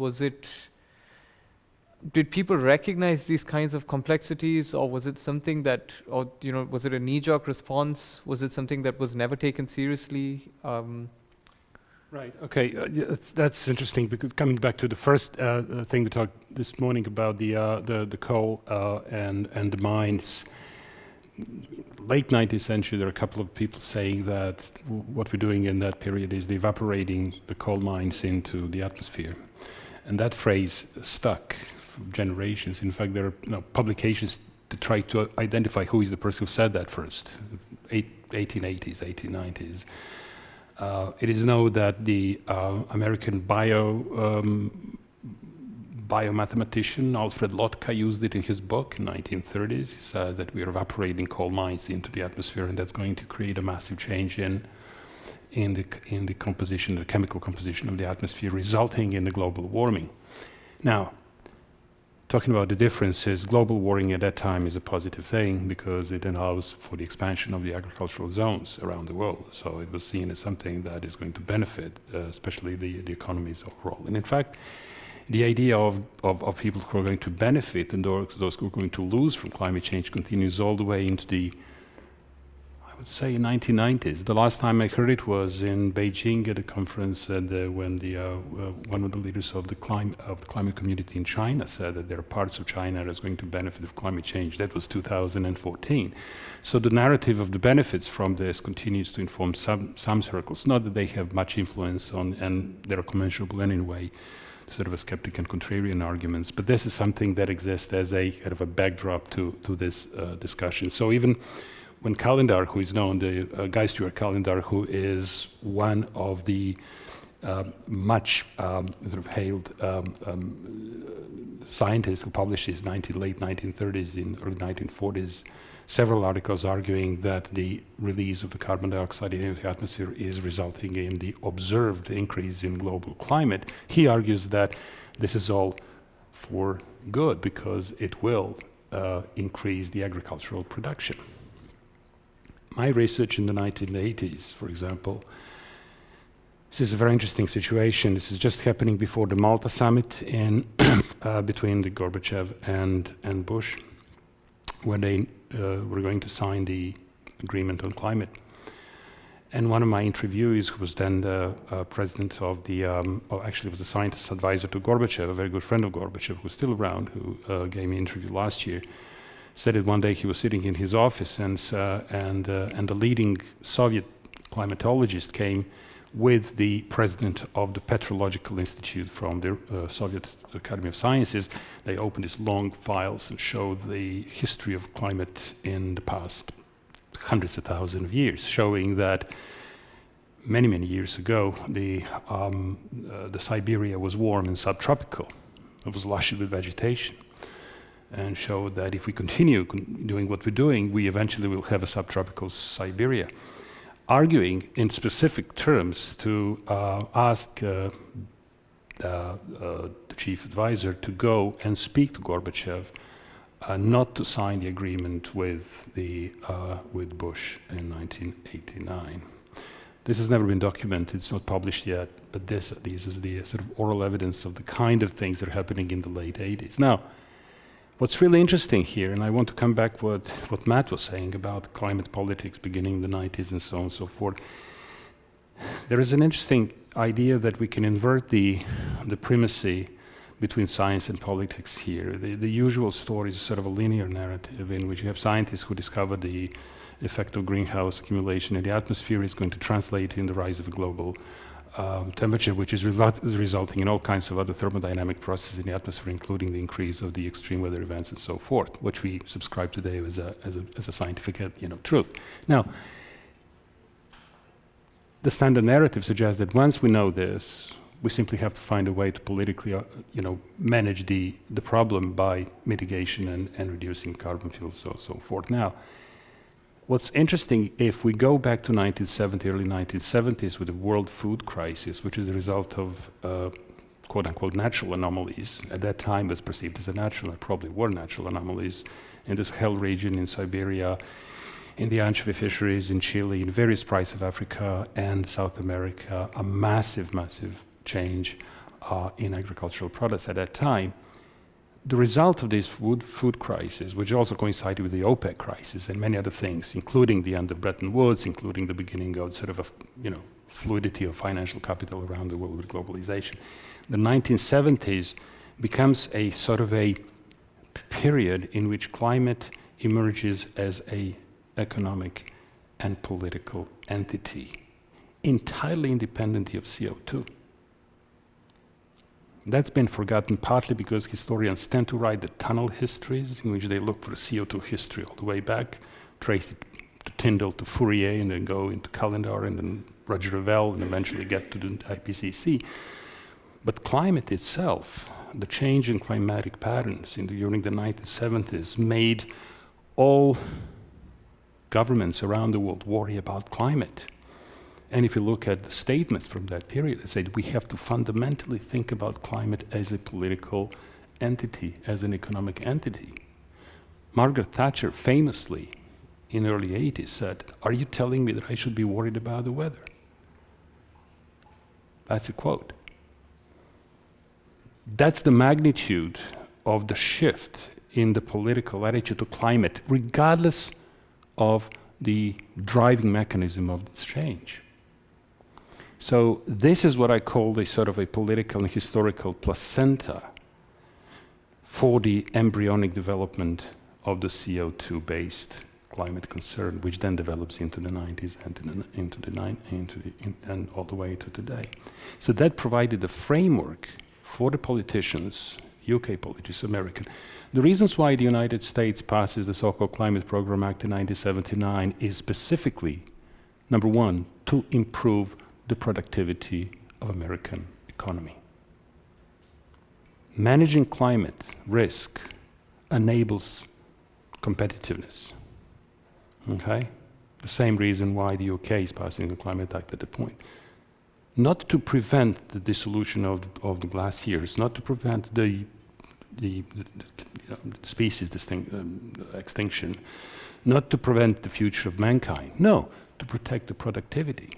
Did people recognize these kinds of complexities, or was it something that, was it a knee-jerk response? Was it something that was never taken seriously? Right. Okay. That's interesting, because coming back to the first thing we talked this morning about the coal and the mines. Late 19th century, there are a couple of people saying that what we're doing in that period is evaporating the coal mines into the atmosphere, and that phrase stuck for generations. In fact, there are publications to try to identify who is the person who said that first. 1880s, 1890s. It is known that the American biomathematician Alfred Lotka used it in his book in 1930s. He said that we are evaporating coal mines into the atmosphere, and that's going to create a massive change in the composition, the chemical composition of the atmosphere, resulting in the global warming. Now, talking about the differences, global warming at that time is a positive thing because it allows for the expansion of the agricultural zones around the world. So it was seen as something that is going to benefit, especially the economies overall. And in fact, the idea of people who are going to benefit and those who are going to lose from climate change continues all the way into the, I would say, 1990s. The last time I heard it was in Beijing at a conference, and when one of the leaders of the climate community in China said that there are parts of China that is going to benefit from climate change. That was 2014. So the narrative of the benefits from this continues to inform some circles. Not that they have much influence on, and they're commensurable anyway, sort of a skeptic and contrarian arguments, but this is something that exists as a kind of a backdrop to this discussion. So even when Calendar, who is known, the Guy Stewart Calendar, who is one of the much sort of hailed scientists who published his late 1930s and early 1940s, several articles arguing that the release of the carbon dioxide into the atmosphere is resulting in the observed increase in global climate. He argues that this is all for good because it will increase the agricultural production. My research in the 1980s, for example, this is a very interesting situation. This is just happening before the Malta summit between the Gorbachev and Bush, where they were going to sign the agreement on climate. And one of my interviewees, who was then the president of the, actually was a scientist advisor to Gorbachev, a very good friend of Gorbachev, who's still around, who gave me an interview last year, said that one day he was sitting in his office and the leading Soviet climatologist came with the president of the Petrological Institute from the Soviet Academy of Sciences. They opened these long files and showed the history of climate in the past hundreds of thousands of years, showing that many, many years ago, the Siberia was warm and subtropical. It was lush with vegetation, and showed that if we continue doing what we're doing, we eventually will have a subtropical Siberia. Arguing in specific terms to ask the chief advisor to go and speak to Gorbachev, not to sign the agreement with Bush in 1989. This has never been documented, it's not published yet, but this is the sort of oral evidence of the kind of things that are happening in the late 80s. Now, what's really interesting here, and I want to come back what Matt was saying about climate politics beginning in the 90s and so on and so forth. There is an interesting idea that we can invert the primacy between science and politics here. The usual story is sort of a linear narrative in which you have scientists who discover the effect of greenhouse accumulation in the atmosphere is going to translate in the rise of a global temperature, which is resulting in all kinds of other thermodynamic processes in the atmosphere, including the increase of the extreme weather events and so forth, which we subscribe today as a scientific truth. Now, the standard narrative suggests that once we know this, we simply have to find a way to politically, manage the problem by mitigation and reducing carbon fuels, so forth. Now, what's interesting, if we go back to 1970, early 1970s with the world food crisis, which is the result of quote-unquote natural anomalies, at that time was perceived as a natural, and probably were natural anomalies, in this Hell region in Siberia, in the anchovy fisheries in Chile, in various parts of Africa and South America, a massive, massive change in agricultural products at that time. The result of this food crisis, which also coincided with the OPEC crisis and many other things, including the end of Bretton Woods, including the beginning of sort of a fluidity of financial capital around the world with globalization, the 1970s becomes a sort of a period in which climate emerges as a economic and political entity, entirely independent of CO2. That's been forgotten partly because historians tend to write the tunnel histories in which they look for CO2 history all the way back, trace it to Tyndall, to Fourier, and then go into Calendar, and then Roger Revelle, and eventually get to the IPCC. But climate itself, the change in climatic patterns during the 1970s made all governments around the world worry about climate. And if you look at the statements from that period, they said we have to fundamentally think about climate as a political entity, as an economic entity. Margaret Thatcher famously, in the early 80s, said, "Are you telling me that I should be worried about the weather?" That's a quote. That's the magnitude of the shift in the political attitude to climate, regardless of the driving mechanism of its change. So this is what I call a sort of a political and historical placenta for the embryonic development of the CO2-based climate concern, which then develops into the 90s and all the way to today. So that provided a framework for the politicians, UK politicians, American. The reasons why the United States passes the so-called Climate Program Act in 1979 is specifically, number one, to improve the productivity of American economy. Managing climate risk enables competitiveness. Okay? The same reason why the UK is passing the Climate Act at the point. Not to prevent the dissolution of the glaciers, not to prevent the species extinction, not to prevent the future of mankind. No, to protect the productivity,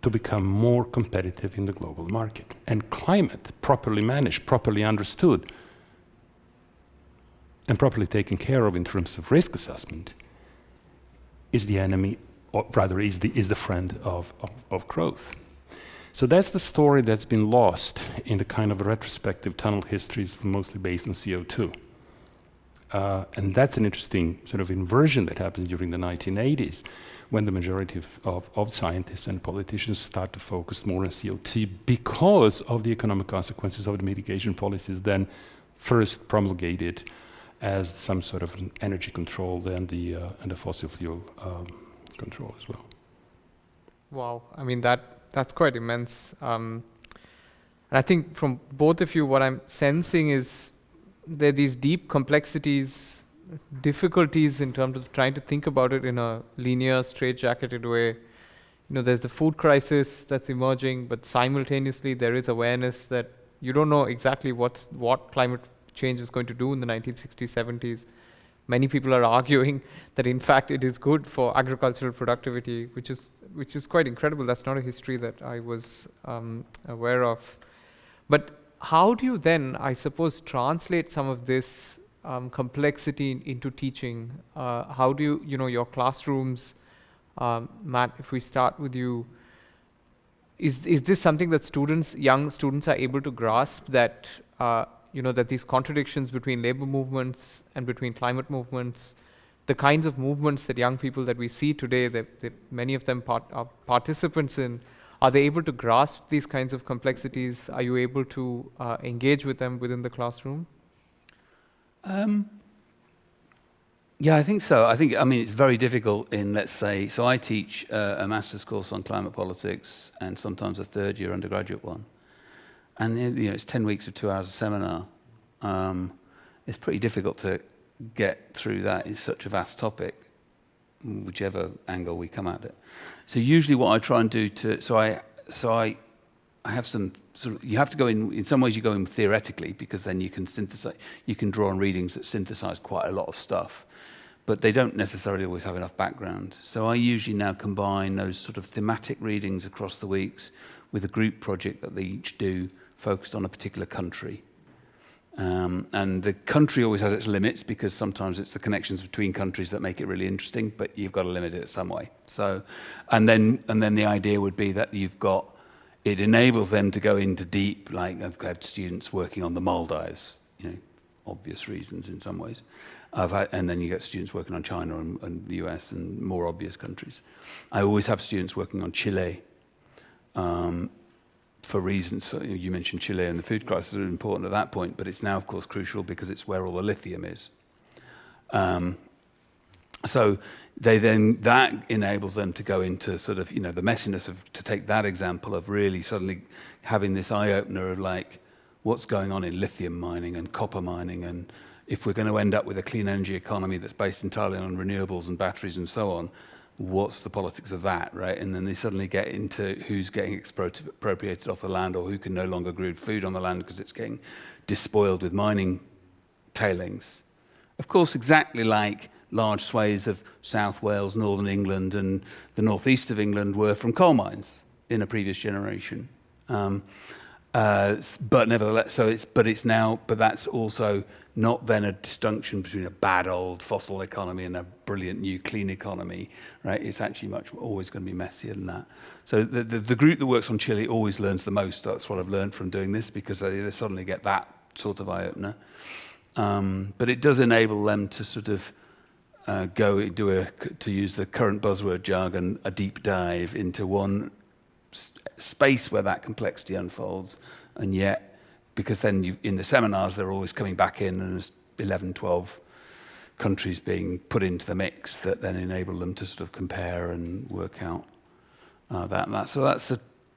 to become more competitive in the global market. And climate, properly managed, properly understood, and properly taken care of in terms of risk assessment, is the enemy or rather is the friend of growth. So that's the story that's been lost in the kind of retrospective tunnel histories mostly based on CO2. And that's an interesting sort of inversion that happens during the 1980s, when the majority of scientists and politicians start to focus more on CO2 because of the economic consequences of the mitigation policies then first promulgated as some sort of an energy control and the fossil fuel control as well. Wow, I mean that's quite immense. And I think from both of you, what I'm sensing is there are these deep complexities, difficulties in terms of trying to think about it in a linear, straitjacketed way. You know, there's the food crisis that's emerging, but simultaneously there is awareness that you don't know exactly what climate change is going to do in the 1960s, 70s. Many people are arguing that in fact it is good for agricultural productivity, which is quite incredible. That's not a history that I was aware of. But how do you then, I suppose, translate some of this complexity into teaching? How do you, your classrooms, Matt, if we start with you, is this something that young students are able to grasp, that that these contradictions between labor movements and between climate movements, the kinds of movements that young people that we see today, that many of them are participants in, are they able to grasp these kinds of complexities? Are you able to engage with them within the classroom? Yeah, I think so. I mean, it's very difficult in, let's say, so I teach a master's course on climate politics and sometimes a third-year undergraduate one. And it's 10 weeks of 2 hours of seminar. It's pretty difficult to get through that. It's such a vast topic, whichever angle we come at it. So usually what I try and do I have some sort of, you have to go in some ways you go in theoretically, because then you can synthesize, you can draw on readings that synthesize quite a lot of stuff, but they don't necessarily always have enough background. So I usually now combine those sort of thematic readings across the weeks with a group project that they each do focused on a particular country. And the country always has its limits, because sometimes it's the connections between countries that make it really interesting, but you've got to limit it some way. So, and then the idea would be that it enables them to go into deep, like I've had students working on the Maldives, obvious reasons in some ways. And then you get students working on China and the US and more obvious countries. I always have students working on Chile, for reasons, so you mentioned Chile and the food crisis are important at that point, but it's now, of course, crucial because it's where all the lithium is. So that enables them to go into sort of, the messiness to take that example of really suddenly having this eye-opener of like, what's going on in lithium mining and copper mining, and if we're going to end up with a clean energy economy that's based entirely on renewables and batteries and so on, what's the politics of that, right? And then they suddenly get into who's getting expropriated off the land, or who can no longer grow food on the land because it's getting despoiled with mining tailings. Of course, exactly like large swathes of South Wales, Northern England, and the northeast of England were from coal mines in a previous generation. But nevertheless, but that's also not then a distinction between a bad old fossil economy and a brilliant new clean economy, right? It's actually always going to be messier than that. So the group that works on Chile always learns the most. That's what I've learned from doing this, because they suddenly get that sort of eye-opener. But it does enable them to sort of to use the current buzzword jargon, a deep dive into one space where that complexity unfolds, and yet, because then in the seminars they're always coming back in, and there's 11, 12 countries being put into the mix that then enable them to sort of compare and work out that. So that's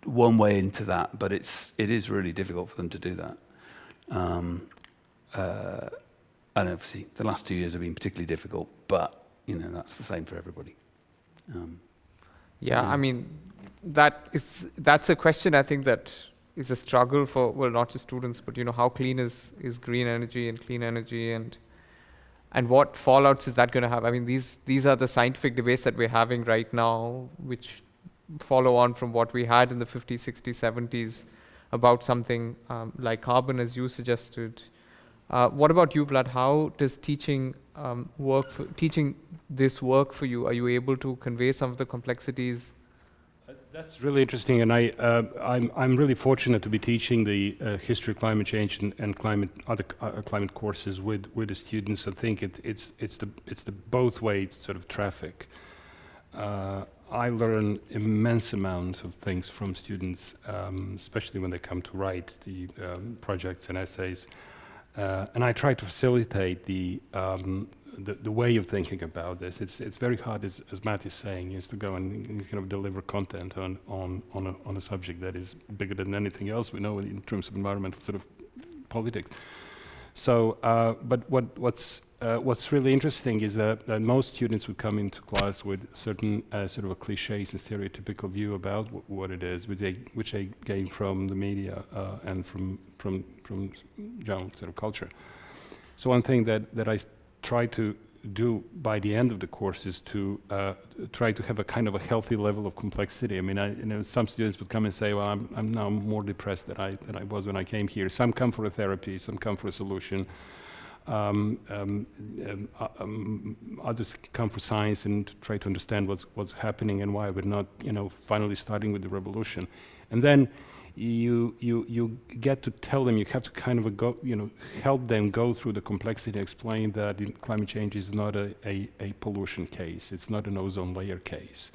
one way into that, but it is really difficult for them to do that. And obviously the last 2 years have been particularly difficult, but that's the same for everybody. I mean, that's a question I think that is a struggle for, well, not just students, but how clean is green energy and clean energy, and what fallouts is that going to have? I mean, these are the scientific debates that we're having right now, which follow on from what we had in the 50s, 60s, 70s about something like carbon, as you suggested. What about you, Vlad? How does teaching this work for you? Are you able to convey some of the complexities? That's really interesting, and I'm really fortunate to be teaching the history of climate change and other climate courses with the students. I think it's the both way sort of traffic. I learn immense amount of things from students, especially when they come to write the projects and essays, and I try to facilitate the way of thinking about this. It's very hard, as Matt is saying, is to go and kind of deliver content on a subject that is bigger than anything else we know in terms of environmental sort of politics. So, but what's really interesting is that most students would come into class with certain sort of a cliches and stereotypical view about what it is, which they gain from the media and from general sort of culture. So one thing that I try to do by the end of the course is to try to have a kind of a healthy level of complexity. I mean, some students would come and say, well, I'm now more depressed than I was when I came here. Some come for a therapy, some come for a solution. Others come for science and try to understand what's happening and why we're not, finally starting with the revolution. And then you get to tell them, you have to kind of help them go through the complexity, explain that climate change is not a pollution case, it's not an ozone layer case,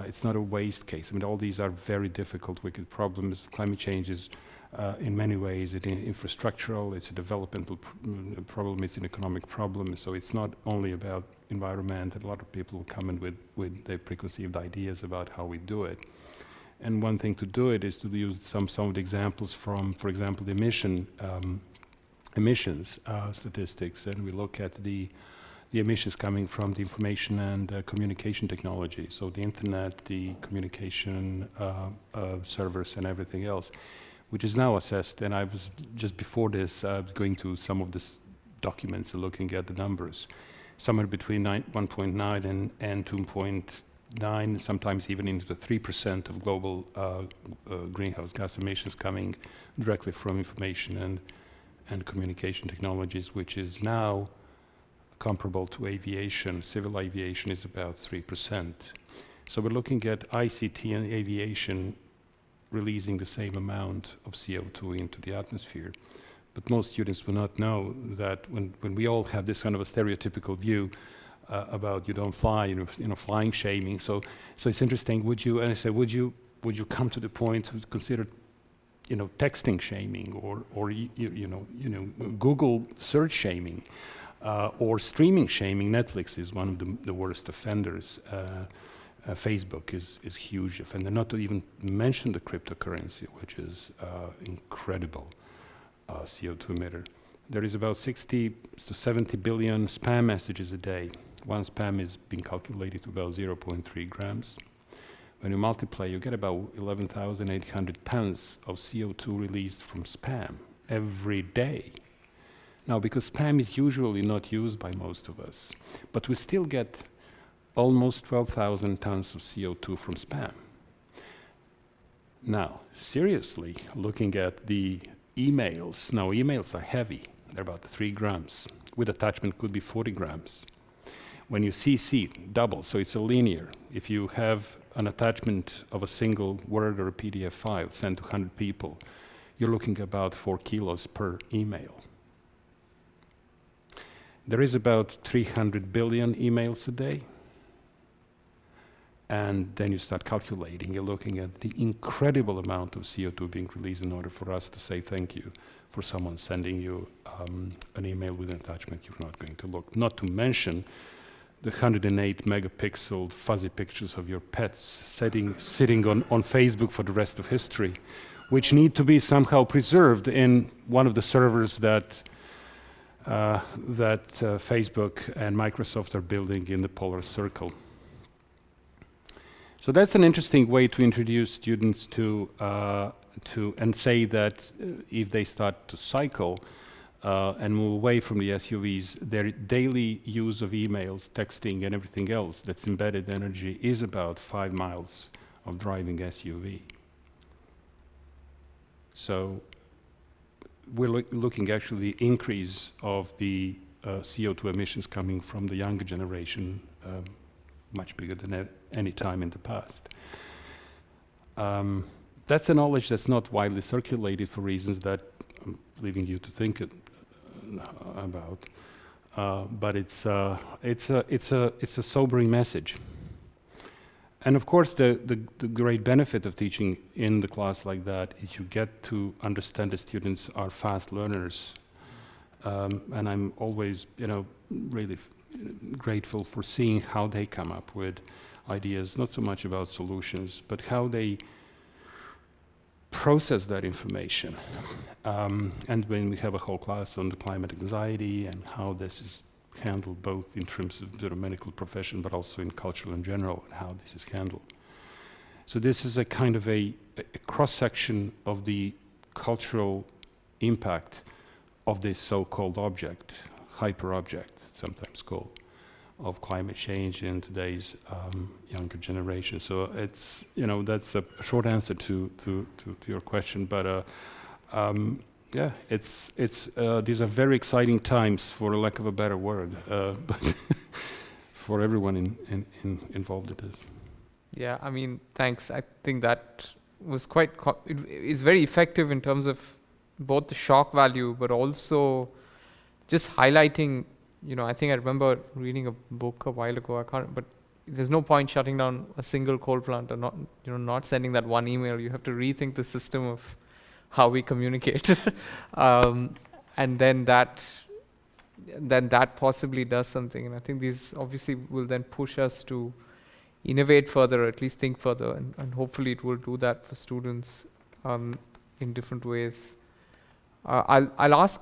it's not a waste case. I mean, all these are very difficult, wicked problems. Climate change is, in many ways, it's infrastructural, it's a developmental problem, it's an economic problem. So it's not only about environment. A lot of people will come in with their preconceived ideas about how we do it. And one thing to do it is to use some of the examples from, for example, the emissions statistics, and we look at the emissions coming from the information and communication technology, so the internet, the communication servers and everything else, which is now assessed. And I was just before this going to some of the documents and looking at the numbers, somewhere between 1.9 and 2.9, sometimes even into the 3% of global greenhouse gas emissions coming directly from information and communication technologies, which is now comparable to aviation. Civil aviation is about 3%. So we're looking at ICT and aviation releasing the same amount of CO2 into the atmosphere. But most students will not know that when we all have this kind of a stereotypical view about you don't fly, flying shaming. So it's interesting. Would you come to the point to consider, texting shaming or Google search shaming or streaming shaming? Netflix is one of the worst offenders. Facebook is huge offender. Not to even mention the cryptocurrency, which is incredible CO2 emitter. There is about 60 to 70 billion spam messages a day. One spam is being calculated to about 0.3 grams. When you multiply, you get about 11,800 tons of CO2 released from spam every day. Now, because spam is usually not used by most of us, but we still get almost 12,000 tons of CO2 from spam. Now, seriously, looking at the emails, now emails are heavy. They're about 3 grams. With attachment could be 40 grams. When you CC, double, so it's a linear. If you have an attachment of a single Word or a PDF file sent to 100 people, you're looking about 4 kilos per email. There is about 300 billion emails a day. And then you start calculating, you're looking at the incredible amount of CO2 being released in order for us to say thank you for someone sending you an email with an attachment you're not going to look. Not to mention the 108 megapixel fuzzy pictures of your pets sitting on Facebook for the rest of history, which need to be somehow preserved in one of the servers that Facebook and Microsoft are building in the polar circle. So that's an interesting way to introduce students to and say that if they start to cycle and move away from the SUVs, their daily use of emails, texting, and everything else that's embedded energy is about 5 miles of driving SUV. So we're looking actually the increase of the CO2 emissions coming from the younger generation, much bigger than any time in the past. That's a knowledge that's not widely circulated for reasons that I'm leaving you to think about. But it's a sobering message. And of course, the great benefit of teaching in the class like that is you get to understand the students are fast learners. And I'm always, really grateful for seeing how they come up with ideas, not so much about solutions, but how they process that information. And when we have a whole class on the climate anxiety and how this is handled both in terms of the medical profession but also in culture in general, and how this is handled. So this is a kind of a cross-section of the cultural impact of this so-called object, hyper-object, sometimes called, of climate change in today's younger generation. So it's, that's a short answer to your question, but yeah, it's these are very exciting times, for lack of a better word, but for everyone involved in this. Yeah, I mean, thanks. I think that was quite, it's very effective in terms of both the shock value, but also just highlighting, I think I remember reading a book a while ago, but there's no point shutting down a single coal plant or not sending that one email. You have to rethink the system of how we communicate. And then that possibly does something. And I think these obviously will then push us to innovate further, or at least think further, and hopefully it will do that for students in different ways. I'll ask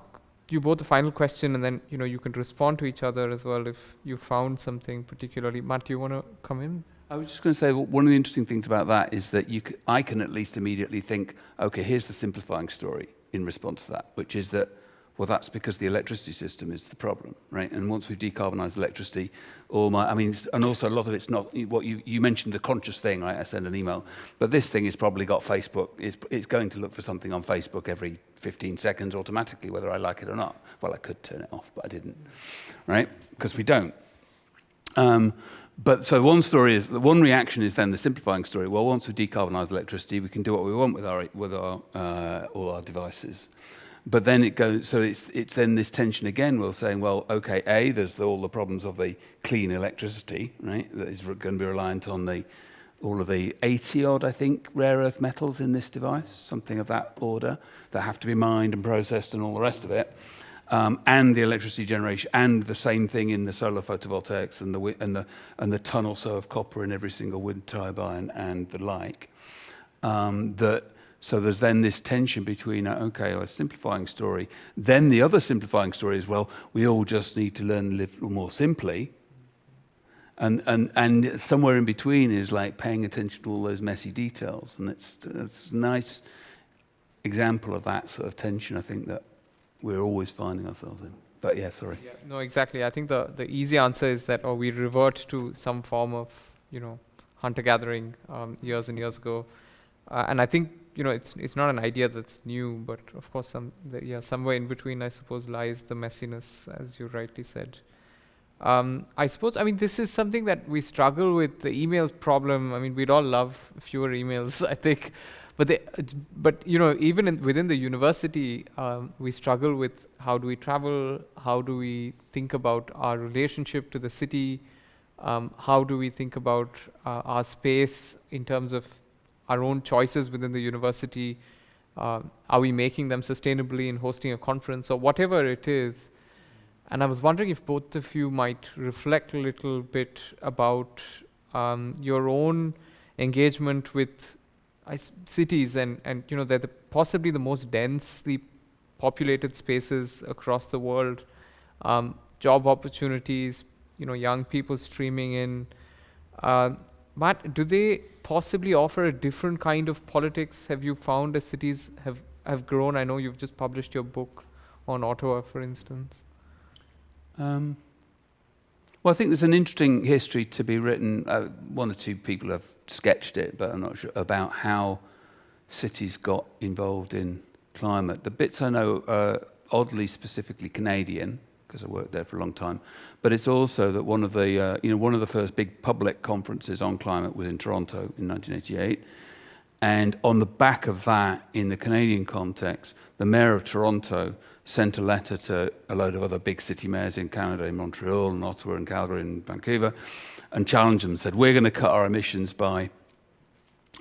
you both the final question, and then you can respond to each other as well if you found something particularly. Matt, do you want to come in? I was just going to say, one of the interesting things about that is that I can at least immediately think, okay, here's the simplifying story in response to that, which is that, well, that's because the electricity system is the problem, right? And once we've decarbonised electricity, and also a lot of it's not what you mentioned, the conscious thing, right? I send an email, but this thing has probably got Facebook. It's going to look for something on Facebook every 15 seconds automatically, whether I like it or not. Well, I could turn it off, but I didn't, right? Because we don't. But so one reaction is then the simplifying story. Well, once we decarbonise electricity, we can do what we want with our all our devices. But then it goes. So it's then this tension again. We're saying, well, okay, there's all the problems of the clean electricity, right? That is going to be reliant on all of the 80 odd, I think, rare earth metals in this device, something of that order, that have to be mined and processed and all the rest of it. And the electricity generation, and the same thing in the solar photovoltaics and the ton or so of copper in every single wind turbine and the like. So there's then this tension between a simplifying story. Then the other simplifying story is, well, we all just need to learn to live more simply. And somewhere in between is like paying attention to all those messy details, and it's a nice example of that sort of tension, I think, that we're always finding ourselves in. But yeah, sorry. Yeah, no, exactly. I think the easy answer is that we revert to some form of, hunter-gathering years and years ago. And I think, it's not an idea that's new, but of course, somewhere in between, I suppose, lies the messiness, as you rightly said. I suppose, this is something that we struggle with, the email problem. We'd all love fewer emails, I think. But even within the university, we struggle with how do we travel, how do we think about our relationship to the city, how do we think about our space in terms of our own choices within the university, are we making them sustainably in hosting a conference or whatever it is. And I was wondering if both of you might reflect a little bit about your own engagement with cities, and they're possibly the most densely populated spaces across the world, job opportunities, young people streaming in. Matt, do they possibly offer a different kind of politics? Have you found as cities have grown? I know you've just published your book on Ottawa, for instance. Well, I think there's an interesting history to be written. One or two people have sketched it, but I'm not sure about how cities got involved in climate. The bits I know are oddly specifically Canadian, because I worked there for a long time, but it's also that one of the first big public conferences on climate was in Toronto in 1988, and on the back of that, in the Canadian context, the mayor of Toronto sent a letter to a load of other big city mayors in Canada, in Montreal and Ottawa and Calgary and Vancouver, and challenged them, said, we're going to cut our emissions by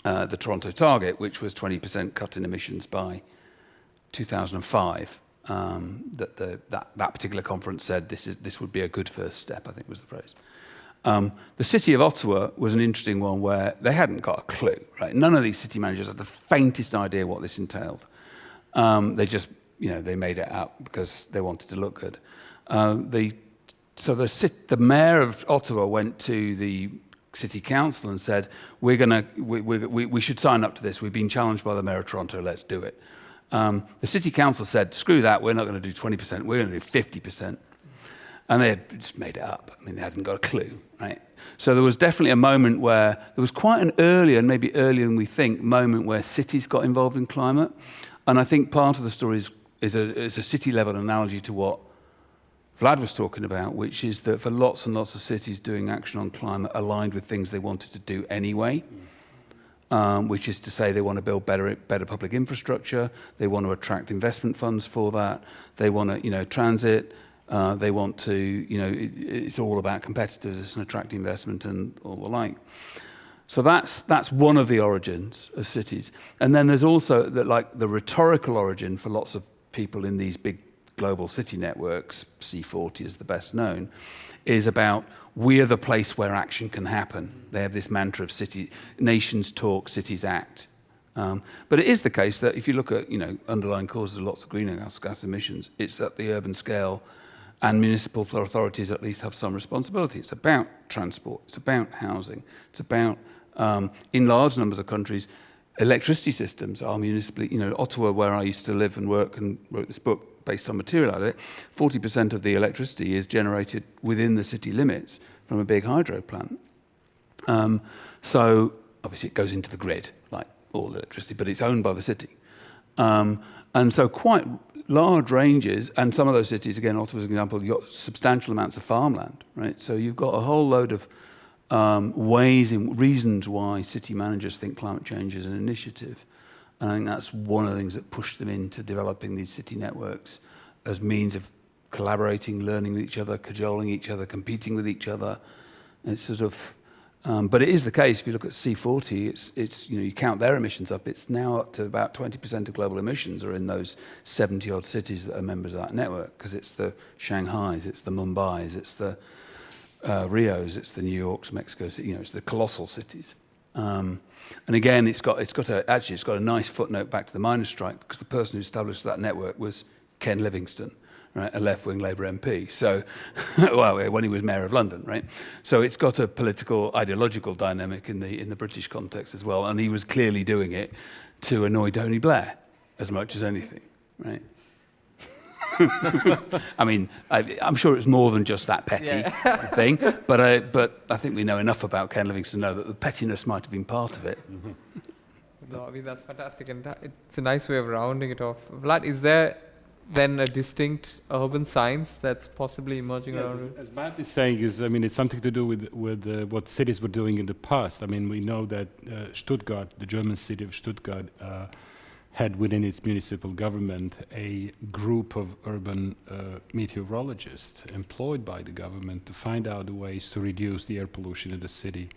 the Toronto target, which was 20% cut in emissions by 2005. That particular conference said this would be a good first step, I think was the phrase. The city of Ottawa was an interesting one where they hadn't got a clue, right? None of these city managers had the faintest idea what this entailed. They just, they made it up because they wanted to look good. The mayor of Ottawa went to the city council and said, we should sign up to this. We've been challenged by the mayor of Toronto, let's do it. The city council said, screw that, we're not going to do 20%, we're going to do 50%. And they had just made it up. I mean, they hadn't got a clue, right? So there was definitely a moment where, there was quite an earlier, and maybe earlier than we think, moment where cities got involved in climate. And I think part of the story is a city-level analogy to what Vlad was talking about, which is that for lots and lots of cities doing action on climate aligned with things they wanted to do anyway, which is to say they want to build better public infrastructure, they want to attract investment funds for that, they want to, transit, they want to, it's all about competitiveness and attracting investment and all the like. So that's one of the origins of cities. And then there's also the rhetorical origin for lots of people in these big global city networks, C40 is the best known, is about we're the place where action can happen. They have this mantra of nations talk, cities act. But it is the case that if you look at underlying causes of lots of greenhouse gas emissions, it's at the urban scale, and municipal authorities at least have some responsibility. It's about transport, it's about housing, it's about, in large numbers of countries, electricity systems are municipally, Ottawa, where I used to live and work and wrote this book based on material out of it, 40% of the electricity is generated within the city limits from a big hydro plant. So obviously it goes into the grid, like all electricity, but it's owned by the city. And so quite large ranges, and some of those cities, again, Ottawa's an example, you've got substantial amounts of farmland, right? So you've got a whole load of reasons why city managers think climate change is an initiative. And I think that's one of the things that pushed them into developing these city networks as means of collaborating, learning with each other, cajoling each other, competing with each other. It's sort of, but it is the case, if you look at C40, it's you count their emissions up, it's now up to about 20% of global emissions are in those 70-odd cities that are members of that network, because it's the Shanghais, it's the Mumbais, it's the Rios, it's the New Yorks, Mexico City, it's the colossal cities. And again, it's got a nice footnote back to the miners' strike, because the person who established that network was Ken Livingstone, right, a left-wing Labour MP. So, well, when he was mayor of London, right? So it's got a political, ideological dynamic in the British context as well, and he was clearly doing it to annoy Tony Blair as much as anything, right? I mean, I'm sure it's more than just that petty thing, but I think we know enough about Ken Livingstone to know that the pettiness might have been part of it. No, I mean, that's fantastic, and it's a nice way of rounding it off. Vlad, is there then a distinct urban science that's possibly emerging around it? As Matt is saying, it's something to do with what cities were doing in the past. I mean, we know that Stuttgart, the German city of Stuttgart, had within its municipal government a group of urban meteorologists employed by the government to find out ways to reduce the air pollution in the city,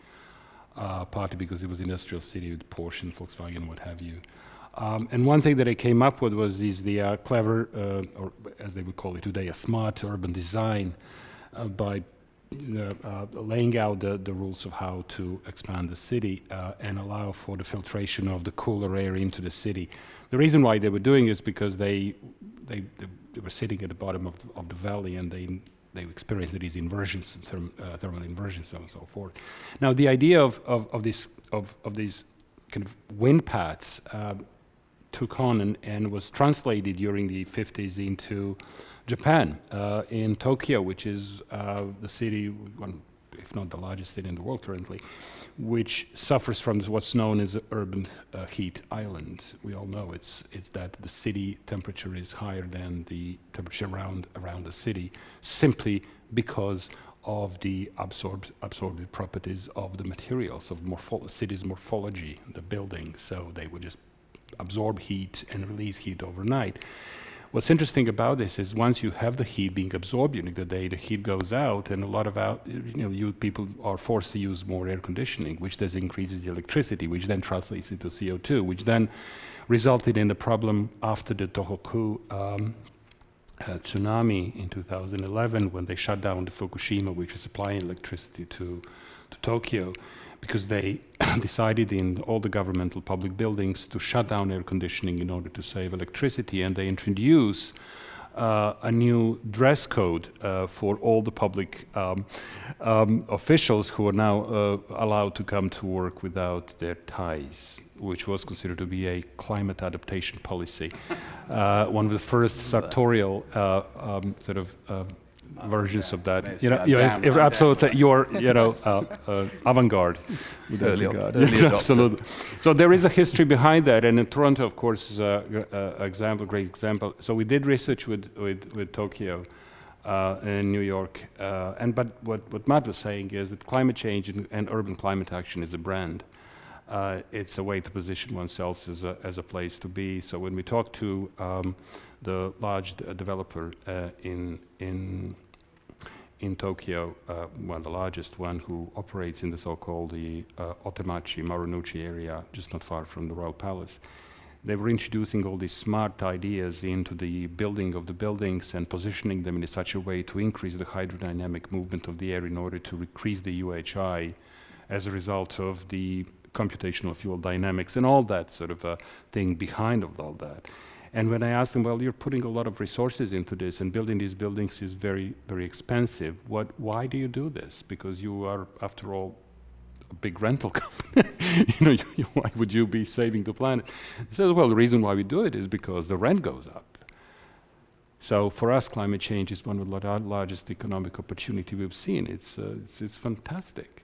partly because it was an industrial city with Porsche and Volkswagen, what have you. And one thing that I came up with was the clever, or as they would call it today, a smart urban design by laying out the rules of how to expand the city and allow for the filtration of the cooler air into the city. The reason why they were doing is because they were sitting at the bottom of the valley, and they experienced these inversions, thermal inversions, and so forth. Now, the idea of these kind of wind paths took on and was translated during the 50s into Japan, in Tokyo, which is the city, one if not the largest city in the world currently, which suffers from what's known as urban heat island. We all know it's that the city temperature is higher than the temperature around the city, simply because of the absorptive properties of the materials of city's morphology, the building. So they would just absorb heat and release heat overnight. What's interesting about this is once you have the heat being absorbed during the day, the heat goes out, and a lot of people are forced to use more air conditioning, which then increases the electricity, which then translates into CO2, which then resulted in the problem after the Tohoku tsunami in 2011, when they shut down the Fukushima, which was supplying electricity to Tokyo, because they decided in all the governmental public buildings to shut down air conditioning in order to save electricity, and they introduce a new dress code for all the public officials who are now allowed to come to work without their ties, which was considered to be a climate adaptation policy. One of the first sartorial versions of that. Absolutely, you're avant-garde. Early Absolutely. So there is a history behind that, and in Toronto, of course, is a great example. So we did research with Tokyo and New York, but what Matt was saying is that climate change and urban climate action is a brand. It's a way to position oneself as a place to be. So when we talk to the large developer in Tokyo, the largest one, who operates in the so-called Otemachi, Marunouchi area, just not far from the Royal Palace, they were introducing all these smart ideas into the building of the buildings and positioning them in such a way to increase the hydrodynamic movement of the air in order to increase the UHI as a result of the computational fuel dynamics and all that sort of thing behind of all that. And when I asked them, well, you're putting a lot of resources into this, and building these buildings is very, very expensive. Why do you do this? Because you are, after all, a big rental company. Why would you be saving the planet? They said, well, the reason why we do it is because the rent goes up. So for us, climate change is one of the largest economic opportunity we've seen. It's fantastic.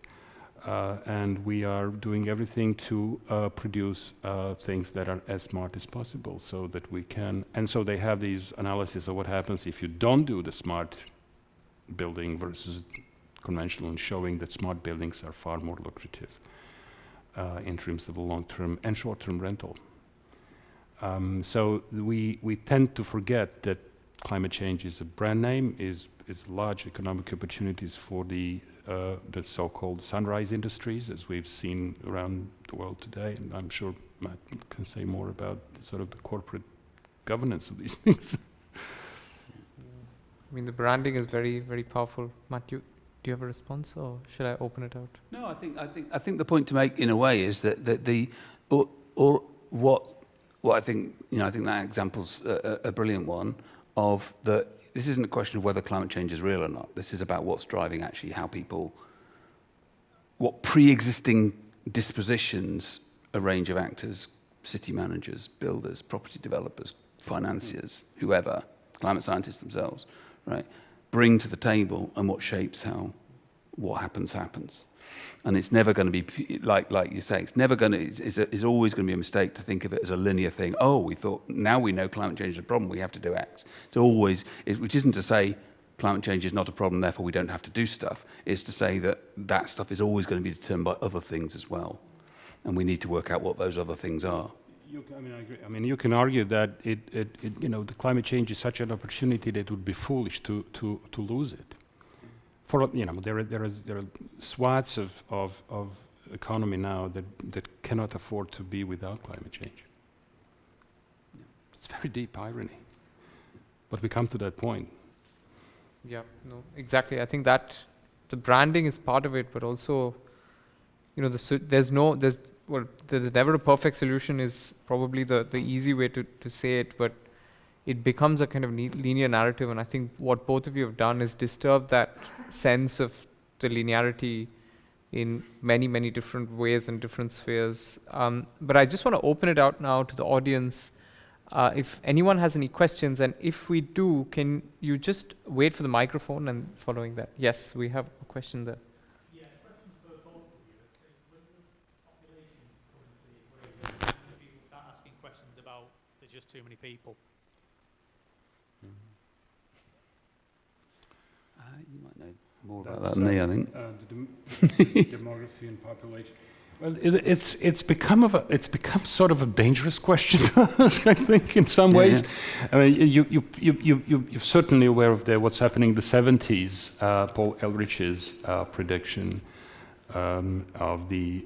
And we are doing everything to produce things that are as smart as possible so that we can, and so they have these analysis of what happens if you don't do the smart building versus conventional, and showing that smart buildings are far more lucrative in terms of the long-term and short-term rental. So we tend to forget that climate change is a brand name, is large economic opportunities for the so-called sunrise industries, as we've seen around the world today. And I'm sure Matt can say more about sort of the corporate governance of these things. I mean, the branding is very, very powerful. Matt, do you have a response, or should I open it out? No, I think the point to make in a way is that what I think that example's a brilliant one of that. This isn't a question of whether climate change is real or not. This is about what's driving actually how people, what pre-existing dispositions a range of actors, city managers, builders, property developers, financiers, whoever, climate scientists themselves, right, bring to the table, and what shapes how what happens. And it's never going to be, like you say, it's always going to be a mistake to think of it as a linear thing. Oh, we thought, now we know climate change is a problem, we have to do X. It's always, which isn't to say climate change is not a problem, therefore we don't have to do stuff. It's to say that stuff is always going to be determined by other things as well. And we need to work out what those other things are. I agree. I mean, you can argue that the climate change is such an opportunity that it would be foolish to lose it. There are swaths of economy now that cannot afford to be without climate change. It's very deep irony, but we come to that point. Yeah, no, exactly. I think that the branding is part of it, but also, there's never a perfect solution is probably the easy way to say it, but it becomes a kind of linear narrative, and I think what both of you have done is disturb that sense of the linearity in many, many different ways and different spheres. But I just want to open it out now to the audience. If anyone has any questions, and if we do, can you just wait for the microphone and following that? Yes, we have a question there. there's just too many people? You might know more about that than me, I think. Demography and population. Well, it's become sort of a dangerous question to ask, I think, in some ways. I mean, you're certainly aware of what's happening in the 70s. Paul Ehrlich's prediction of the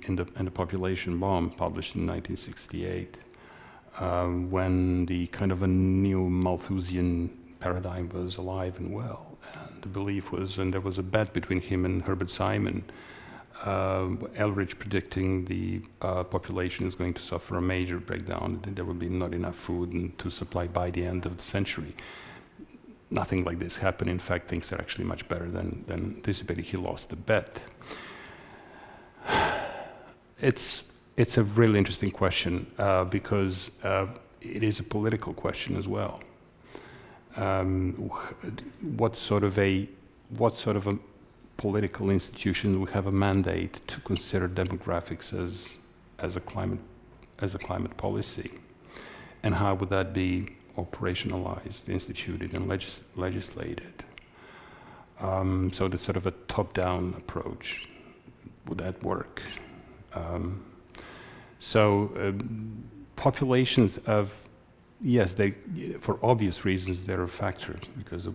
population bomb, published in 1968, when the kind of a new Malthusian paradigm was alive and well. And the belief was, and there was a bet between him and Herbert Simon, Ehrlich predicting the population is going to suffer a major breakdown, and there will be not enough food to supply by the end of the century. Nothing like this happened. In fact, things are actually much better than anticipated. He lost the bet. It's a really interesting question because it is a political question as well. What sort of a political institution would have a mandate to consider demographics as a climate policy, and how would that be operationalized, instituted, and legislated? So the sort of a top-down approach, would that work? Populations of, yes, for obvious reasons they're a factor because of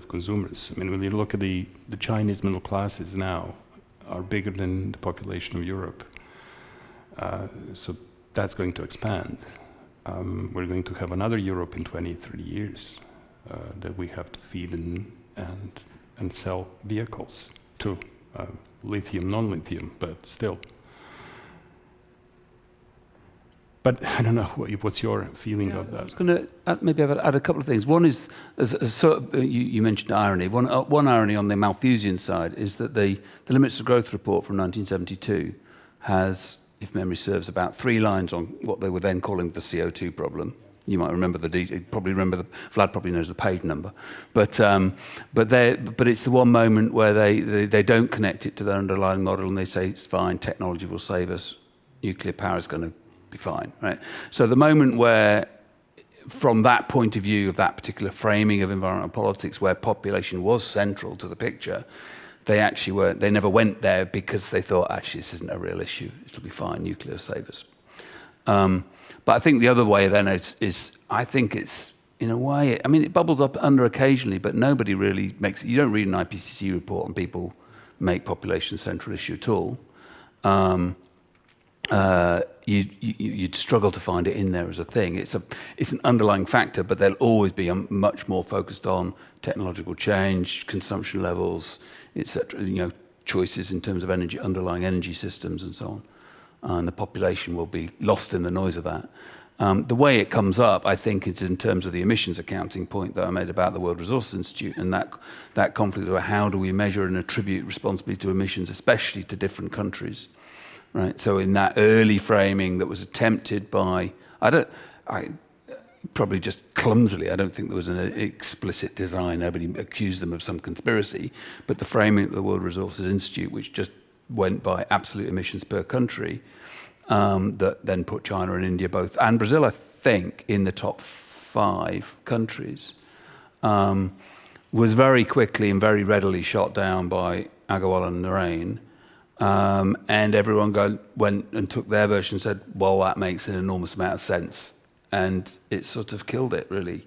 consumers. I mean, when you look at the Chinese middle classes now are bigger than the population of Europe. So that's going to expand. We're going to have another Europe in 20, 30 years that we have to feed and sell vehicles to, lithium, non-lithium, but still. But I don't know, what's your feeling of that? I was going to maybe add a couple of things. One is, you mentioned irony. One irony on the Malthusian side is that the Limits to Growth report from 1972 has, if memory serves, about 3 lines on what they were then calling the CO2 problem. You might remember Vlad probably knows the page number, but it's the one moment where they don't connect it to their underlying model and they say it's fine, technology will save us, nuclear power is going to be fine, right? So the moment where, from that point of view of that particular framing of environmental politics, where population was central to the picture, they never went there because they thought, actually, this isn't a real issue. It'll be fine, nuclear will save us. But I think the other way then is I think it's, in a way, I mean, it bubbles up under occasionally, but nobody really makes it. You don't read an IPCC report and people make population a central issue at all. You'd struggle to find it in there as a thing. It's an underlying factor, but they'll always be much more focused on technological change, consumption levels, etc. Choices in terms of energy, underlying energy systems, and so on. And the population will be lost in the noise of that. The way it comes up, I think, is in terms of the emissions accounting point that I made about the World Resources Institute and that conflict about how do we measure and attribute responsibility to emissions, especially to different countries. Right, so in that early framing that was attempted by, probably just clumsily, I don't think there was an explicit design, nobody accused them of some conspiracy, but the framing of the World Resources Institute, which just went by absolute emissions per country, that then put China and India both, and Brazil, I think, in the top 5 countries, was very quickly and very readily shot down by Agarwal and Narain. And everyone went and took their version and said, well, that makes an enormous amount of sense. And it sort of killed it, really,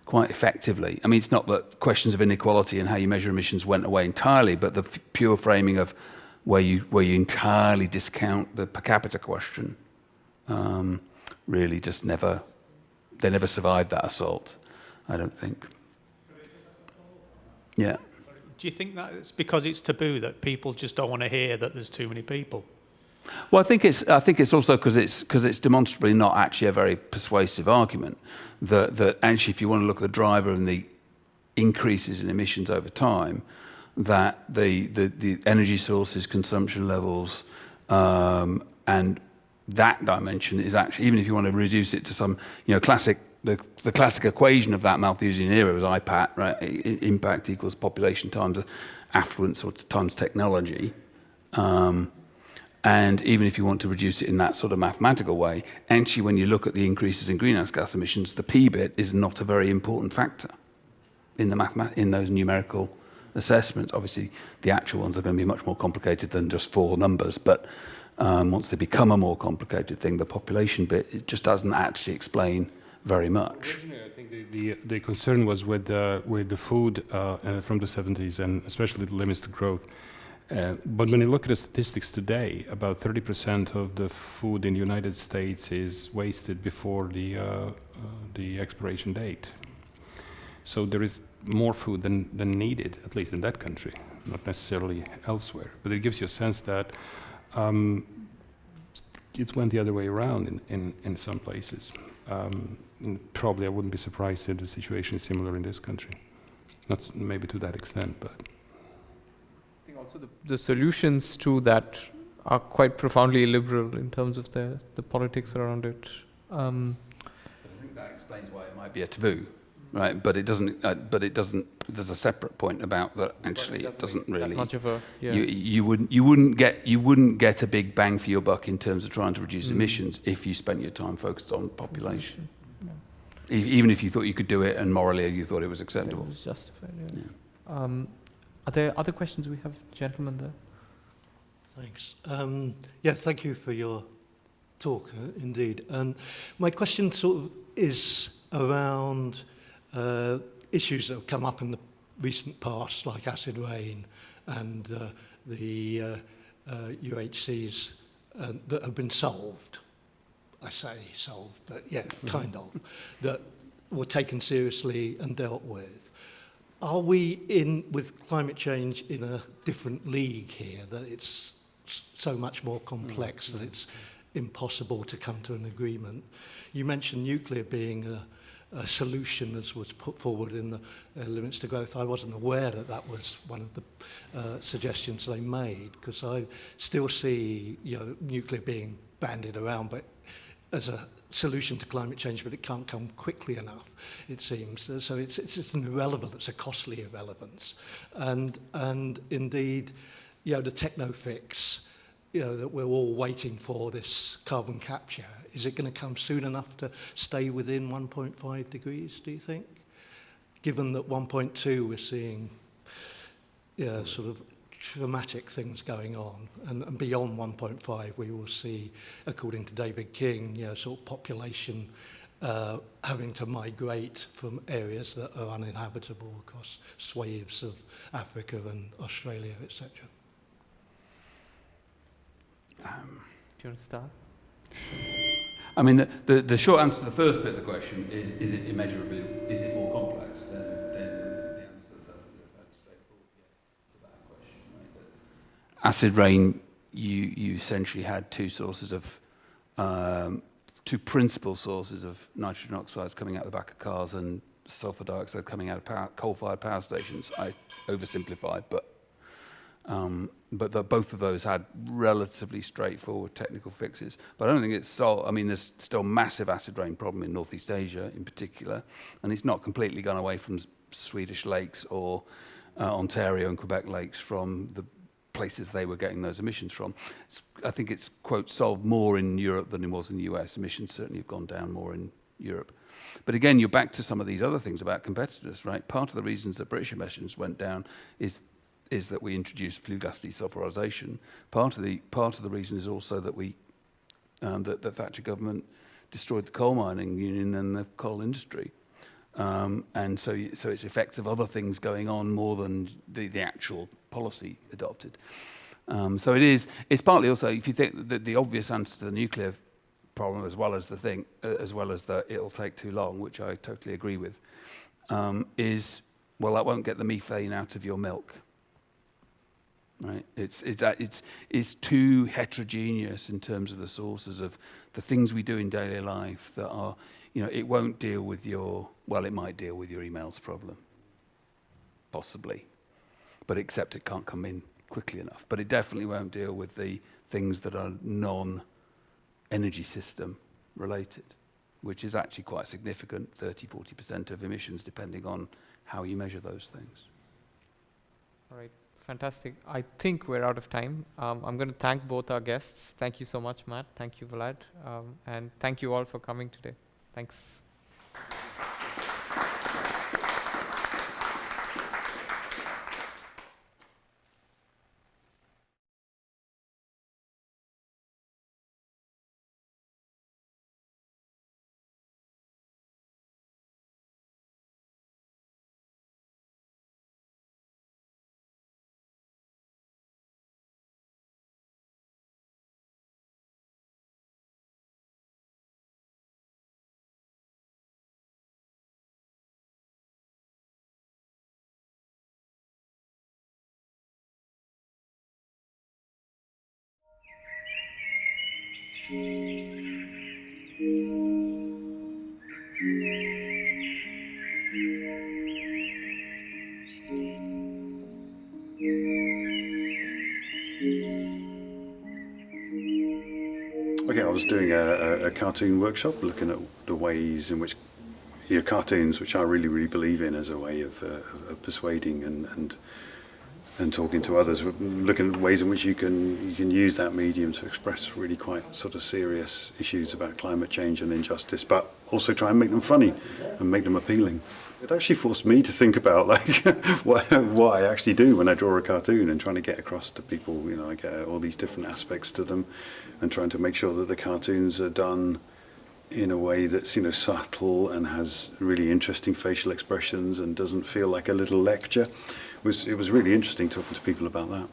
quite effectively. I mean, it's not that questions of inequality and how you measure emissions went away entirely, but the pure framing of where you entirely discount the per capita question really just never survived that assault, I don't think. Yeah. Do you think that it's because it's taboo that people just don't want to hear that there's too many people? Well, I think it's also because it's demonstrably not actually a very persuasive argument. That actually, if you want to look at the driver and the increases in emissions over time, that the energy sources, consumption levels, and that dimension is actually, even if you want to reduce it to some classic. The classic equation of that Malthusian era was IPAT, right? Impact equals population times affluence or times technology. And even if you want to reduce it in that sort of mathematical way, actually when you look at the increases in greenhouse gas emissions, the P bit is not a very important factor in in those numerical assessments. Obviously, the actual ones are going to be much more complicated than just 4 numbers, but once they become a more complicated thing, the population bit, it just doesn't actually explain very much. Originally, I think the concern was with the food from the 70s, and especially the limits to growth. But when you look at the statistics today, about 30% of the food in the United States is wasted before the expiration date. So there is more food than needed, at least in that country, not necessarily elsewhere. But it gives you a sense that it went the other way around in some places. Probably I wouldn't be surprised if the situation is similar in this country. Not maybe to that extent, but... I think also the solutions to that are quite profoundly illiberal in terms of the politics around it. I think that explains why it might be a taboo, right? But it doesn't. There's a separate point about that. Actually, it doesn't really. Much of a, yeah. You wouldn't get a big bang for your buck in terms of trying to reduce emissions if you spent your time focused on population. Yeah. Even if you thought you could do it and morally you thought it was acceptable. It was justified. Yeah. Are there other questions? We have a gentleman there. Thanks. Yeah, thank you for your talk, indeed. My question sort of is around issues that have come up in the recent past, like acid rain and the UHCs that have been solved. I say solved, but yeah, kind of, that were taken seriously and dealt with. Are we with climate change in a different league here, that it's so much more complex that it's impossible to come to an agreement? You mentioned nuclear being a solution, as was put forward in the limits to growth. I wasn't aware that that was one of the suggestions they made, because I still see nuclear being bandied around, but as a solution to climate change, but it can't come quickly enough, it seems. So it's an irrelevance, it's a costly irrelevance. And indeed, the techno fix, that we're all waiting for, this carbon capture, is it going to come soon enough to stay within 1.5 degrees, do you think? Given that 1.2 we're seeing sort of dramatic things going on, and beyond 1.5 we will see, according to David King, sort of population having to migrate from areas that are uninhabitable across swathes of Africa and Australia, etc. Do you want to start? I mean, the short answer to the first bit of the question is it immeasurably, is it more complex than the answer to the fairly straightforward yes to that question, right? But acid rain, you essentially had two principal sources of nitrogen oxides coming out the back of cars and sulfur dioxide coming out of coal-fired power stations. I oversimplified, but both of those had relatively straightforward technical fixes. But I don't think it's solved. I mean, there's still a massive acid rain problem in Northeast Asia in particular, and it's not completely gone away from Swedish lakes or Ontario and Quebec lakes from the places they were getting those emissions from. I think it's, quote, solved more in Europe than it was in the US. Emissions certainly have gone down more in Europe. But again, you're back to some of these other things about competitiveness, right? Part of the reasons that British emissions went down is that we introduced flue gas desulfurization. Part of the reason is also that that the Thatcher government destroyed the coal mining union and the coal industry, and so it's effects of other things going on more than the actual policy adopted. So it's partly also, if you think that the obvious answer to the nuclear problem, as well as the it'll take too long, which I totally agree with, is, well, that won't get the methane out of your milk. Right? It's too heterogeneous in terms of the sources of the things we do in daily life that are, it won't deal with it might deal with your emails problem, possibly, but except it can't come in quickly enough. But it definitely won't deal with the things that are non-energy system related, which is actually quite significant, 30-40% of emissions, depending on how you measure those things. All right. fantastic. I think we're out of time. I'm going to thank both our guests. Thank you so much, Matt. Thank you, Vlad. And thank you all for coming today. Thanks. Okay, I was doing a cartoon workshop looking at the ways in which cartoons, which I really believe in as a way of persuading and talking to others, looking at ways in which you can use that medium to express really quite sort of serious issues about climate change and injustice, but also try and make them funny and make them appealing. It actually forced me to think about like what I actually do when I draw a cartoon and trying to get across to people, like all these different aspects to them, and trying to make sure that the cartoons are done in a way that's subtle and has really interesting facial expressions and doesn't feel like a little lecture. It was really interesting talking to people about that.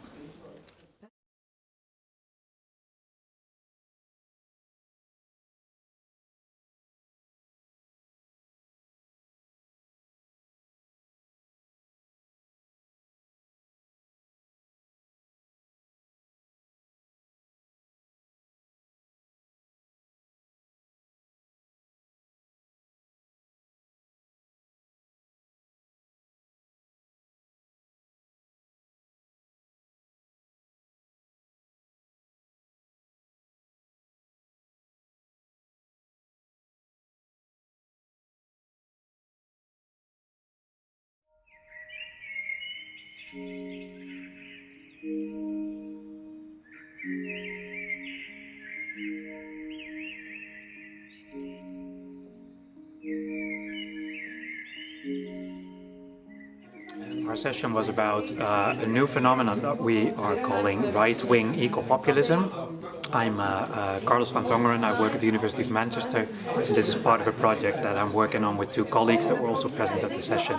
Our session was about a new phenomenon that we are calling right-wing eco-populism. I'm Carlos van Tongeren. I work at the University of Manchester, and this is part of a project that I'm working on with two colleagues that were also present at the session.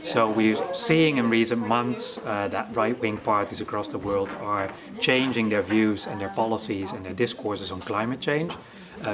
So we're seeing in recent months that right-wing parties across the world are changing their views and their policies and their discourses on climate change.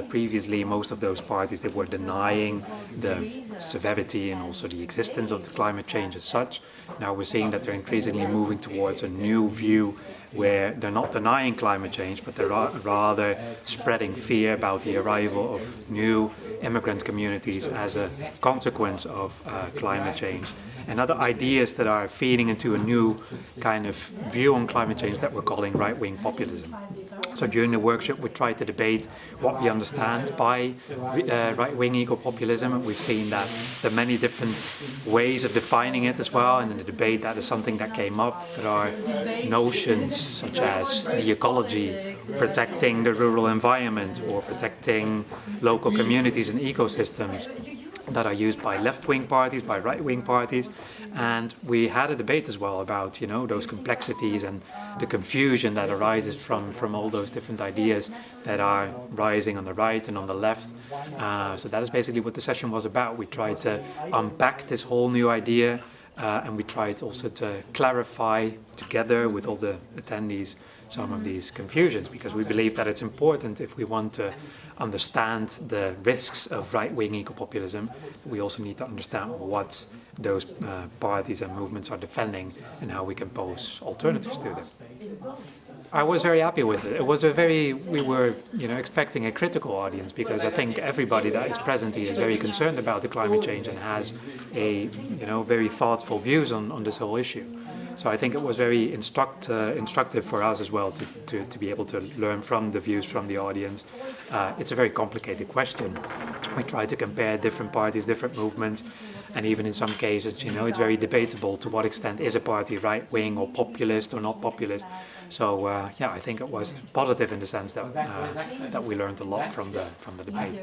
Previously, most of those parties, they were denying the severity and also the existence of the climate change as such. Now we're seeing that they're increasingly moving towards a new view where they're not denying climate change, but they're rather spreading fear about the arrival of new immigrant communities as a consequence of climate change. And other ideas that are feeding into a new kind of view on climate change that we're calling right-wing populism. So during the workshop we tried to debate what we understand by right-wing eco-populism, and we've seen that there are many different ways of defining it as well, and in the debate that is something that came up. There are notions such as the ecology, protecting the rural environment or protecting local communities and ecosystems that are used by left-wing parties, by right-wing parties, and we had a debate as well about those complexities and the confusion that arises from all those different ideas that are rising on the right and on the left. So that is basically what the session was about. We tried to unpack this whole new idea, and we tried also to clarify together with all the attendees some of these confusions, because we believe that it's important, if we want to understand the risks of right-wing eco-populism, we also need to understand what those parties and movements are defending and how we can pose alternatives to them. I was very happy with it. It was we were expecting a critical audience, because I think everybody that is present here is very concerned about the climate change and has a very thoughtful views on this whole issue. So I think it was very instructive for us as well to be able to learn from the views from the audience. It's a very complicated question. We try to compare different parties, different movements, and even in some cases, you know, it's very debatable to what extent is a party right-wing or populist or not populist. So yeah, I think it was positive in the sense that that we learned a lot from the debate.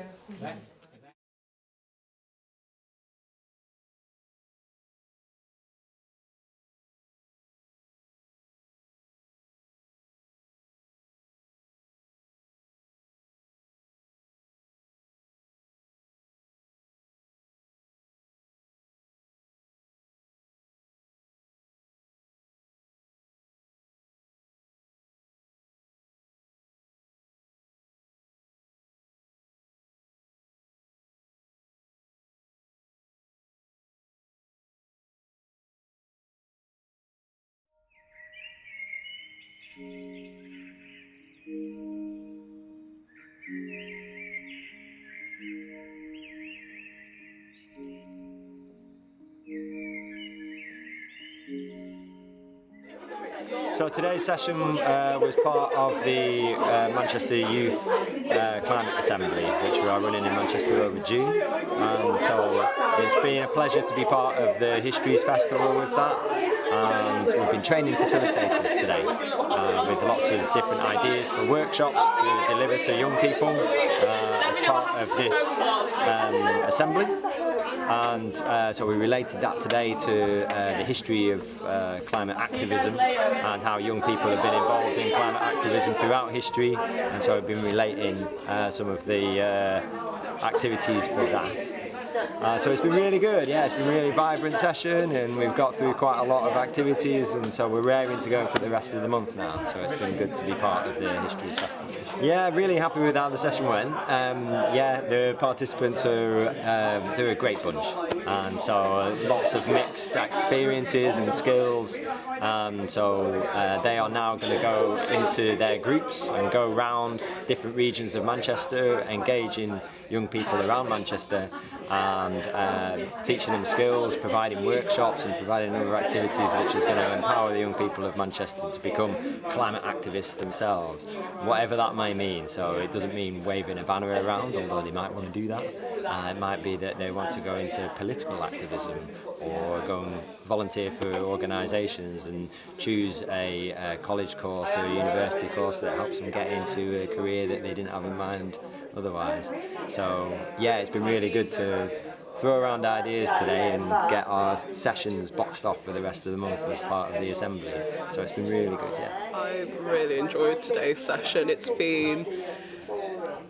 So today's session was part of the Manchester Youth Climate Assembly, which we are running in Manchester over June. And so it's been a pleasure to be part of the Histories Festival with that. And we've been training facilitators today with lots of different ideas for workshops to deliver to young people as part of this assembly. And so we related that today to the history of climate activism and how young people have been involved in climate activism throughout history, and so I've been relating some of the activities for that. So it's been really good, yeah, it's been a really vibrant session, and we've got through quite a lot of activities, and so we're raring to go for the rest of the month now, so it's been good to be part of the Histories Festival. Yeah, really happy with how the session went. Yeah, the participants are they're a great bunch, and so lots of mixed experiences and skills, so they are now going to go into their groups and go around different regions of Manchester, engaging young people around Manchester, and teaching them skills, providing workshops and providing other activities which is going to empower the young people of Manchester to become climate activists themselves, whatever that may mean. So it doesn't mean waving a banner around, although they might want to do that. It might be that they want to go into political activism or go and volunteer for organisations and choose a college course or a university course that helps them get into a career that they didn't have in mind otherwise. So yeah, it's been really good to throw around ideas today and get our sessions boxed off for the rest of the month as part of the assembly. So it's been really good, yeah. I've really enjoyed today's session. It's been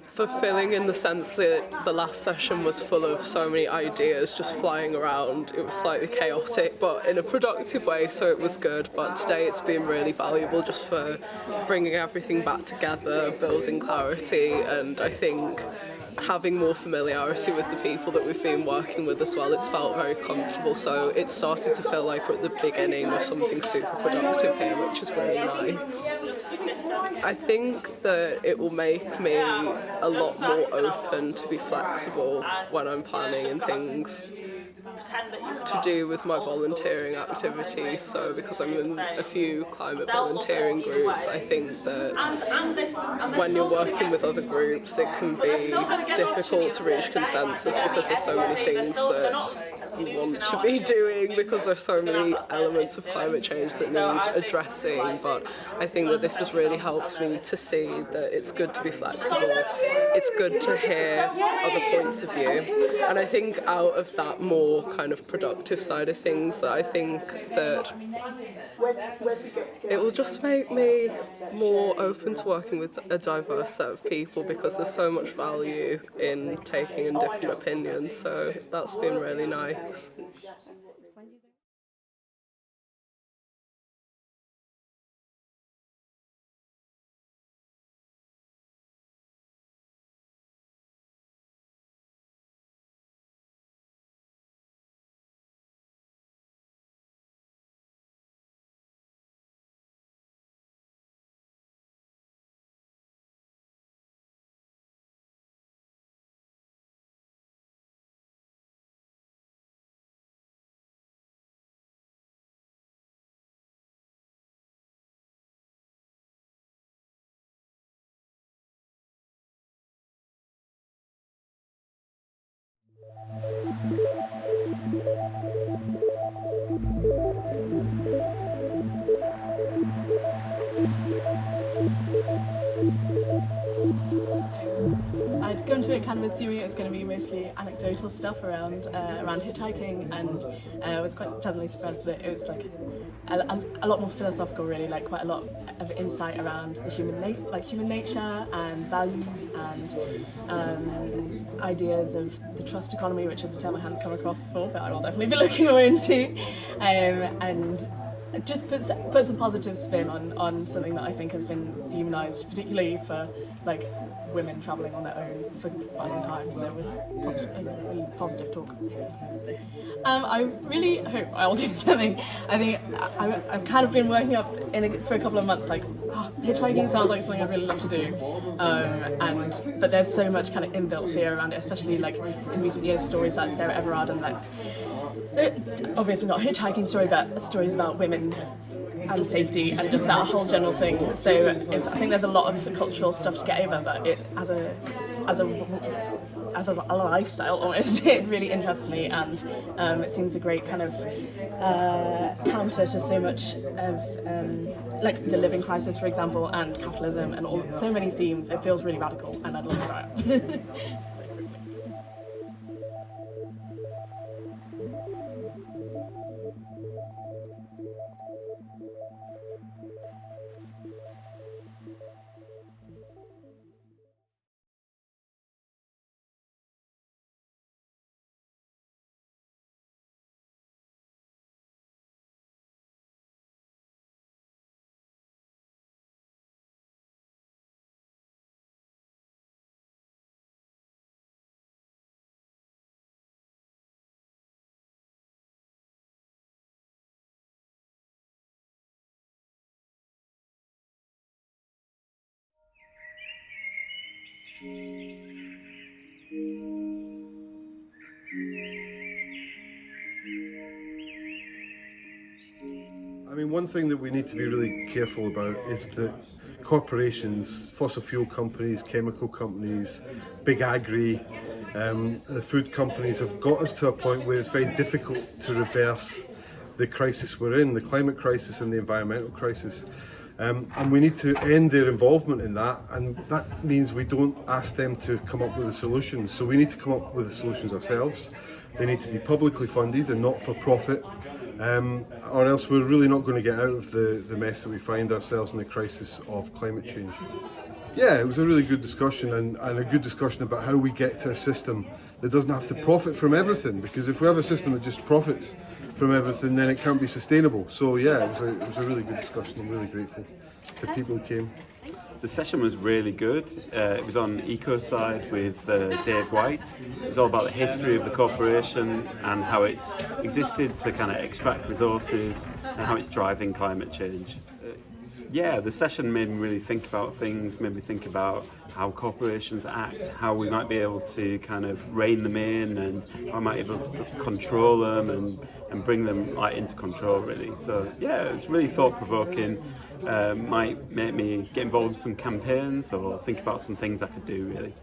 fulfilling in the sense that the last session was full of so many ideas just flying around. It was slightly chaotic, but in a productive way, so it was good. But today it's been really valuable just for bringing everything back together, building clarity, and I think having more familiarity with the people that we've been working with as well. It's felt very comfortable, so it started to feel like we're at the beginning of something super productive here, which is really nice. I think that it will make me a lot more open to be flexible when I'm planning and things to do with my volunteering activities. So because I'm in a few climate volunteering groups, I think that when you're working with other groups it can be difficult to reach consensus because there's so many things that you want to be doing, because there's so many elements of climate change that need addressing. But I think that this has really helped me to see that it's good to be flexible, it's good to hear other points of view, and I think out of that more kind of productive side of things, that I think that it will just make me more open to working with a diverse set of people, because there's so much value in taking in different opinions, so that's been really nice. mostly anecdotal stuff around hitchhiking, and was quite pleasantly surprised that it was like a lot more philosophical, really, like quite a lot of insight around the human nature and values and ideas of the trust economy, which is a term I hadn't come across before, but I will definitely be looking more into, and just puts a positive spin on something that I think has been demonised, particularly for like women travelling on their own for quite a long time. So it was really positive talk. I really hope I'll do something. I think I've kind of been working up for a couple of months, like hitchhiking sounds like something I'd really love to do, but there's so much kind of inbuilt fear around it, especially like in recent years, stories like Sarah Everard and like obviously not a hitchhiking story, but stories about women and safety and just that whole general thing. So I think there's a lot of cultural stuff to get over, but it as a lifestyle almost, it really interests me, and it seems a great kind of counter to so much of like the living crisis, for example, and capitalism and so many themes. It feels really radical, and I'd love to try it. I mean, one thing that we need to be really careful about is that corporations, fossil fuel companies, chemical companies, big agri, the food companies have got us to a point where it's very difficult to reverse the crisis we're in, the climate crisis and the environmental crisis. And we need to end their involvement in that, and that means we don't ask them to come up with the solutions. So we need to come up with the solutions ourselves. They need to be publicly funded and not for profit, or else we're really not going to get out of the mess that we find ourselves in the crisis of climate change. Yeah, it was a really good discussion, and a good discussion about how we get to a system that doesn't have to profit from everything, because if we have a system that just profits from everything, then it can't be sustainable. So yeah, it was a really good discussion. I'm really grateful to people who came. The session was really good. It was on eco side with Dave Whyte. It was all about the history of the corporation and how it's existed to kind of extract resources and how it's driving climate change. Yeah, the session made me really think about things, made me think about how corporations act, how we might be able to kind of rein them in, and how I might be able to control them and bring them like into control, really. So yeah, it's really thought-provoking. Might make me get involved in some campaigns or think about some things I could do, really.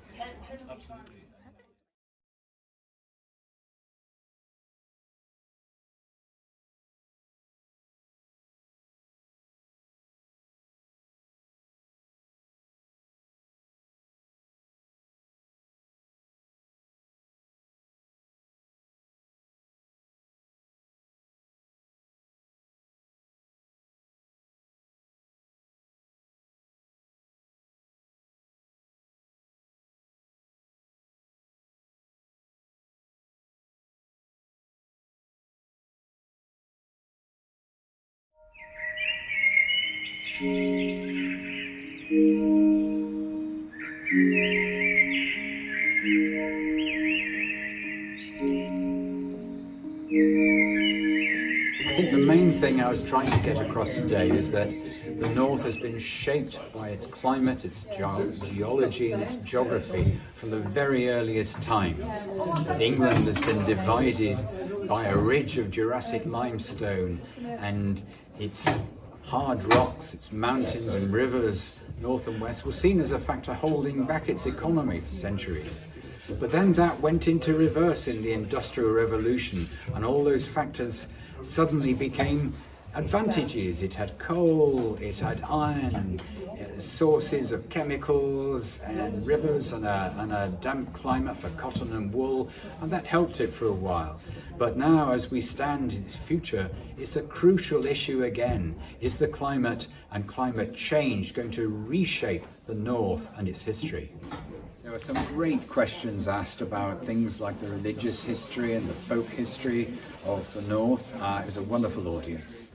I think the main thing I was trying to get across today is that the North has been shaped by its climate, its geology and its geography from the very earliest times. That England has been divided by a ridge of Jurassic limestone, and its hard rocks, its mountains and rivers, north and west, were seen as a factor holding back its economy for centuries. But then that went into reverse in the Industrial Revolution, and all those factors suddenly became advantages. It had coal, it had iron, and sources of chemicals, and rivers, and a damp climate for cotton and wool, and that helped it for a while. But now, as we stand in its future, it's a crucial issue again. Is the climate and climate change going to reshape the North and its history? There were some great questions asked about things like the religious history and the folk history of the North. It was a wonderful audience.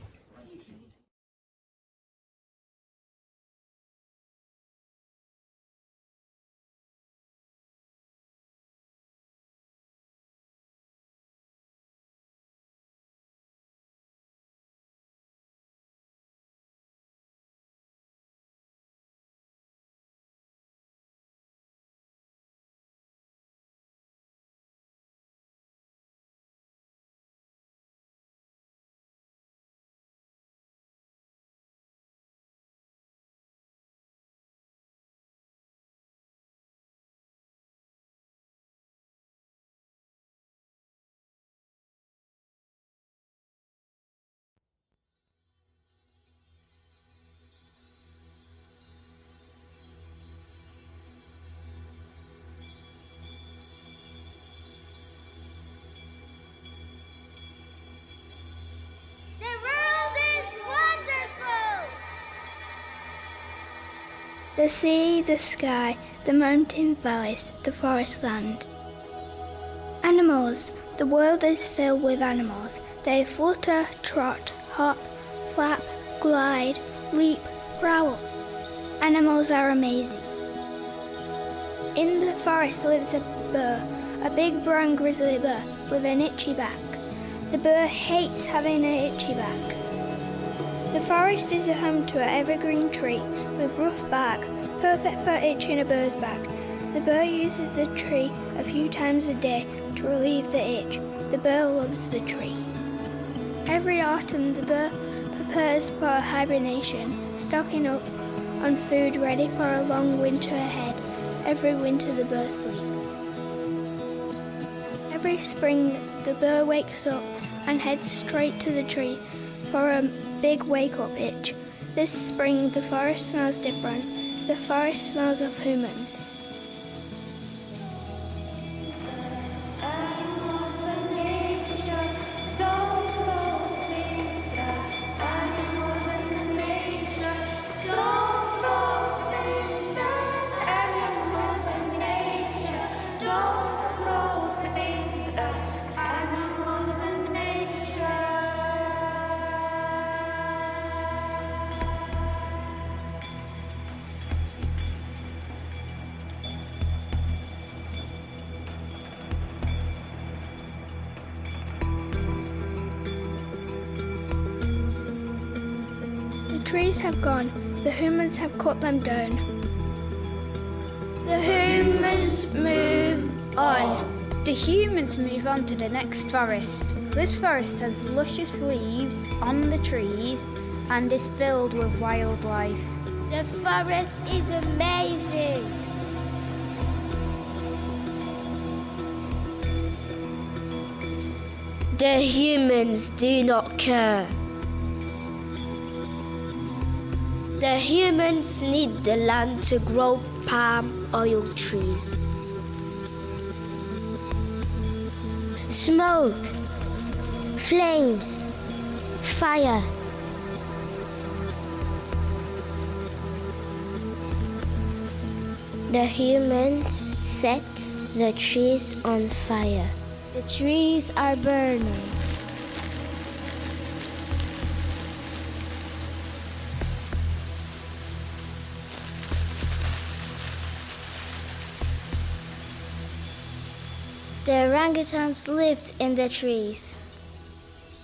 The sea, the sky, the mountain valleys, the forest land. Animals. The world is filled with animals. They flutter, trot, hop, flap, glide, leap, growl. Animals are amazing. In the forest lives a bear, a big brown grizzly bear with an itchy back. The bear hates having an itchy back. The forest is a home to an evergreen tree with rough bark, perfect for itching a bear's back. The bear uses the tree a few times a day to relieve the itch. The bear loves the tree. Every autumn the bear prepares for hibernation, stocking up on food ready for a long winter ahead. Every winter the bear sleeps. Every spring the bear wakes up and heads straight to the tree for a big wake-up itch. This spring the forest smells different. The forest smells of humans. The trees have gone, the humans have cut them down. The humans move on. The humans move on to the next forest. This forest has luscious leaves on the trees and is filled with wildlife. The forest is amazing. The humans do not care. The humans need the land to grow palm oil trees. Smoke, flames, fire. The humans set the trees on fire. The trees are burning. The orangutans lived in the trees.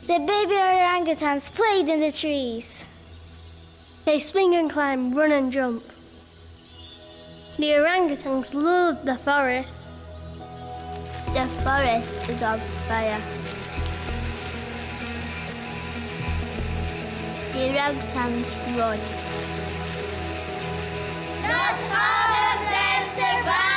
The baby orangutans played in the trees. They swing and climb, run and jump. The orangutans love the forest. The forest is on fire. The orangutans run. Not all of them survive.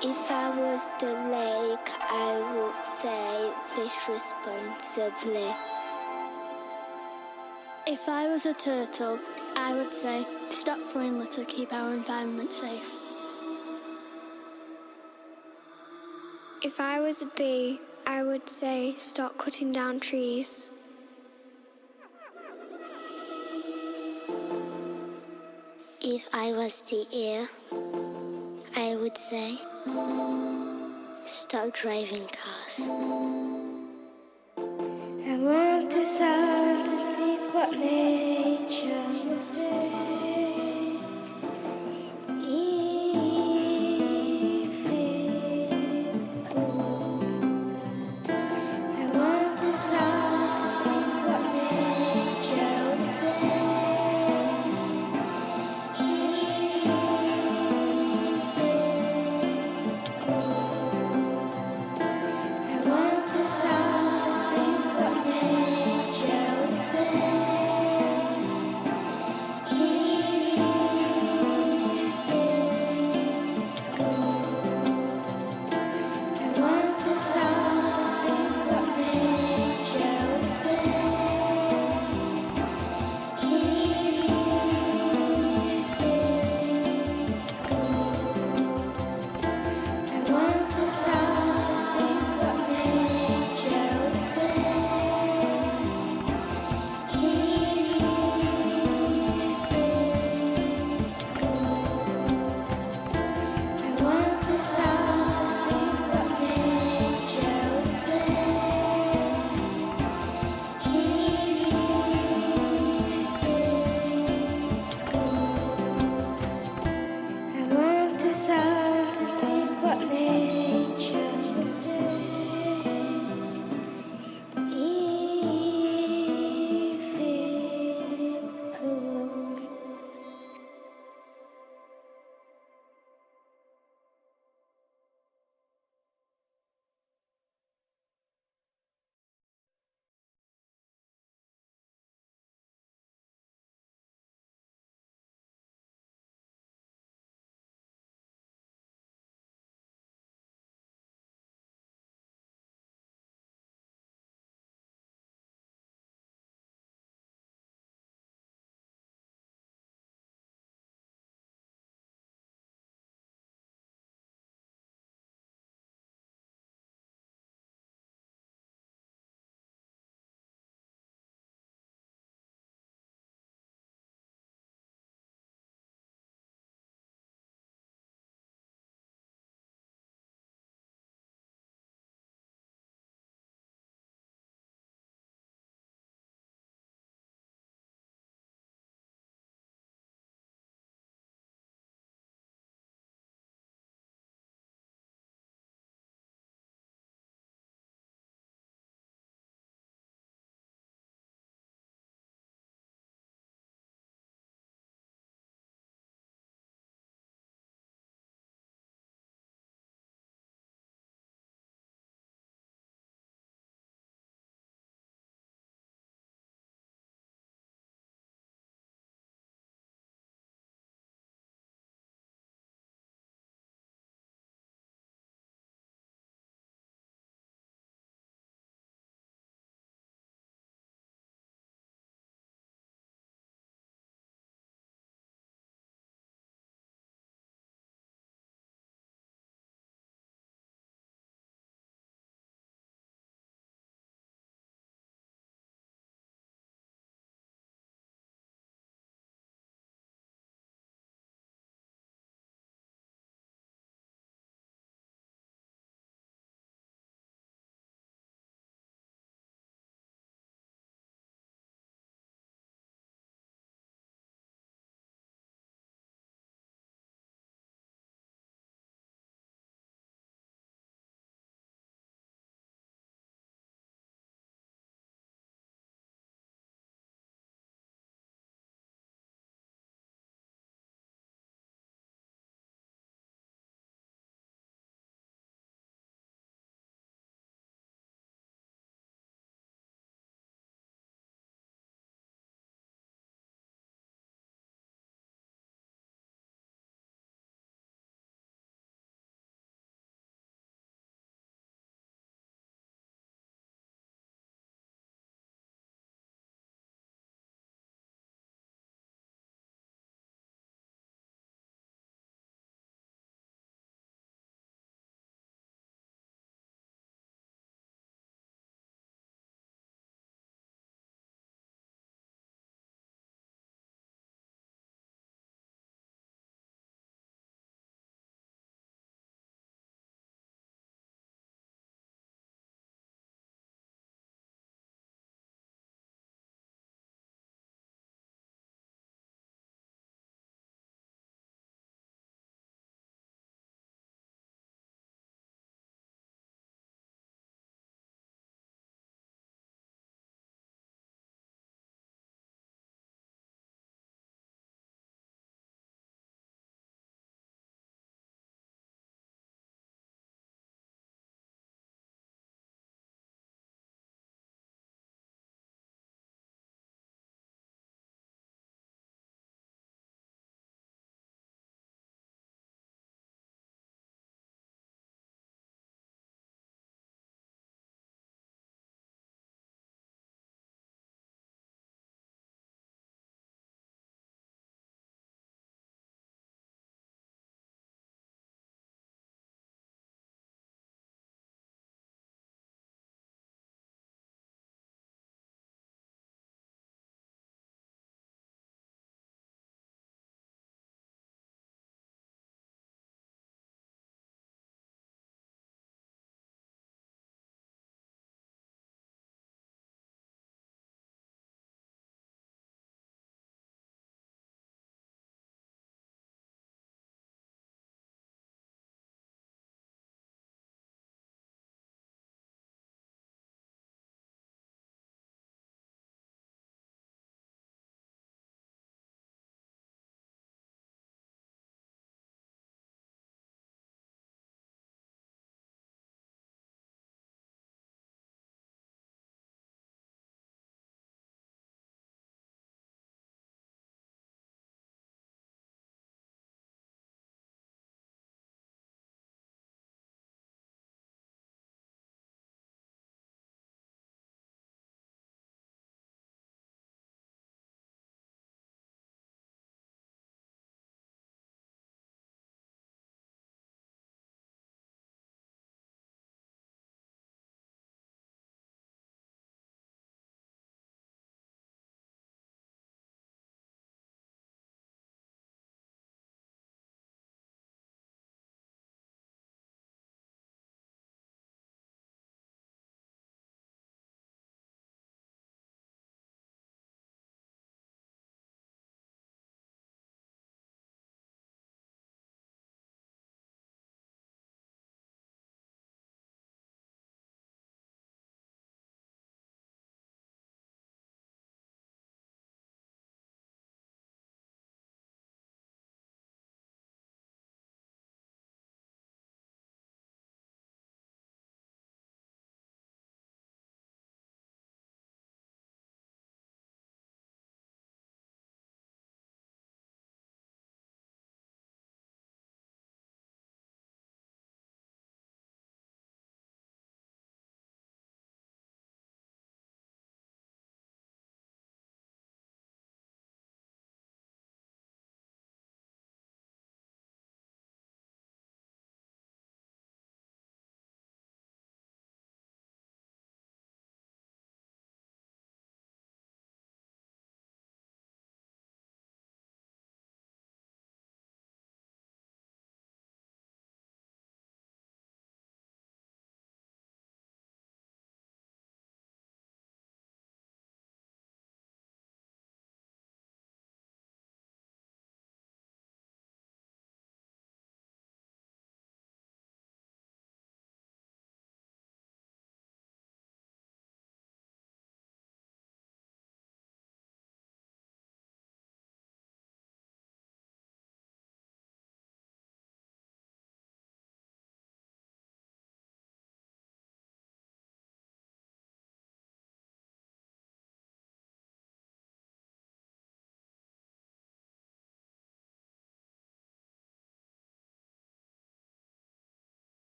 If I was the lake, I would say fish responsibly. If I was a turtle, I would say stop throwing litter, keep our environment safe. If I was a bee, I would say stop cutting down trees. If I was the ear, I would say stop driving cars. I want the sound to think what nature will say.